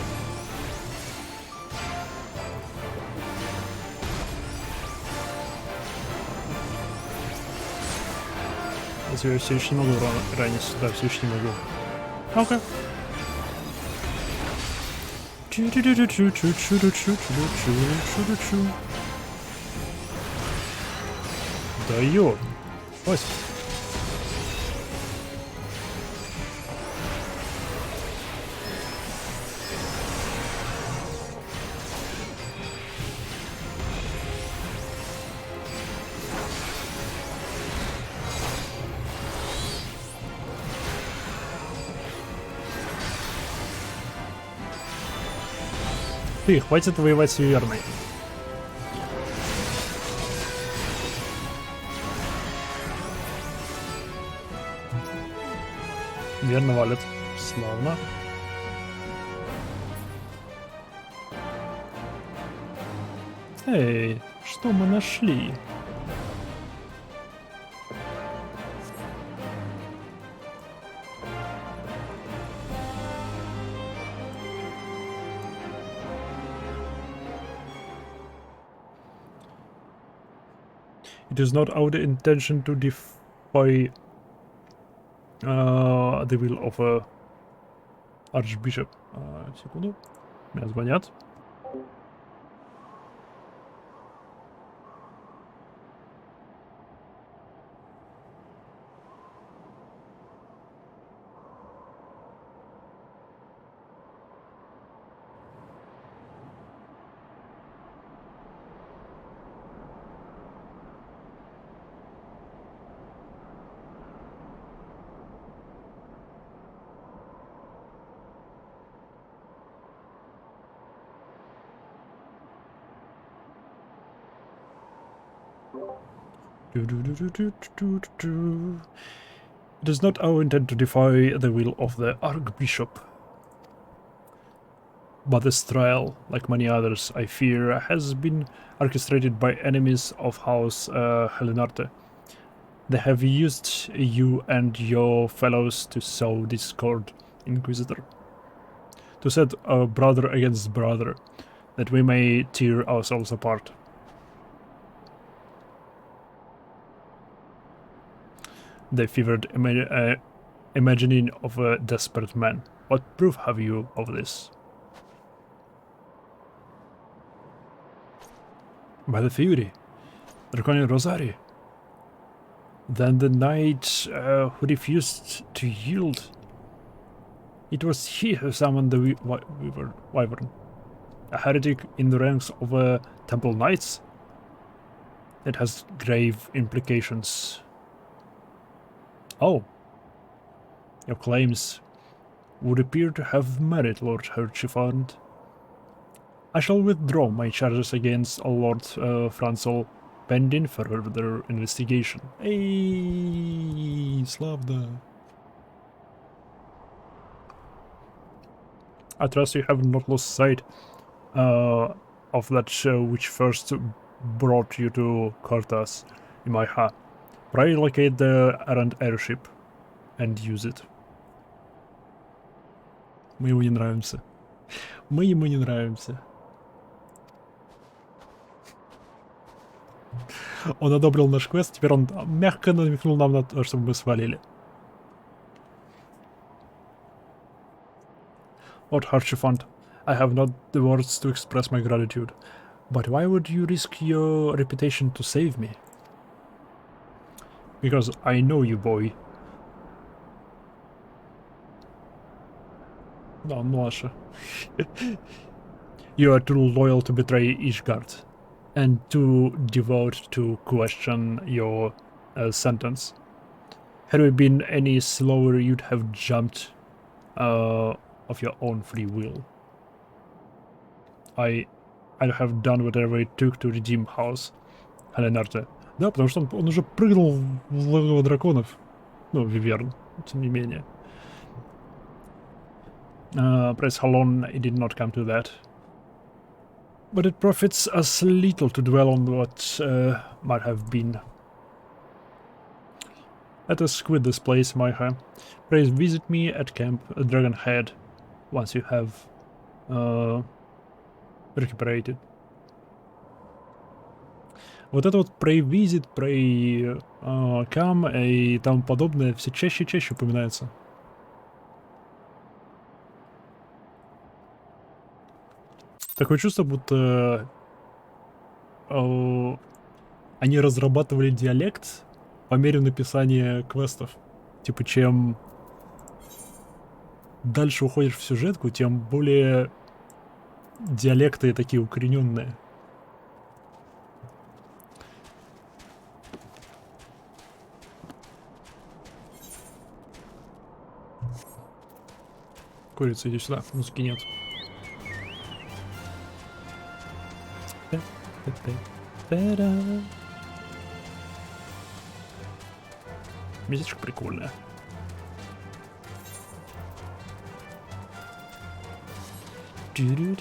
Я все еще не могу ранить. Да, все еще не могу. Окей. Да ё. Вась. Ты, хватит воевать с Северной. Верно валит. Славно. Эй, что мы нашли? It is not our intention to defy the will of a Archbishop. Секунду. Меня звонят. It is not our intent to defy the will of the Archbishop. But this trial, like many others, I fear, has been orchestrated by enemies of House Helenarte. They have used you and your fellows to sow discord, Inquisitor. To set brother against brother, that we may tear ourselves apart. The fevered imagining of a desperate man. What proof have you of this? By the Fury, Draconian Rosari. Then the knight who refused to yield. It was he who summoned the Wyvern. A heretic in the ranks of Temple Knights? It has grave implications. Oh. Your claims would appear to have merit, Lord Herchifant. I shall withdraw my charges against Lord Franzel pending further investigation. Эй, славно. I trust you have not lost sight of that which first brought you to Cortas, Imaiha. Pray locate the errant airship and use it. Мы ему не нравимся. Мы ему не нравимся. Он одобрил наш квест, теперь он мягко намекнул нам на то, чтобы мы свалили. Lord Harchifant, I have not the words to express my gratitude, but why would you risk your reputation to save me? Because I know you, boy. No, младше. You are too loyal to betray Ishgard, and too devout to question your sentence. Had we been any slower, you'd have jumped of your own free will. I'd have done whatever it took to redeem House Халенарте. Да, потому что он уже прыгнул в логово драконов. Ну, Виверн, тем не менее. Press Halon, it did not come to that. But it profits us little to dwell on what might have been. Let us quit this place, Maiha. Please visit me at Camp Dragonhead once you have recuperated. Вот это вот pray visit, pray come и тому подобное все чаще и чаще упоминается. Такое чувство, будто они разрабатывали диалект по мере написания квестов. Типа, чем дальше уходишь в сюжетку, тем более диалекты такие укорененные. Курица, иди сюда, музыки нет. Месячка прикольная. Я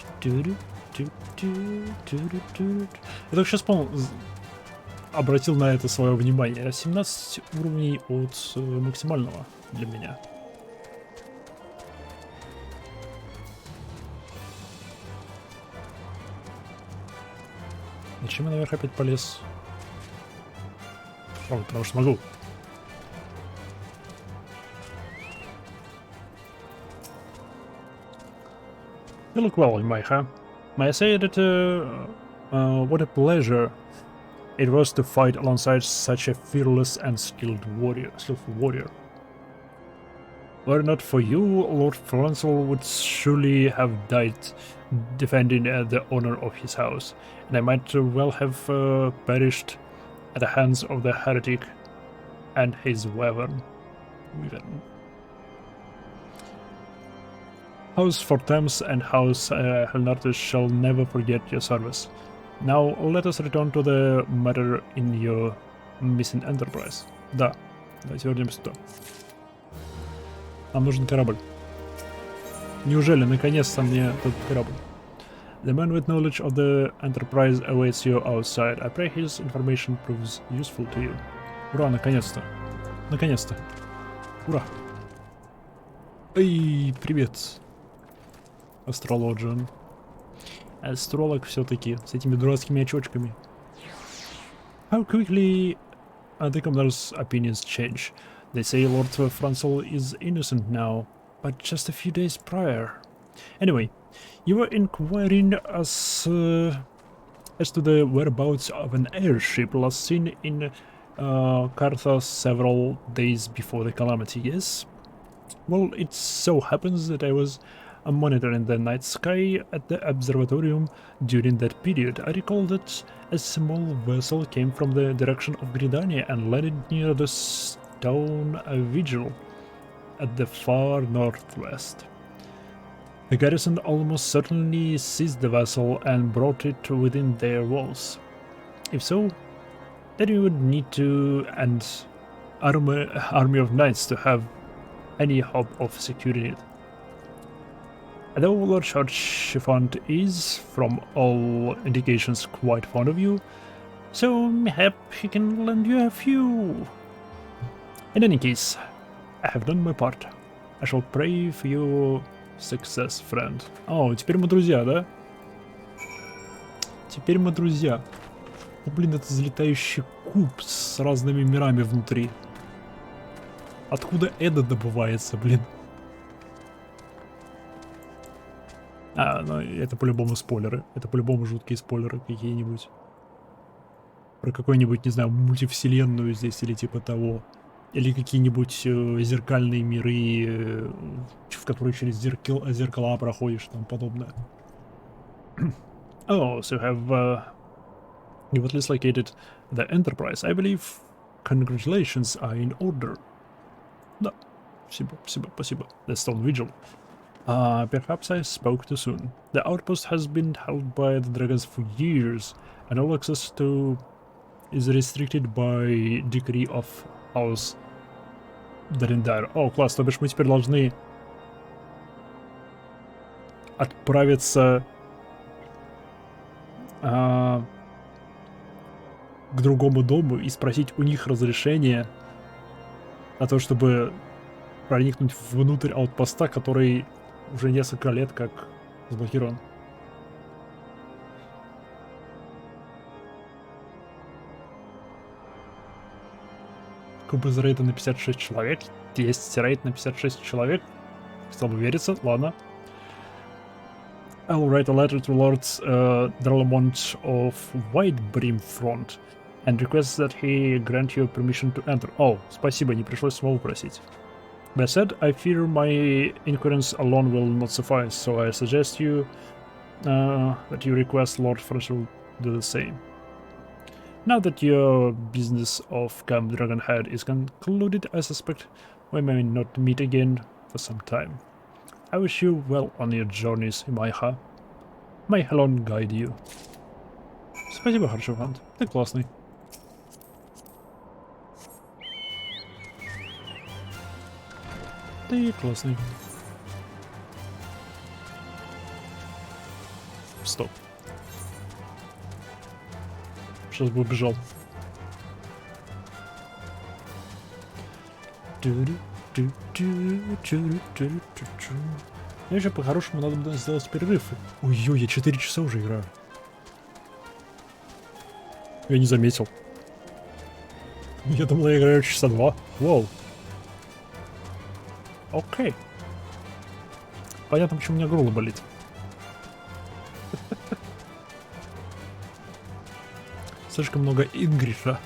только сейчас, по-моему, обратил на это свое внимание. 17 уровней от максимального для меня. Зачем я наверх опять полез? О, потому что могу. You look well, Maiha. May I say that what a pleasure it was to fight alongside such a fearless and skillful warrior. Were it not for you, Lord Franzel would surely have died defending the honor of his house, and I might well have perished at the hands of the heretic and his wyvern. House Fortams and House Helnartes shall never forget your service. Now let us return to the matter in your missing enterprise. Да, давайте вернемся туда. Нам нужен корабль. Неужели наконец-то мне этот корабль? The man with knowledge of the enterprise awaits you outside. I pray his information proves useful to you. Ура, наконец-то. Наконец-то. Ура. Эй, привет. Астрологиан. Астролог все-таки, с этими дурацкими очочками. How quickly the commoners' opinions change. They say Lord Franzel is innocent now, but just a few days prior. Anyway, you were inquiring as to the whereabouts of an airship last seen in Carthage several days before the calamity, yes? Well, it so happens that I was monitoring the night sky at the observatorium during that period. I recall that a small vessel came from the direction of Gridania and landed near the stone vigil at the far northwest. The garrison almost certainly seized the vessel and brought it within their walls. If so, then you would need to an army of knights to have any hope of securing it. Although Lord Chiffon is, from all indications, quite fond of you, so mayhap he can lend you a few. In any case, I have done my part. I shall pray for your success, friend. О, теперь мы друзья, да? Теперь мы друзья. О, блин, это взлетающий куб с разными мирами внутри. Откуда это добывается, блин? Ну это по-любому спойлеры. Это по-любому жуткие спойлеры какие-нибудь. Про какую-нибудь, не знаю, мультивселенную здесь или типа того. Или какие-нибудь зеркальные миры, в которые через зеркала проходишь, там подобное. Oh, so you've at least located the Enterprise. I believe congratulations are in order. Да, спасибо. The Stone Vigil. Perhaps I spoke too soon. The outpost has been held by the dragons for years, and all access to is restricted by decree of House Дариндар. О, класс, то бишь мы теперь должны отправиться к другому дому и спросить у них разрешение на то, чтобы проникнуть внутрь аутпоста, который уже несколько лет как заблокирован. Куб из рейда на 56 человек. Есть рейд на 56 человек. Слабо верится, ладно. I'll write a letter to Lord Dralamont of Whitebrimfront and request that he grant you permission to enter. Oh, спасибо, не пришлось самому просить. That said, I fear my inquiries alone will not suffice, so I suggest you that you request Lord Fresh will do the same. Now that your business of Camp Dragonhead is concluded, I suspect we may not meet again for some time. I wish you well on your journeys, Imaiha. May Helon guide you. Спасибо, Харчевант. Ты классный. Ты классный. Стоп. Сейчас бы убежал. Мне еще по-хорошему надо бы сделать перерыв. Ой-ой, я 4 часа уже играю. Я не заметил. Я думал, я играю часа 2. Вау. Окей. Понятно, почему у меня горло болит. Слишком много Ингриша.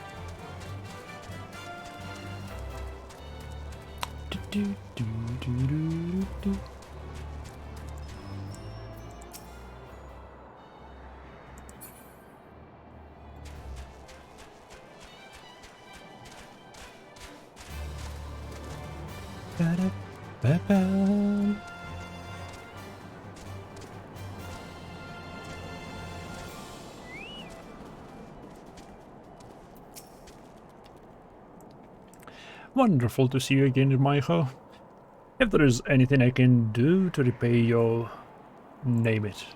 Wonderful to see you again, Maiha. If there is anything I can do to repay your... name it.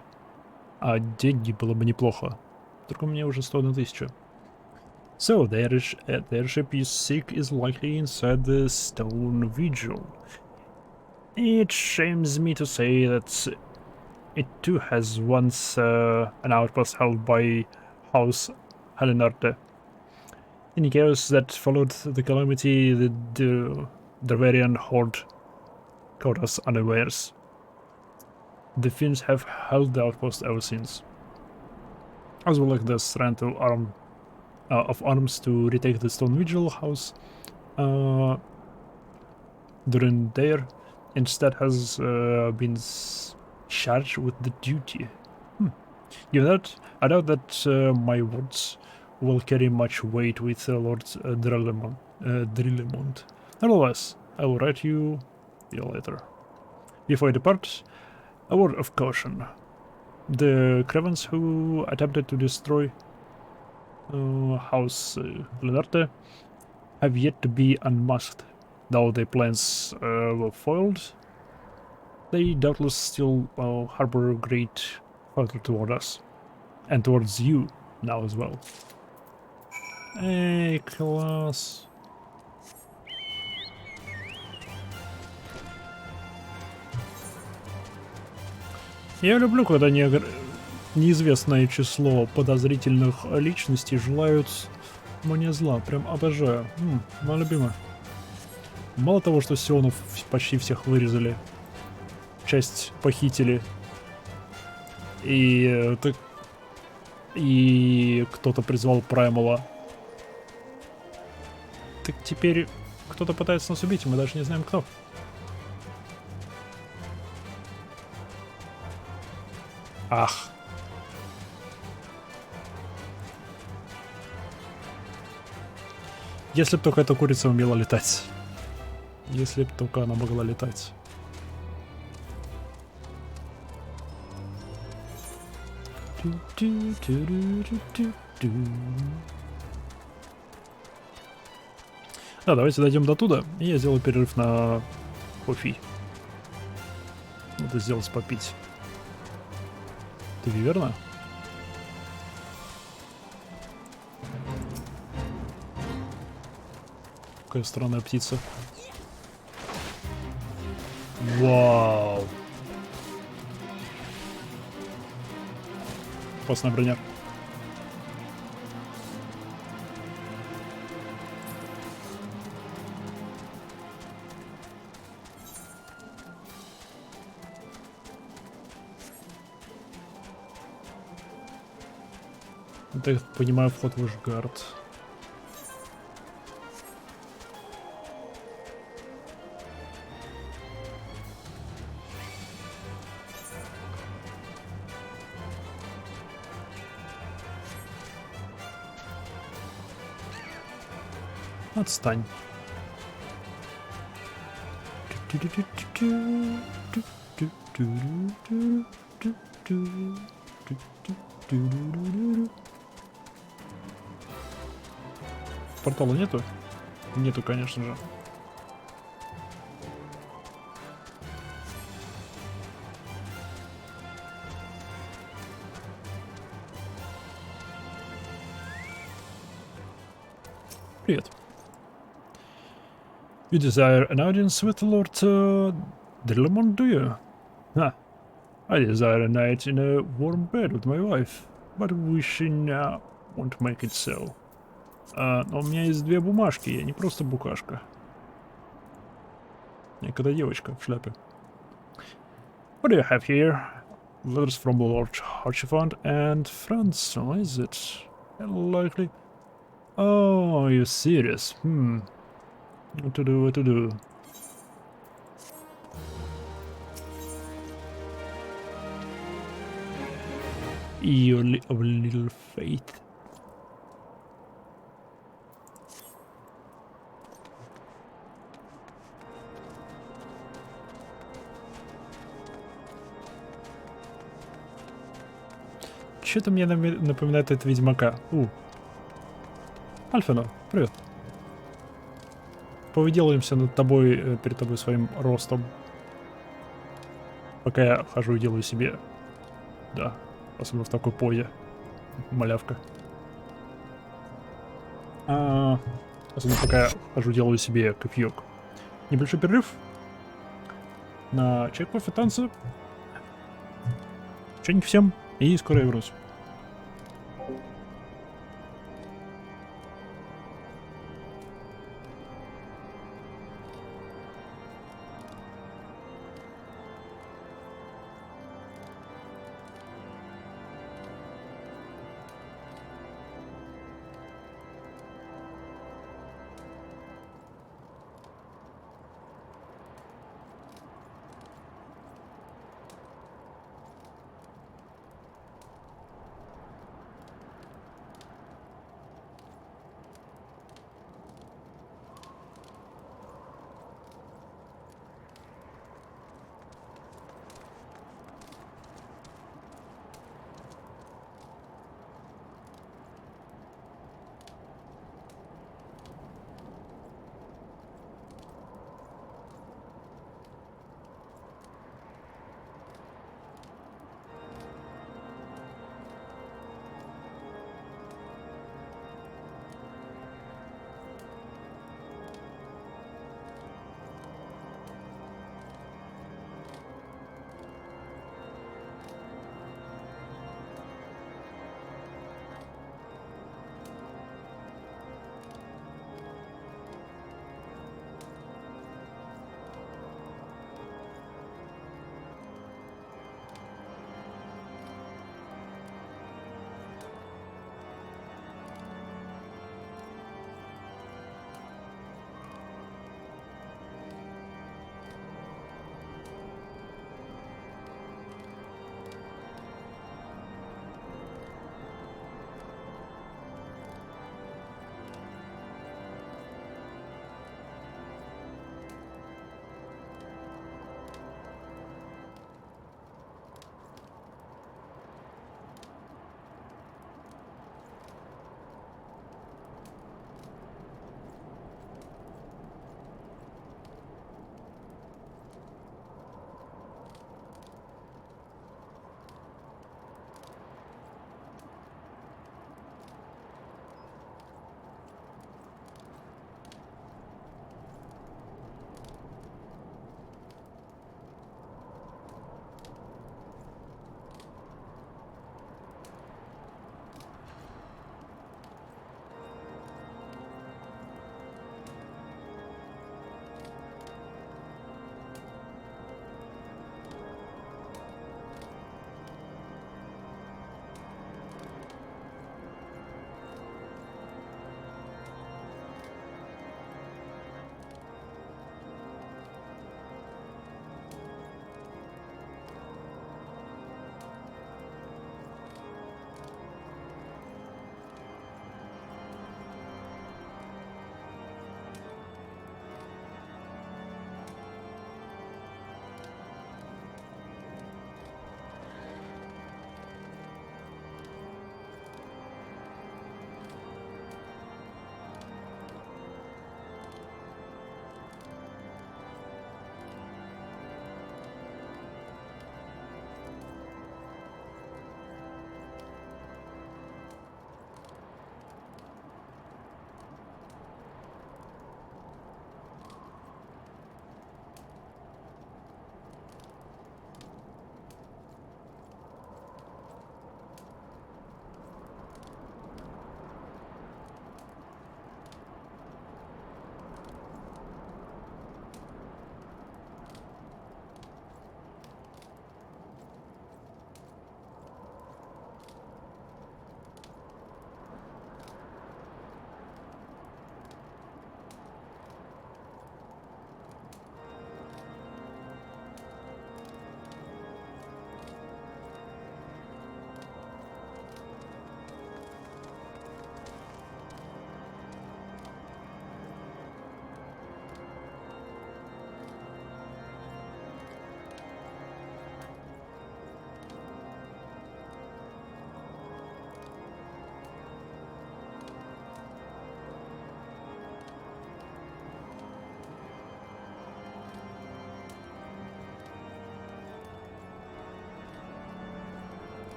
А деньги было бы неплохо. Только у меня уже 101 тысяча. So, the airship you seek is likely inside the Stone Vigil. It shames me to say that it too has once an outpost held by House Helenarte. In the chaos that followed the calamity, the Darvarian horde caught us unawares. The Finns have held the outpost ever since, as well as the strength of arms to retake the Stone Vigil house. During there, instead has been charged with the duty. Given that, I doubt that my words will carry much weight with Lord Drillemont. Nevertheless, I will write you your letter. Before I depart, a word of caution. The Crevens who attempted to destroy House Lenarte have yet to be unmasked. Though their plans were foiled, they doubtless still harbor great hatred toward us. And towards you now as well. Эй, класс. Я люблю, когда неизвестное число подозрительных личностей желают мне зла. Прям обожаю. Моя любимая. Мало того, что Сионов почти всех вырезали, часть похитили, и кто-то призвал Праймала. Так теперь кто-то пытается нас убить, и мы даже не знаем кто. Ах. Если б только эта курица умела летать. Если б только она могла летать. Да, давайте дойдем до туда, и я сделаю перерыв на кофе. Надо сделать попить. Ты верно? Какая странная птица. Вау. Опасная броня. Это, я понимаю, вход в Ишгард. Отстань. Портала нету? Нету, конечно же. Привет. You desire an audience with Lord Drillemont, do you? Ah, I desire a night in a warm bed with my wife, but wishing won't make it so. Но у меня есть две бумажки, я не просто букашка. Я когда девочка в шляпе. What do you have here? Letters from Lord Archifant and friends, is it? Likely. Oh, you're serious? What to do, what to do? Yearly of little faith. Что-то мне напоминает это Ведьмака. Альфино, привет. Повыделаемся над тобой, перед тобой своим ростом. Пока я хожу и делаю себе. Да, особенно в такой позе. Малявка. Особенно пока я хожу, делаю себе кофеек. Небольшой перерыв. На чай, кофе, танцы. Чайник всем. И скоро я вернусь.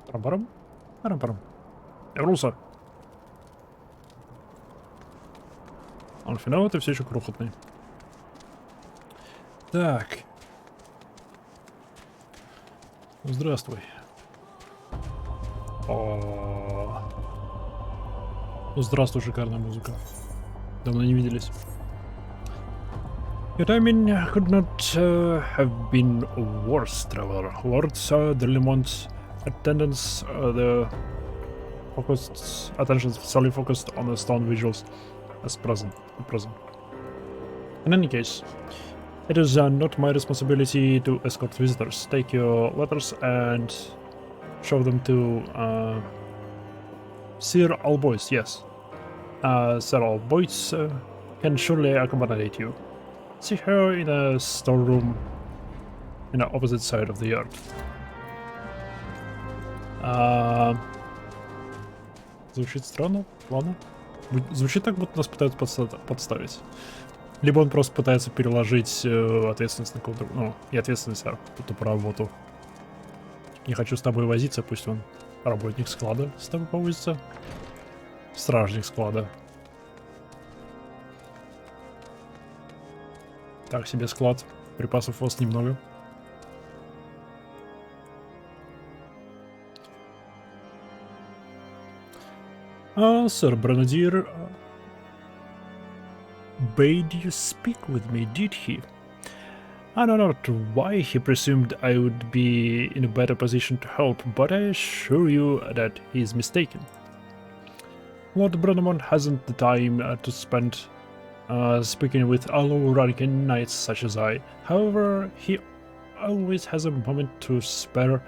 Парам-парам. Парам-парам. Вернулся. Он финал, ты все еще крохотный. Так. Здравствуй. О. Ну, здравствуй, шикарная музыка. Давно не виделись. Your timing could not have been worse, traveler. Lord Delimond's attendance, the focused attention solely focused on the stone visuals as present. In any case, it is not my responsibility to escort visitors. Take your letters and show them to Sir Albois. Yes, Sir Albois can surely accommodate you. See her in a storeroom in the opposite side of the yard. Звучит странно, ладно. Звучит так, будто нас пытаются подставить. Либо он просто пытается переложить ответственность на кого-то, ну, и ответственность за эту работу. Не хочу с тобой возиться, пусть он работник склада с тобой повозится. Стражник склада. Так себе склад. Припасов у вас немного. Sir Grenadier bade you speak with me, did he? I don't know why he presumed I would be in a better position to help, but I assure you that he is mistaken. Lord Brunnemont hasn't the time to spend speaking with low-ranking knights such as I. However, he always has a moment to spare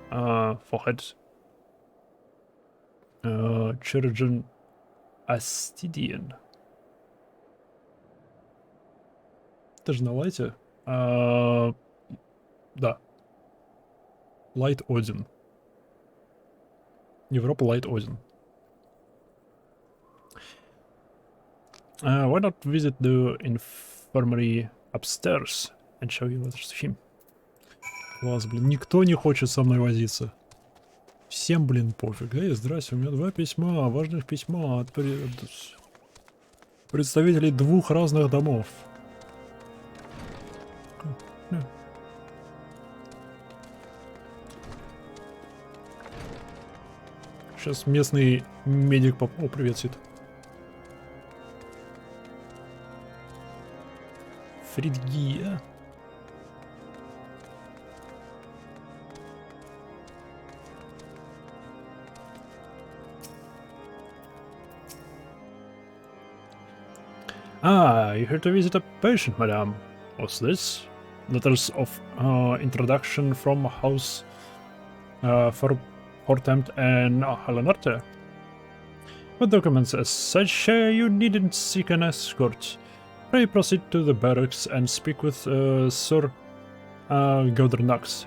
for head Chirurgeon Astidian. Ты же на лайте? Да. Лайт Один. Европа Лайт Один. Why not visit the infirmary upstairs and show your letters to him? Класс, блин, никто не хочет со мной возиться. Всем, блин, пофиг. Эй, здрасте, у меня 2 письма, важных письма от представителей 2 разных домов. Сейчас местный медик О, привет, Сид. Фридгия. Ah, you're here to visit a patient, madame. What's this? Letters of introduction from House Hortempt and Halanarte. With documents as such, you needn't seek an escort. Pray proceed to the barracks and speak with Sir Godrinax.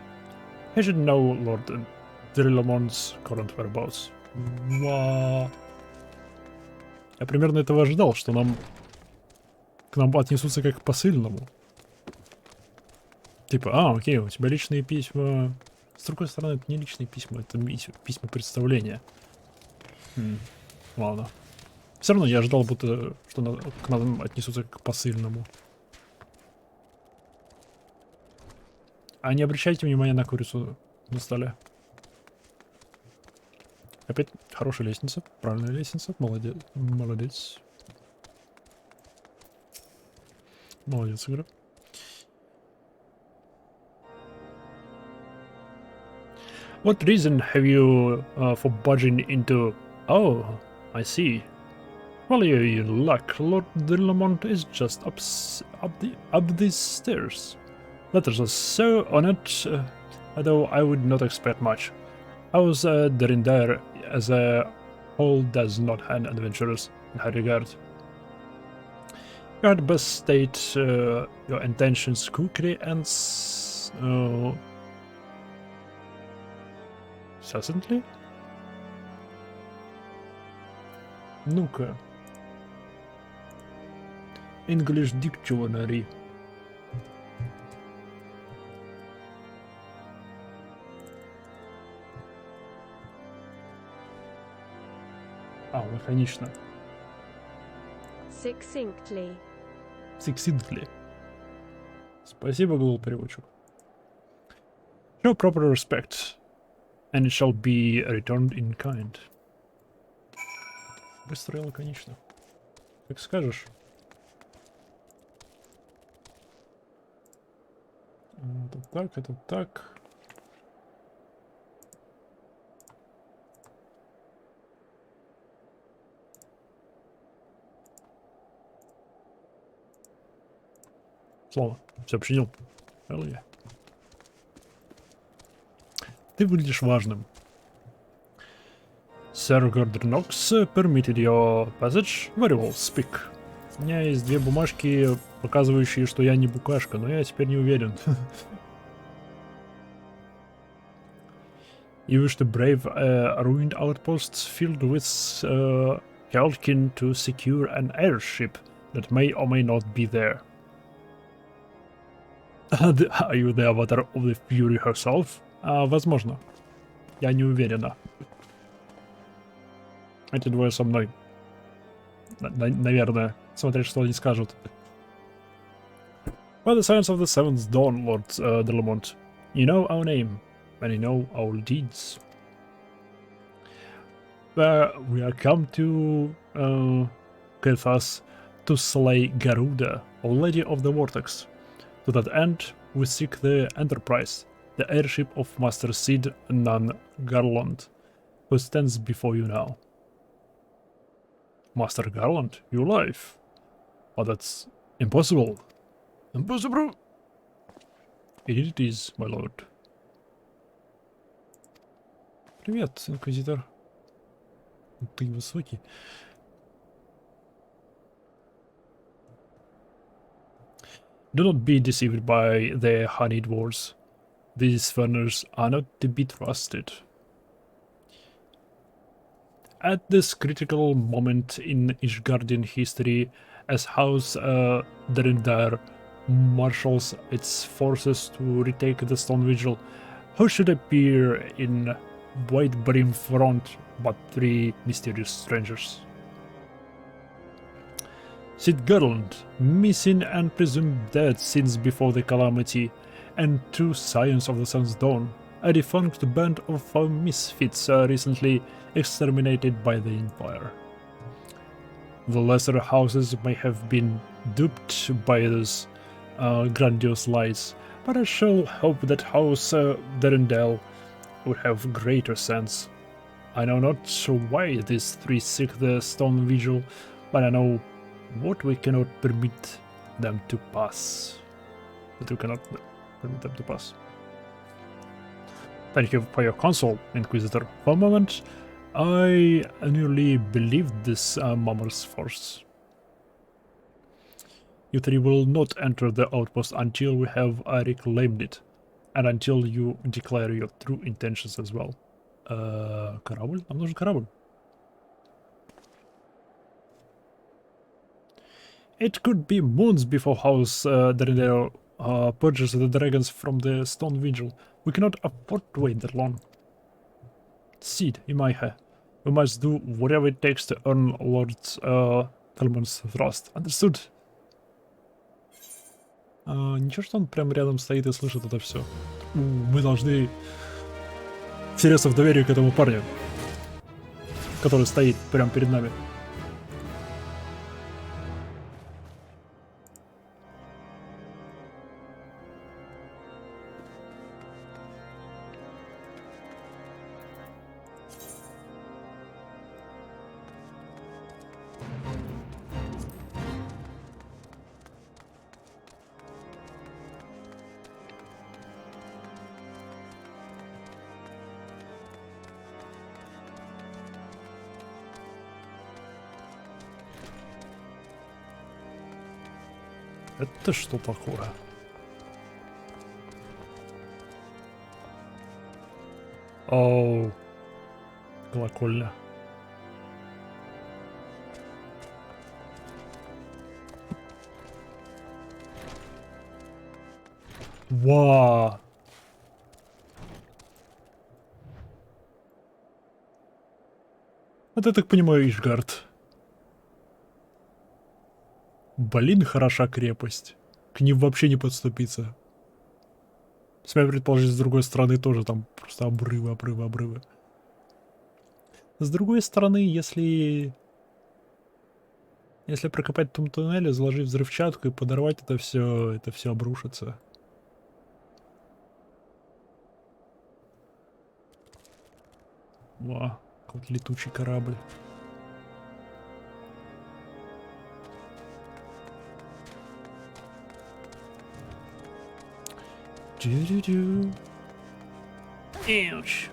He should know Lord Drillamon's current whereabouts. Я примерно этого ожидал, что к нам отнесутся как к посыльному. Типа, окей, у тебя личные письма. С другой стороны, это не личные письма, это письма представления. Ладно. Все равно я ожидал, будто что к нам отнесутся как к посыльному. А не обращайте внимания на курицу на столе. Опять хорошая лестница, правильная лестница, молодец, молодец. Молодец, игра. What reason have you for budging into... Oh, I see. Well, you luck. Lord Dillamont is just up these stairs. Letters are so honored, though I would not expect much. House Derindar as a whole does not hand adventurers in high regard. You had best state your intentions quickly and succinctly? Ну-ка. English Dictionary. Лаконично. Succinctly. Succinctly. Спасибо, Google переводчик. Show proper respect, and it shall be returned in kind. Быстро и лаконично. Как скажешь. Это так, это так. Слово. Все починил. Hell yeah. Ты выглядишь важным. Sir Gordon Knox permitted your passage. Very well, speak. У меня есть две бумажки, показывающие, что я не букашка, но я теперь не уверен. You wish to brave a ruined outpost filled with Kelkin to secure an airship that may or may not be there. Are you the avatar of the Fury herself? Возможно. Я не уверена. Эти двое со мной. Наверное. Смотреть, что они скажут. By the signs of the seventh dawn, Lord Delamont, you know our name, and you know our deeds. We are come to Kethas to slay Garuda, Lady of the Vortex. To that end, we seek the Enterprise, the airship of Master Sid Nan Garland, who stands before you now. Master Garland, you alive? Oh, that's impossible. Impossible! Indeed it is, my lord. Привет, инквизитор. Ты высокий. Do not be deceived by their honeyed words. These foreigners are not to be trusted. At this critical moment in Ishgardian history, as House Derendar marshals its forces to retake the Stone Vigil, who should appear in white brim front but three mysterious strangers? Sid Garland, missing and presumed dead since before the calamity, and two Scions of the Sun's Dawn, a defunct band of misfits recently exterminated by the Empire. The lesser houses may have been duped by those grandiose lies, but I shall hope that House Derendale would have greater sense. I know not why these three seek the Stone Vigil, but I know what we cannot permit them to pass. But we cannot permit them to pass. Thank you for your counsel, Inquisitor. For a moment, I nearly believed this murmurs force. You three will not enter the outpost until we have reclaimed it, and until you declare your true intentions as well. Корабль? Нам нужен корабль. It could be moons before House Derendale purges the dragons from the Stone Vigil. We cannot afford to wait that long. Sid, Imaiha, we must do whatever it takes to earn Lord Talmon's trust. Understood? Ничего, что он прям рядом стоит и слышит это все. Мы должны втереться в доверие к этому парню, который стоит прямо перед нами. Это что такое? Оу. Колокольня. Вау. Вот я так понимаю, Ишгард. Блин, хороша крепость. К ним вообще не подступиться. Смею предположить, с другой стороны тоже там просто обрывы, обрывы, обрывы. С другой стороны, если прокопать в том туннеле, заложить взрывчатку и подорвать это все обрушится. Во, какой-то летучий корабль. Дю-дю-дю. Ouch.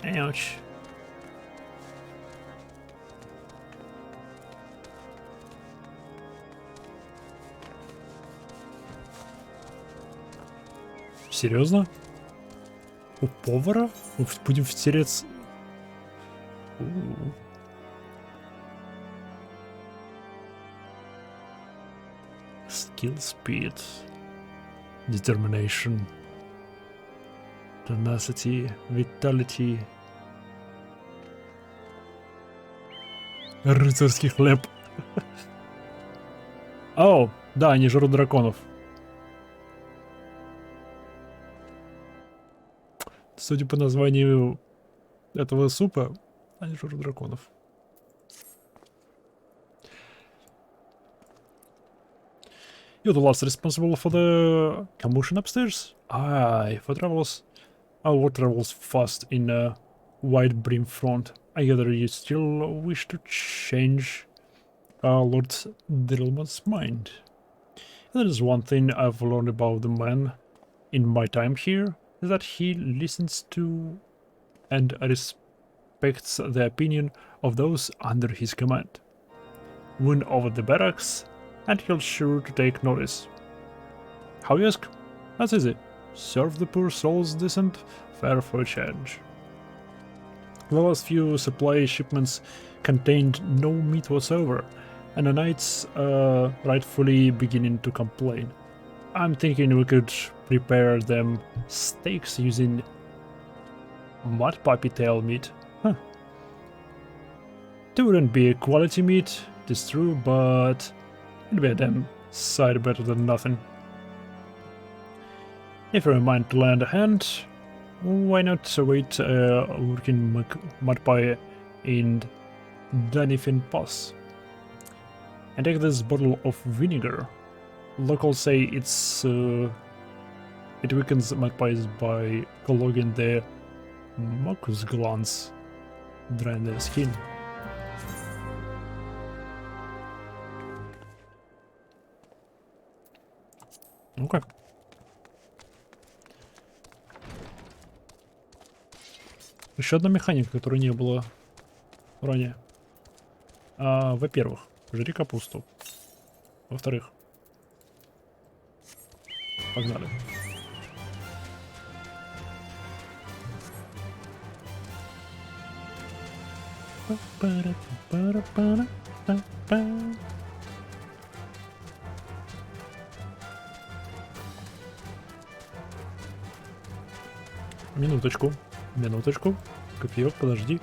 Ouch. Серьезно? У повара? Мы будем втереться... Skill speed. Determination. Tenacity. Vitality. Рыцарский хлеб. О, да, они жрут драконов. Судя по названию этого супа, они жрут драконов. You're the last responsible for the commotion upstairs? Aye, our travels fast in a wide brim front. I gather you still wish to change Lord Diddleman's mind. There is one thing I've learned about the man in my time here, is that he listens to and respects the opinion of those under his command. Win over the barracks, and he'll sure to take notice. How you ask? That's easy. Serve the poor souls decent fare for a change. The last few supply shipments contained no meat whatsoever, and the knights are rightfully beginning to complain. I'm thinking we could prepare them steaks using mud puppy tail meat. Huh. It wouldn't be a quality meat, it is true, but it'd be a damn sight better than nothing. If you're in mind to lend a hand, why not await a lurking mud pie in Danifin Pass? And take this bottle of vinegar. Locals say it weakens mud pies by clogging their mucus glands, drying their skin. Ну-ка. Еще одна механика, которой не было ранее. Во-первых, жри капусту. Во-вторых, погнали. Минуточку, минуточку. Копье, подожди.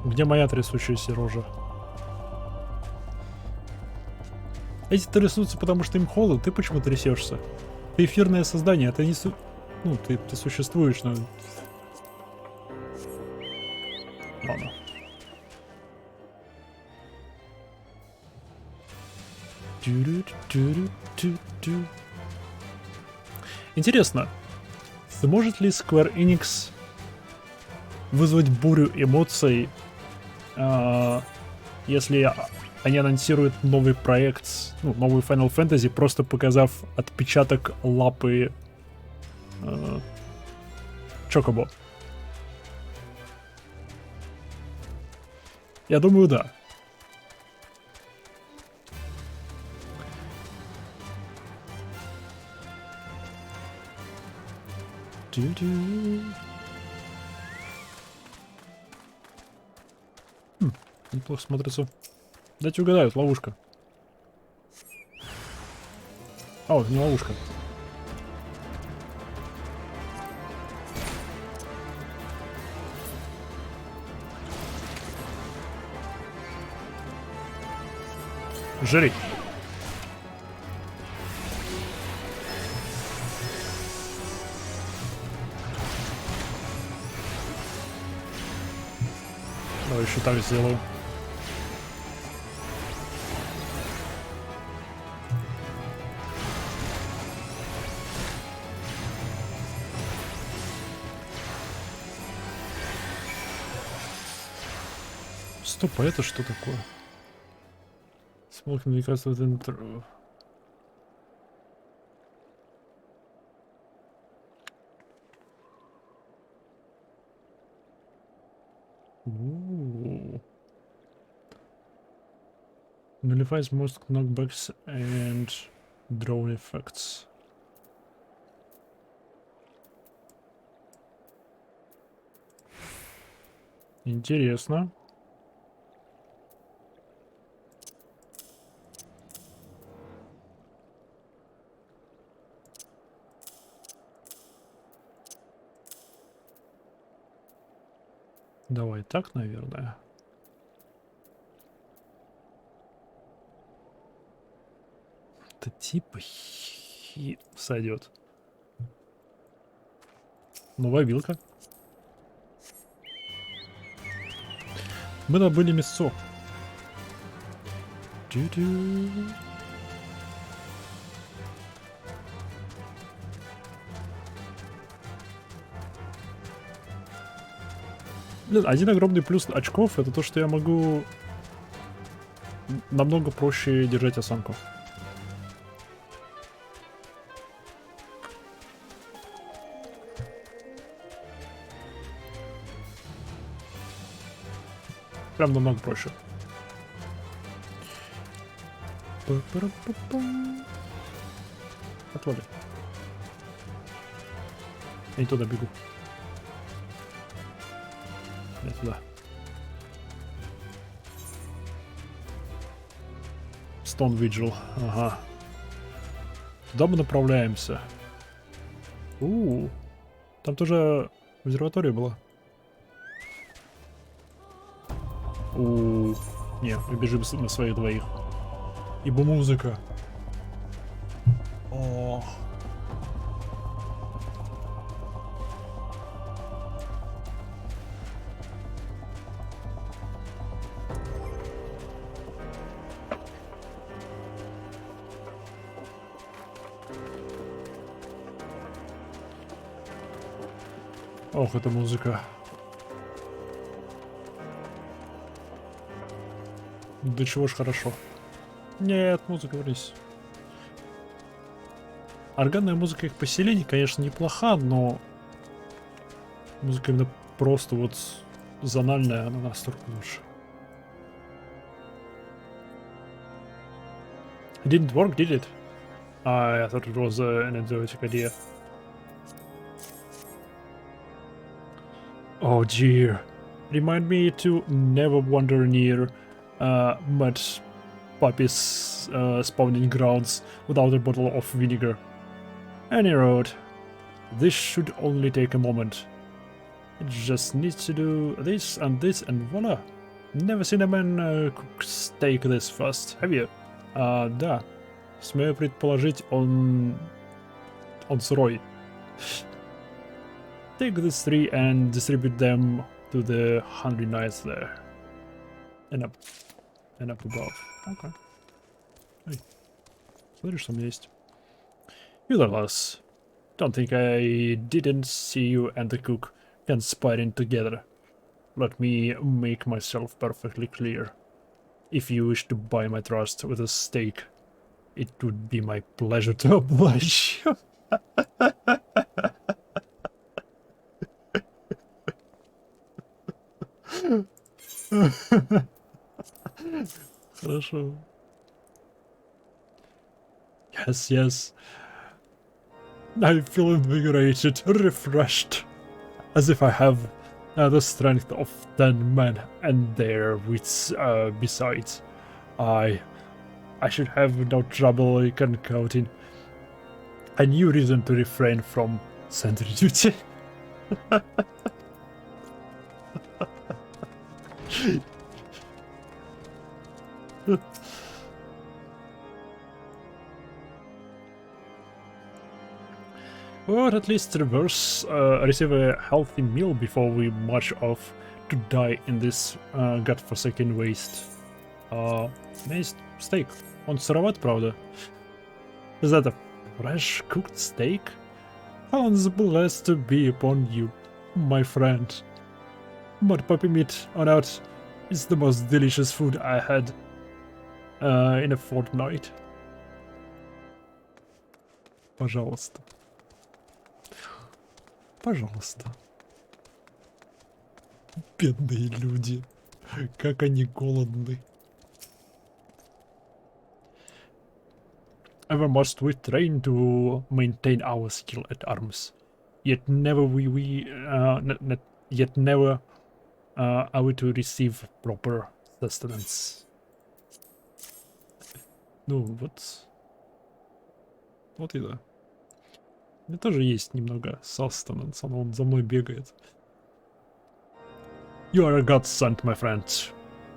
Где моя трясущаяся рожа? Эти трясутся, потому что им холодно, ты почему трясешься? Ты эфирное создание, а ты не ну, ты существуешь, но... Ладно. Интересно, сможет ли Square Enix вызвать бурю эмоций, если они анонсируют новый проект, ну, новый Final Fantasy, просто показав отпечаток лапы Чокобо? Я думаю, да. неплохо смотрится. Дайте угадают, ловушка. О, не ловушка. Жри. Давай еще так сделаю. Стоп, а это что такое? Smoking because of the intro. Ooh. Nullifies most knockbacks and drone effects. Интересно. Давай так, наверное. Это типа сойдет. Новая вилка. Мы добыли мясо. Тю-тю. Блин, один огромный плюс очков — это то, что я могу намного проще держать осанку. Прям намного проще. Отвали. Я не туда бегу. Я туда. Stone Vigil. Ага. Туда мы направляемся. Там тоже обсерватория была. Не, мы бежим на своих двоих. Ибо музыка. О. Ох, эта музыка. Да чего ж хорошо. Нет, музыка, вернись. Органная музыка их поселений, конечно, неплоха, но музыка именно просто вот зональная, она настолько лучше. It didn't work, did it? I thought it was an idiotic idea. Oh dear. Remind me to never wander near mud puppies spawning grounds without a bottle of vinegar. Any road. This should only take a moment. It just needs to do this and voila. Never seen a man cook steak this fast, have you? Да. Смею предположить, он сырой. Take these 3 and distribute them to the hungry knights there. And up above. Okay. Эй, смотри, что у меня есть. Udarlas, don't think I didn't see you and the cook conspiring together. Let me make myself perfectly clear. If you wish to buy my trust with a steak, it would be my pleasure to oblige you. Хорошо. Yes, yes. I feel invigorated, refreshed, as if I have The strength of 10 men and their wits besides. I should have no trouble concocting a new reason to refrain from sentry duty. Or at least receive a healthy meal before we march off to die in this godforsaken waste. Nice steak. Он сыроват, правда? Is that a fresh cooked steak? Heaven's blessed to be upon you, my friend. But puppy meat on out is the most delicious food I had in a fortnight. Пожалуйста. Пожалуйста. Бедные люди. Как они голодны. Ever must we train to maintain our skill at arms. Yet never are we to receive proper sustenance. Ну вот. Вот и да. У меня тоже есть немного sustenance, он за мной бегает. You are a godsend, my friend.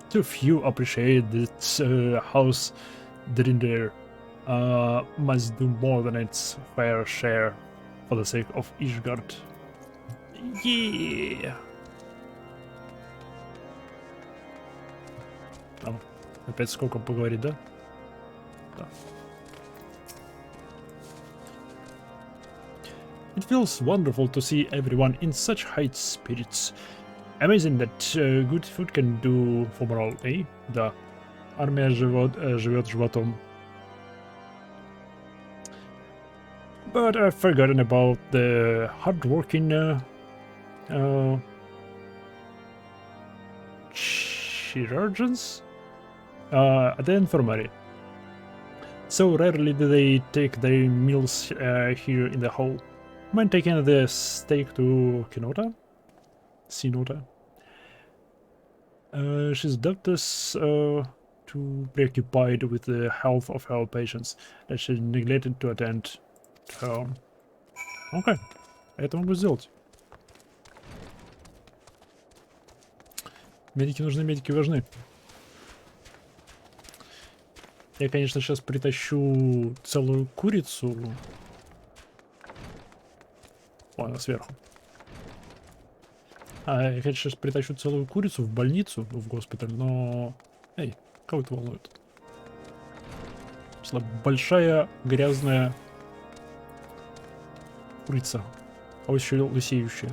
Too few appreciate that house Drinder must do more than its fair share for the sake of Ishgard. Yeah! Там опять сколько поговорить, да? Да. It feels wonderful to see everyone in such high spirits. Amazing that good food can do for morale, eh? Да. Армия живет животом. But I've forgotten about the hard-working chirurgeons at the infirmary. So rarely do they take their meals here in the hall. Mind taking the steak to Kinota? Sinota? She's doubtless too preoccupied with the health of her patients that she neglected to attend to her. Окей, это могу сделать. Медики нужны, медики важны. Я, конечно, сейчас притащу целую курицу. О, она сверху. Я, конечно, сейчас притащу целую курицу в больницу, в госпиталь, но... Эй, кого это волнует? Большая грязная курица. А вот еще лысеющая.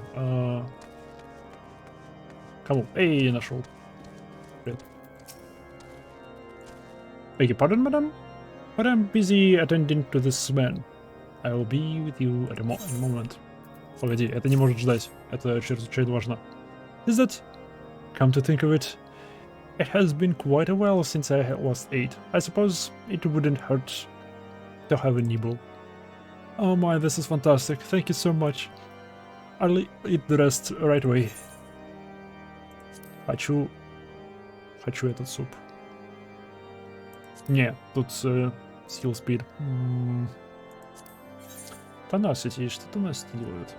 Кому? Эй, нашел. Привет. Beg your pardon, madam? But I'm busy attending to this man. I will be with you at a moment. Погоди, это не может ждать. Это чрезвычайно важно. Is that? Come to think of it, it has been quite a while since I last ate. I suppose it wouldn't hurt to have a nibble. Oh my, this is fantastic. Thank you so much. I'll eat the rest right away. Хочу этот суп. Не, тут skill speed. Tenacity, что Tenacity делает?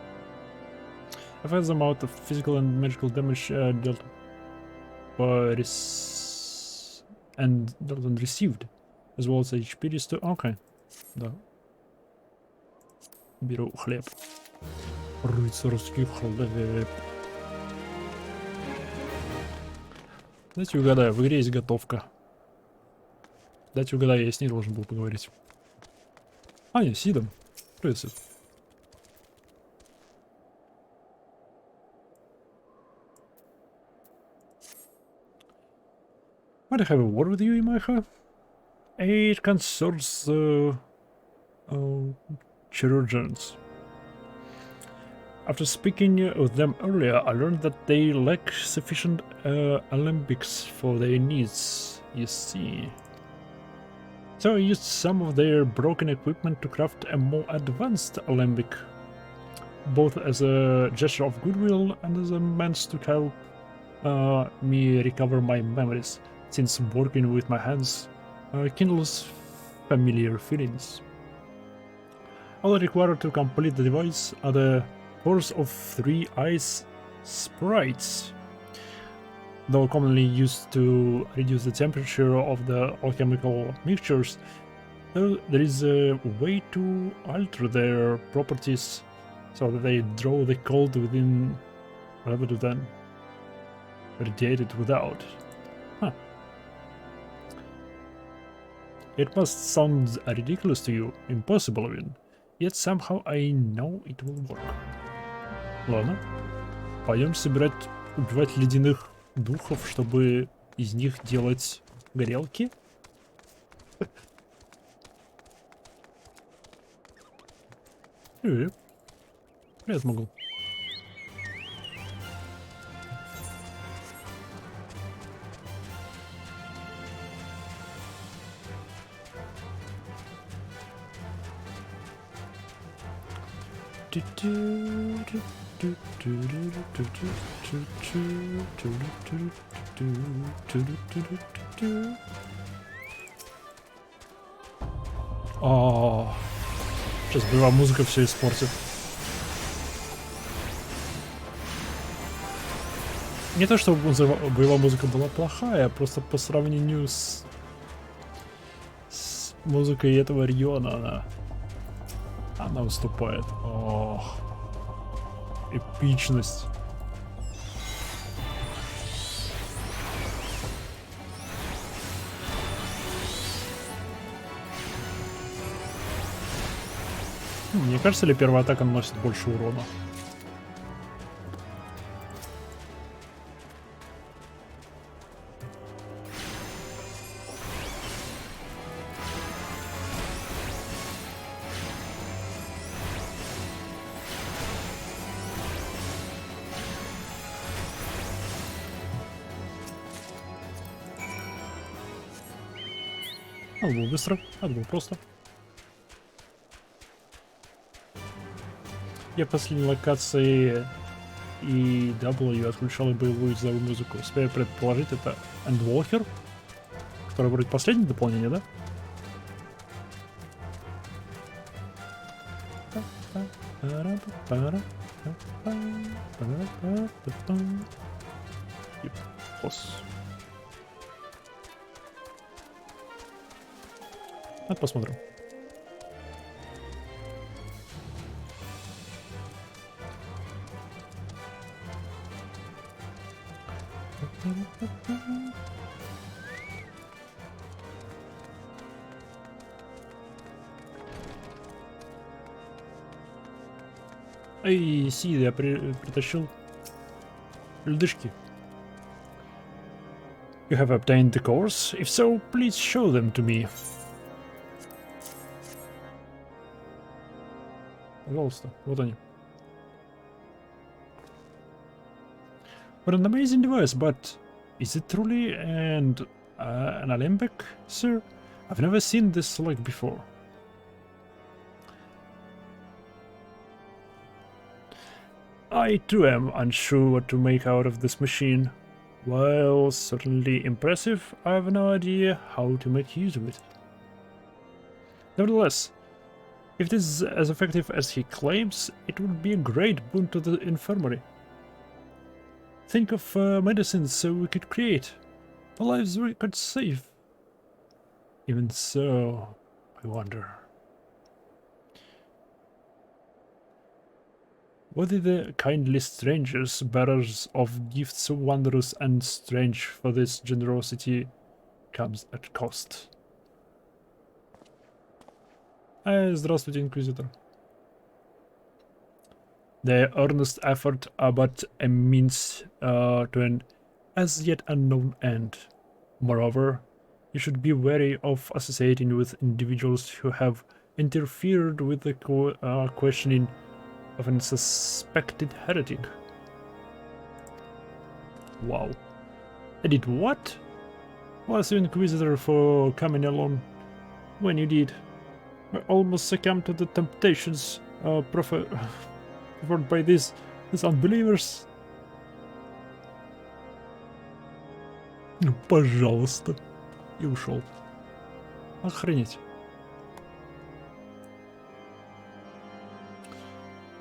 A vast amount of physical and magical damage dealt and received, as well as HP restore. Окей, да. Беру хлеб. Рыцарский хлеб. Дайте угадаю, в игре есть готовка. Дайте угадаю, я с ней должен был поговорить. А, нет, Сидом. Привет, Сид. Might I have a word with you, Imaiha? It concerns chirurgeons. After speaking with them earlier, I learned that they lack sufficient alembics for their needs, you see. So I used some of their broken equipment to craft a more advanced alembic. both as a gesture of goodwill and as a means to help me recover my memories, since working with my hands kindles familiar feelings. All required to complete the device are the cores of 3 ice sprites. Though commonly used to reduce the temperature of the alchemical mixtures, there is a way to alter their properties so that they draw the cold within rather than radiate it without. Huh. It must sound ridiculous to you, impossible even, yet somehow I know it will work. Ладно, пойдем убивать ледяных духов, чтобы из них делать горелки. Привет. Привет, могу. О, сейчас боевая музыка все испортит. Не то, что боевая музыка была плохая, просто по сравнению с музыкой этого региона она уступает. Ох, эпичность. Мне кажется, ли первая атака наносит больше урона? Надо было быстро, надо было просто. Я в последней локации и W отключал боевую звуковую музыку. Успею предположить, это Endwalker, который вроде последнее дополнение, да? Давай посмотрим. Эй, Си, я притащил ледышки. You have obtained the cores? If so, please show them to me. Пожалуйста, вот они. What an amazing device, but is it truly an alembic, sir? I've never seen this like before. I too am unsure what to make out of this machine. While certainly impressive, I have no idea how to make use of it. Nevertheless, if it is as effective as he claims, it would be a great boon to the infirmary. Think of medicines we could create, the lives we could save. Even so, I wonder whether the kindly strangers, bearers of gifts wondrous and strange for this generosity, comes at cost. Здравствуйте, Инквизитор. Their earnest effort are but a means to an as yet unknown end. Moreover, you should be wary of associating with individuals who have interfered with the questioning of a suspected heretic. Wow. I did what? Was you Inquisitor for coming along when you did? I almost succumbed to the temptations performed by these unbelievers. Ну, пожалуйста. И ушел. Охренеть.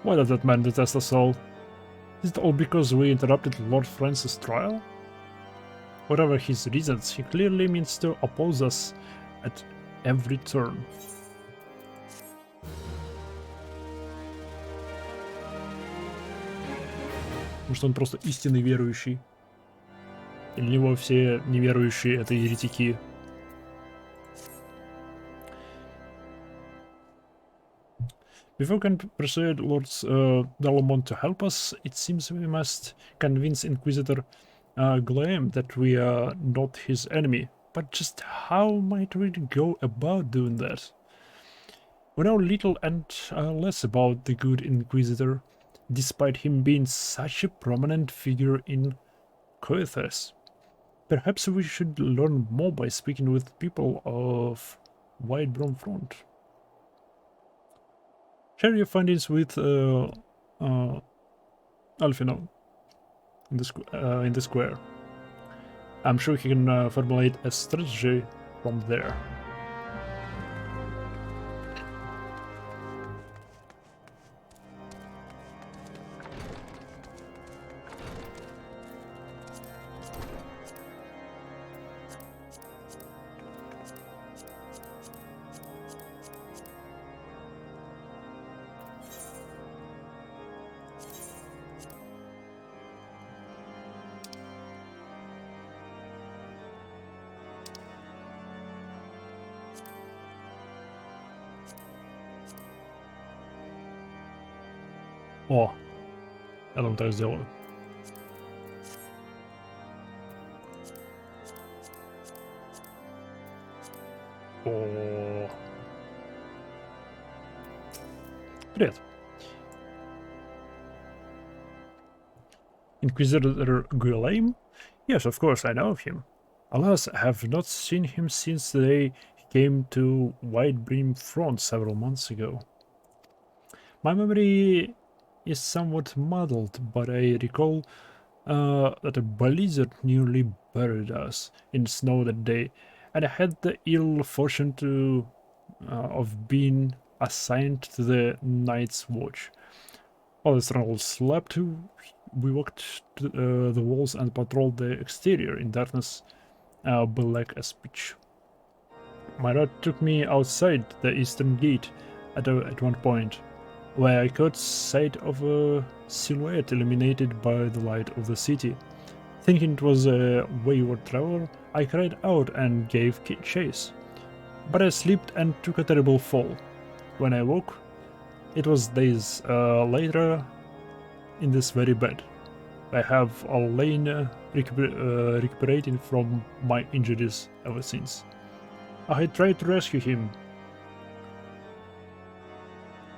Why does that man detest us all? Is it all because we interrupted Lord Francis' trial? Whatever his reasons, he clearly means to oppose us at every turn. Может, он просто истинный верующий? Или для него все неверующие — это еретики? Before we can persuade Lord Dalamont to help us, it seems we must convince Inquisitor Glaim that we are not his enemy. But just how might we go about doing that? We know little and less about the good Inquisitor, despite him being such a prominent figure in Coethas. Perhaps we should learn more by speaking with people of White Brom Front. Share your findings with Alfino in the square. I'm sure he can formulate a strategy from there. О, я думаю, так сделаю. О. Привет. Inquisitor Guillaume? Yes, of course, I know of him. Alas, I have not seen him since the day he came to White Brim Front several months ago. My memory is somewhat muddled, but I recall that a blizzard nearly buried us in snow that day, and I had the ill fortune of being assigned to the night's watch. While the strangers slept, we walked to the walls and patrolled the exterior in darkness black as pitch. My route took me outside the eastern gate at one point, where I caught sight of a silhouette illuminated by the light of the city. Thinking it was a wayward traveler, I cried out and gave chase. But I slipped and took a terrible fall. When I woke, it was days later in this very bed. I have lain recuperating from my injuries ever since. I had tried to rescue him,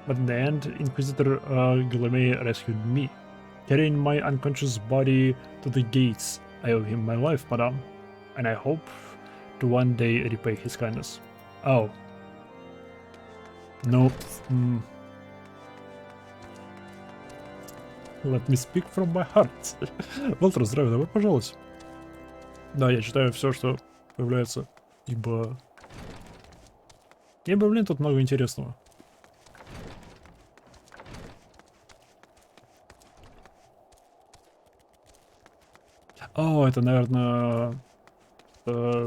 but in the end, Inquisitor Guillaume rescued me. Carrying my unconscious body to the gates, I owe him my life, madame, and I hope to one day repay his kindness. Oh. No. Let me speak from my heart. Валтер, здравия, добро пожаловать. Да, я читаю все, что появляется, ибо блин, тут много интересного. О, это, наверное,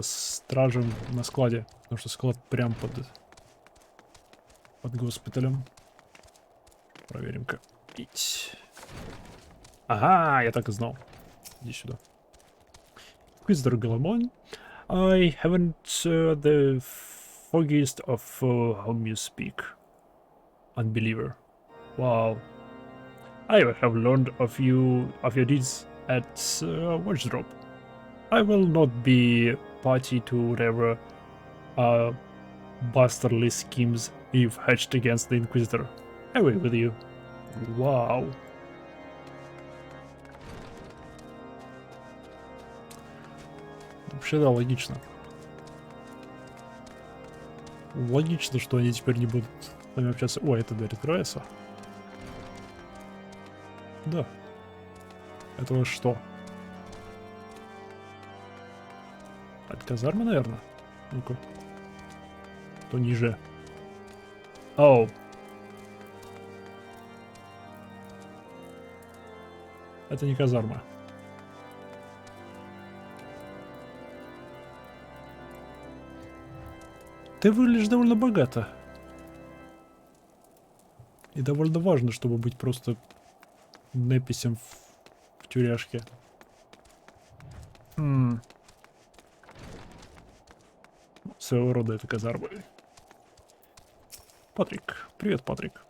стражем на складе, потому что склад прям под госпиталем. Проверим-ка. Ага, я так и знал. Иди сюда. Inquisitor Guillemot, I haven't the foggiest of whom you speak. Unbeliever. Wow. I have learned of your deeds at Watchdrop. I will not be party to whatever bastardly schemes you've hatched against the Inquisitor. Away with you. Wow. Вообще, да, логично. Логично, что они теперь не будут с нами общаться. Ой, эта дверь открывается. Да. Это что? Это казарма, наверное? Ну-ка. То ниже. Оу. Это не казарма. Ты выглядишь довольно богато. И довольно важно, чтобы быть просто неписем в тюряшке. Своего рода это казарма. Патрик. Привет, Патрик.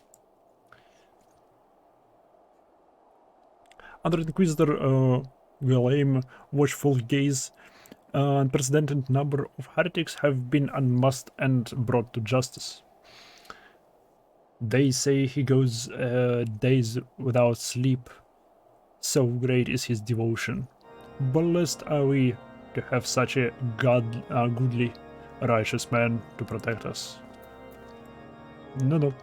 Under Inquisitor will aim watchful gaze. Unprecedented number of heretics have been unmasked and brought to justice. They say he goes days without sleep. So great is his devotion. Blessed are we to have such a goodly, righteous man to protect us. Ну-ну.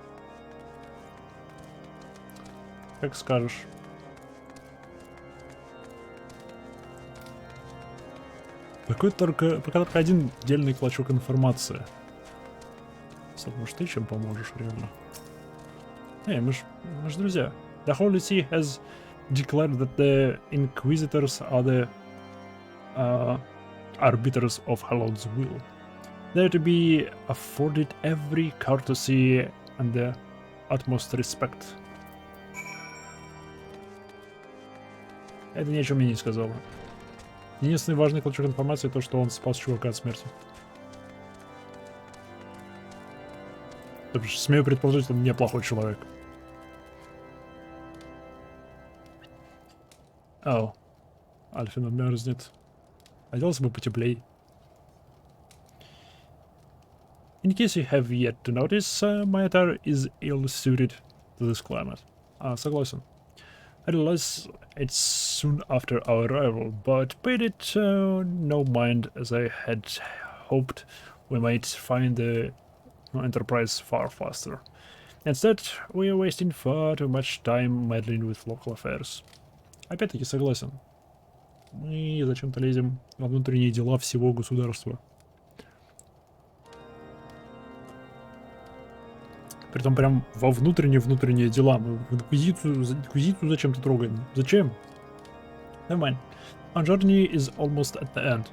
Как скажешь. Пока только один дельный клочок информации. Может, ты чем поможешь, реально? Эй, мы ж друзья. The Holy See has declared that the Inquisitors are the arbiters of Hallow's will. They are to be afforded every courtesy and the utmost respect. Это ни о чем мне не сказала. Единственный важный клочок информации то, что он спас чувака от смерти. То есть, смею предположить, что он неплохой человек. О, Альфина мерзнет. Оделся бы потеплей. In case you have yet to notice, my attire is ill-suited to this climate. Согласен. I realize it's soon after our arrival, but paid it no mind as I had hoped we might find the Enterprise far faster. Instead, we are wasting far too much time meddling with local affairs. Опять-таки согласен. Мы зачем-то лезем во внутренние дела всего государства. Притом прям во внутренние дела. Мы в инквизицию зачем-то трогаем. Зачем? Never mind. Our journey is almost at the end.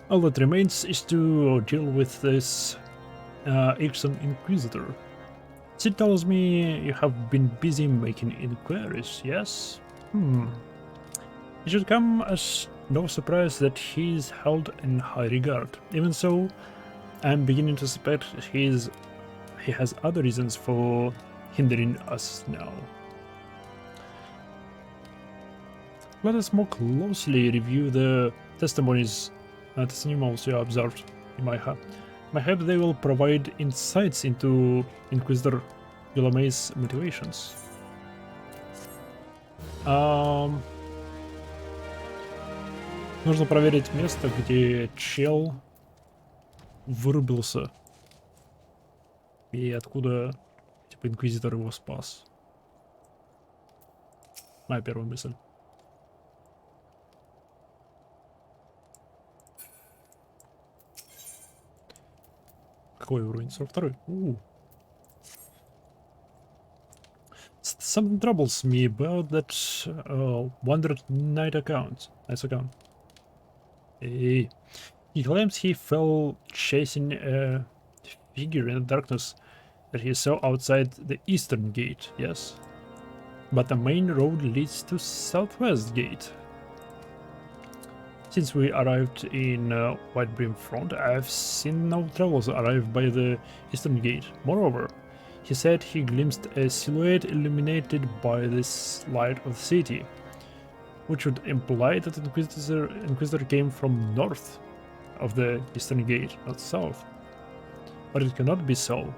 All that remains is to deal with this Ixon Inquisitor. She tells me you have been busy making inquiries, yes? It should come as no surprise that he is held in high regard. Even so, I'm beginning to suspect he has other reasons for hindering us now. Let us more closely review the testimonies you observed in my hub. Perhaps they will provide insights into Inquisitor Guillemets' motivations. Нужно проверить место, где чел вырубился. И откуда, типа, Инквизитор его спас. Моя первая мысль. Какой уровень? 42-й? Something troubles me about that Wandered Night account. Nice account. He claims he fell chasing a figure in the darkness that he saw outside the eastern gate, yes? But the main road leads to southwest gate. Since we arrived in White Brim Front, I've seen no travelers arrive by the eastern gate. Moreover, he said he glimpsed a silhouette illuminated by this light of the city, which would imply that the Inquisitor came from north of the eastern gate, not south. But it cannot be so.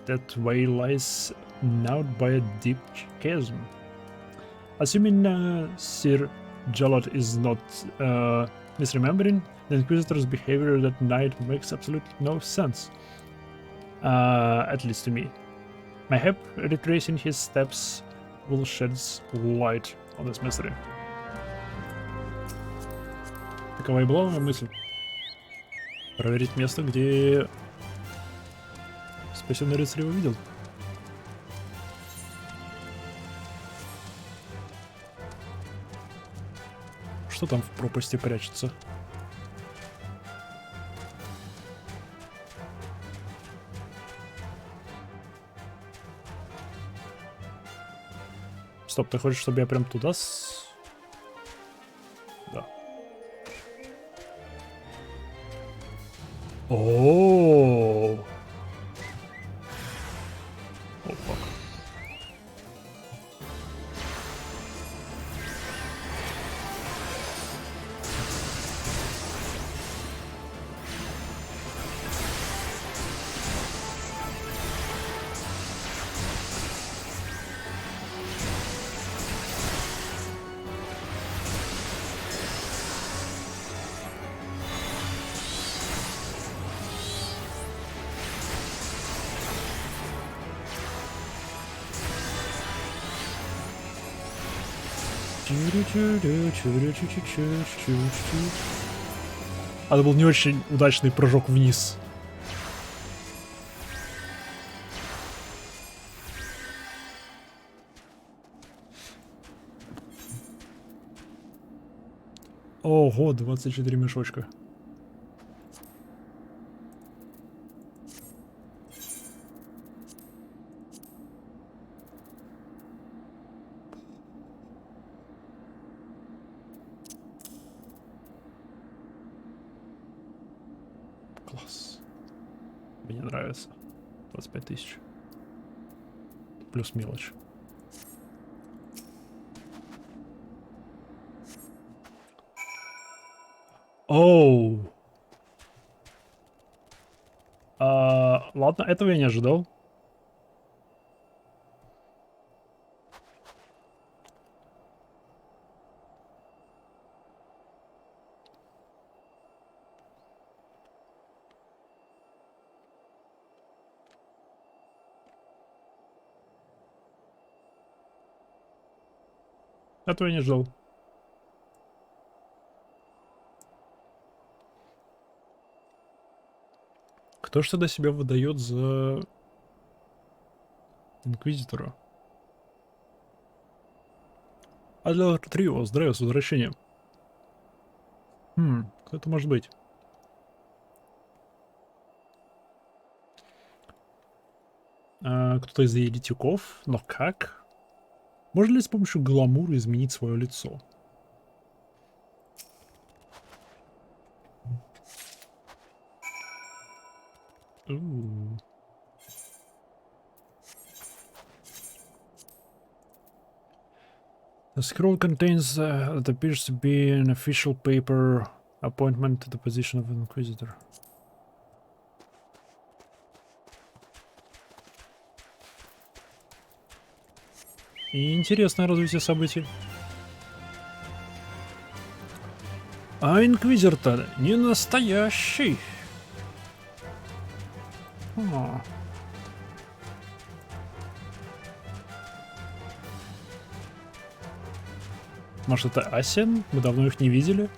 That way lies gnawed by a deep chasm. Assuming Sir Jalot is not misremembering, the Inquisitor's behavior that night makes absolutely no sense. At least to me. My help retracing his steps will shed light on this mystery. Такова и была моя мысль. Проверить место, где спасенный рыцарь его видел. Что там в пропасти прячется? Стоп, ты хочешь, чтобы я прям туда Да. О. О, фак. Это был не очень удачный прыжок вниз. Ого, 24 мешочка. Класс. Мне нравится. 25 тысяч. Плюс мелочь. Оу. Ладно, этого я не ожидал. Этого я не ждал. Кто ж тогда себя выдает за инквизитора? Адлер Трио, здравия, с возвращением. Кто это может быть? Кто-то из еретиков? Но как? Можно ли с помощью гламура изменить свое лицо? The scroll contains what appears to be an official paper appointment to the position of Inquisitor. И интересное развитие событий. А Инквизитор-то не настоящий. Может, это Асен? Мы давно их не видели.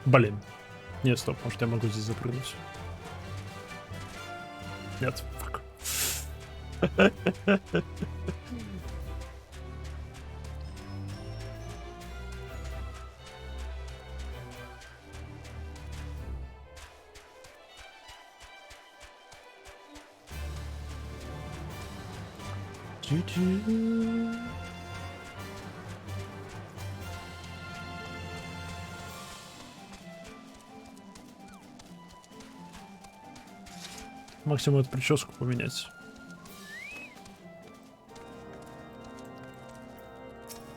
Блин. Нет, стоп, может я могу здесь запрыгнуть? Нет, фак. Максимум эту прическу поменять.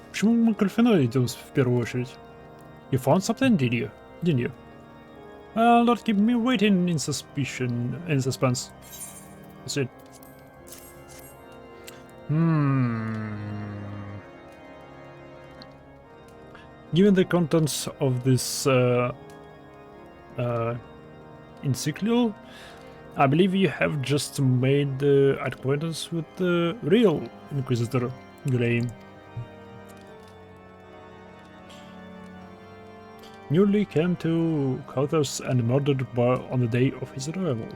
Почему мы к Альфино идем в первую очередь? You found something, did you? Didn't you? Don't keep me waiting in suspense. That's it. Given the contents of this encyclical, I believe you have just made acquaintance with the real Inquisitor Gulaim. Newly came to Kauthos and murdered on the day of his arrival.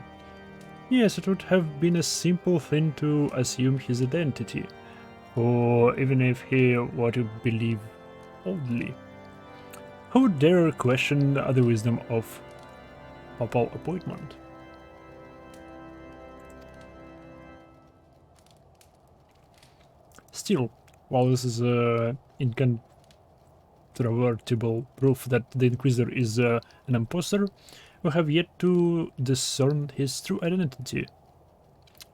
Yes, it would have been a simple thing to assume his identity, or even if he were to believe oddly. Who would dare question the wisdom of papal appointment? Still, while this is incontrovertible proof that the Inquisitor is an impostor, we have yet to discern his true identity,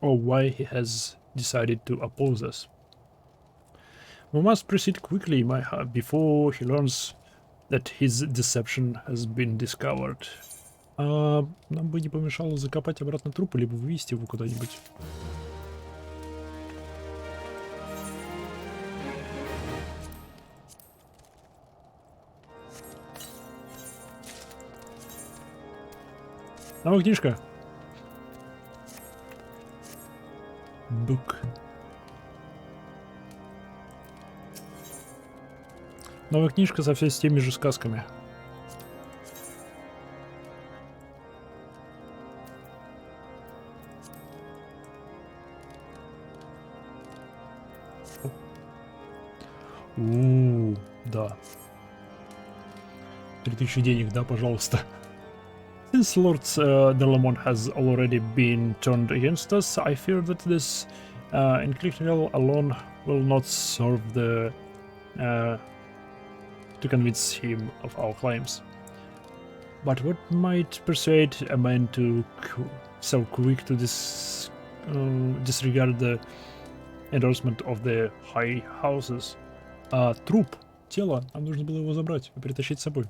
or why he has decided to oppose us. We must proceed quickly, before he learns that his deception has been discovered. Нам бы не помешало закопать обратно труп, либо вывести его куда-нибудь. Новая книжка. Book. Новая книжка со всеми теми же сказками. Да. 3000 денег, да, пожалуйста. Since Lord Delamont has already been turned against us, I fear that this encyclical alone will not serve to convince him of our claims. But what might persuade a man to so quick to disregard the endorsement of the high houses? Труп, тело, нам нужно было его забрать и притащить с собой.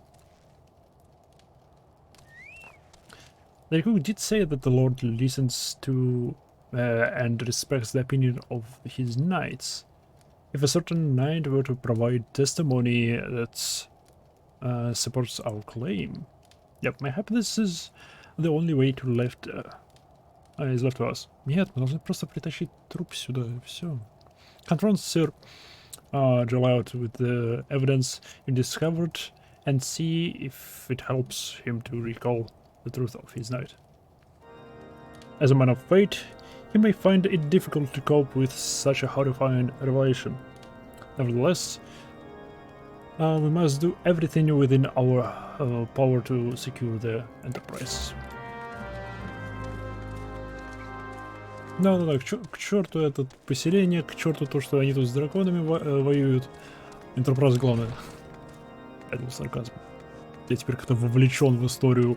The cook did say that the Lord listens to and respects the opinion of his knights. If a certain knight were to provide testimony that supports our claim, yep, mayhap this is the only way to is left to us. Нет, мы должны просто притащить труп сюда, и все. Confront Sir Jalad with the evidence you discovered and see if it helps him to recall the truth of his knight. As a man of fate, he may find it difficult to cope with such a horrifying revelation. Nevertheless, we must do everything within our power to secure the enterprise. Да-да-да, к черту это поселение, к черту то, что они тут с драконами воюют. Enterprise главное. Это был сарказм. Я теперь как-то вовлечен в историю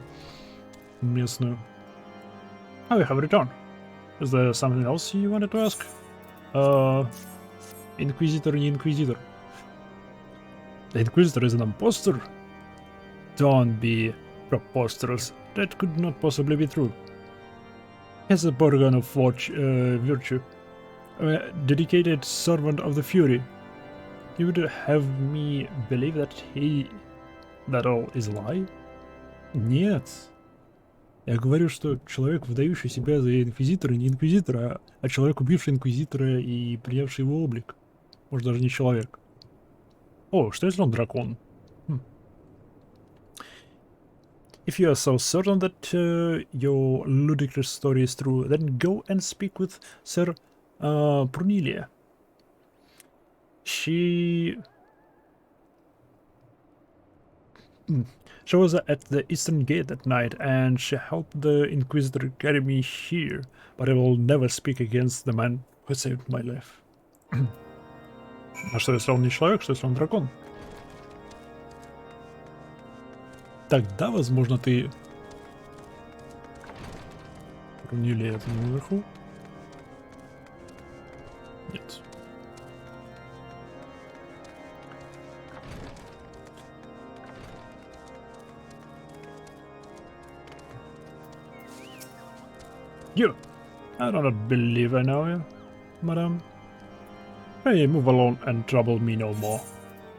местную. Oh, you have returned. Is there something else you wanted to ask? Inquisitor, не Inquisitor. The Inquisitor is an impostor? Don't be preposterous. That could not possibly be true. He has a bargain of virtue. A dedicated servant of the Fury. You would have me believe that all is a lie? Нет. Я говорю, что человек, выдающий себя за инквизитора, не инквизитора, а человек, убивший инквизитора и принявший его облик. Может, даже не человек. О, что если он дракон? If you are so certain that your ludicrous story is true, then go and speak with Sir Prunelia. She was at the Eastern Gate that night, and she helped the Inquisitor carry me here, but I will never speak against the man who saved my life. А что, если он не человек, что если он дракон? Тогда, возможно, ты... Пруnelia это не наверху? Нет. You! I do not believe I know you, madam. Hey, move along and trouble me no more.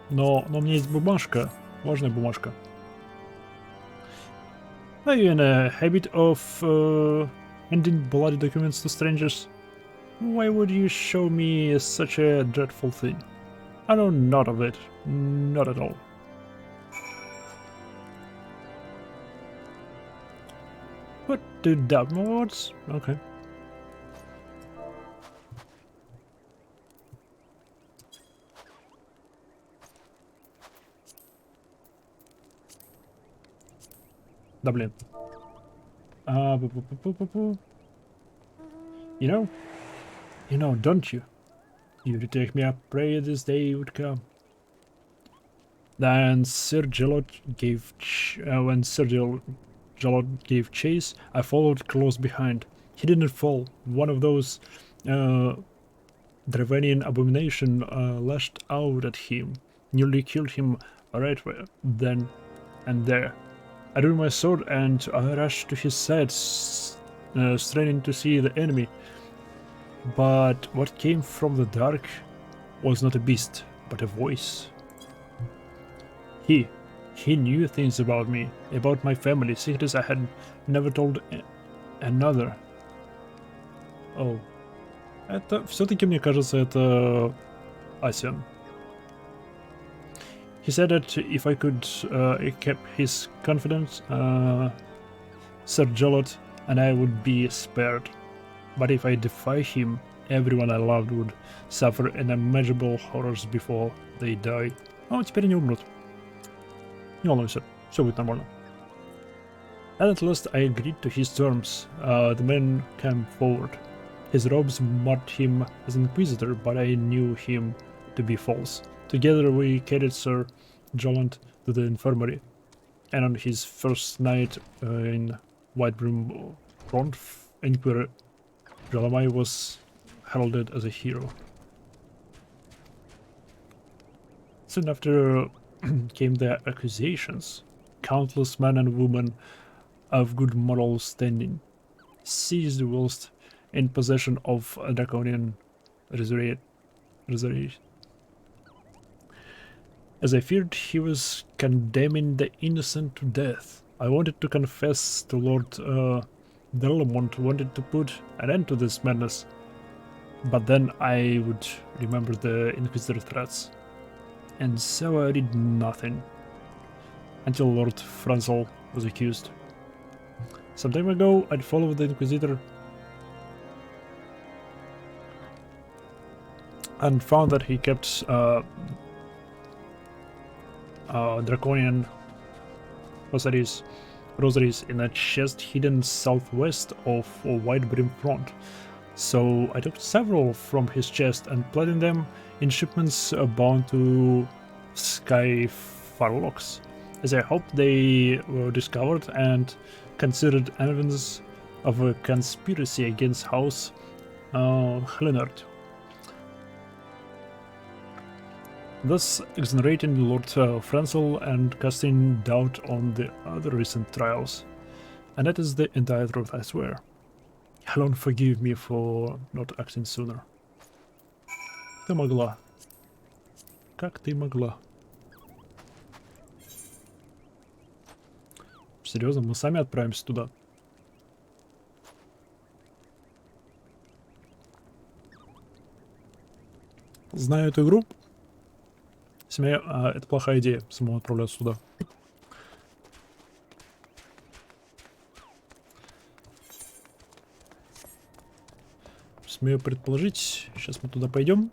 Но у меня есть бумажка, важная бумажка. Are you in a habit of handing bloody documents to strangers? Why would you show me such a dreadful thing? I know not of it, not at all. What do that words? Okay. Да блин. Пу-пу-пу-пу-пу-пу. You know, don't you? You'd take me up, pray this day would come. Then Sir Gelot gave when Sir Gelot gave chase, I followed close behind. He didn't fall. One of those Dravanian abomination lashed out at him, nearly killed him right then and there. I drew my sword and I rushed to his side, straining to see the enemy. But what came from the dark was not a beast, but a voice. He knew things about me, about my family, secrets I had never told another. Oh. Это все-таки, мне кажется, это Асиан. He said that if I could keep his confidence, Sir Gelot and I would be spared. But if I defy him, everyone I loved would suffer unimaginable horrors before they die. Oh, теперь они умрут. Не волнуйся, все будет нормально. And at last I agreed to his terms. The man came forward. His robes marked him as an inquisitor, but I knew him to be false. Together we carried Sir Joland to the infirmary, and on his first night in Whitebrim Front Inquiry, Jalamai was heralded as a hero. Soon after came the accusations. Countless men and women of good moral standing seized whilst in possession of a draconian resurrection. As I feared he was condemning the innocent to death, I wanted to confess to Lord Delamont, wanted to put an end to this madness, but then I would remember the Inquisitor threats, and so I did nothing until Lord Franzel was accused. Some time ago, I'd followed the Inquisitor and found that he kept draconian rosaries in a chest hidden southwest of Whitebrim Front. So I took several from his chest and planted them in shipments bound to Sky Farlocks, as I hoped they were discovered and considered evidence of a conspiracy against House Hlenard, thus exonerating Lord Franzel and casting doubt on the other recent trials. And that is the entire truth, I swear. Helen, forgive me for not acting sooner. Ты могла. Как ты могла? Серьезно, мы сами отправимся туда. Знаю эту игру. Это плохая идея, самому отправляться туда. Смею предположить, сейчас мы туда пойдем.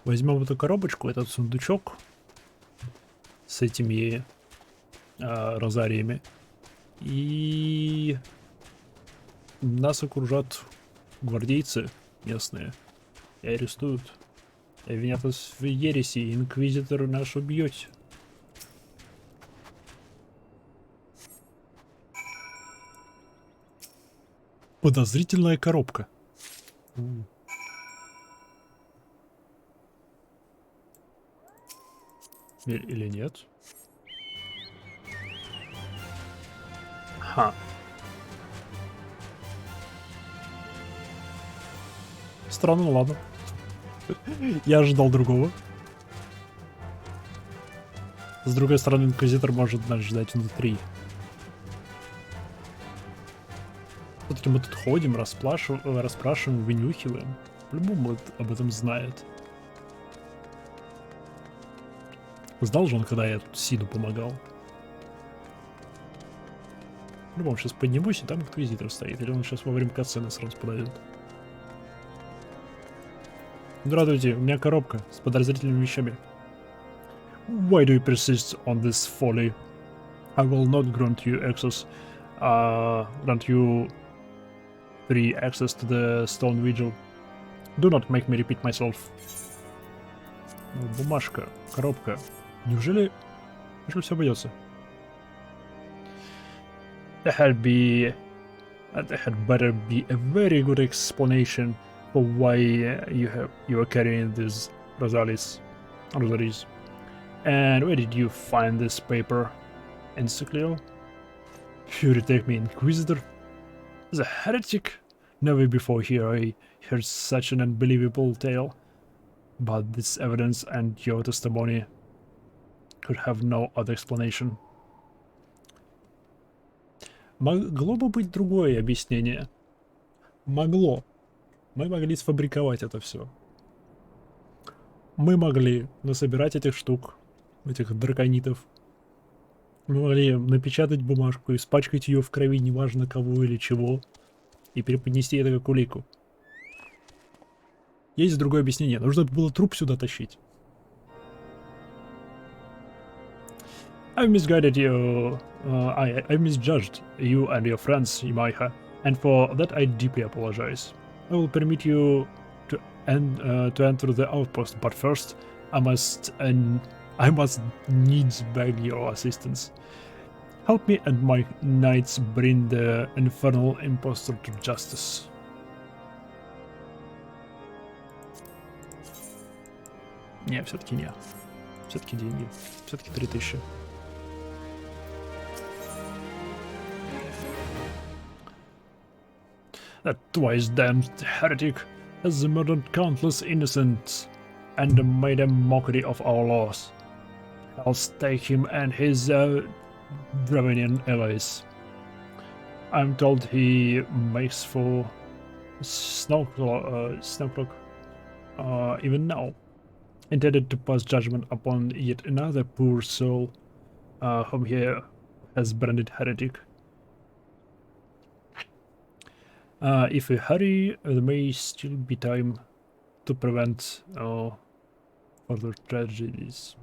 Возьмем эту коробочку, этот сундучок с этими розариями. И нас окружат гвардейцы местные и арестуют. И обвинят нас в ереси, инквизитор наш убьете. Подозрительная коробка. Или нет? Ха. Странно, ладно. Я ожидал другого. С другой стороны, инквизитор может нас ждать внутри. Все-таки мы тут ходим, расспрашиваем, вынюхиваем. По-любому об этом знает. Знал же он, когда я тут Сиду помогал. По-любому сейчас поднимусь, и там инквизитор стоит. Или он сейчас во время катсцены сразу подойдет. Здравствуйте, у меня коробка с подозрительными вещами. Why do you persist on this folly? I will not grant you access. Grant you free access to the stone vigil. Do not make me repeat myself. Бумажка, коробка. Неужели все обойдется? There had better be a very good explanation for why you are carrying these rosaries. And where did you find this paper? Encyclical? You retake me, Inquisitor? As a heretic? Never before here I heard such an unbelievable tale. But this evidence and your testimony could have no other explanation. Могло бы быть другое объяснение. Могло. Мы могли сфабриковать это все. Мы могли насобирать этих штук, этих драконитов. Мы могли напечатать бумажку, испачкать ее в крови, неважно кого или чего, и преподнести это как улику. Есть другое объяснение. Нужно было труп сюда тащить. I've misguided you. I've misjudged you and your friends, Imaiha, and for that I deeply apologize. I will permit you to enter the outpost, but first I must needs beg your assistance. Help me and my knights bring the infernal impostor to justice. Не, все-таки не. Все-таки деньги. Все-таки 3000. That twice damned heretic has murdered countless innocents and made a mockery of our laws. I'll stake him and his Dravenian allies. I'm told he makes for Snowcloak even now, intended to pass judgment upon yet another poor soul whom he has branded heretic. If we hurry, there may still be time to prevent further tragedies.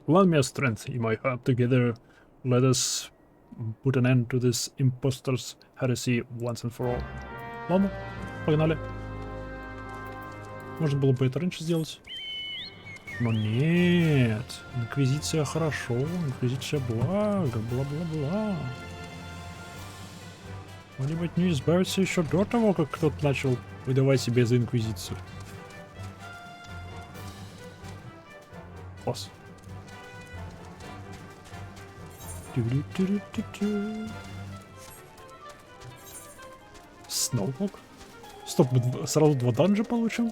Lend me a strength you might have. Together, let us put an end to this impostor's heresy once and for all. Ладно, погнали. Можно было бы это раньше сделать. Но нет. Инквизиция хорошо. Инквизиция благо. Бла-бла-бла. Могли бы от нее избавиться еще до того, как кто-то начал выдавать себя за инквизицию. Класс. Сноупок? Стоп, мы сразу два данжа получим?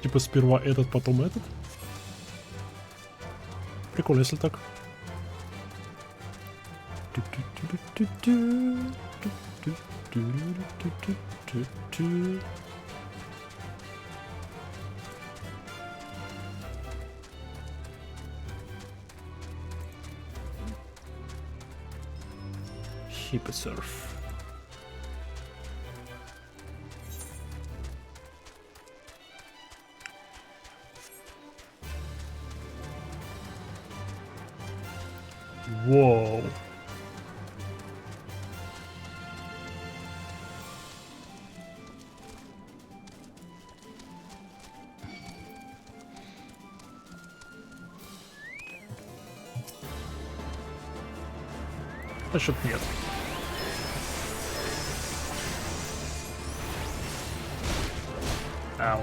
Типа сперва этот, потом этот? Прикольно, если так. Hipposurf. Whoa. Значит, нет. Ау.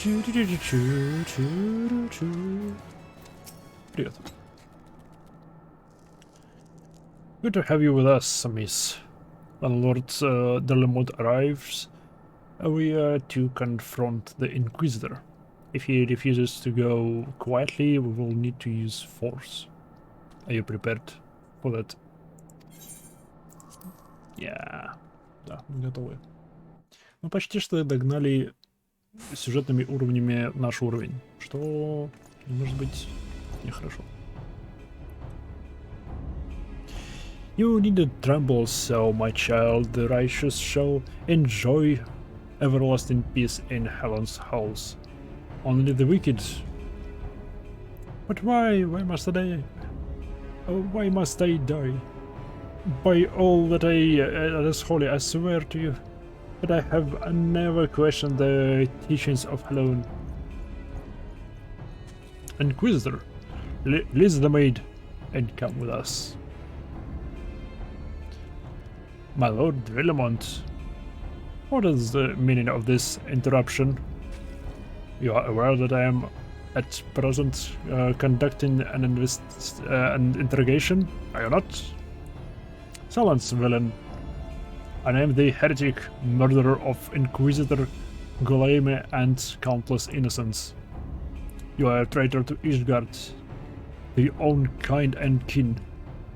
Привет. Good to have you with us, miss. When Lord Delamont arrives, we are to confront the Inquisitor. If he refuses to go quietly, we will need to use force. Are you prepared for that? Yeah. Да, мы готовы. Мы почти что догнали сюжетными уровнями наш уровень, что может быть нехорошо. You needn't tremble so, my child. The righteous shall enjoy everlasting peace in heaven's halls. Only the wicked. But why? Why must I die? Oh, why must I die? By all that is holy, I swear to you that I have never questioned the teachings of Halloween. Inquisitor, release the maid and come with us. My lord Delamont, what is the meaning of this interruption? You are aware that I am at present conducting an interrogation, are you not? Silence, villain. I am the heretic murderer of Inquisitor Goleme and countless innocents. You are a traitor to Ishgard, to your own kind and kin.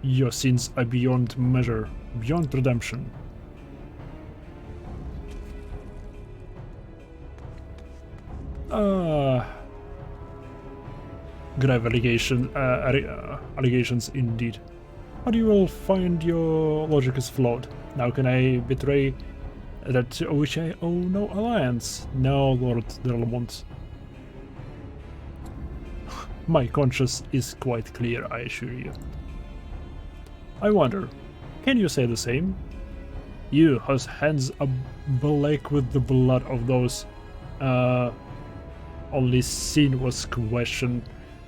Your sins are beyond measure, beyond redemption. Grave allegations indeed. But you will find your logic is flawed. How can I betray that which I owe no alliance? No, Lord Delamont. My conscience is quite clear, I assure you. I wonder, can you say the same? You, whose hands are black with the blood of those only sin was question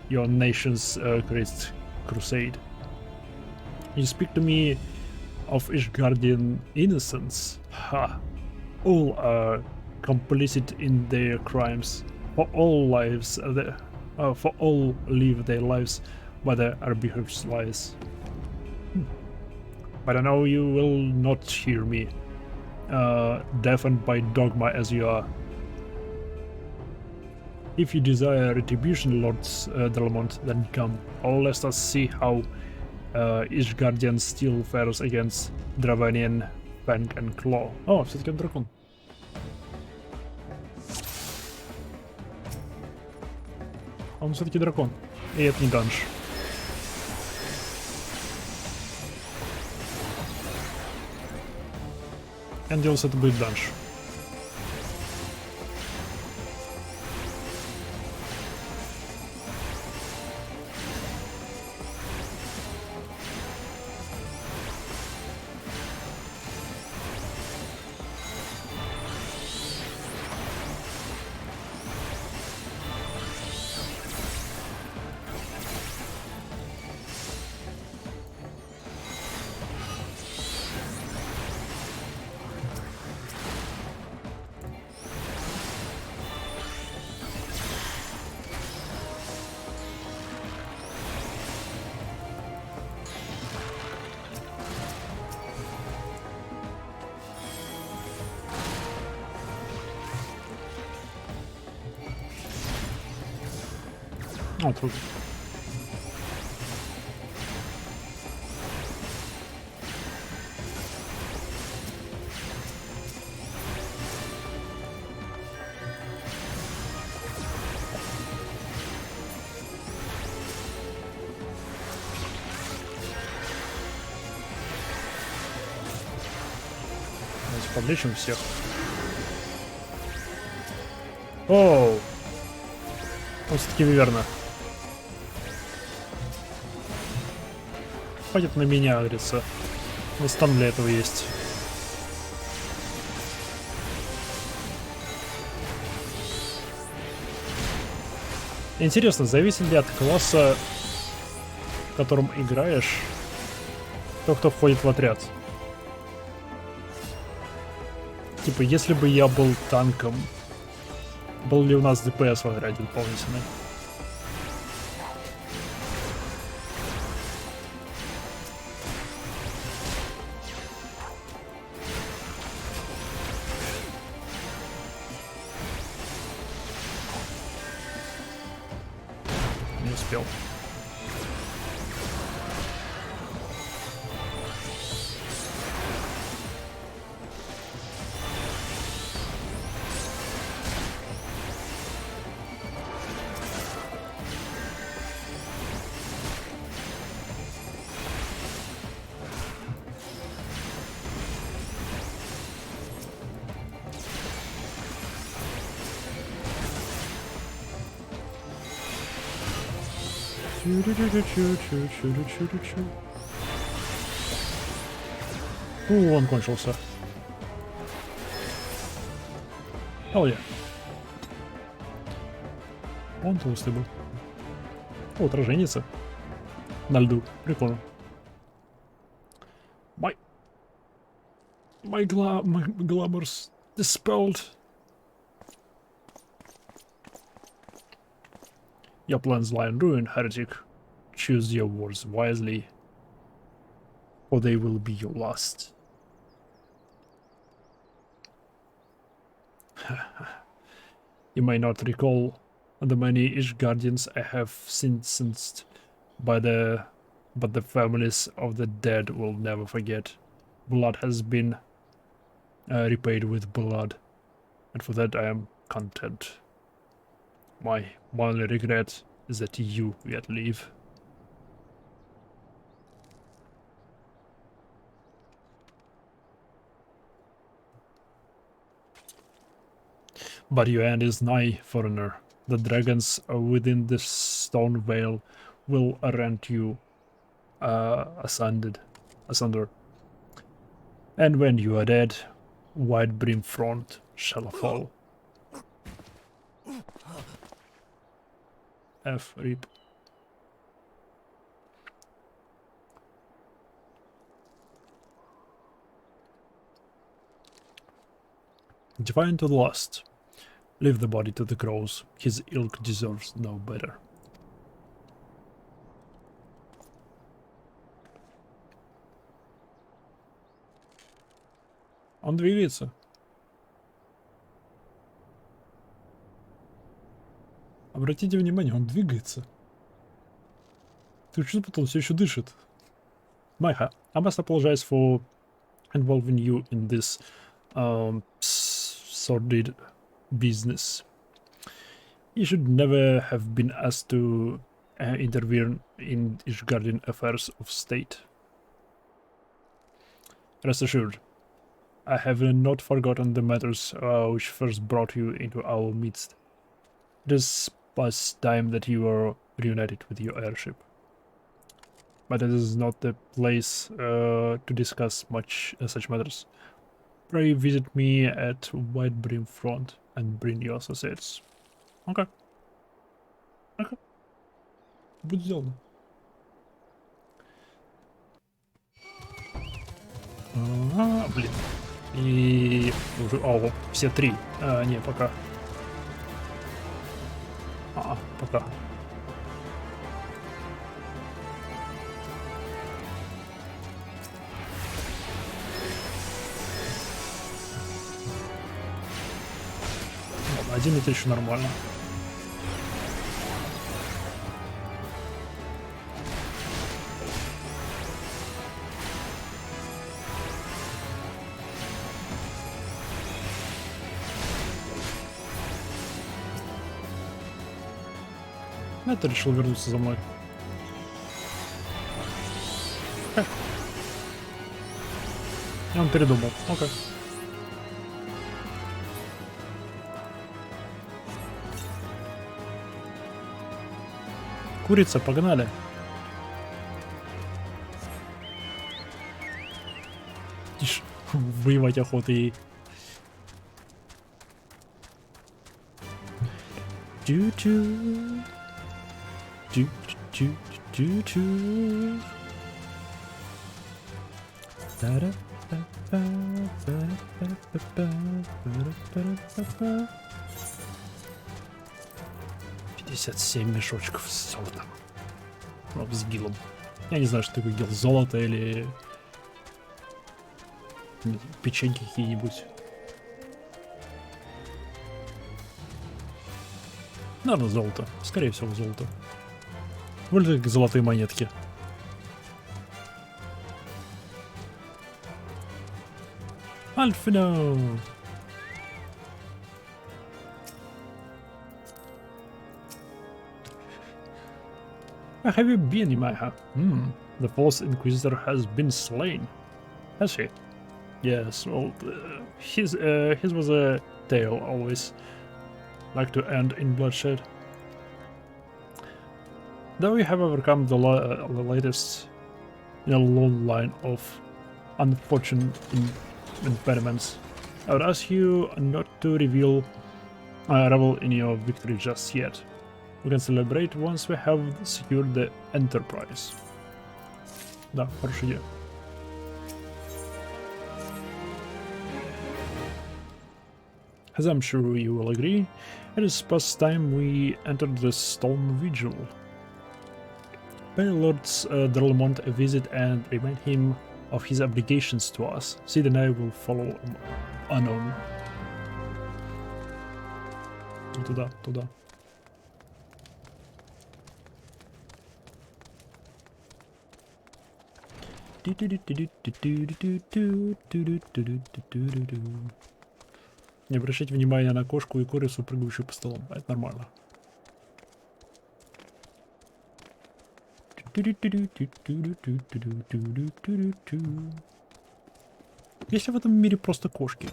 your nation's great crusade. You speak to me of Ishgardian innocence. Ha! All are complicit in their crimes. For all lives, for all live their lives by the arbiter's lies. But I know you will not hear me, deafened by dogma as you are. If you desire retribution, Lord Delamont, then come. Or let us see how Ishgardian still fares against Dravanian Fang and Claw. О, все-таки он дракон. Он все-таки дракон. И это не данж. Я надеялся, это будет данж. О, трудно. Давайте подлечим всех. Оу! Он все-таки верно. Хватит на меня агриться. У нас там для этого есть. Интересно, зависит ли от класса, в котором играешь, то, кто входит в отряд? Типа, если бы я был танком, Был ли у нас ДПС в игре дополнительный? Не успел. Он кончился. Hell yeah. Он толстый был. О, отраженница. На льду. Прикольно. My glamour's dispelled. Your plans lie in ruin, heretic. Choose your words wisely, or they will be your last. You may not recall the many Ishgardians I have sentenced but the families of the dead will never forget. Blood has been repaid with blood, and for that I am content. My only regret is that you yet live. But your end is nigh, foreigner. The dragons within this stone veil will rend you asunder. And when you are dead, white brim front shall fall. F. Rip. Divine to the last. Leave the body to the crows. His ilk deserves no better. Он двигается. Обратите внимание, он двигается. Ты что, он все еще дышит? Майха, I must apologize for involving you in this sordid business. You should never have been asked to intervene in Ishgardian affairs of state. Rest assured, I have not forgotten the matters which first brought you into our midst. It is past time that you are reunited with your airship. But it is not the place to discuss such matters. Pray visit me at White Brim Front and bring your associates. Okay. Okay. Будет сделано. Блин. И уже... О, все три. Не, пока. Пока. Ладно, один это еще нормально. Это решил вернуться за мной. И он передумал. Окей. Курица, погнали. Тише. Воевать охота ей. Чу-чу. Чу-чу-чу-чу. 57 мешочков с золотом. Ну, с гилом. Я не знаю, что такое гил. Золото или... печеньки какие-нибудь. Наверное, золото. Скорее всего, золото. Выглядят как золотые монетки. Альфино! Where have you been, Imaiha? The false Inquisitor has been slain. Has he? Yes, well, his was a tale always. Like to end in bloodshed. Though we have overcome the latest in a long line of unfortunate impediments, I would ask you not to revel in your victory just yet. We can celebrate once we have secured the Enterprise. Да, хорошая идея. As I'm sure you will agree, it is past time we entered the Stone Vigil. Pay Lord Drelmont a visit and remind him of his obligations to us. Sid and I will follow unknown. Туда, туда. Не обращайте внимания на кошку и курицу, прыгающую по столам. Это нормально. Есть ли в этом мире просто кошки?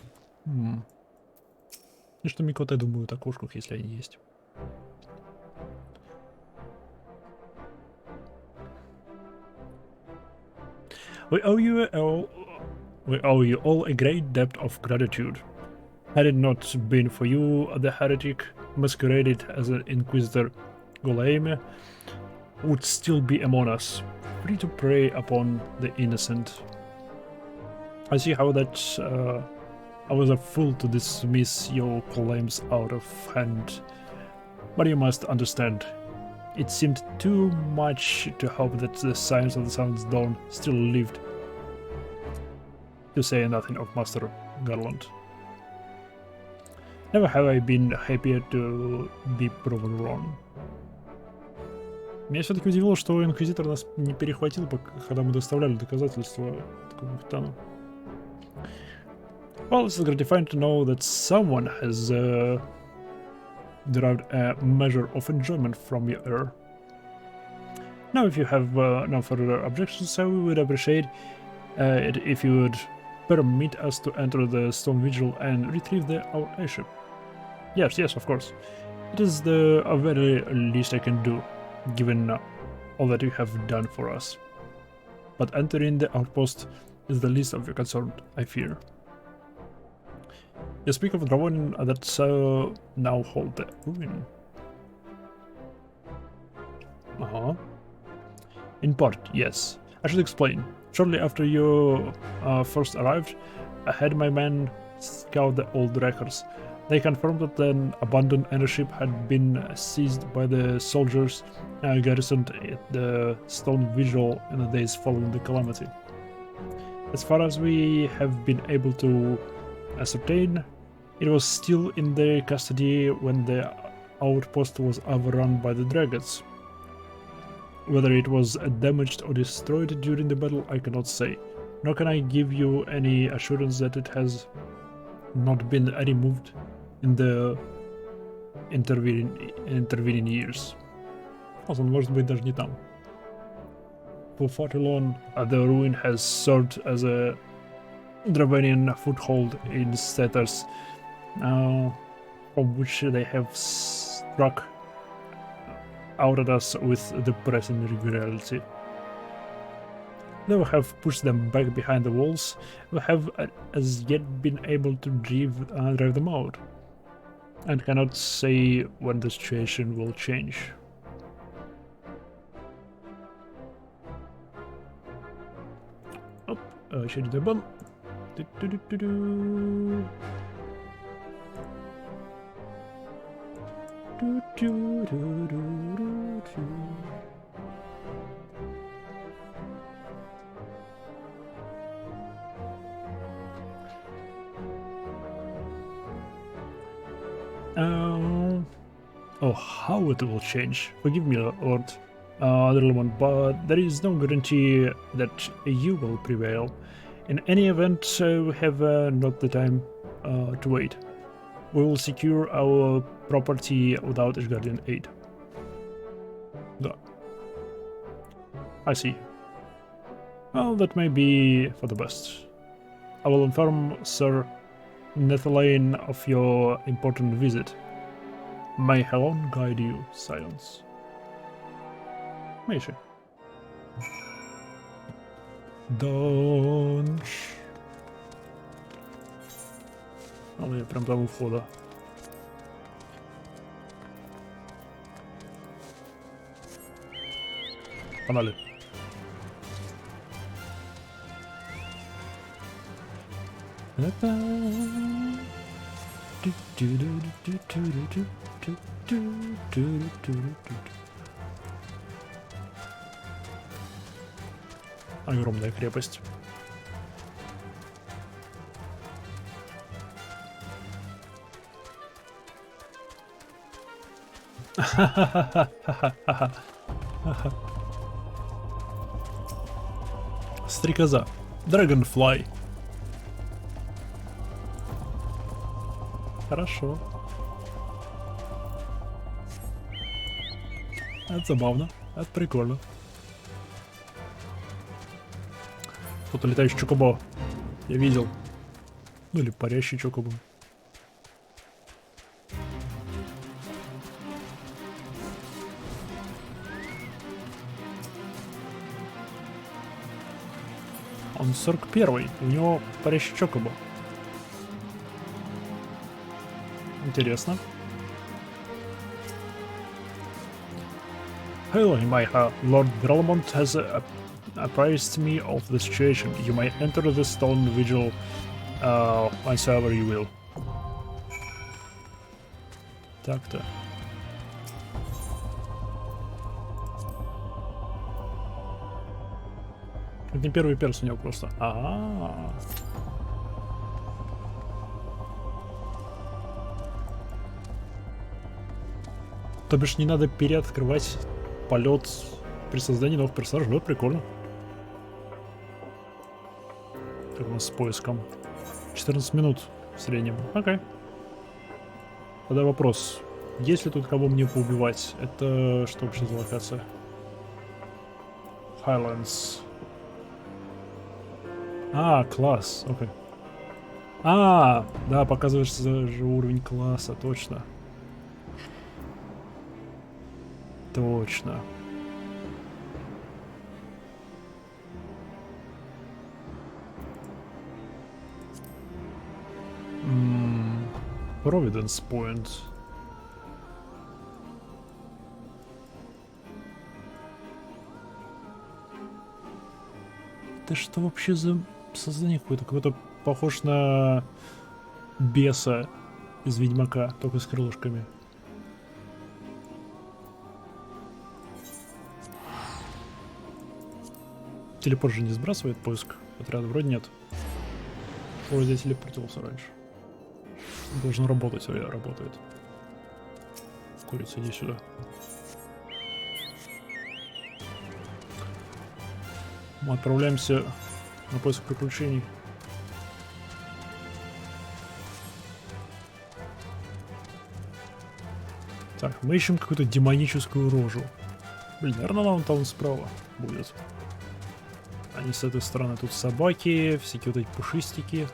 И что Микота думают о кошках, если они есть? We owe you all a great debt of gratitude. Had it not been for you, the heretic masqueraded as an Inquisitor Golaime would still be among us, free to prey upon the innocent. I see how that I was a fool to dismiss your claims out of hand, but you must understand, it seemed too much to hope that the signs of the Sun's dawn still lived, to say nothing of Master Garland. Never have I been happier to be proven wrong. Меня все-таки удивило, что Инквизитор нас не перехватил, когда мы доставляли доказательства капитану. Well, it's gratifying to know that someone has derived a measure of enjoyment from your error. Now, if you have no further objections, I would appreciate it if you would permit us to enter the Stone Vigil and retrieve our airship. Yes, of course. It is the very least I can do, given all that you have done for us. But entering the outpost is the least of your concern, I fear. You speak of Dravonin that now hold the ruin. In part, yes. I should explain. Shortly after you first arrived, I had my men scout the old records. They confirmed that an abandoned airship had been seized by the soldiers garrisoned at the Stone Vigil in the days following the calamity. As far as we have been able to ascertain, it was still in their custody when the outpost was overrun by the dragons. Whether it was damaged or destroyed during the battle, I cannot say, nor can I give you any assurance that it has not been removed in the intervening years. Он может быть даже не там. For far too long, the ruin has served as a Dravanian foothold in Status, from which they have struck out at us with depressing regularity. Though we have pushed them back behind the walls, we have as yet been able to drive them out, and cannot say when the situation will change. Очередной бан. Oh, how it will change. Forgive me, Lord Adderlman, but there is no guarantee that you will prevail. In any event, we have not the time to wait. We will secure our property without Ashgardian aid. Да. I see. Well, that may be for the best. I will inform Sir Nethelane of your important visit. May Helen guide you. Silence. Мейши. Донж. Але я прям там у входа. Погнали. Огромная крепость. Стрекоза. Dragonfly. Хорошо. Это забавно. Это прикольно. Кто-то летающий чокобо. Я видел. Ну или парящий чокобо. Он 41-й. У него парящий чокобо. Интересно. Hello, Maiha. Lord Belmont has apprised me of the situation. You may enter the stone vigil whensoever you will. Так-то. Это не первый перс у него просто. То бишь не надо переоткрывать полет при создании новых персонажей. Ну, это прикольно. Как у нас с поиском. 14 минут в среднем. Окей. Тогда вопрос. Есть ли тут кого мне поубивать? Это что вообще за локация? Highlands. Класс. Окей. Да, показываешь же уровень класса, точно. Точно. Providence Point. Это что вообще за создание какое-то? Какой-то похож на беса из Ведьмака, только с крылышками. Телепорт же не сбрасывает поиск отряда? Вроде нет. Вроде я телепортировался раньше. Должно работать, работает. Курица, иди сюда. Мы отправляемся на поиск приключений. Так, мы ищем какую-то демоническую рожу. Блин, наверное, нам там справа будет. Они с этой стороны. Тут собаки, всякие вот эти пушистики.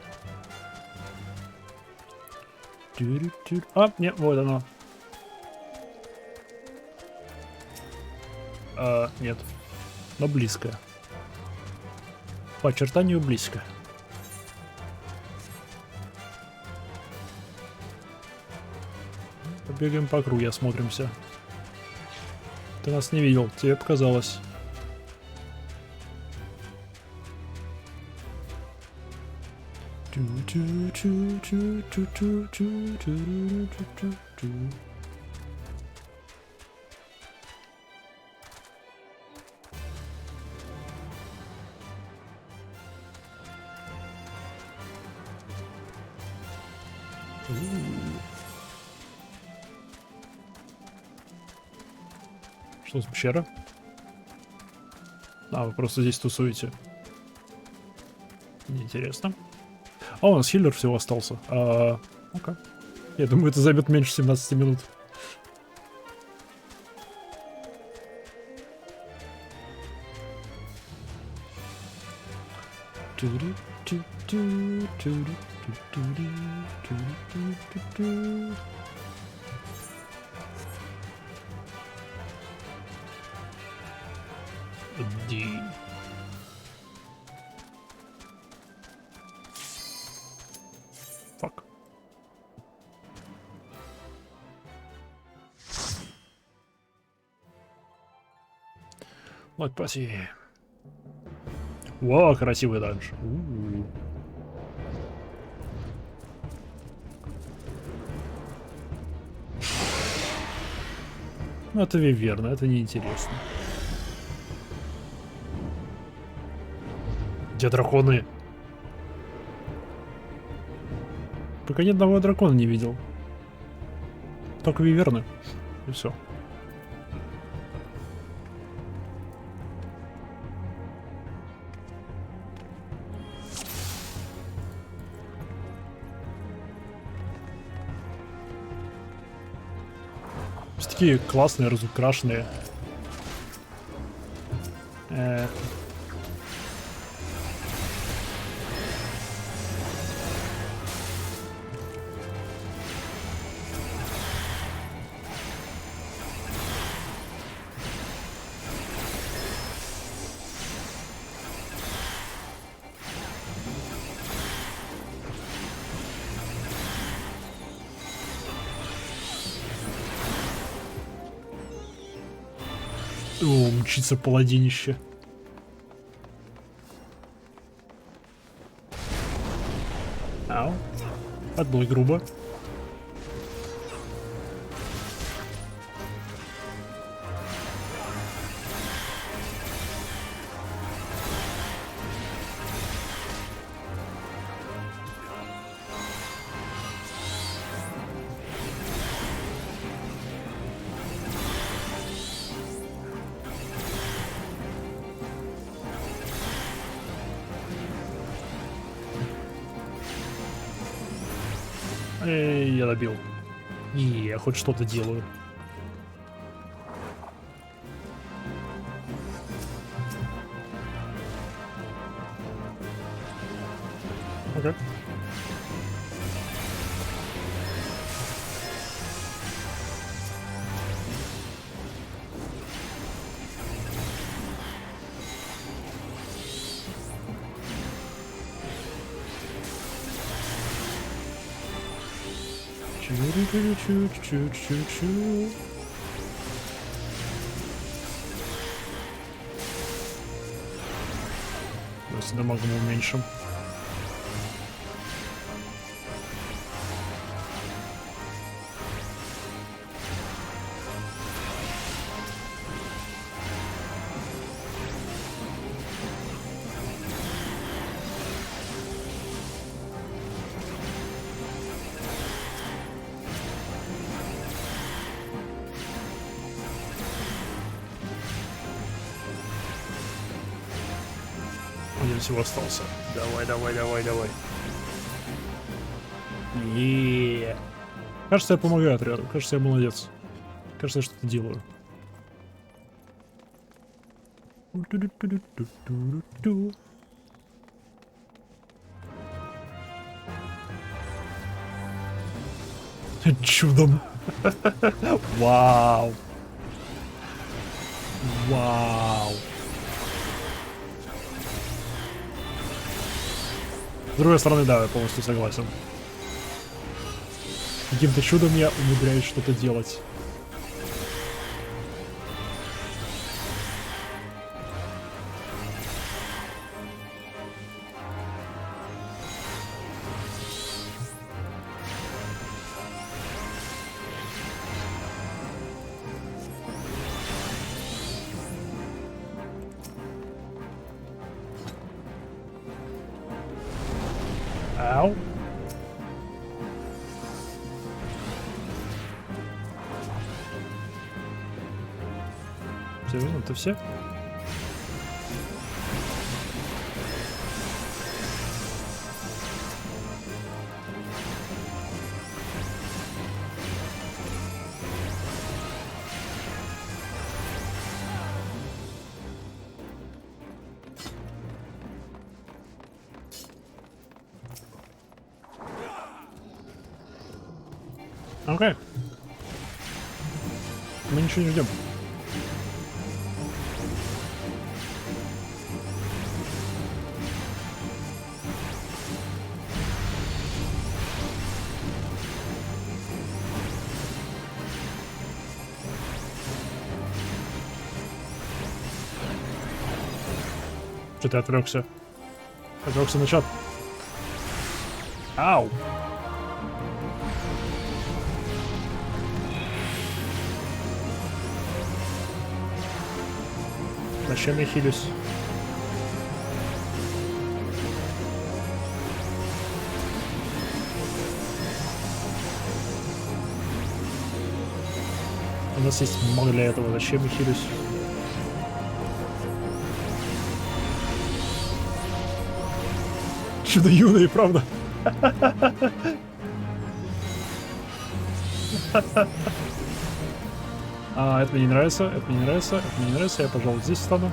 Нет, вот оно. Нет. Но близко. По очертанию близко. Побегаем по кругу, осмотримся. Ты нас не видел, тебе показалось. Что за пещера? А, вы просто здесь тусуете. Неинтересно. А, у нас хиллер всего остался. Ну-ка. Я думаю, это займет меньше 17 минут. Ди. Фак. Вот паси. Во, красивый данж. Ну, это верно, это неинтересно. Где драконы? Пока ни одного дракона не видел. Только виверны. И все. Все такие классные, разукрашенные. О, мчится паладинище. Ау. Это было грубо. Я добил. Я хоть что-то делаю. Окей. Чу-чу-чу-чу-чу-чу. Если дамаг мы уменьшим. Один всего остался. Давай, давай, давай, давай. И кажется, я помогаю отряду. Кажется, я молодец. Кажется, я что-то делаю. Чудом. Вау. Вау. С другой стороны, да, я полностью согласен. Каким-то чудом я умудряюсь что-то делать. Ау. Серьезно, это все? Окей. Мы ничего не ждем. Что ты отвлекся? Отвлекся на чат. Ау! Зачем я хилюсь? У нас есть маг для этого. Зачем я хилюсь? Чудо юное, правда? Это мне не нравится, это мне не нравится, это мне не нравится. Я, пожалуй, здесь стану.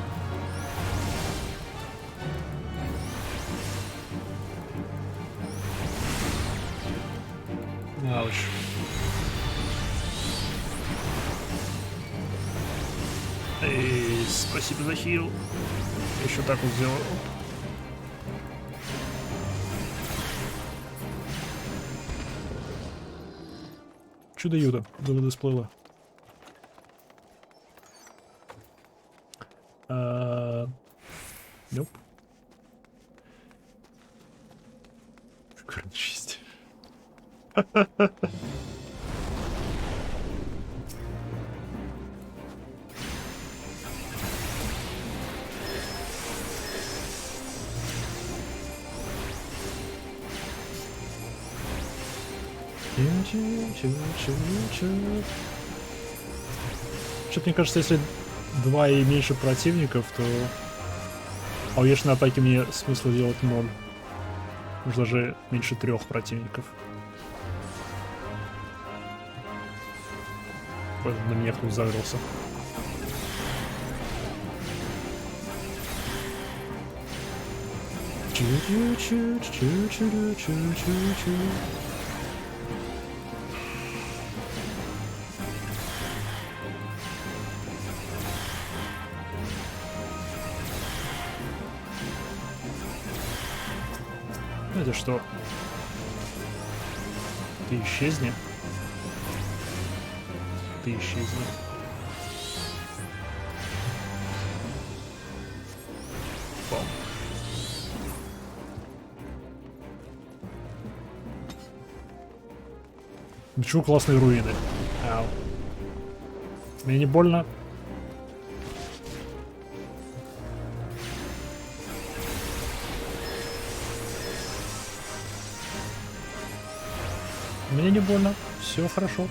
Ауч. Эй, спасибо за хил. Еще так вот сделаю. Чудо-юдо до воды всплыло. Nope. Шикарно честь. Что-то мне кажется, если 2 и меньше противников, то на атаке мне смысла делать 0. Может даже меньше 3 противников. На меня кто загрелся. Знаете что? Ты исчезни. Ты исчезни. Бом. Чего классные руины? Ау. Мне не больно. Мне не больно, все хорошо.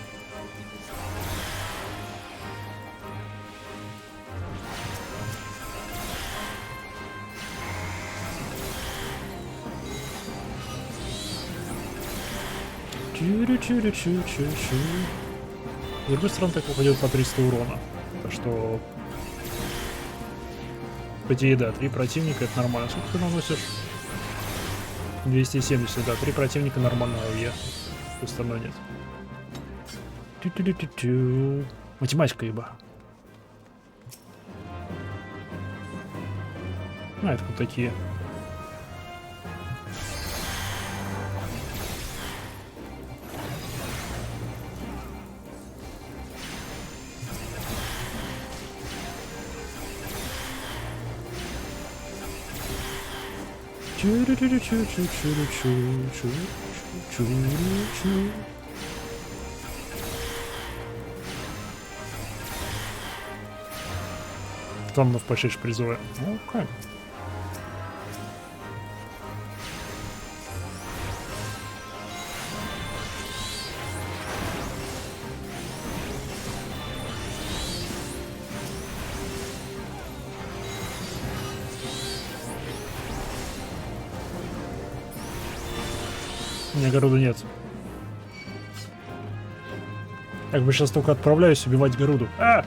С другой стороны, так упадет по 300 урона. Так что... По идее, да, 3 противника, это нормально. Сколько ты наносишь? 270, да, 3 противника нормально, а я... Остальное нет. Математика, еба. Это вот такие. Там вновь почаще призываем. Окей. У меня Гаруда нет. Как бы сейчас только отправляюсь убивать Гаруду. А!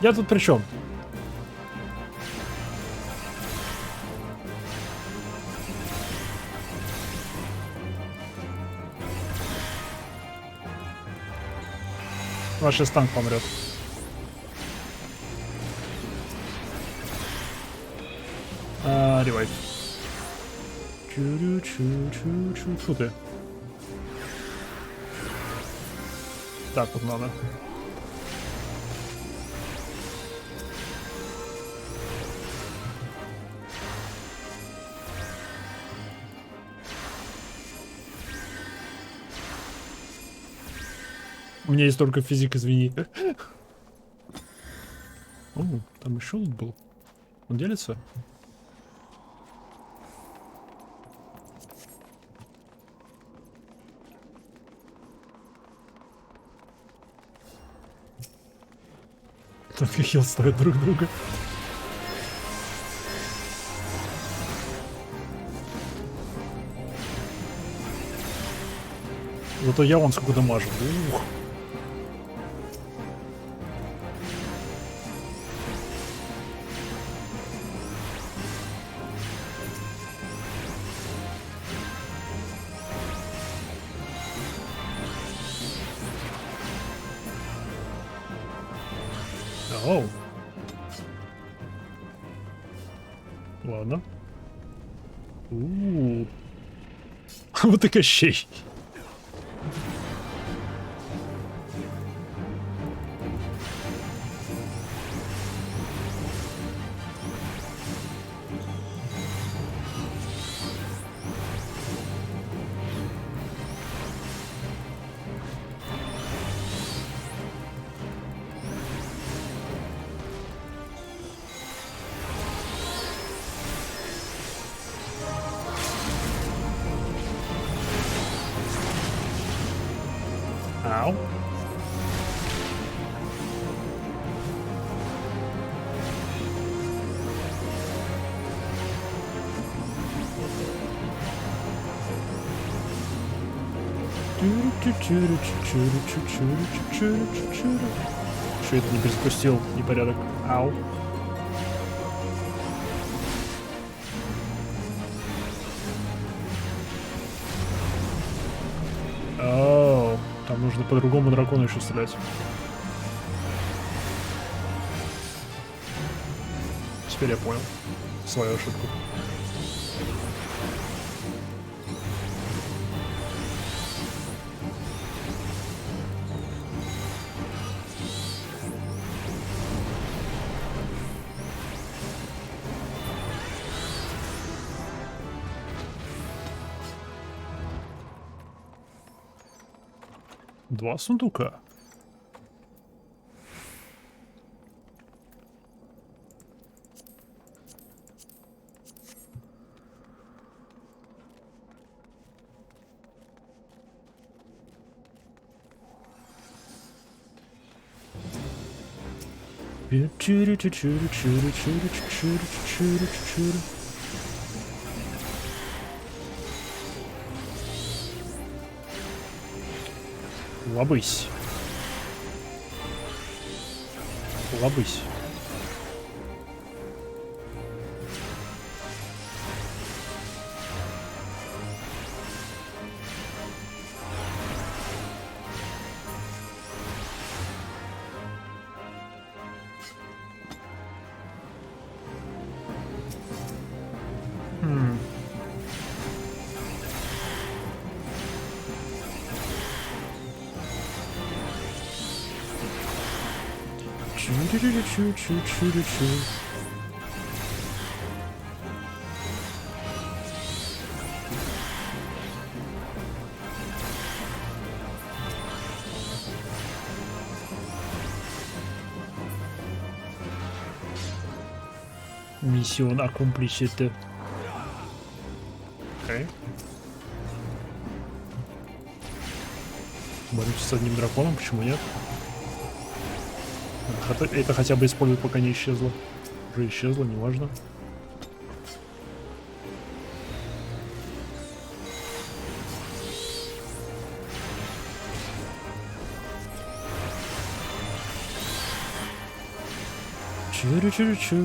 Я тут при чем? Ваш сейчас танк помрет. Ревайв. Чу-чу-чу-чу-чу. Фу ты. Так вот надо. У меня есть только физик, извини. О, там еще лут был. Он делится? Там хил стоят друг друга. Зато я вон сколько дамажу. Ух. Оу. Ладно. Вот и Кощей. Ау. Что это не перезапустил? Непорядок. Ау. Оу. Там нужно по другому дракону еще стрелять. Теперь я понял свою ошибку. Два сундука. Лобысь. Лобысь. Чу-чу-чу-чу-чу-чу. Миссион accomplished. Окей. Боремся с одним драконом, почему нет? Это хотя бы используют, пока не исчезло. Уже исчезло, неважно. Чу-ру-чу-ру-чу.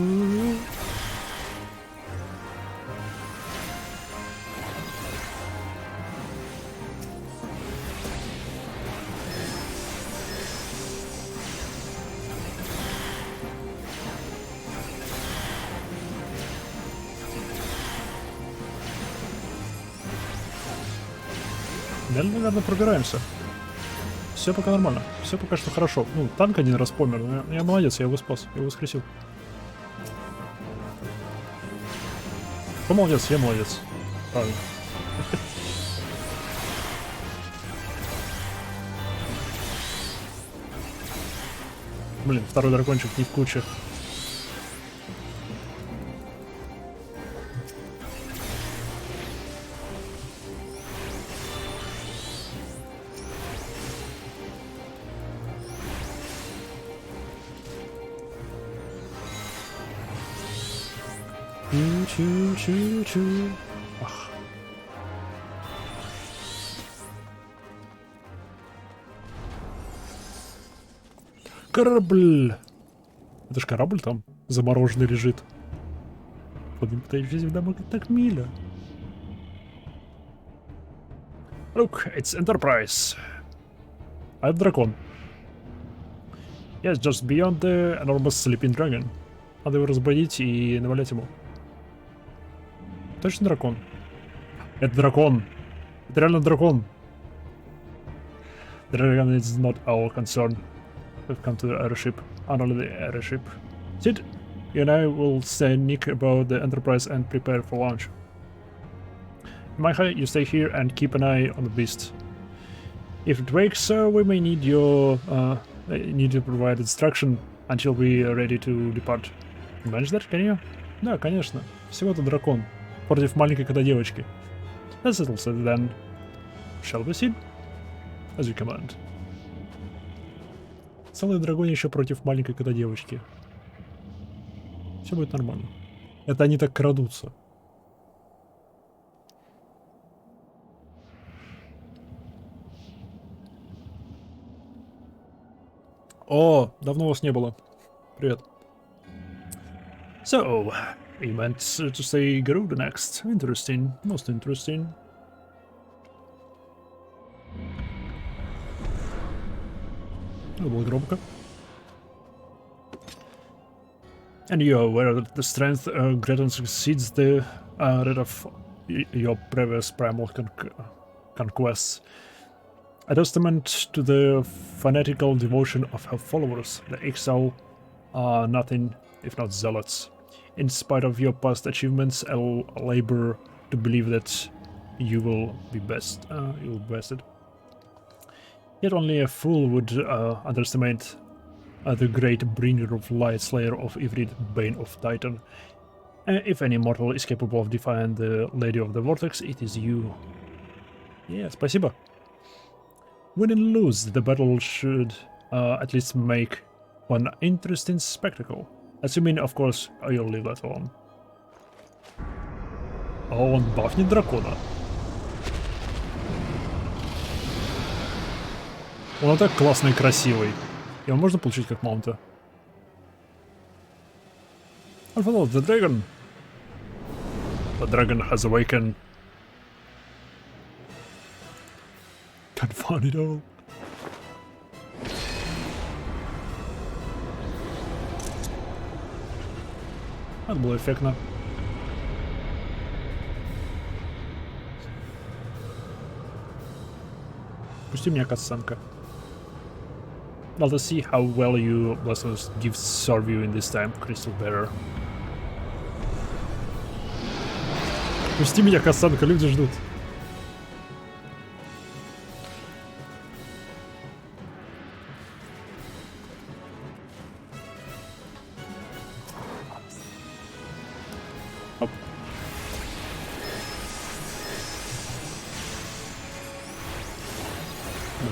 Наверное, пробираемся. Все пока нормально. Все пока что хорошо. Ну, танк один раз помер. Но я молодец, я его спас. Я его воскресил. Кто молодец? Я молодец. Правильно. Блин, второй дракончик не в куче. Чу-чу-чу-чу. Ах. Корабль. Это ж корабль там замороженный лежит. Под ним пытающийся домой так мило. Look, it's Enterprise. А это дракон. Yes, just beyond the enormous sleeping dragon. Надо его разбудить и навалять ему. Точно дракон? Это дракон. Это реально дракон. Dragon is not our concern. We've come to the airship. Only the airship. Sid, you and I will sneak about the Enterprise and prepare for launch. Micah, you stay here and keep an eye on the beast. If it wakes, we may need your need to provide instruction until we are ready to depart. Manage that, can you? Да, конечно. Всего-то дракон. Против маленькой кота девочки. That settles it then. Shall we see? As you command. Целый драконище против маленькой кота девочки. Все будет нормально. Это они так крадутся. О, давно вас не было. Привет. So, we meant to say Garuda next. Interesting, most interesting. Это было громко. And you are aware that the strength greatly exceeds the that of your previous primal conquests. A testament to the fanatical devotion of her followers, the Exile are nothing if not zealots. In spite of your past achievements, I'll labor to believe that you will be best. You will be bested. Yet only a fool would underestimate the great bringer of light, slayer of Ivrid, bane of Titan. If any mortal is capable of defying the Lady of the Vortex, it is you. Yeah, спасибо. Win and lose, the battle should at least make one interesting spectacle. Assuming, of course, you'll leave that alone. А он бафнет дракона. Он так классный и красивый. Его можно получить как маунта? Follow the dragon. The dragon has awakened. Can't find it all. Это было эффектно. Пусти меня катсценка. Let us see how well you blessings give serve you in this time, Crystal Bearer. Пусти меня катсценка, люди ждут.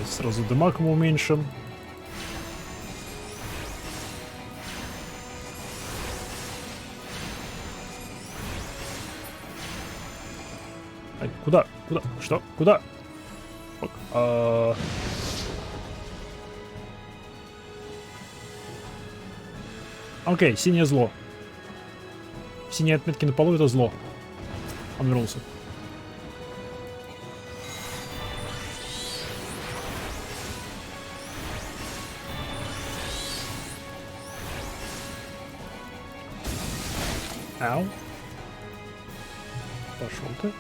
Сразу дамаг ему уменьшим. Ай, куда? Куда? Что? Куда? Окей, синее зло. Синие отметки на полу — это зло. Он вернулся. Ау. Пошел ты.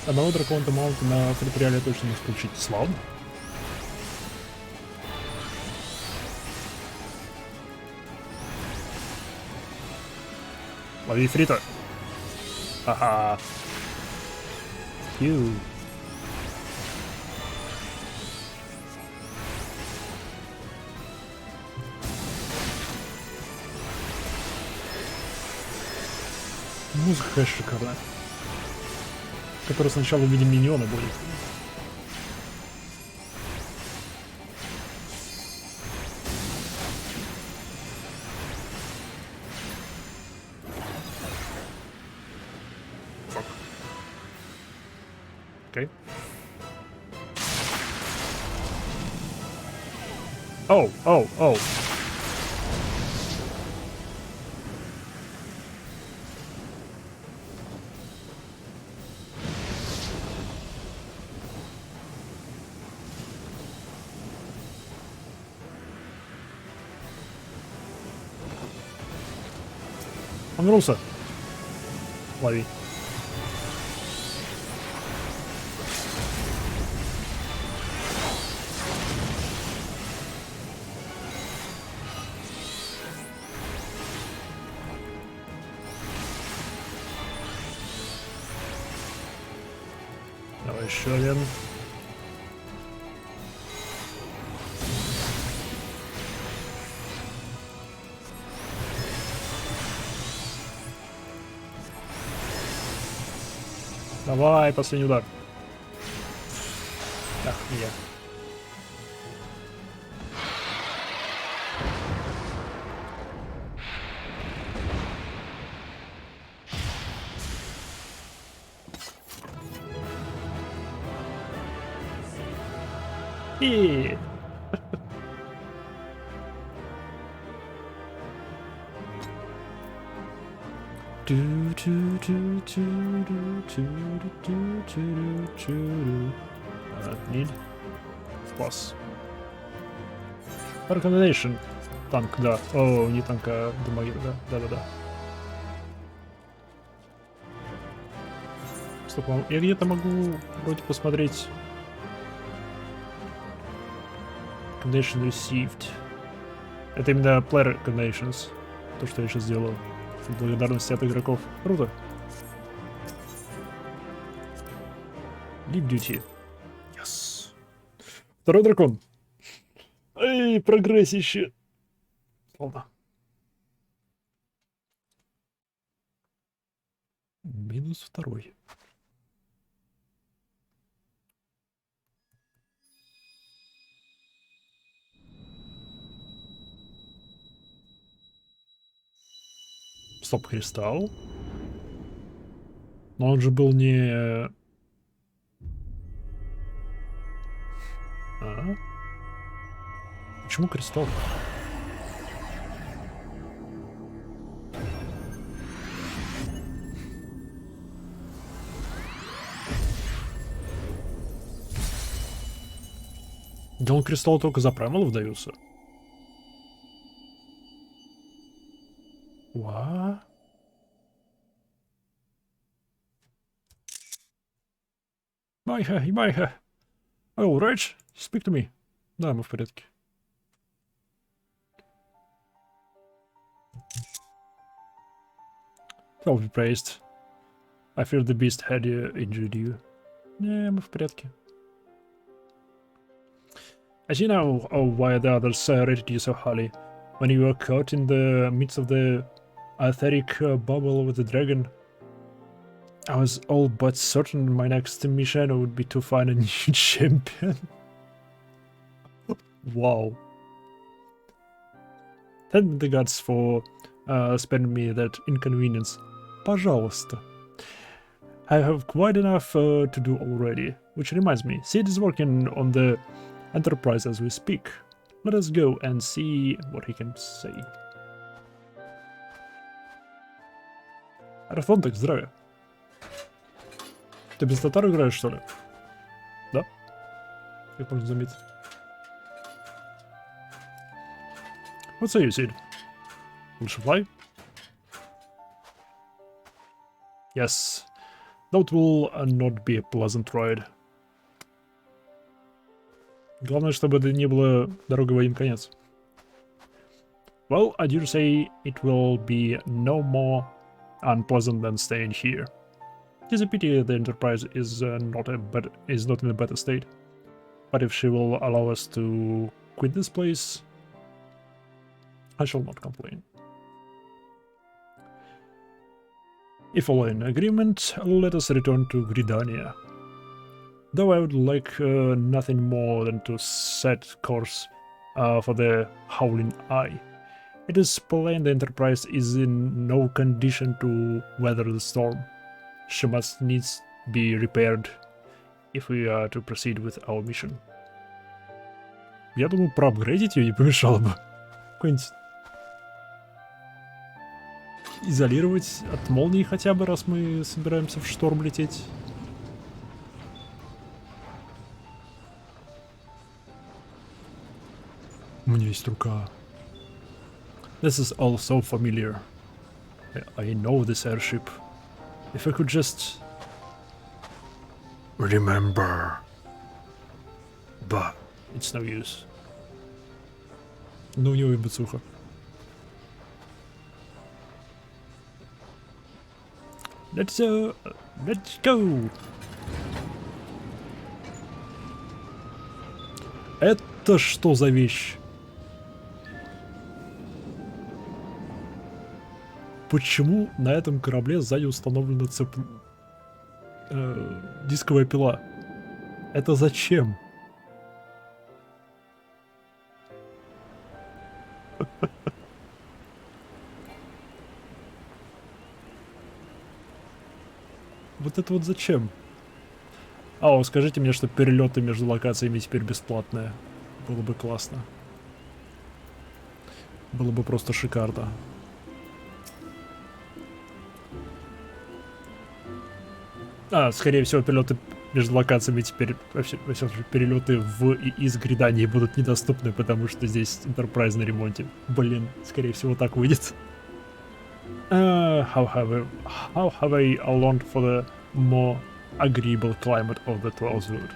Одного дракона маунта на фритреале точно не включить. Славно. Лови фрита. Ага. Ю. Музыка, конечно, шикарная. Которая сначала в виде миньона будет. Окей. Оу, оу, оу. Он вернулся. Лови. Давай еще один. Давай, последний удар. Ах, я. И need plus. Recommendation. Танк, да. О, не танк, а дамагер, да. Да-да-да. Стоп, я где-то могу вроде посмотреть. Recommendation received. Это именно player recommendations. То, что я сейчас сделал. Благодарности от игроков. Круто. Lead duty. Yes. Второй дракон. Эй, прогрессище. Ладно. Минус второй. Стоп, кристалл. Но он же был не... А? Почему кристалл? Да он кристалл только за праймалов даются. What? Майха. Oh, Reg, speak to me. Да, мы в порядке. I'll be praised. I fear the beast had injured you. Не, мы в порядке. As you know, oh, why the others rated you so highly. When you were caught in the midst of the etheric bubble with the dragon, I was all but certain my next mission would be to find a new champion. Wow. Thank the gods for sparing me that inconvenience. Пожалуйста. I have quite enough to do already. Which reminds me, Sid is working on the Enterprise as we speak. Let us go and see what he can say. Арафонтек, здравия. Ты без татар играешь, что ли? Да? Как можно заметить. What say you, Sid? Will she fly? Yes. That will not be a pleasant ride. Главное, чтобы это не было дорога в один конец. Well, I dare say it will be no more unpleasant than staying here. It is a pity the Enterprise is not in a better state. But if she will allow us to quit this place, I shall not complain. If all in agreement, let us return to Gridania. Though I would like nothing more than to set course for the Howling Eye. It is plain the Enterprise is in no condition to weather the storm. She must needs be repaired if we are to proceed with our mission. Я думаю, проапгрейдить ее не помешало бы. Какой-нибудь изолировать от молнии хотя бы, раз мы собираемся в шторм лететь. У меня есть рука. This is all so familiar. I know this airship. If I could just remember. But it's no use. Ну, у него и бицуха. Let's go. Это что за вещь? Почему на этом корабле сзади установлена дисковая пила? Это зачем? Вот это вот зачем? Ау, скажите мне, что перелеты между локациями теперь бесплатные. Было бы классно. Было бы просто шикарно. Скорее всего, перелеты между локациями теперь, вообще, перелеты в и из Гридании будут недоступны, потому что здесь Enterprise на ремонте. Блин, скорее всего, так выйдет. How have I longed for the more agreeable climate of the Twelvewood.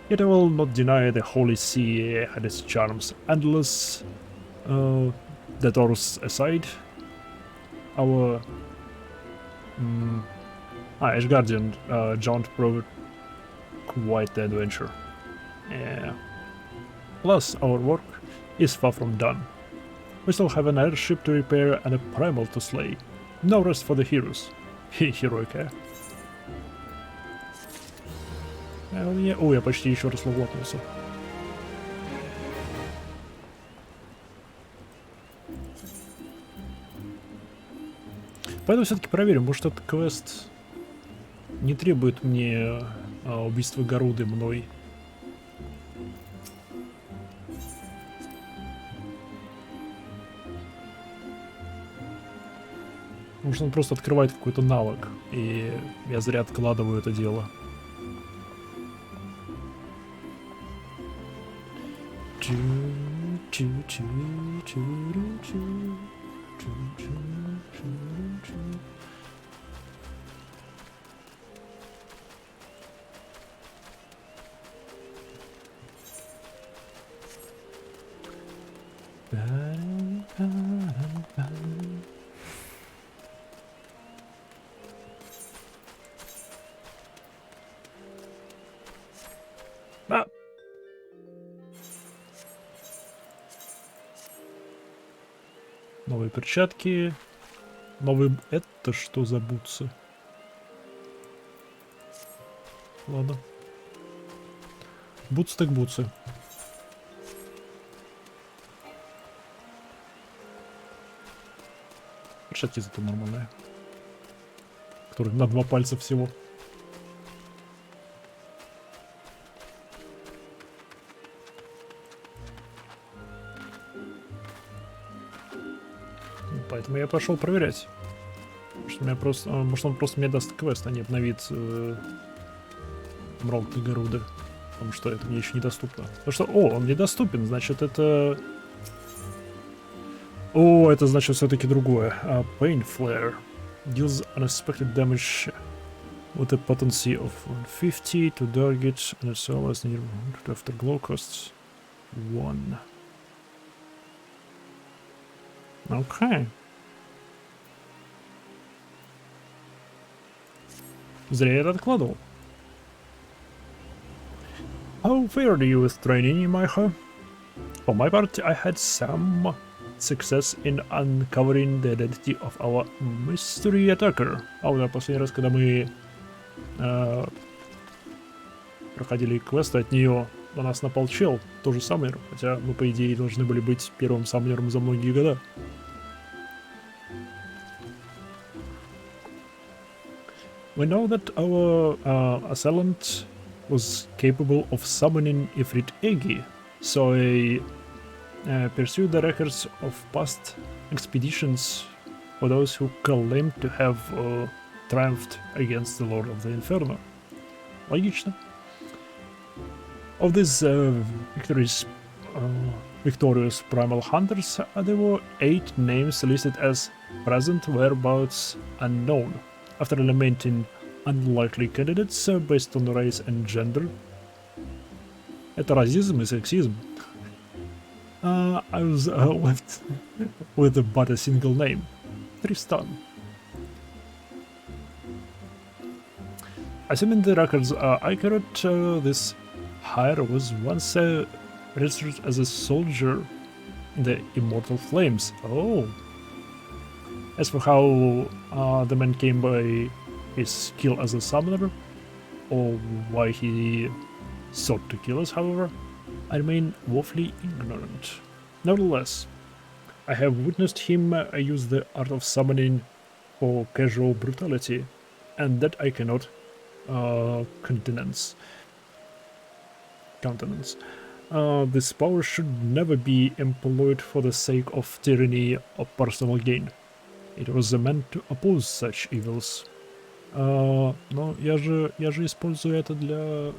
Yet I will not deny the Holy See had its charms. Endless, the Taurus aside, our Ash Guardian jaunt proved quite the adventure. Yeah. Plus, our work is far from done. We still have an airship to repair and a primal to slay. No rest for the heroes. Heroic, eh? О, я почти еще раз ловлопнулся. Поэтому все-таки проверим, может этот квест не требует мне убийства Горуды мной. Может, он просто открывает какой-то навык, и я зря откладываю это дело. Новые перчатки. Новый... Это что за бутсы? Ладно. Бутсы так бутсы. Перчатки зато нормальные. Которые на 2 пальца всего. Поэтому я пошел проверять. Может, он просто мне даст квест, а не обновит Мролк Горуды. Потому что это мне еще недоступно. Потому что, он недоступен, значит, это... это значит все-таки другое. Pain Flare. Deals unexpected damage with a potency of 150 to target, and it's always near afterglow costs 1. Окей. Зря я это откладывал. How fared you with training, Maiha? For my part, I had some success in uncovering the identity of our mystery attacker. Да, последний раз, когда мы проходили квесты от нее, на нас напал чел, тоже саммер, хотя мы, по идее, должны были быть первым саммером за многие года. We know that our assailant was capable of summoning Ifrit Egi, so I pursued the records of past expeditions for those who claim to have triumphed against the Lord of the Inferno. Логично. Of these victorious primal hunters, there were 8 names listed as present whereabouts unknown, after eliminating unlikely candidates based on race and gender. Это расизм и сексизм. I was left with but a single name, Tristan. Assuming the records are accurate, this hire was once registered as a soldier in the Immortal Flames. Oh. As for how the man came by his skill as a summoner, or why he sought to kill us, however, I remain woefully ignorant. Nevertheless, I have witnessed him use the art of summoning for casual brutality, and that I cannot countenance. This power should never be employed for the sake of tyranny or personal gain. It was meant to oppose such evils. Но я же использую это для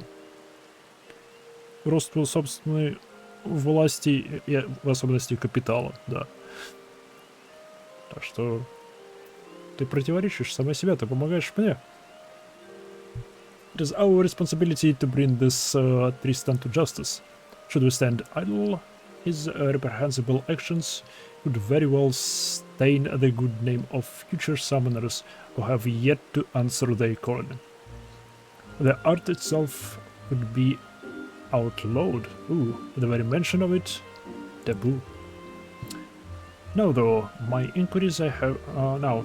роста собственной власти и в особенности капитала, да. Так что ты противоречишь сама себя, ты помогаешь мне. It is our responsibility to bring this Tristan to justice. Should we stand idle, his reprehensible actions could very well stain the good name of future summoners who have yet to answer their calling. The art itself could be outlawed. Ooh, the very mention of it, taboo. Now, though, my inquiries I have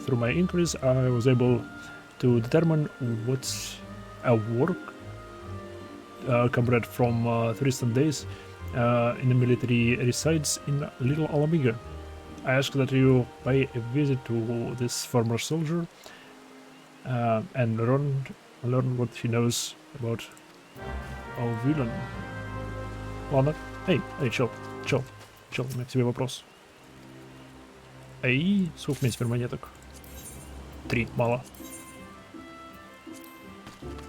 through my inquiries, I was able to determine what's a work comrade from Tristan days in the military resides in Little Alamiga. I ask that you pay a visit to this former soldier and learn what he knows about our villain. Ладно. Эй, чел, у меня к тебе вопрос. Эй, сколько у меня теперь монеток? 3, мало.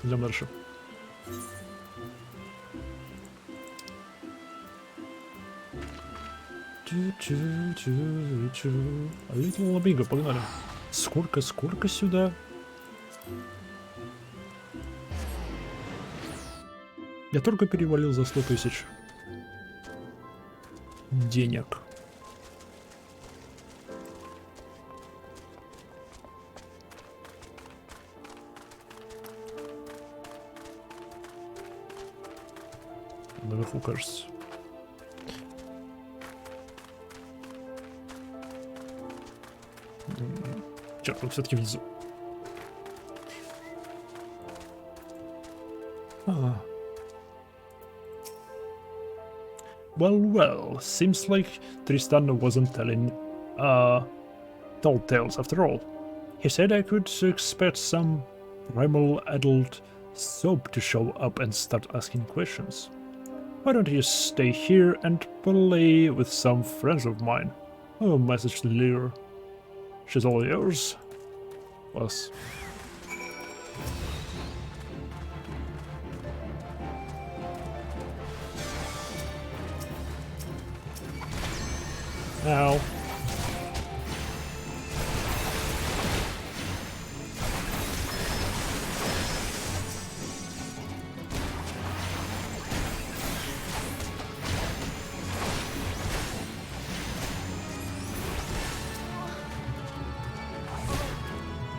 Идем дальше. Little Amigo, погнали. Сколько сюда? Я только перевалил за 100 000 денег. Наверху, кажется. Черт, он все-таки внизу. Well, seems like Tristan wasn't telling tall tales after all. He said I could expect some primal adult soap to show up and start asking questions. Why don't you stay here and play with some friends of mine? Oh, message the leader. She's all yours. Plus. Ow.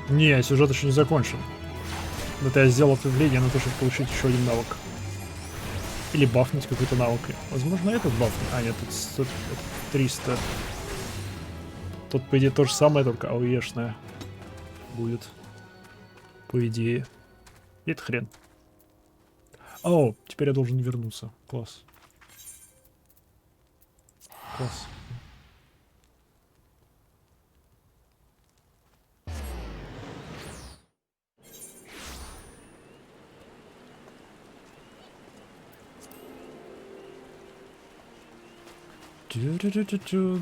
Не, сюжет еще не закончен. Это я сделал ответвление на то, чтобы получить еще один навык. Или бафнуть какой-то навык. Возможно, этот бафнуть. А, нет, тут 300. Тут, по идее, то же самое, только ауешное будет. По идее. И это хрен. О, теперь я должен вернуться. Класс. Класс.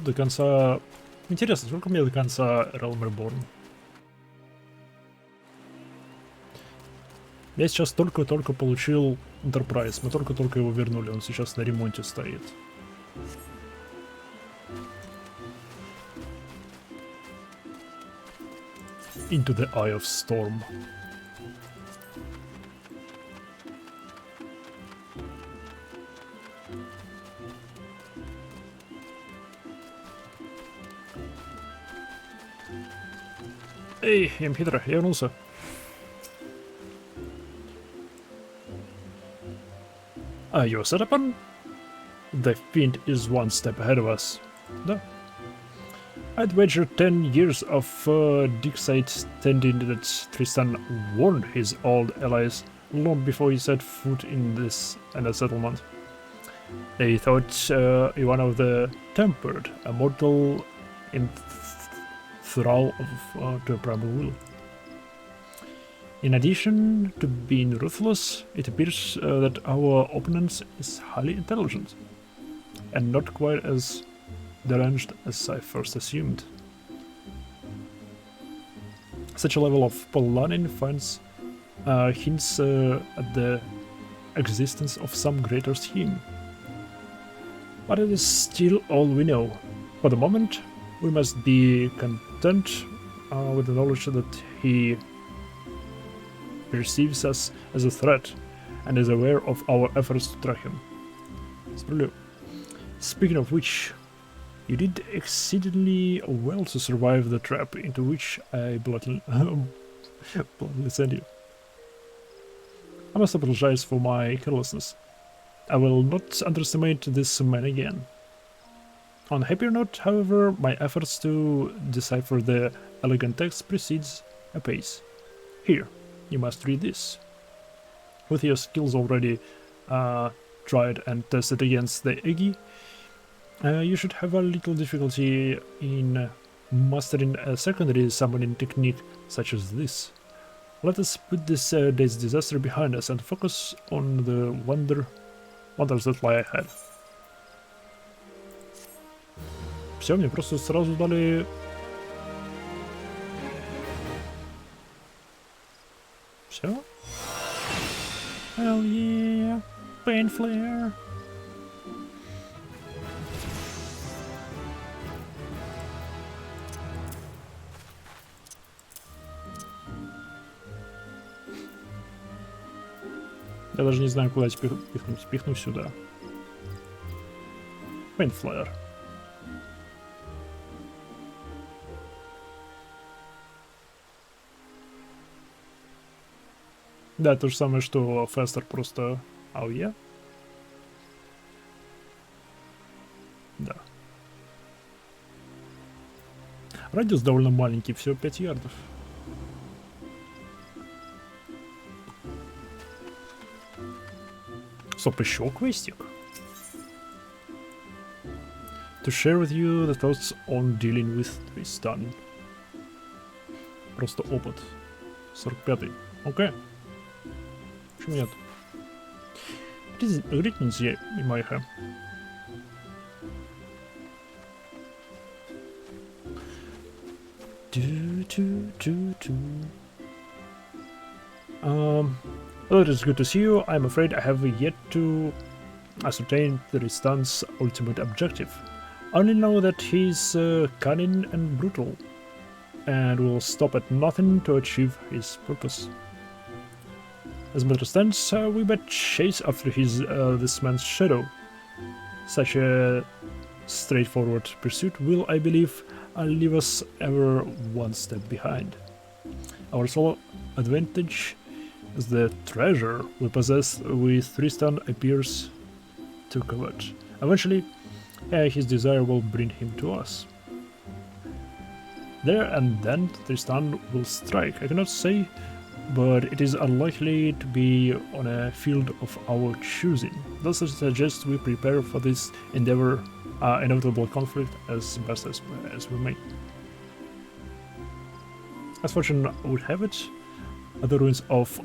До конца... Интересно, сколько мне до конца Realm Reborn? Я сейчас только-только получил Enterprise. Мы только-только его вернули. Он сейчас на ремонте стоит. Into the Eye of Storm. Эй, Ямхитра, я вернулся. Are you set upon? The fiend is one step ahead of us. Да. I'd wager 10 years of Dixite standing that Tristan warned his old allies long before he set foot in this settlement. They thought one of the Tempered, a mortal thrall to a primal will. In addition to being ruthless, it appears that our opponent is highly intelligent, and not quite as deranged as I first assumed. Such a level of planning finds hints at the existence of some greater scheme. But it is still all we know. For the moment, we must be content with the knowledge that he perceives us as a threat and is aware of our efforts to track him. Speaking of which, you did exceedingly well to survive the trap into which I bluntly sent you. I must apologize for my carelessness. I will not underestimate this man again. On a happier note, however, my efforts to decipher the elegant text proceeds apace. Here, you must read this. With your skills already tried and tested against the Eggy, you should have a little difficulty in mastering a secondary summoning technique such as this. Let us put this day's disaster behind us and focus on the wonders that lie ahead. Все, мне просто сразу дали... Все? Hell yeah! Pain flare! Я даже не знаю, куда теперь пихнуть. Пихну сюда. Pain flare. Да, то же самое, что Фестер, просто ауе. Да. Радиус довольно маленький, всего 5 ярдов. Стоп, еще квестик. To share with you the thoughts on dealing with Tristan. Просто опыт. 45-й. Окей. Почему нет? Greetings, Майха. Well, it is good to see you. I'm afraid I have yet to ascertain the Tristan's ultimate objective. I only know that he's cunning and brutal, and will stop at nothing to achieve his purpose. As matter stands, we might chase after this man's shadow. Such a straightforward pursuit will, I believe, leave us ever one step behind. Our sole advantage is the treasure we possess with Tristan appears to covet. Eventually, his desire will bring him to us. There and then Tristan will strike, I cannot say, but it is unlikely to be on a field of our choosing. Thus I suggest we prepare for this inevitable conflict as best as we may. As fortune would have it, the ruins of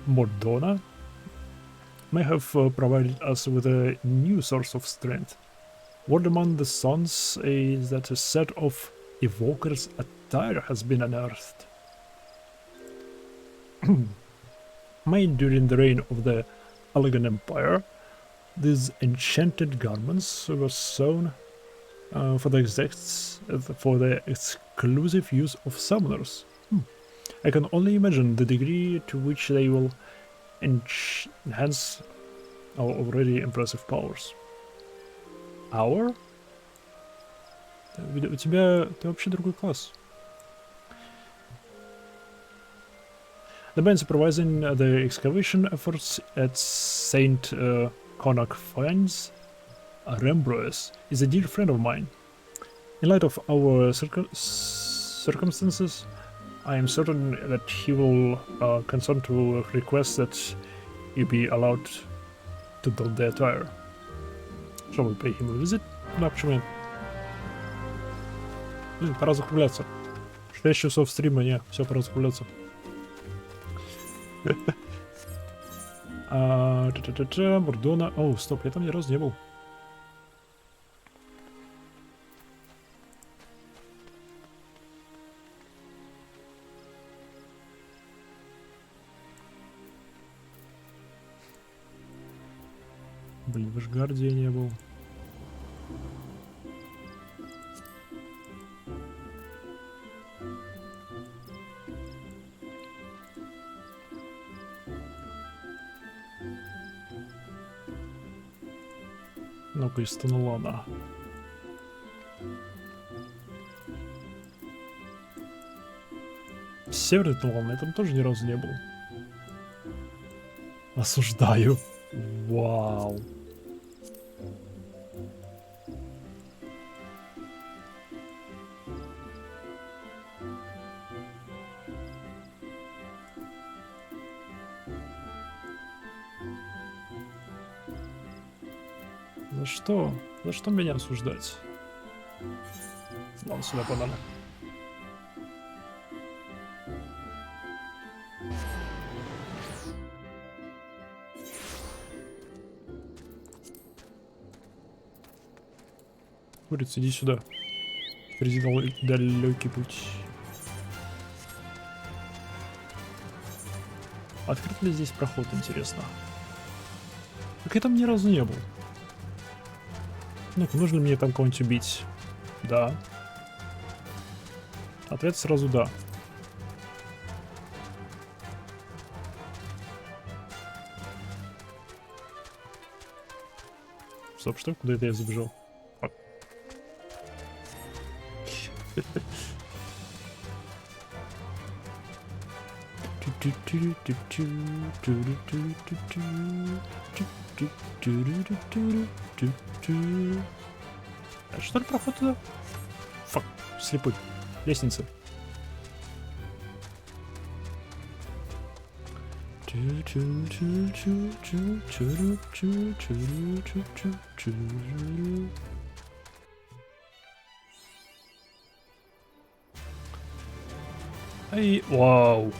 Mordona may have provided us with a new source of strength. Word among the sons is that a set of evokers' attire has been unearthed. Made during the reign of the Allegan Empire, these enchanted garments were sewn for the exclusive use of summoners. I can only imagine the degree to which they will enhance our already impressive powers. Our? У тебя... Ты вообще другой класс. The man supervising the excavation efforts at St. Connacht Finds, Rembroes, is a dear friend of mine. In light of our circumstances, I am certain that he will consent to request that you be allowed to build the attire. Shall we pay him a visit? Да, почему нет? Пора закругляться. 6 часов стрима, не, все, пора закругляться. Мордона. О, стоп, я там ни разу не был. Блин, в Эшгарде я не был. Ну-ка, из Танулана. Северный Танулан, я там тоже ни разу не был. Осуждаю. Вау. За что? За что меня осуждать? Ладно, сюда подали. Курица, иди сюда. Впереди далекий путь. Открыт ли здесь проход, интересно? Так я там ни разу не был. Ну-ка, нужно мне там кого-нибудь убить? Да. Ответ сразу да. Стоп, что? Куда это я забежал? А что ли проход туда? Фак, слепой. Лестница. Ай, вау.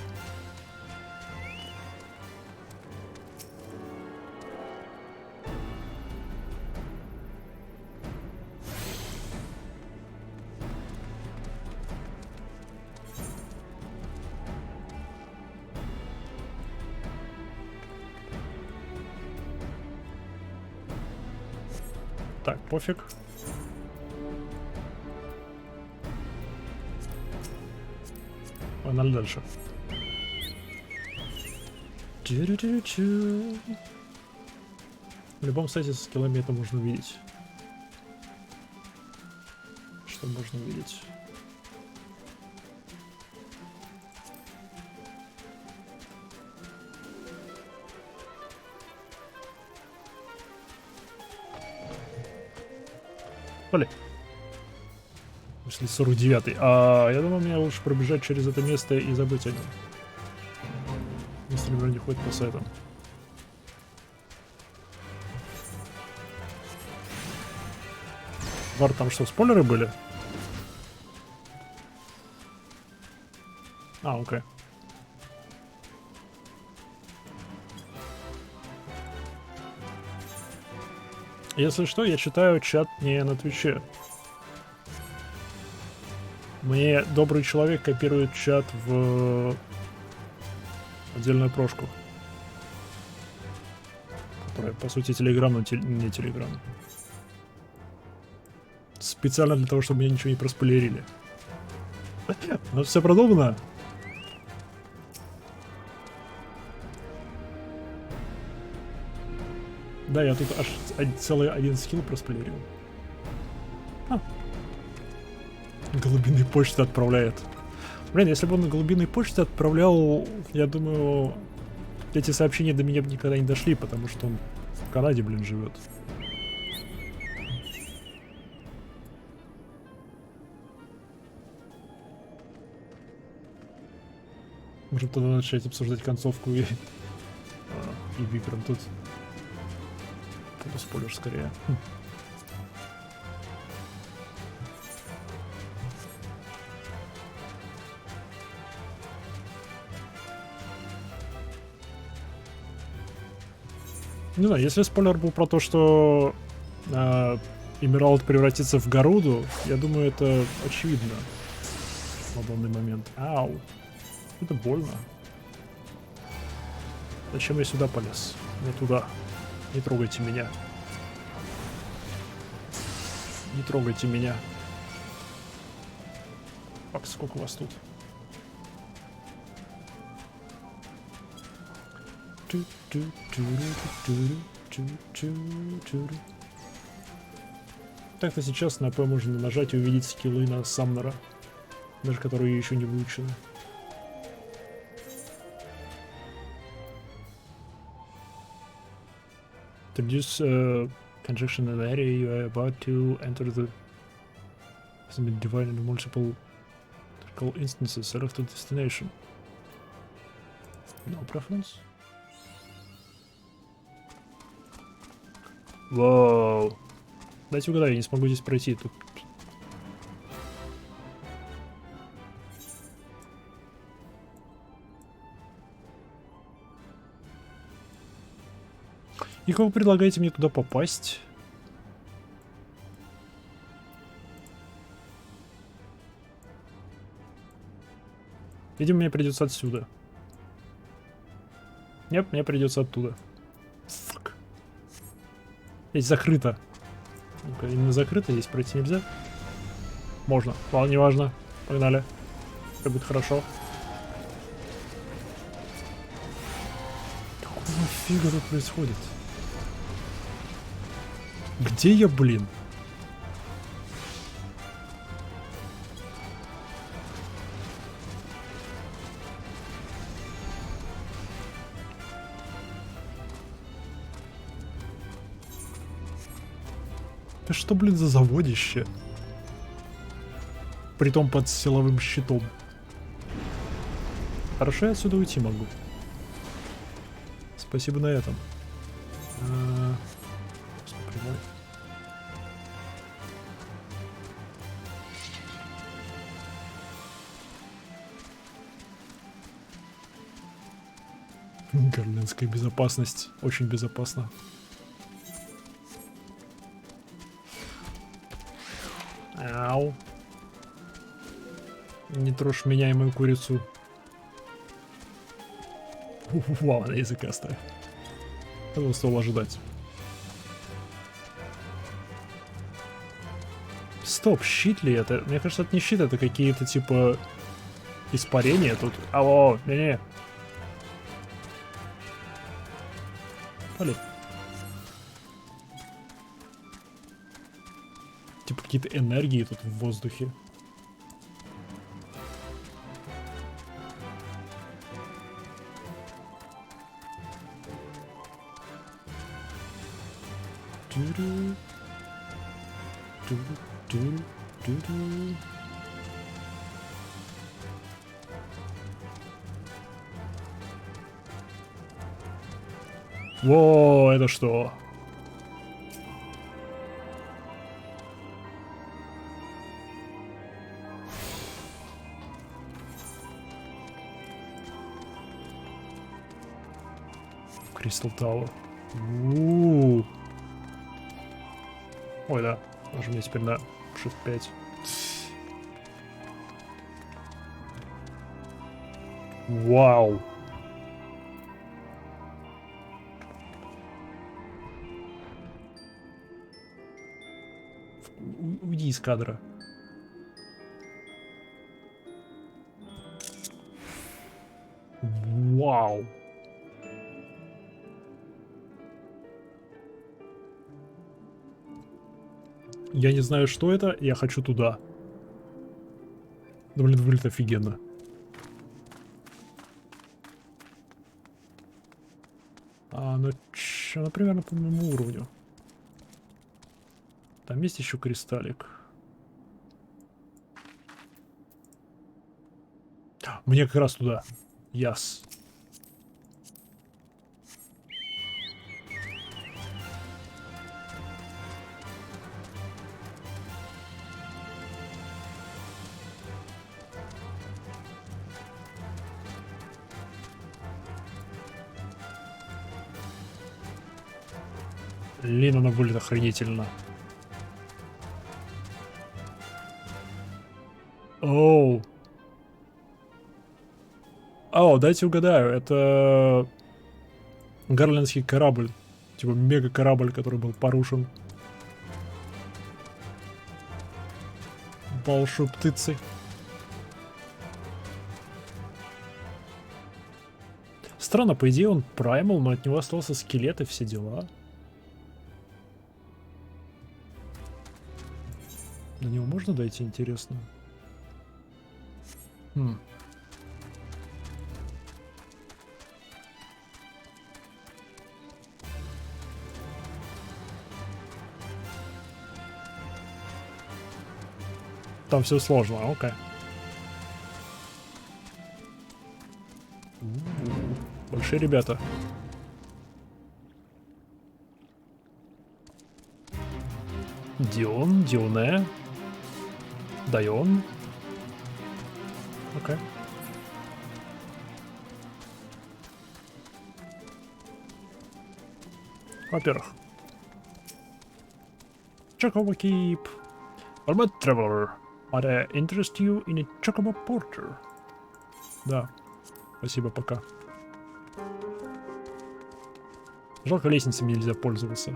Так, пофиг. Погнали дальше. Чу-ру-ру-чу. В любом сайте со скиллами это можно увидеть. Что можно увидеть? Блин. Если 49-й. Я думаю, мне лучше пробежать через это место и забыть о нем. Если не ходит по сайтам. Вар, там что, спойлеры были? Окей. Если что, я читаю чат не на Твиче. Мне добрый человек копирует чат в отдельную прошку. Которая, по сути, телеграм, но не телеграм. Специально для того, чтобы мне ничего не проспойлерили. Но все продумано. Да, я тут аж целый один скилл проспойлерил. Голубиной почты отправляет. Блин, если бы он на голубиной почте отправлял, я думаю, эти сообщения до меня бы никогда не дошли, потому что он в Канаде, блин, живет. Можем тогда начать обсуждать концовку и Викром тут. Это спойлер скорее. Не знаю, если спойлер был про то, что Эмералд превратится в Гаруду, я думаю, это очевидно на данный момент. Ау. Это больно. Зачем я сюда полез? Не туда. Не трогайте меня. Не трогайте меня. Фак, сколько вас тут? Так-то сейчас на P можно нажать и увидеть скиллы на Самнера, даже которые еще не выучены. To reduce congestion in the area you are about to enter the has been divided into multiple instances. Select the destination. No preference. Вау. Дайте угадаю, я не смогу здесь пройти. Тут... И как вы предлагаете мне туда попасть? Видимо, мне придется отсюда. Нет, мне придется оттуда. Фак. Здесь закрыто. Ну-ка, именно закрыто, здесь пройти нельзя. Можно. Ладно, неважно. Погнали. Все будет хорошо. Какого фига тут происходит? Где я, блин? Это что, блин, за заводище? Притом под силовым щитом. Хорошо, я отсюда уйти могу. Спасибо на этом. Прямой. Гарлендская безопасность. Очень безопасно. Ау. Не трожь меня и мою курицу. Вау, она языкастая. Этого стоило ожидать. стоп, щит ли это? Мне кажется, это не щит, это какие-то типа испарения тут. Алло, не-не. Пали. Типа какие-то энергии тут в воздухе. Ту-ду. Ту-ду, ту-ду. Во, это что? Кристал Тауэр. Ой, да. Даже мне теперь на Shift 5. Вау. Уйди из кадра. Вау. Я не знаю, что это, я хочу туда. Да, блин, выглядит офигенно. Ну, она примерно по моему уровню. Там есть еще кристаллик. Мне как раз туда. Яс. Блин, она выглядит охренительно. Оу. О, дайте угадаю, это гарлендский корабль. Типа мега-корабль, который был порушен. Большой птицей. Странно, по идее он праймал, но от него остался скелет и все дела. До него можно дойти, интересно? Там все сложно, окей. Большие ребята. Дион, Дионе. Дайон. Окей. Во-первых. Chocobo Keep. Alright, Traveler. Might I interest you in a Chocobo Porter? Да. Спасибо, пока. Жалко, лестницами нельзя пользоваться.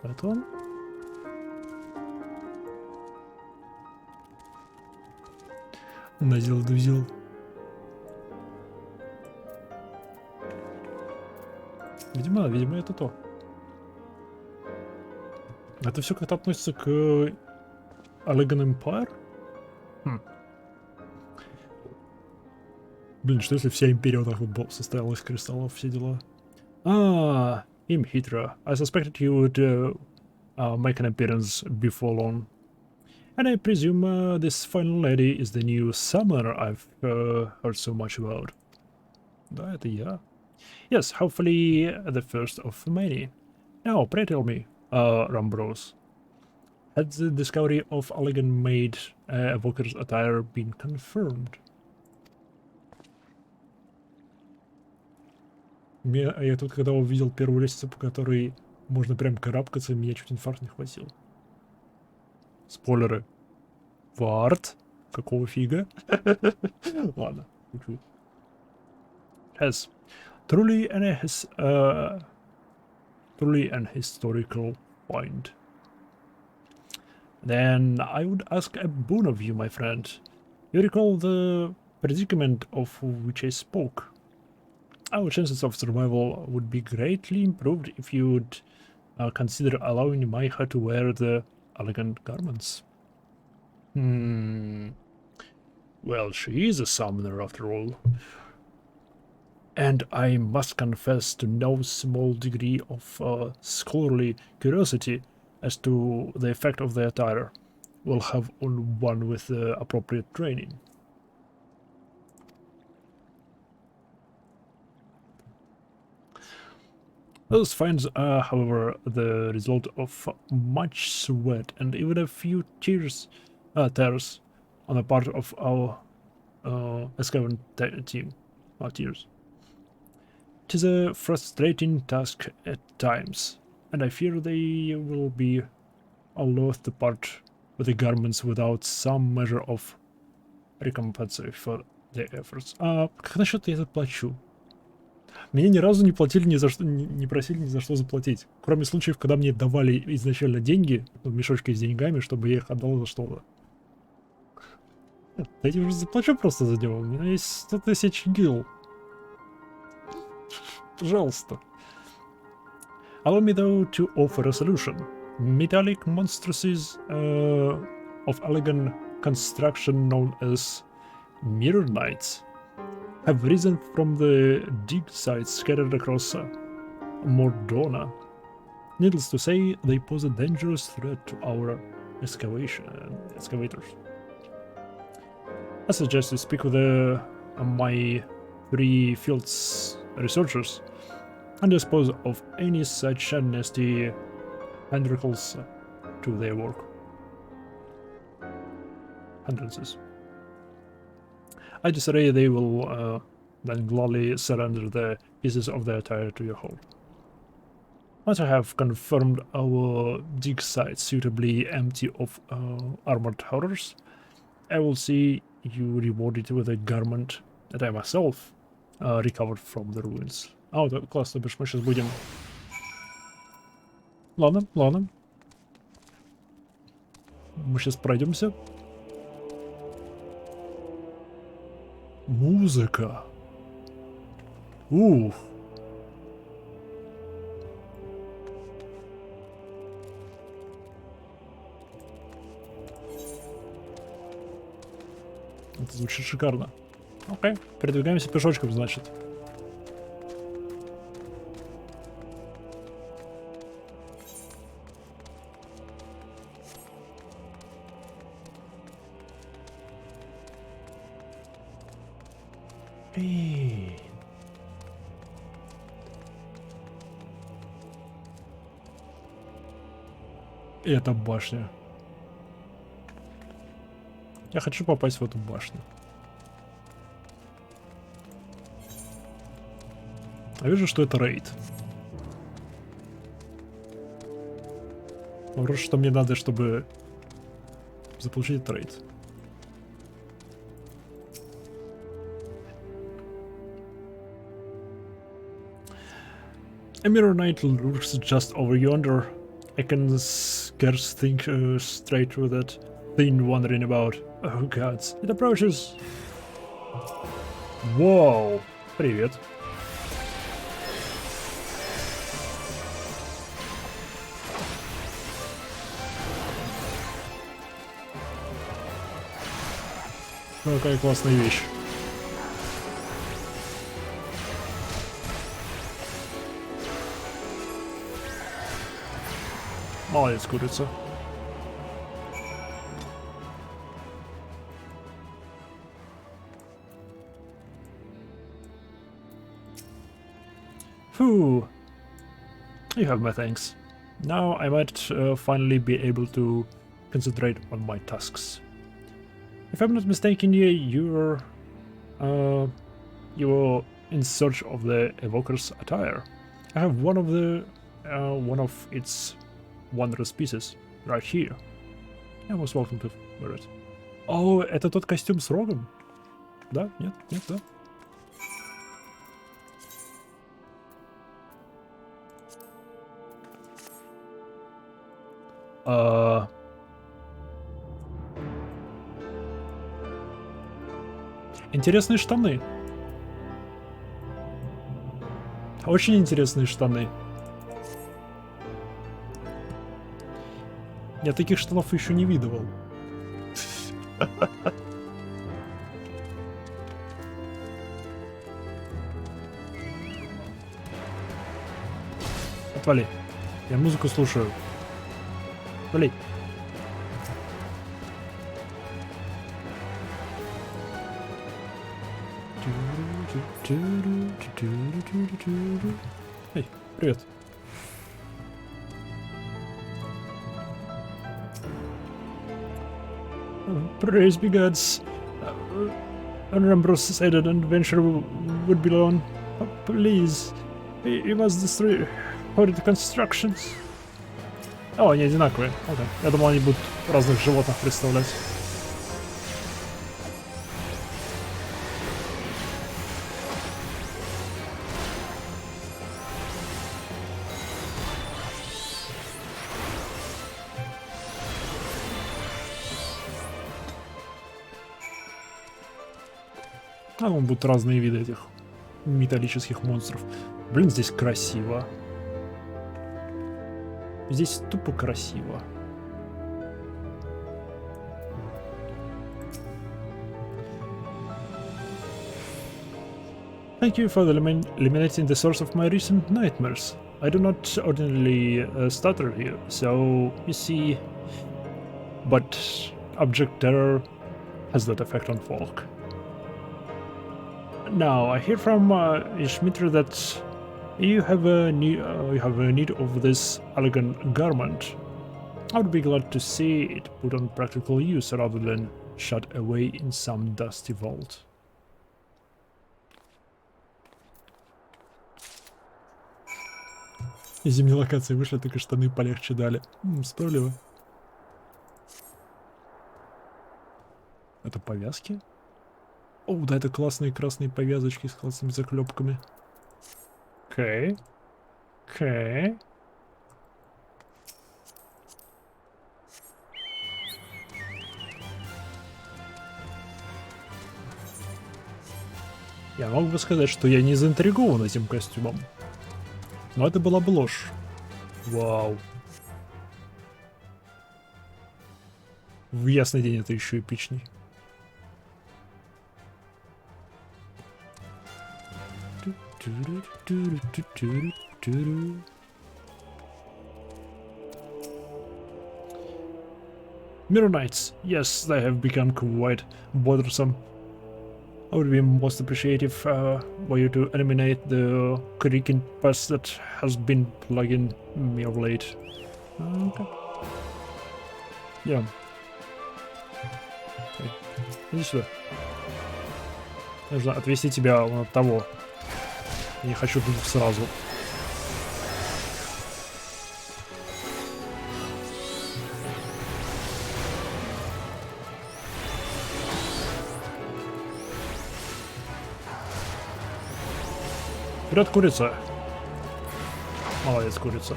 Это он? Назил-дузил. Видимо, это то. Это все как-то относится к Allegan Empire? Блин, что если вся империя вот так вот состояла из кристаллов, все дела? Imhitra. I suspected you would make an appearance before long. And I presume this final lady is the new summoner I've heard so much about. Да, это я. Yes, hopefully the first of many. Now, pray tell me, Rambros, had the discovery of Allegan-made evoker's attire been confirmed? Я тут, когда увидел первую лестницу, по которой можно прям карабкаться, меня чуть инфаркт не хватил. Спойлеры. Вард? Какого фига? Ладно. Yes. Truly an historical find. Then I would ask a boon of you, my friend. You recall the predicament of which I spoke? Our chances of survival would be greatly improved if you would consider allowing Maiha to wear the elegant garments. Well, she is a summoner after all. And I must confess to no small degree of scholarly curiosity as to the effect of the attire will have on one with the appropriate training. Those finds are, however, the result of much sweat and even a few tears on the part of our Escavan team. Tears. It is a frustrating task at times, and I fear they will be loath to part with the garments without some measure of recompense for their efforts. Как насчет я заплачу? Меня ни разу не платили ни за что, не просили ни за что заплатить. Кроме случаев, когда мне давали изначально деньги, в мешочке с деньгами, чтобы я их отдал за что-то. Я уже заплачу просто за него. У меня есть 100 тысяч гил. Пожалуйста. Allow me though to offer a solution. Metallic monstrosities of elegant construction known as mirror knights have risen from the dig sites scattered across Mordona. Needless to say, they pose a dangerous threat to our excavators. I suggest you speak with my 3 fields researchers and dispose of any such nasty hindrances to their work. I disarray they will then gladly surrender the pieces of the attire to your hold. Once I have confirmed our dig site suitably empty of armored horrors, I will see you rewarded with a garment that I myself recovered from the ruins. Вот, классно, бишь, мы сейчас будем... Ладно. Мы сейчас пройдемся. Музыка. Ух. Это звучит шикарно. Окей, передвигаемся пешочком, значит. И эта башня. Я хочу попасть в эту башню. Я вижу, что это рейд. Вопрос, что мне надо, чтобы заполучить этот рейд. A mirror knight lurks just over yonder. I can scarce think straight through that thing wandering about. Oh gods, it approaches. Whoa, привет. Какая классная вещь. Молодец, курица. Phew. You have my thanks. Now I might finally be able to concentrate on my tasks. If I'm not mistaken, you're in search of the evoker's attire. I have one of its wondrous pieces right here. You're most welcome to wear it. О, это тот костюм с рогом? Да? Нет? Нет, да? Интересные штаны. Очень интересные штаны. Я таких штанов еще не видывал. Отвали. Я музыку слушаю. Отвали. Эй, привет. Praise be gods. Ambrose said an adventure would be long. Please, you must destroy horrid constructions. О, они одинаковые. Okay. Я думал, они будут разных животных представлять. А вон будут разные виды этих металлических монстров. Блин, здесь красиво. Здесь тупо красиво. Thank you for eliminating the source of my recent nightmares. I do not ordinarily stutter here, so you see, but object terror has that effect on folk. Now, I hear from Ishmitra that you have a need of this elegant garment. I would be glad to see it put on practical use rather than shut away in some dusty vault. Из зимней локации вышли, только штаны полегче дали. Справедливо. Это повязки? О, да, это классные красные повязочки с классными заклепками. Окей. Окей. Я мог бы сказать, что я не заинтригован этим костюмом. Но это была бы ложь. Вау. В ясный день это еще эпичней. Mirror Knights, yes, they have become quite bothersome. I would be most appreciative for you to eliminate the creaking pest that has been plaguing me of late. Okay. Yeah. Okay. Иди сюда. Нужно отвести тебя вон от того. Я не хочу двух сразу. Вперед, курица! Молодец, курица.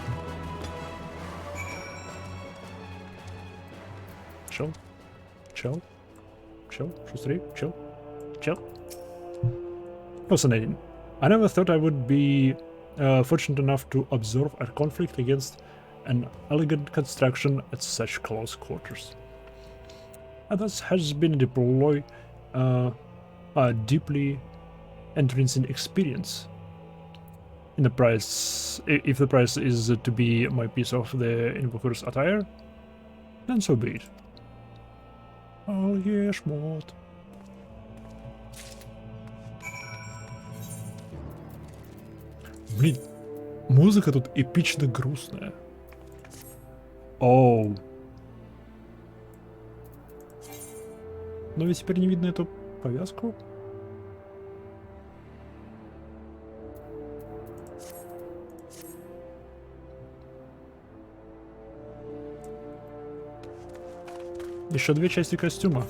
Чел? Чел? Чел? Шустрей? Чел? Чел? Fascinating. I never thought I would be fortunate enough to observe a conflict against an elegant construction at such close quarters. This has been a deeply entrancing experience. In the price, if the price is to be my piece of the invoker's attire, then so be it. Oh yeah, шмот. Блин, музыка тут эпично грустная. Оу. Но ведь теперь не видно эту повязку. Еще две части костюма.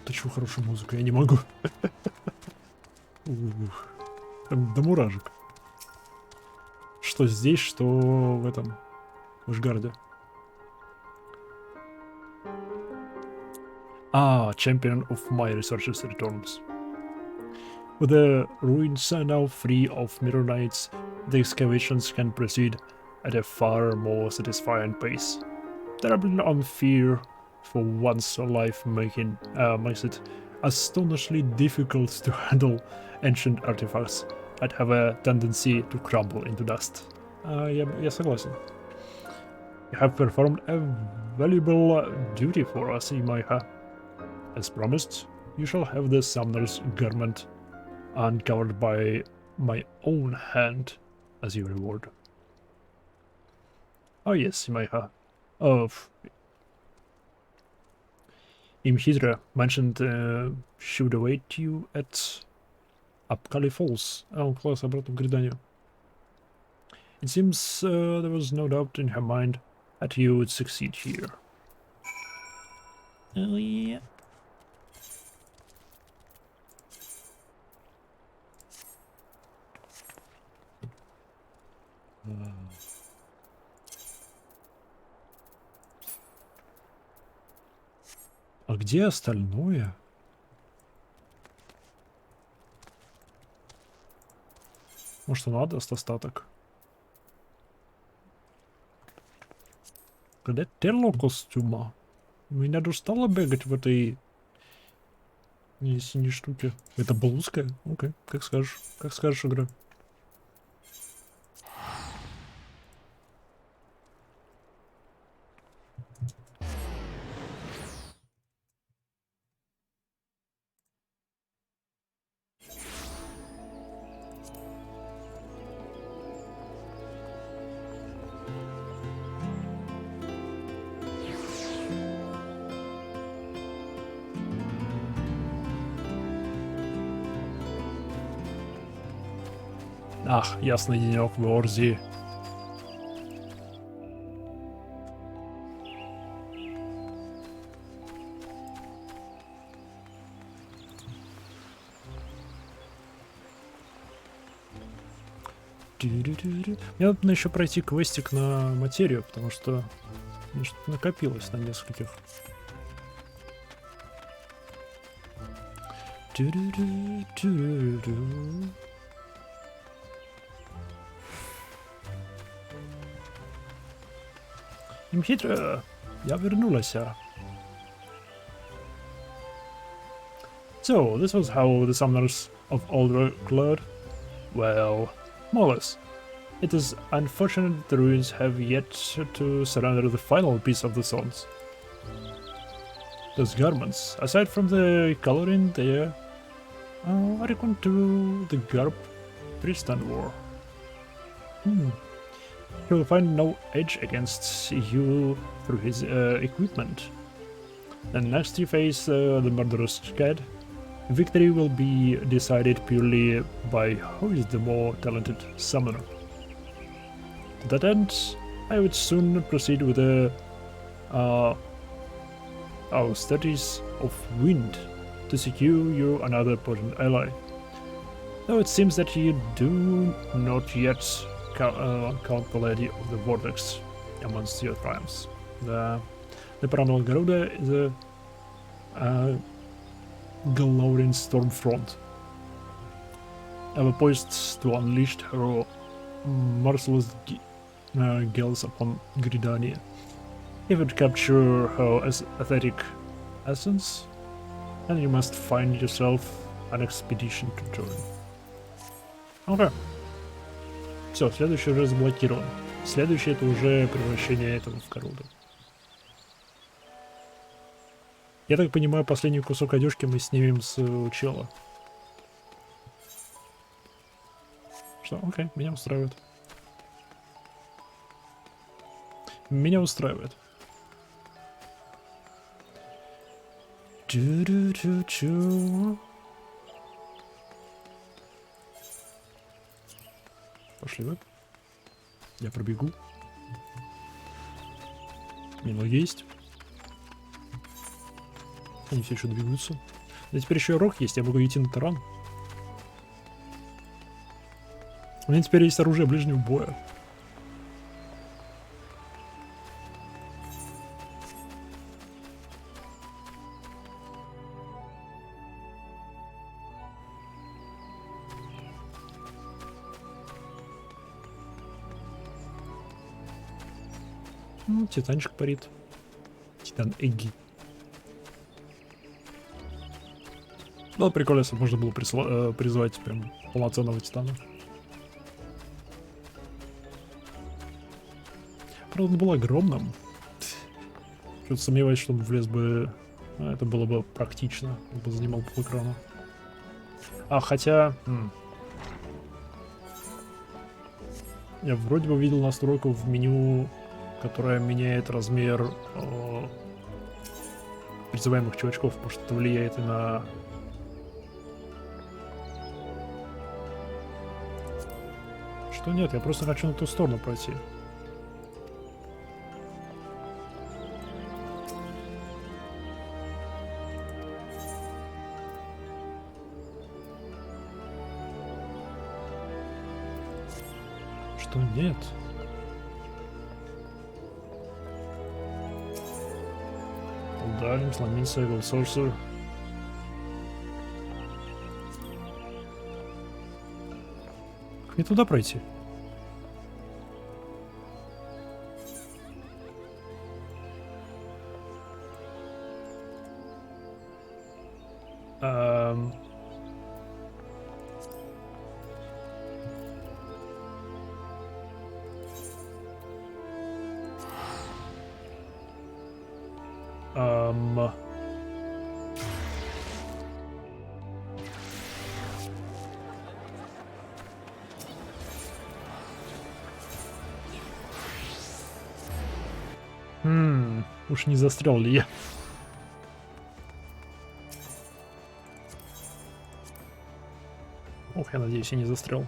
Ты чего, хорошая музыка? Я не могу. Там до мурашек. что здесь, что в этом Вышгарде. Champion of my researches returns. With the ruins now free of Mirror Knights, the excavations can proceed at a far more satisfying pace. Terribly on fear for one's life makes it astonishingly difficult to handle ancient artifacts that have a tendency to crumble into dust. Я согласен. You have performed a valuable duty for us, Imaiha. As promised, you shall have the summoner's garment uncovered by my own hand as your reward. Oh yes, Imaiha. Imhidra mentioned she would await you at Upcali Falls. Класс, обратно к Гриданию. It seems there was no doubt in her mind that you would succeed here. Oh yeah. А где остальное? Может, он отдаст остаток? Где тело костюма? Меня достало бегать в этой синей штуке. Это блузка? Окей, как скажешь, игра. Ах, ясный денек в Орзии. Мне надо еще пройти квестик на материю, потому что что-то накопилось на нескольких. Имхитра, я вернулась. So, this was how the summoners of Old Cloud? Well, more or less. It is unfortunate the ruins have yet to surrender the final piece of the songs. Those garments, aside from the coloring there, are equal to the garb Tristan wore. He will find no edge against you through his equipment. And next you face the murderous Scad. Victory will be decided purely by who is the more talented summoner. To that end, I would soon proceed with the studies of wind to secure you another potent ally. Though it seems that you do not yet count the Lady of the Vortex amongst your triumphs. The Paranal Garuda is a glowing Stormfront, ever poised to unleash her merciless gales upon Gridania. If it capture her aesthetic essence, then you must find yourself an expedition to join. Okay. Все, следующий уже заблокирован. Следующий это уже превращение этого в Коруду. Я так понимаю, последний кусок одежки мы снимем с чела. Что? Окей, меня устраивает. Меня устраивает. Чу-чу-чу-чу. Пошли вы. Я пробегу. Мино есть. Они все еще двигаются. Да теперь еще рог есть, я могу идти на таран. У меня теперь есть оружие ближнего боя. Титанчик парит. Титан Эгги. Ну, прикольно, если можно было призвать прям полноценного титана. Правда, он был огромным. Что-то сомневаюсь, что он влез бы... Это было бы практично. Он бы занимал пол экрана. Хотя... Я вроде бы видел настройку в меню, которая меняет размер призываемых чувачков. Может, это влияет и на... Что нет, я просто хочу на ту сторону пройти. Что нет? Ударим, сломиться, Evil Sorcerer. Как мне туда пройти? Уж не застрял ли я? Ох, я надеюсь, я не застрял.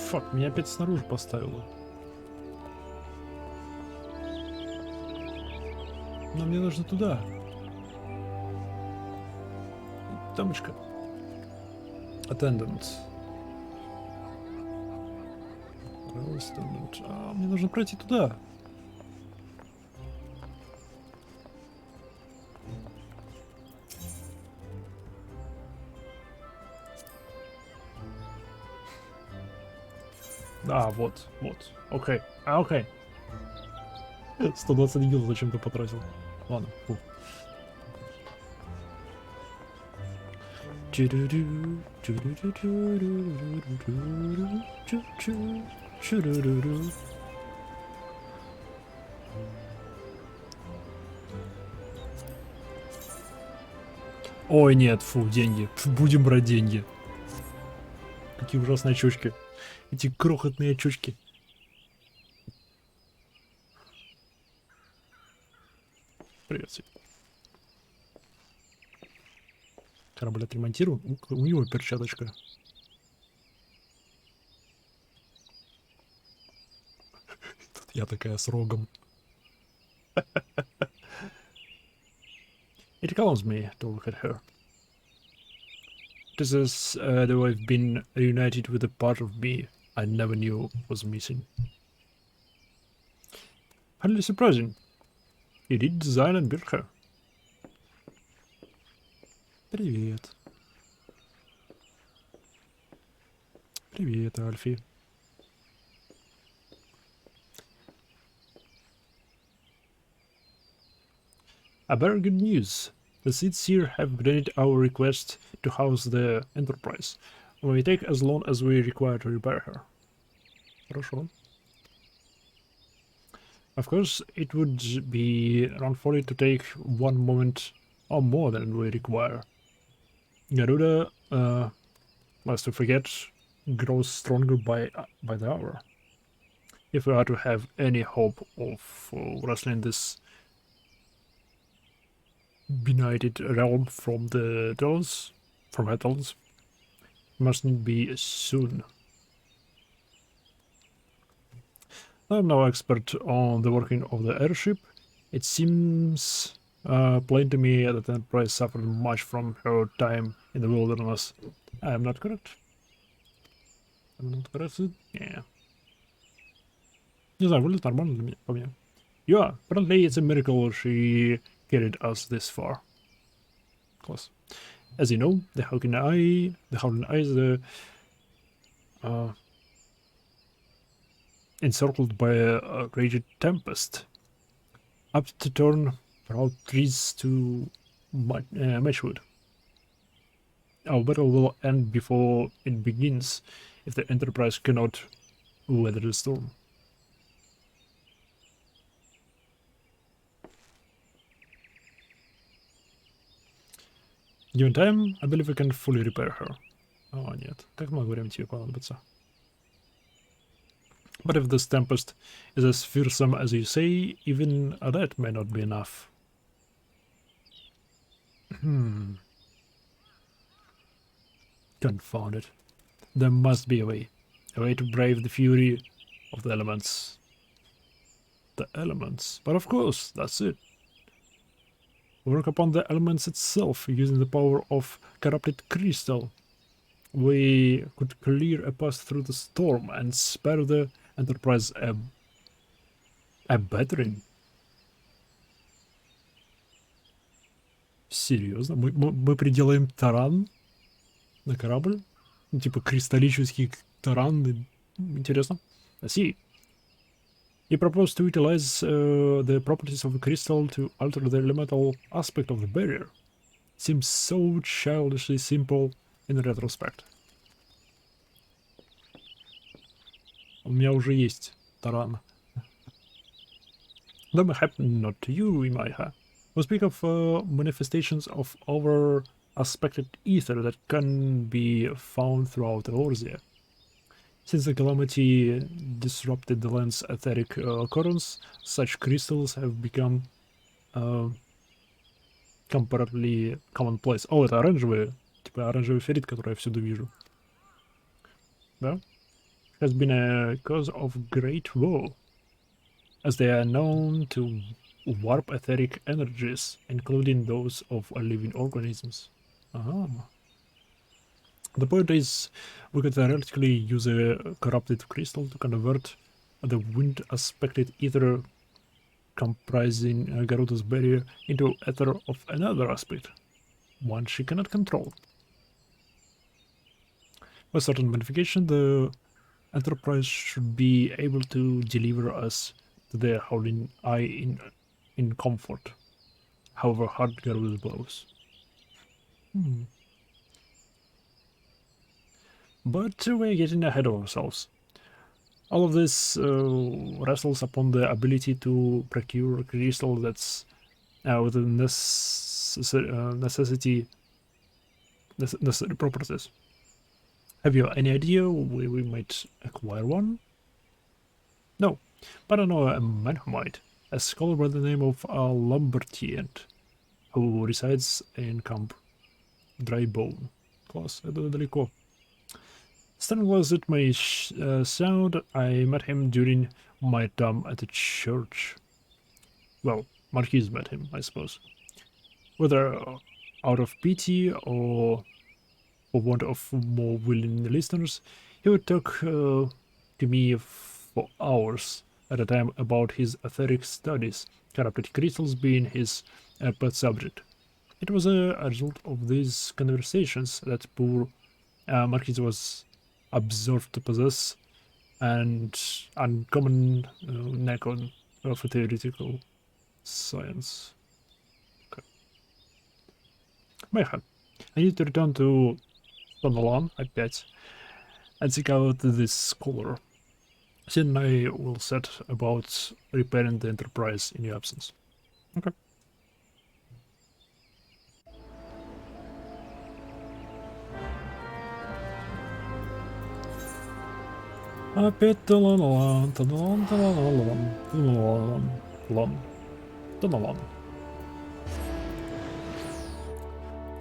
Фак, меня опять снаружи поставило. Но мне нужно туда. Дамочка. Attendant. Мне нужно пройти туда. Да, вот. Окей. Окей. 120 гил зачем-то потратил. Ладно, фу. Ой, нет, фу, деньги. Фу, будем брать деньги. Какие ужасные очочки. Эти крохотные очочки. Привет, Сик. Корабль отремонтируем. У него перчаточка. Тут я такая с рогом. It calms me to look at her. This is though I've been reunited with a part of me I never knew was missing. Hardly surprising. You did design and build her. Привет. Привет, Альфи. A very good news. The seats here have granted our request to house the Enterprise. It may take as long as we require to repair her. Хорошо. Of course, it would be unfolly to take one moment or more than we require. Garuda, lest we forget, grows stronger by the hour. If we are to have any hope of wrestling this benighted realm from her talons, Mustn't be soon. I'm no expert on the working of the airship. It seems plain to me that the Enterprise suffered much from her time in the wilderness. I am not correct. I'm not correct? Yeah. Не знаю, выглядит нормально для меня, по мне. Yeah, apparently it's a miracle she carried us this far. Class. As you know, the Howling Eye is encircled by a raging tempest, apt to turn proud trees to matchwood. Our battle will end before it begins if the Enterprise cannot weather the storm. Given time, I believe we can fully repair her. О, нет. Как много времени тебе понадобится? But if this tempest is as fearsome as you say, even that may not be enough. Confound it. There must be a way to brave the fury of the elements. The elements? But of course, that's it. Work upon the elements itself using the power of corrupted crystal. We could clear a path through the storm and spare the Enterprise a battering. Серьезно? Мы приделаем таран на корабль? Ну, типа кристаллический таран. Интересно. I see. You propose to utilize the properties of the crystal to alter the elemental aspect of the barrier. Seems so childishly simple in retrospect. У меня уже есть таран. That may happen not to you, Imaiha. We speak of manifestations of over-aspected ether that can be found throughout Eorzea. Since the calamity disrupted the land's etheric currents, such crystals have become comparatively commonplace. О, это оранжевые, типа оранжевый феррит, который я всюду вижу. Да? Has been a cause of great woe, as they are known to warp etheric energies, including those of living organisms. Aha. The point is, we could theoretically use a corrupted crystal to convert the wind-aspected ether comprising Garuda's barrier into ether of another aspect, one she cannot control. With certain modification, the Enterprise should be able to deliver us to the Howling Eye in comfort, however hard Garuda blows. But we're getting ahead of ourselves. All of this wrestles upon the ability to procure a crystal that's with the necessary properties. Have you any idea where we might acquire one? No, but I know a man who might, a scholar by the name of Lambertian, who resides in Camp Drybone. Класс, это далеко. Strange as it may sound, I met him during my time at the church. Well, Marquis met him, I suppose. Whether out of pity or for want of more willing listeners, he would talk to me for hours at a time about his etheric studies, corrupted crystals being his pet subject. It was a result of these conversations that poor Marquis was observed to possess an uncommon knack for theoretical science. Okay. Mayhem. I need to return to Tonolan опять and seek out this scholar. Then I will set about repairing the Enterprise in your absence. Okay. Опять Тоналан, Тоналан, Тоналан, Тоналан, Тоналан, Тоналан.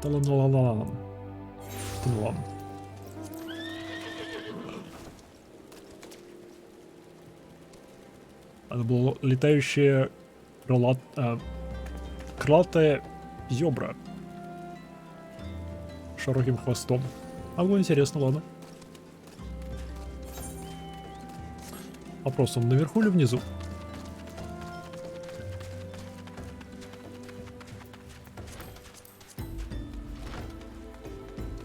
Тоналан, Тоналан. Это было летающее крылатое зебра. Широким хвостом. А было интересно, ладно. Вопрос, он наверху или внизу?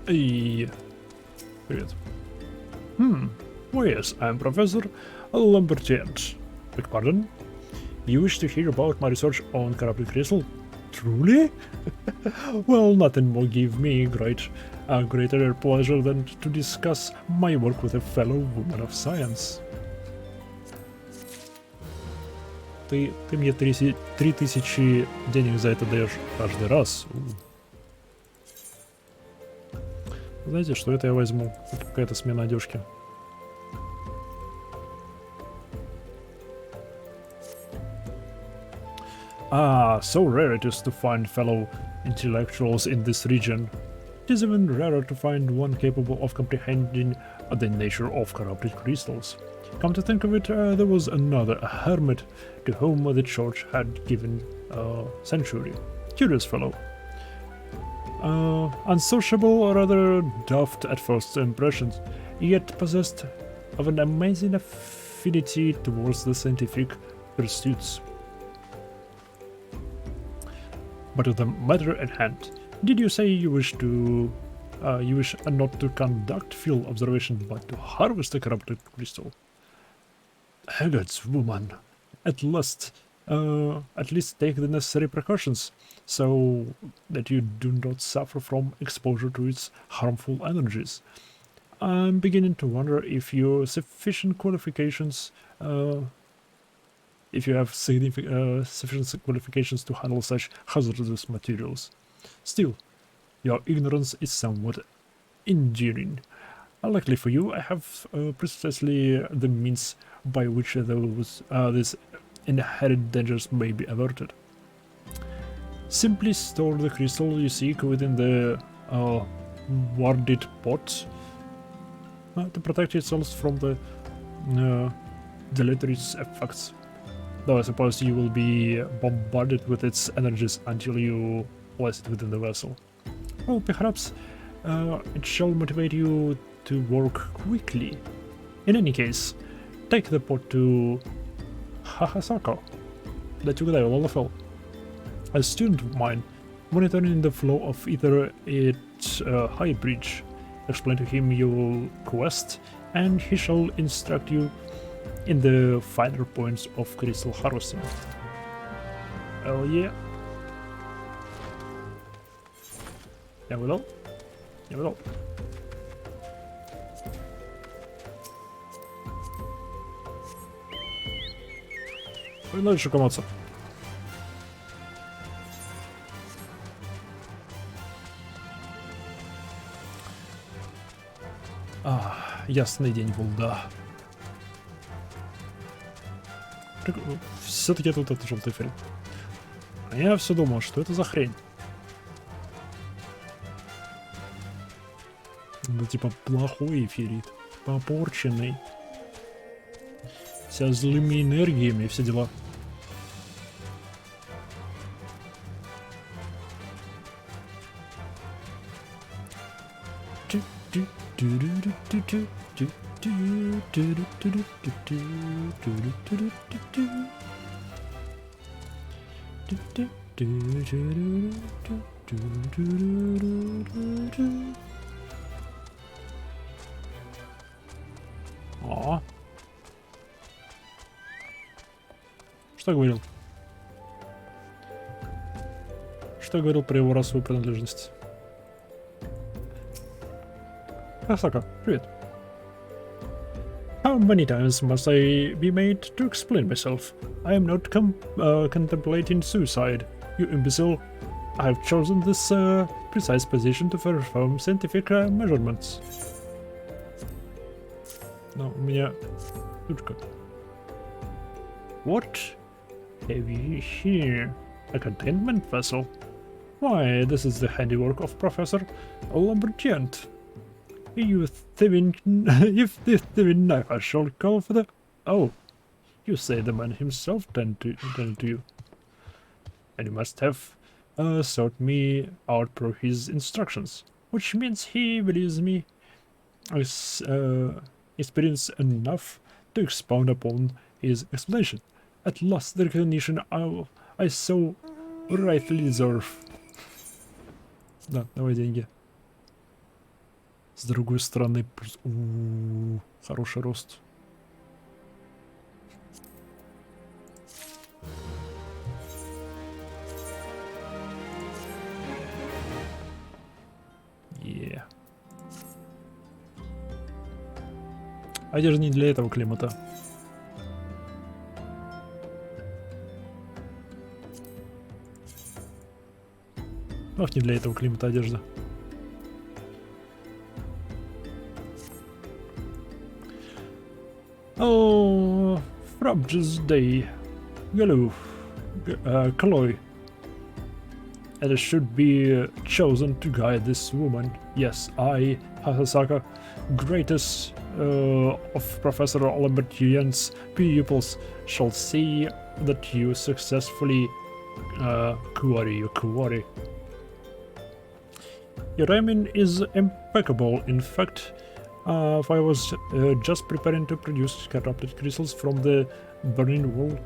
И... Привет. Oh yes, I'm Professor Lambertian. Beg pardon? You wish to hear about my research on corrupted crystal? Truly? Well, nothing will give me a greater pleasure than to discuss my work with a fellow woman of science. Ты мне 3000 денег за это даешь каждый раз. Знаете, что это я возьму? Это какая-то смена одежки. Ah, so rare it is to find fellow intellectuals in this region. It is even rarer to find one capable of comprehending the nature of corrupted crystals. Come to think of it, there was another, a hermit, to whom the church had given a sanctuary. Curious fellow. Unsociable, rather daft at first impressions, yet possessed of an amazing affinity towards the scientific pursuits. But to the matter at hand, did you say you wish not to conduct field observation, but to harvest a corrupted crystal? Hegods, woman, at least take the necessary precautions, so that you do not suffer from exposure to its harmful energies. I'm beginning to wonder if you have sufficient qualifications to handle such hazardous materials. Still, your ignorance is somewhat endearing. Luckily for you, I have precisely the means by which these inherent dangers may be averted. Simply store the crystal you seek within the warded pot to protect yourselves from the deleterious effects. Though I suppose you will be bombarded with its energies until you place it within the vessel. Well, perhaps it shall motivate you to work quickly. In any case, take the pot to Hahasako. That you guy Lalafel. A student of mine, monitoring the flow of ether at High Bridge. Explain to him your quest, and he shall instruct you in the finer points of crystal harvesting. Oh yeah. Yeah, we will. Yeah, we will. Дальше коматься. Ясный день был, да. Все-таки тут это желтая хрень. А я все думал, что это за хрень. Да типа плохой эфирит, попорченный, вся злыми энергиями и все дела. О. Что я говорил? Что я говорил про его расовую принадлежность? Asaka, привет. How many times must I be made to explain myself? I am not contemplating suicide, you imbecile. I have chosen this precise position to perform scientific measurements. No, у меня ключка. What have you here? A containment vessel? Why, this is the handiwork of Professor Lambertian. If the thieving knife I shall call for the... Oh, You say the man himself turned to you. And he must have sought me out per his instructions, which means he believes me experienced enough to expound upon his explanation. At last, the recognition I so rightly deserve. Да, давай деньги. С другой стороны, хороший рост. Одежда не для этого климата. Ох, не для этого климата одежда. Oh, from this day, Galoo, Chloe, and it should be chosen to guide this woman. Yes, I, Hasasaka, greatest of Professor Lambertian's pupils, shall see that you successfully quarry. Your timing is impeccable. In fact, I was just preparing to produce corrupted crystals from the burning wall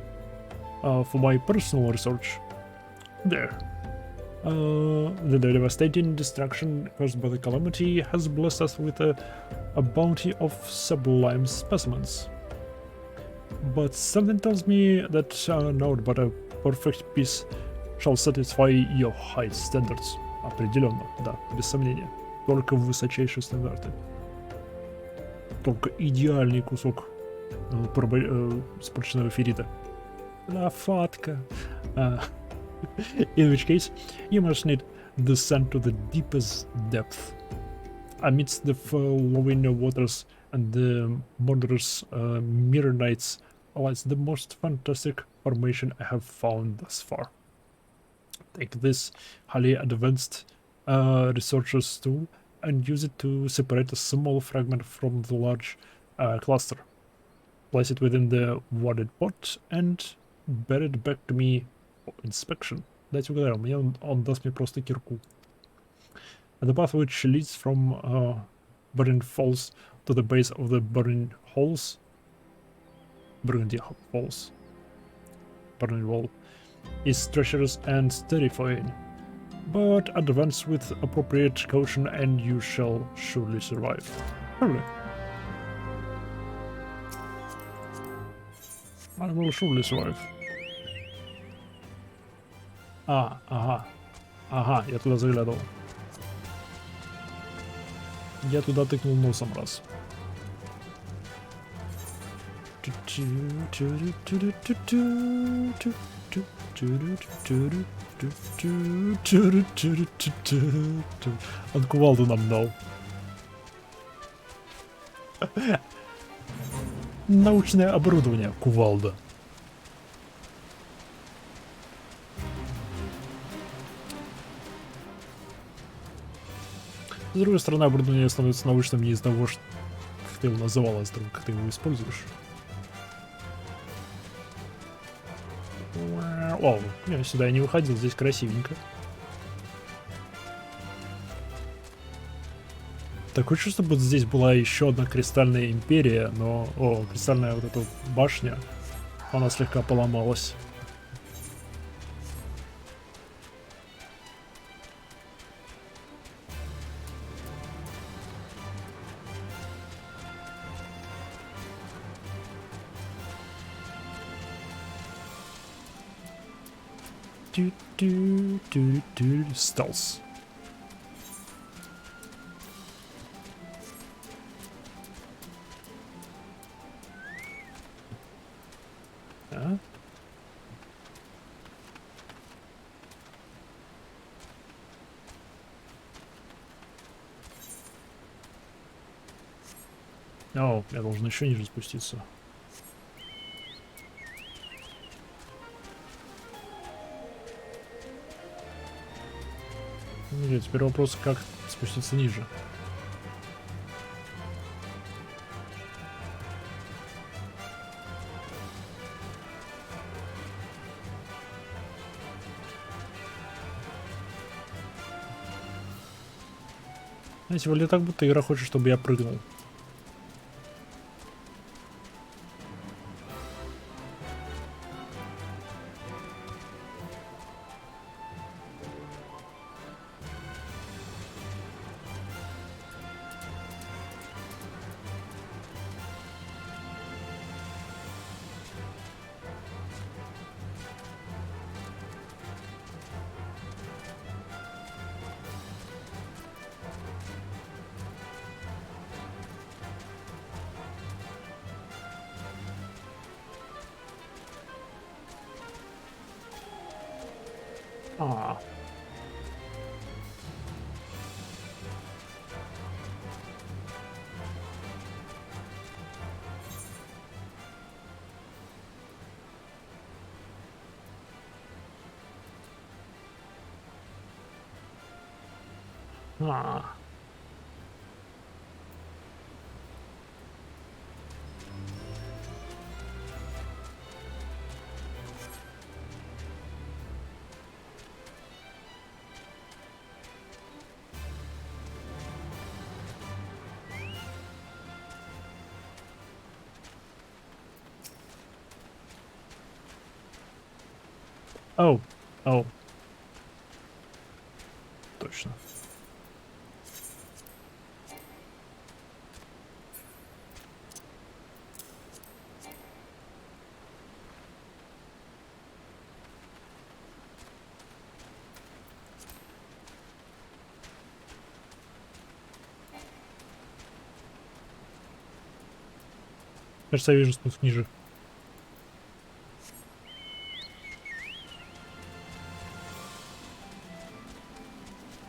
for my personal research. There. The devastating destruction caused by the calamity has blessed us with a bounty of sublime specimens. But something tells me that naught but a perfect piece shall satisfy your high standards. Определенно, да, без сомнения. Только высочайшие стандарты. Только идеальный кусок спорченного феррита. Нафатка. In which case, you must need descend to the deepest depth. Amidst the flowing waters and the murderous Mirrorites lies the most fantastic formation I have found thus far. Take this highly advanced researcher's tool and use it to separate a small fragment from the large cluster. Place it within the wadded pot and bear it back to me for inspection. Дайте угадаю, он даст мне просто кирку. And the path which leads from Burning Falls to the base of the Burning Halls, Burgundy Falls, Burning Wall, is treacherous and terrifying, but advance with appropriate caution and you shall surely survive. Surely. I will surely survive. Ага, я туда заглядывал. Я туда тыкнул носом раз. Он кувалду нам дал. Научное оборудование, кувалда. С другой стороны, оборудование становится научным не из того, что как ты его называл, а из того, как ты его используешь. О, я сюда и не выходил, здесь красивенько. Такое чувство, будто здесь была еще одна кристальная империя, но... О, кристальная вот эта башня, она слегка поломалась. Стелс. Да. О, я должен еще ниже спуститься. Нет, теперь вопрос, как спуститься ниже. Знаете, вроде так, будто игра хочет, чтобы я прыгнул. А. А. Оу, оу. Точно. Кажется, я вижу спуск ниже.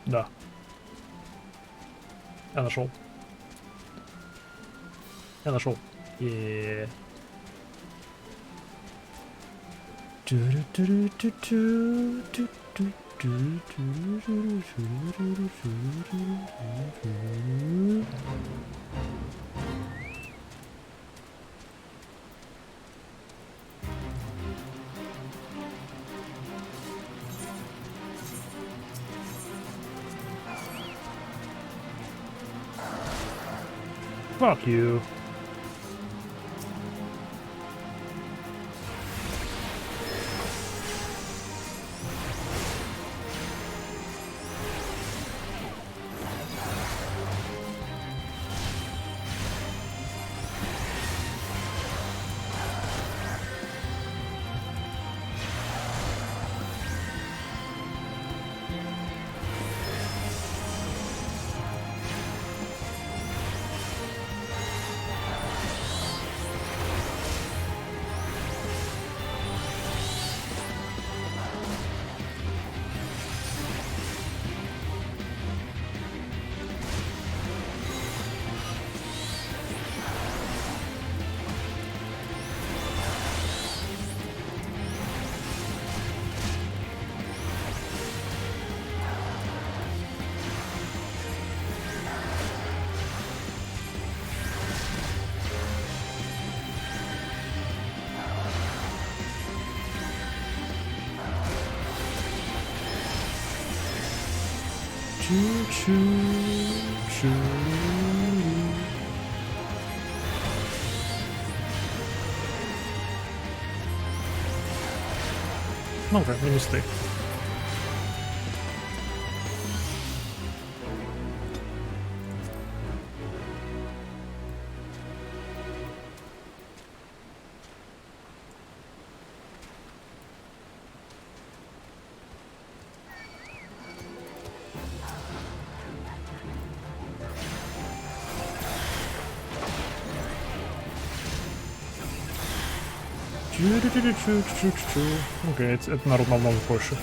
Да. Я нашел. Я нашел. Е. Fuck you. Ну как, минус 3. Окей, это народ намного проще.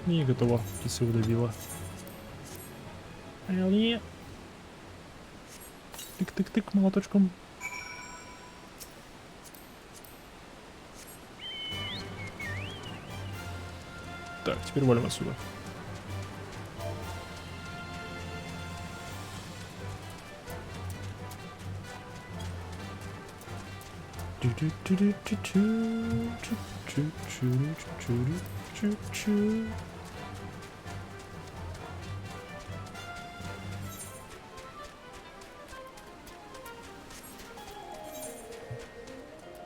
Не готово, птица удавила. Тык-тык-тык молоточком. Так, теперь валим отсюда.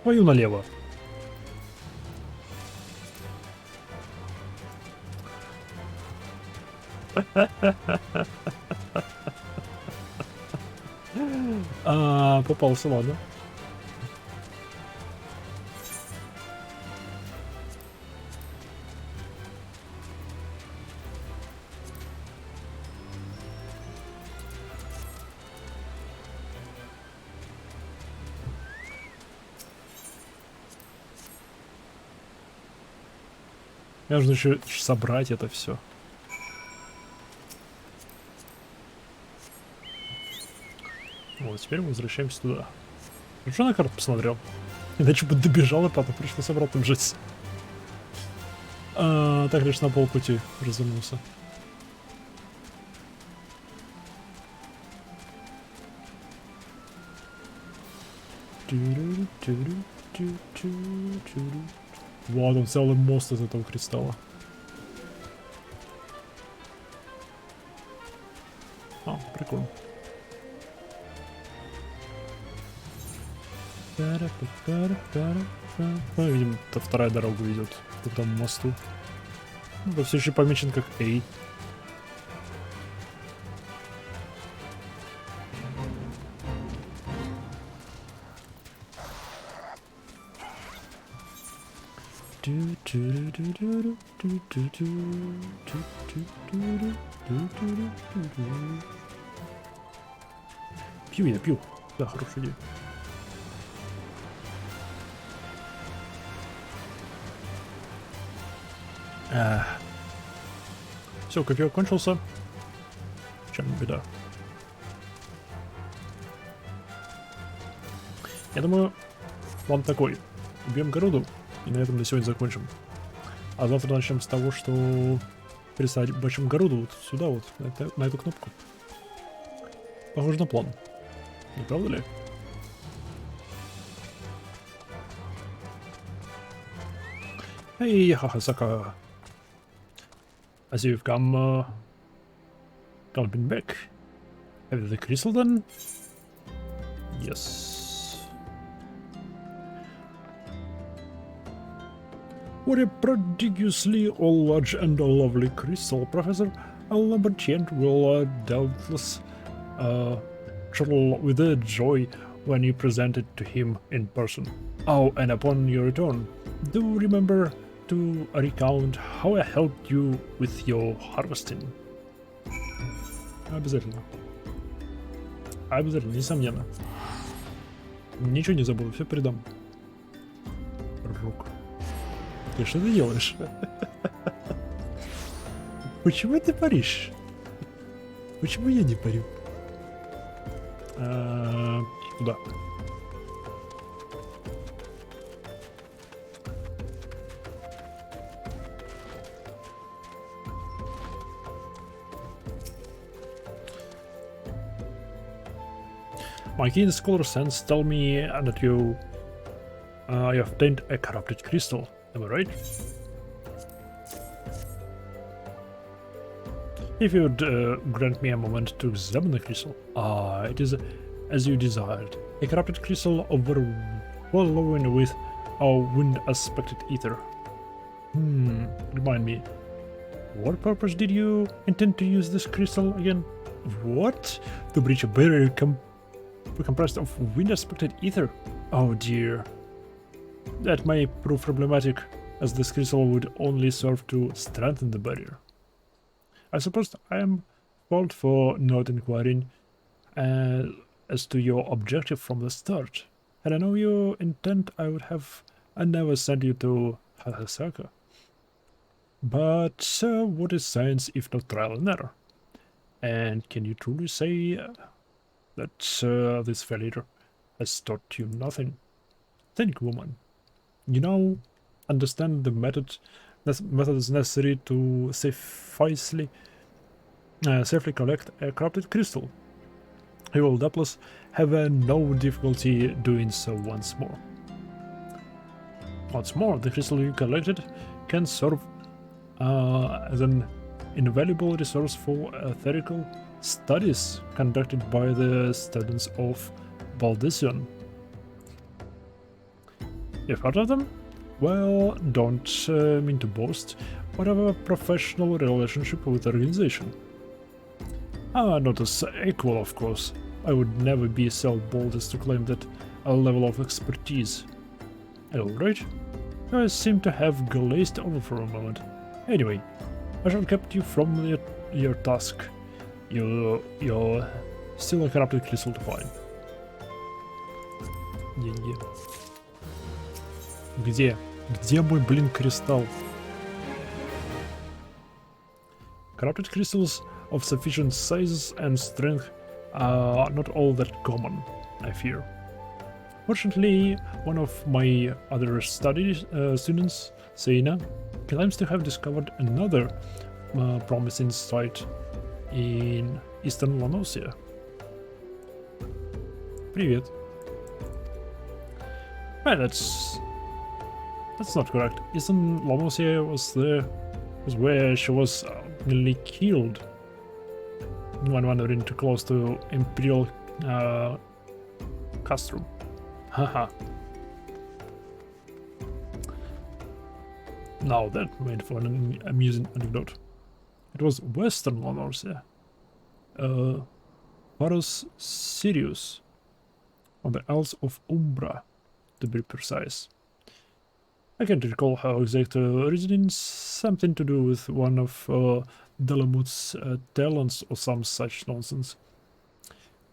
Твою налево. Попался, ладно. Мне нужно еще собрать это все. Вот, теперь мы возвращаемся туда. Хорошо на карту посмотрел. Иначе бы добежал, и потом пришлось обратно бежать. Так лишь на полпути развернулся. Вот он, целый мост из этого кристалла. Прикольно. Видимо, это вторая дорога ведет к тому мосту. Ну, все еще помечен как A. Пью я, пью. Да, хорошая идея. Все, копье кончился. Чем не беда. Я думаю, план такой. Убьем Городу, и на этом на сегодня закончим. А завтра начнем с того, что пересадим большим Городу вот сюда вот, на эту кнопку. Похоже на план. Не правда ли? Эй, ха-ха-сака. I see you've come been back. Have you the crystal then? Yes. What a prodigiously large and lovely crystal, Professor. A Lambert will doubtless chortle with joy when you present it to him in person. Oh, and upon your return, do remember to recount how I helped you with your harvesting. Обязательно. Обязательно, несомненно. Ничего не забуду, все передам. Рук. Ты что ты делаешь? Почему ты паришь? Почему я не парю? Куда? My keen scholar sense tell me that you obtained a corrupted crystal. Am I right? If you'd grant me a moment to examine the crystal. It is as you desired. A corrupted crystal overflowing with a wind-aspected ether. Remind me. What purpose did you intend to use this crystal again? What? To breach a barrier comprised of wind-aspected ether? Oh dear. That may prove problematic, as this crystal would only serve to strengthen the barrier. I suppose I am fault for not inquiring as to your objective from the start. Had I known your intent, I would have never sent you to Hasaka. But what is science if not trial and error? And can you truly say that this failure has taught you nothing? Think, woman. You now understand the method methods necessary to safely collect a corrupted crystal. You will doubtless have no difficulty doing so once more. What's more, the crystal you collected can serve as an invaluable resource for theoretical studies conducted by the students of Baldesion. You've heard of them? Well, don't mean to boast, but have a professional relationship with the organization. Not as equal, of course. I would never be so bold as to claim that a level of expertise. Alright, I seem to have glazed over for a moment. Anyway, I shall keep you from your task. You're still a corrupted crystal to find. Деньги. Где? Где мой, блин, кристалл? Corrupted crystals of sufficient size and strength are not all that common, I fear. Fortunately, one of my other students, Seina, claims to have discovered another promising site in Eastern Lanosia. Привет. Well, that's not correct. Eastern Lanosia was where she was nearly killed when wandering too close to Imperial Castrum. Haha. Now that made for an amusing anecdote. It was Western Lanosia. Varus Sirius, on the Isles of Umbra, to be precise. I can't recall her exact origin, something to do with one of Delamut's talents or some such nonsense.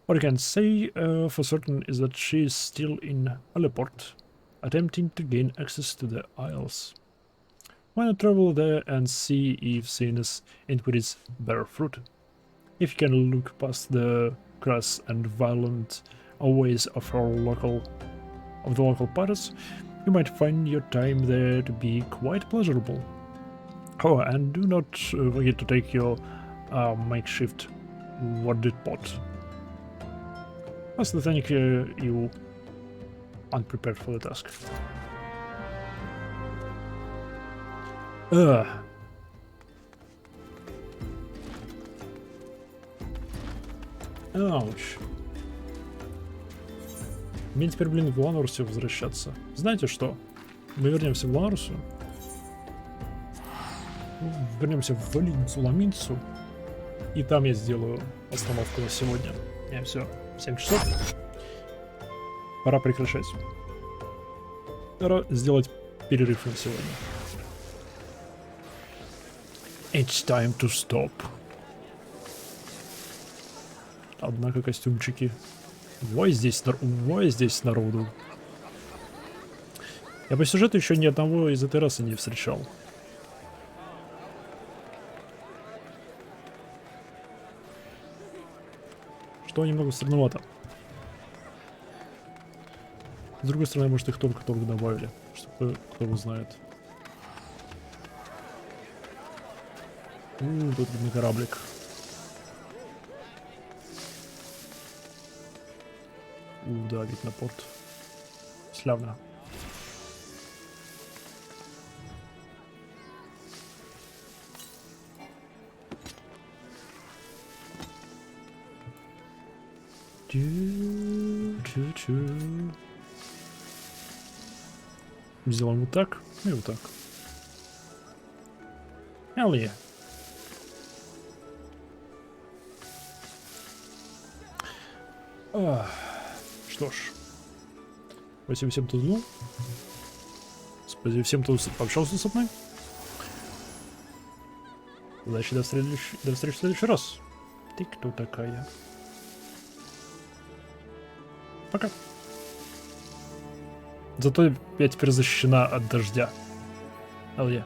What I can say for certain is that she is still in Aleport, attempting to gain access to the Isles. Why not travel there and see if Cena's inquiries bear fruit? If you can look past the crass and violent ways of the local pirates, you might find your time there to be quite pleasurable. Oh, and do not forget to take your makeshift wooded pot. Mostly think you unprepared for the task. Ауч. Мне теперь, блин, в Ланорсию возвращаться. Знаете что? Мы вернемся в Ланорсию. Вернемся в Ламинцу. И там я сделаю остановку на сегодня. Все. 7 часов. Пора прекращать. Пора сделать перерыв на сегодня. It's time to stop. Однако костюмчики. Ой, здесь народу. Я по сюжету еще ни одного из этой расы не встречал. Что немного странновато. С другой стороны, может, их только-только добавили. Что кто его знает. Тут видно кораблик. Да, вид на порт. Славно. Сделаем вот так и вот так. Hell yeah. Что ж, спасибо всем, кто знал. Спасибо всем, кто пообщался со мной. Удачи, до встречи в следующий раз. Ты кто такая? Пока. Зато я теперь защищена от дождя. Hell yeah.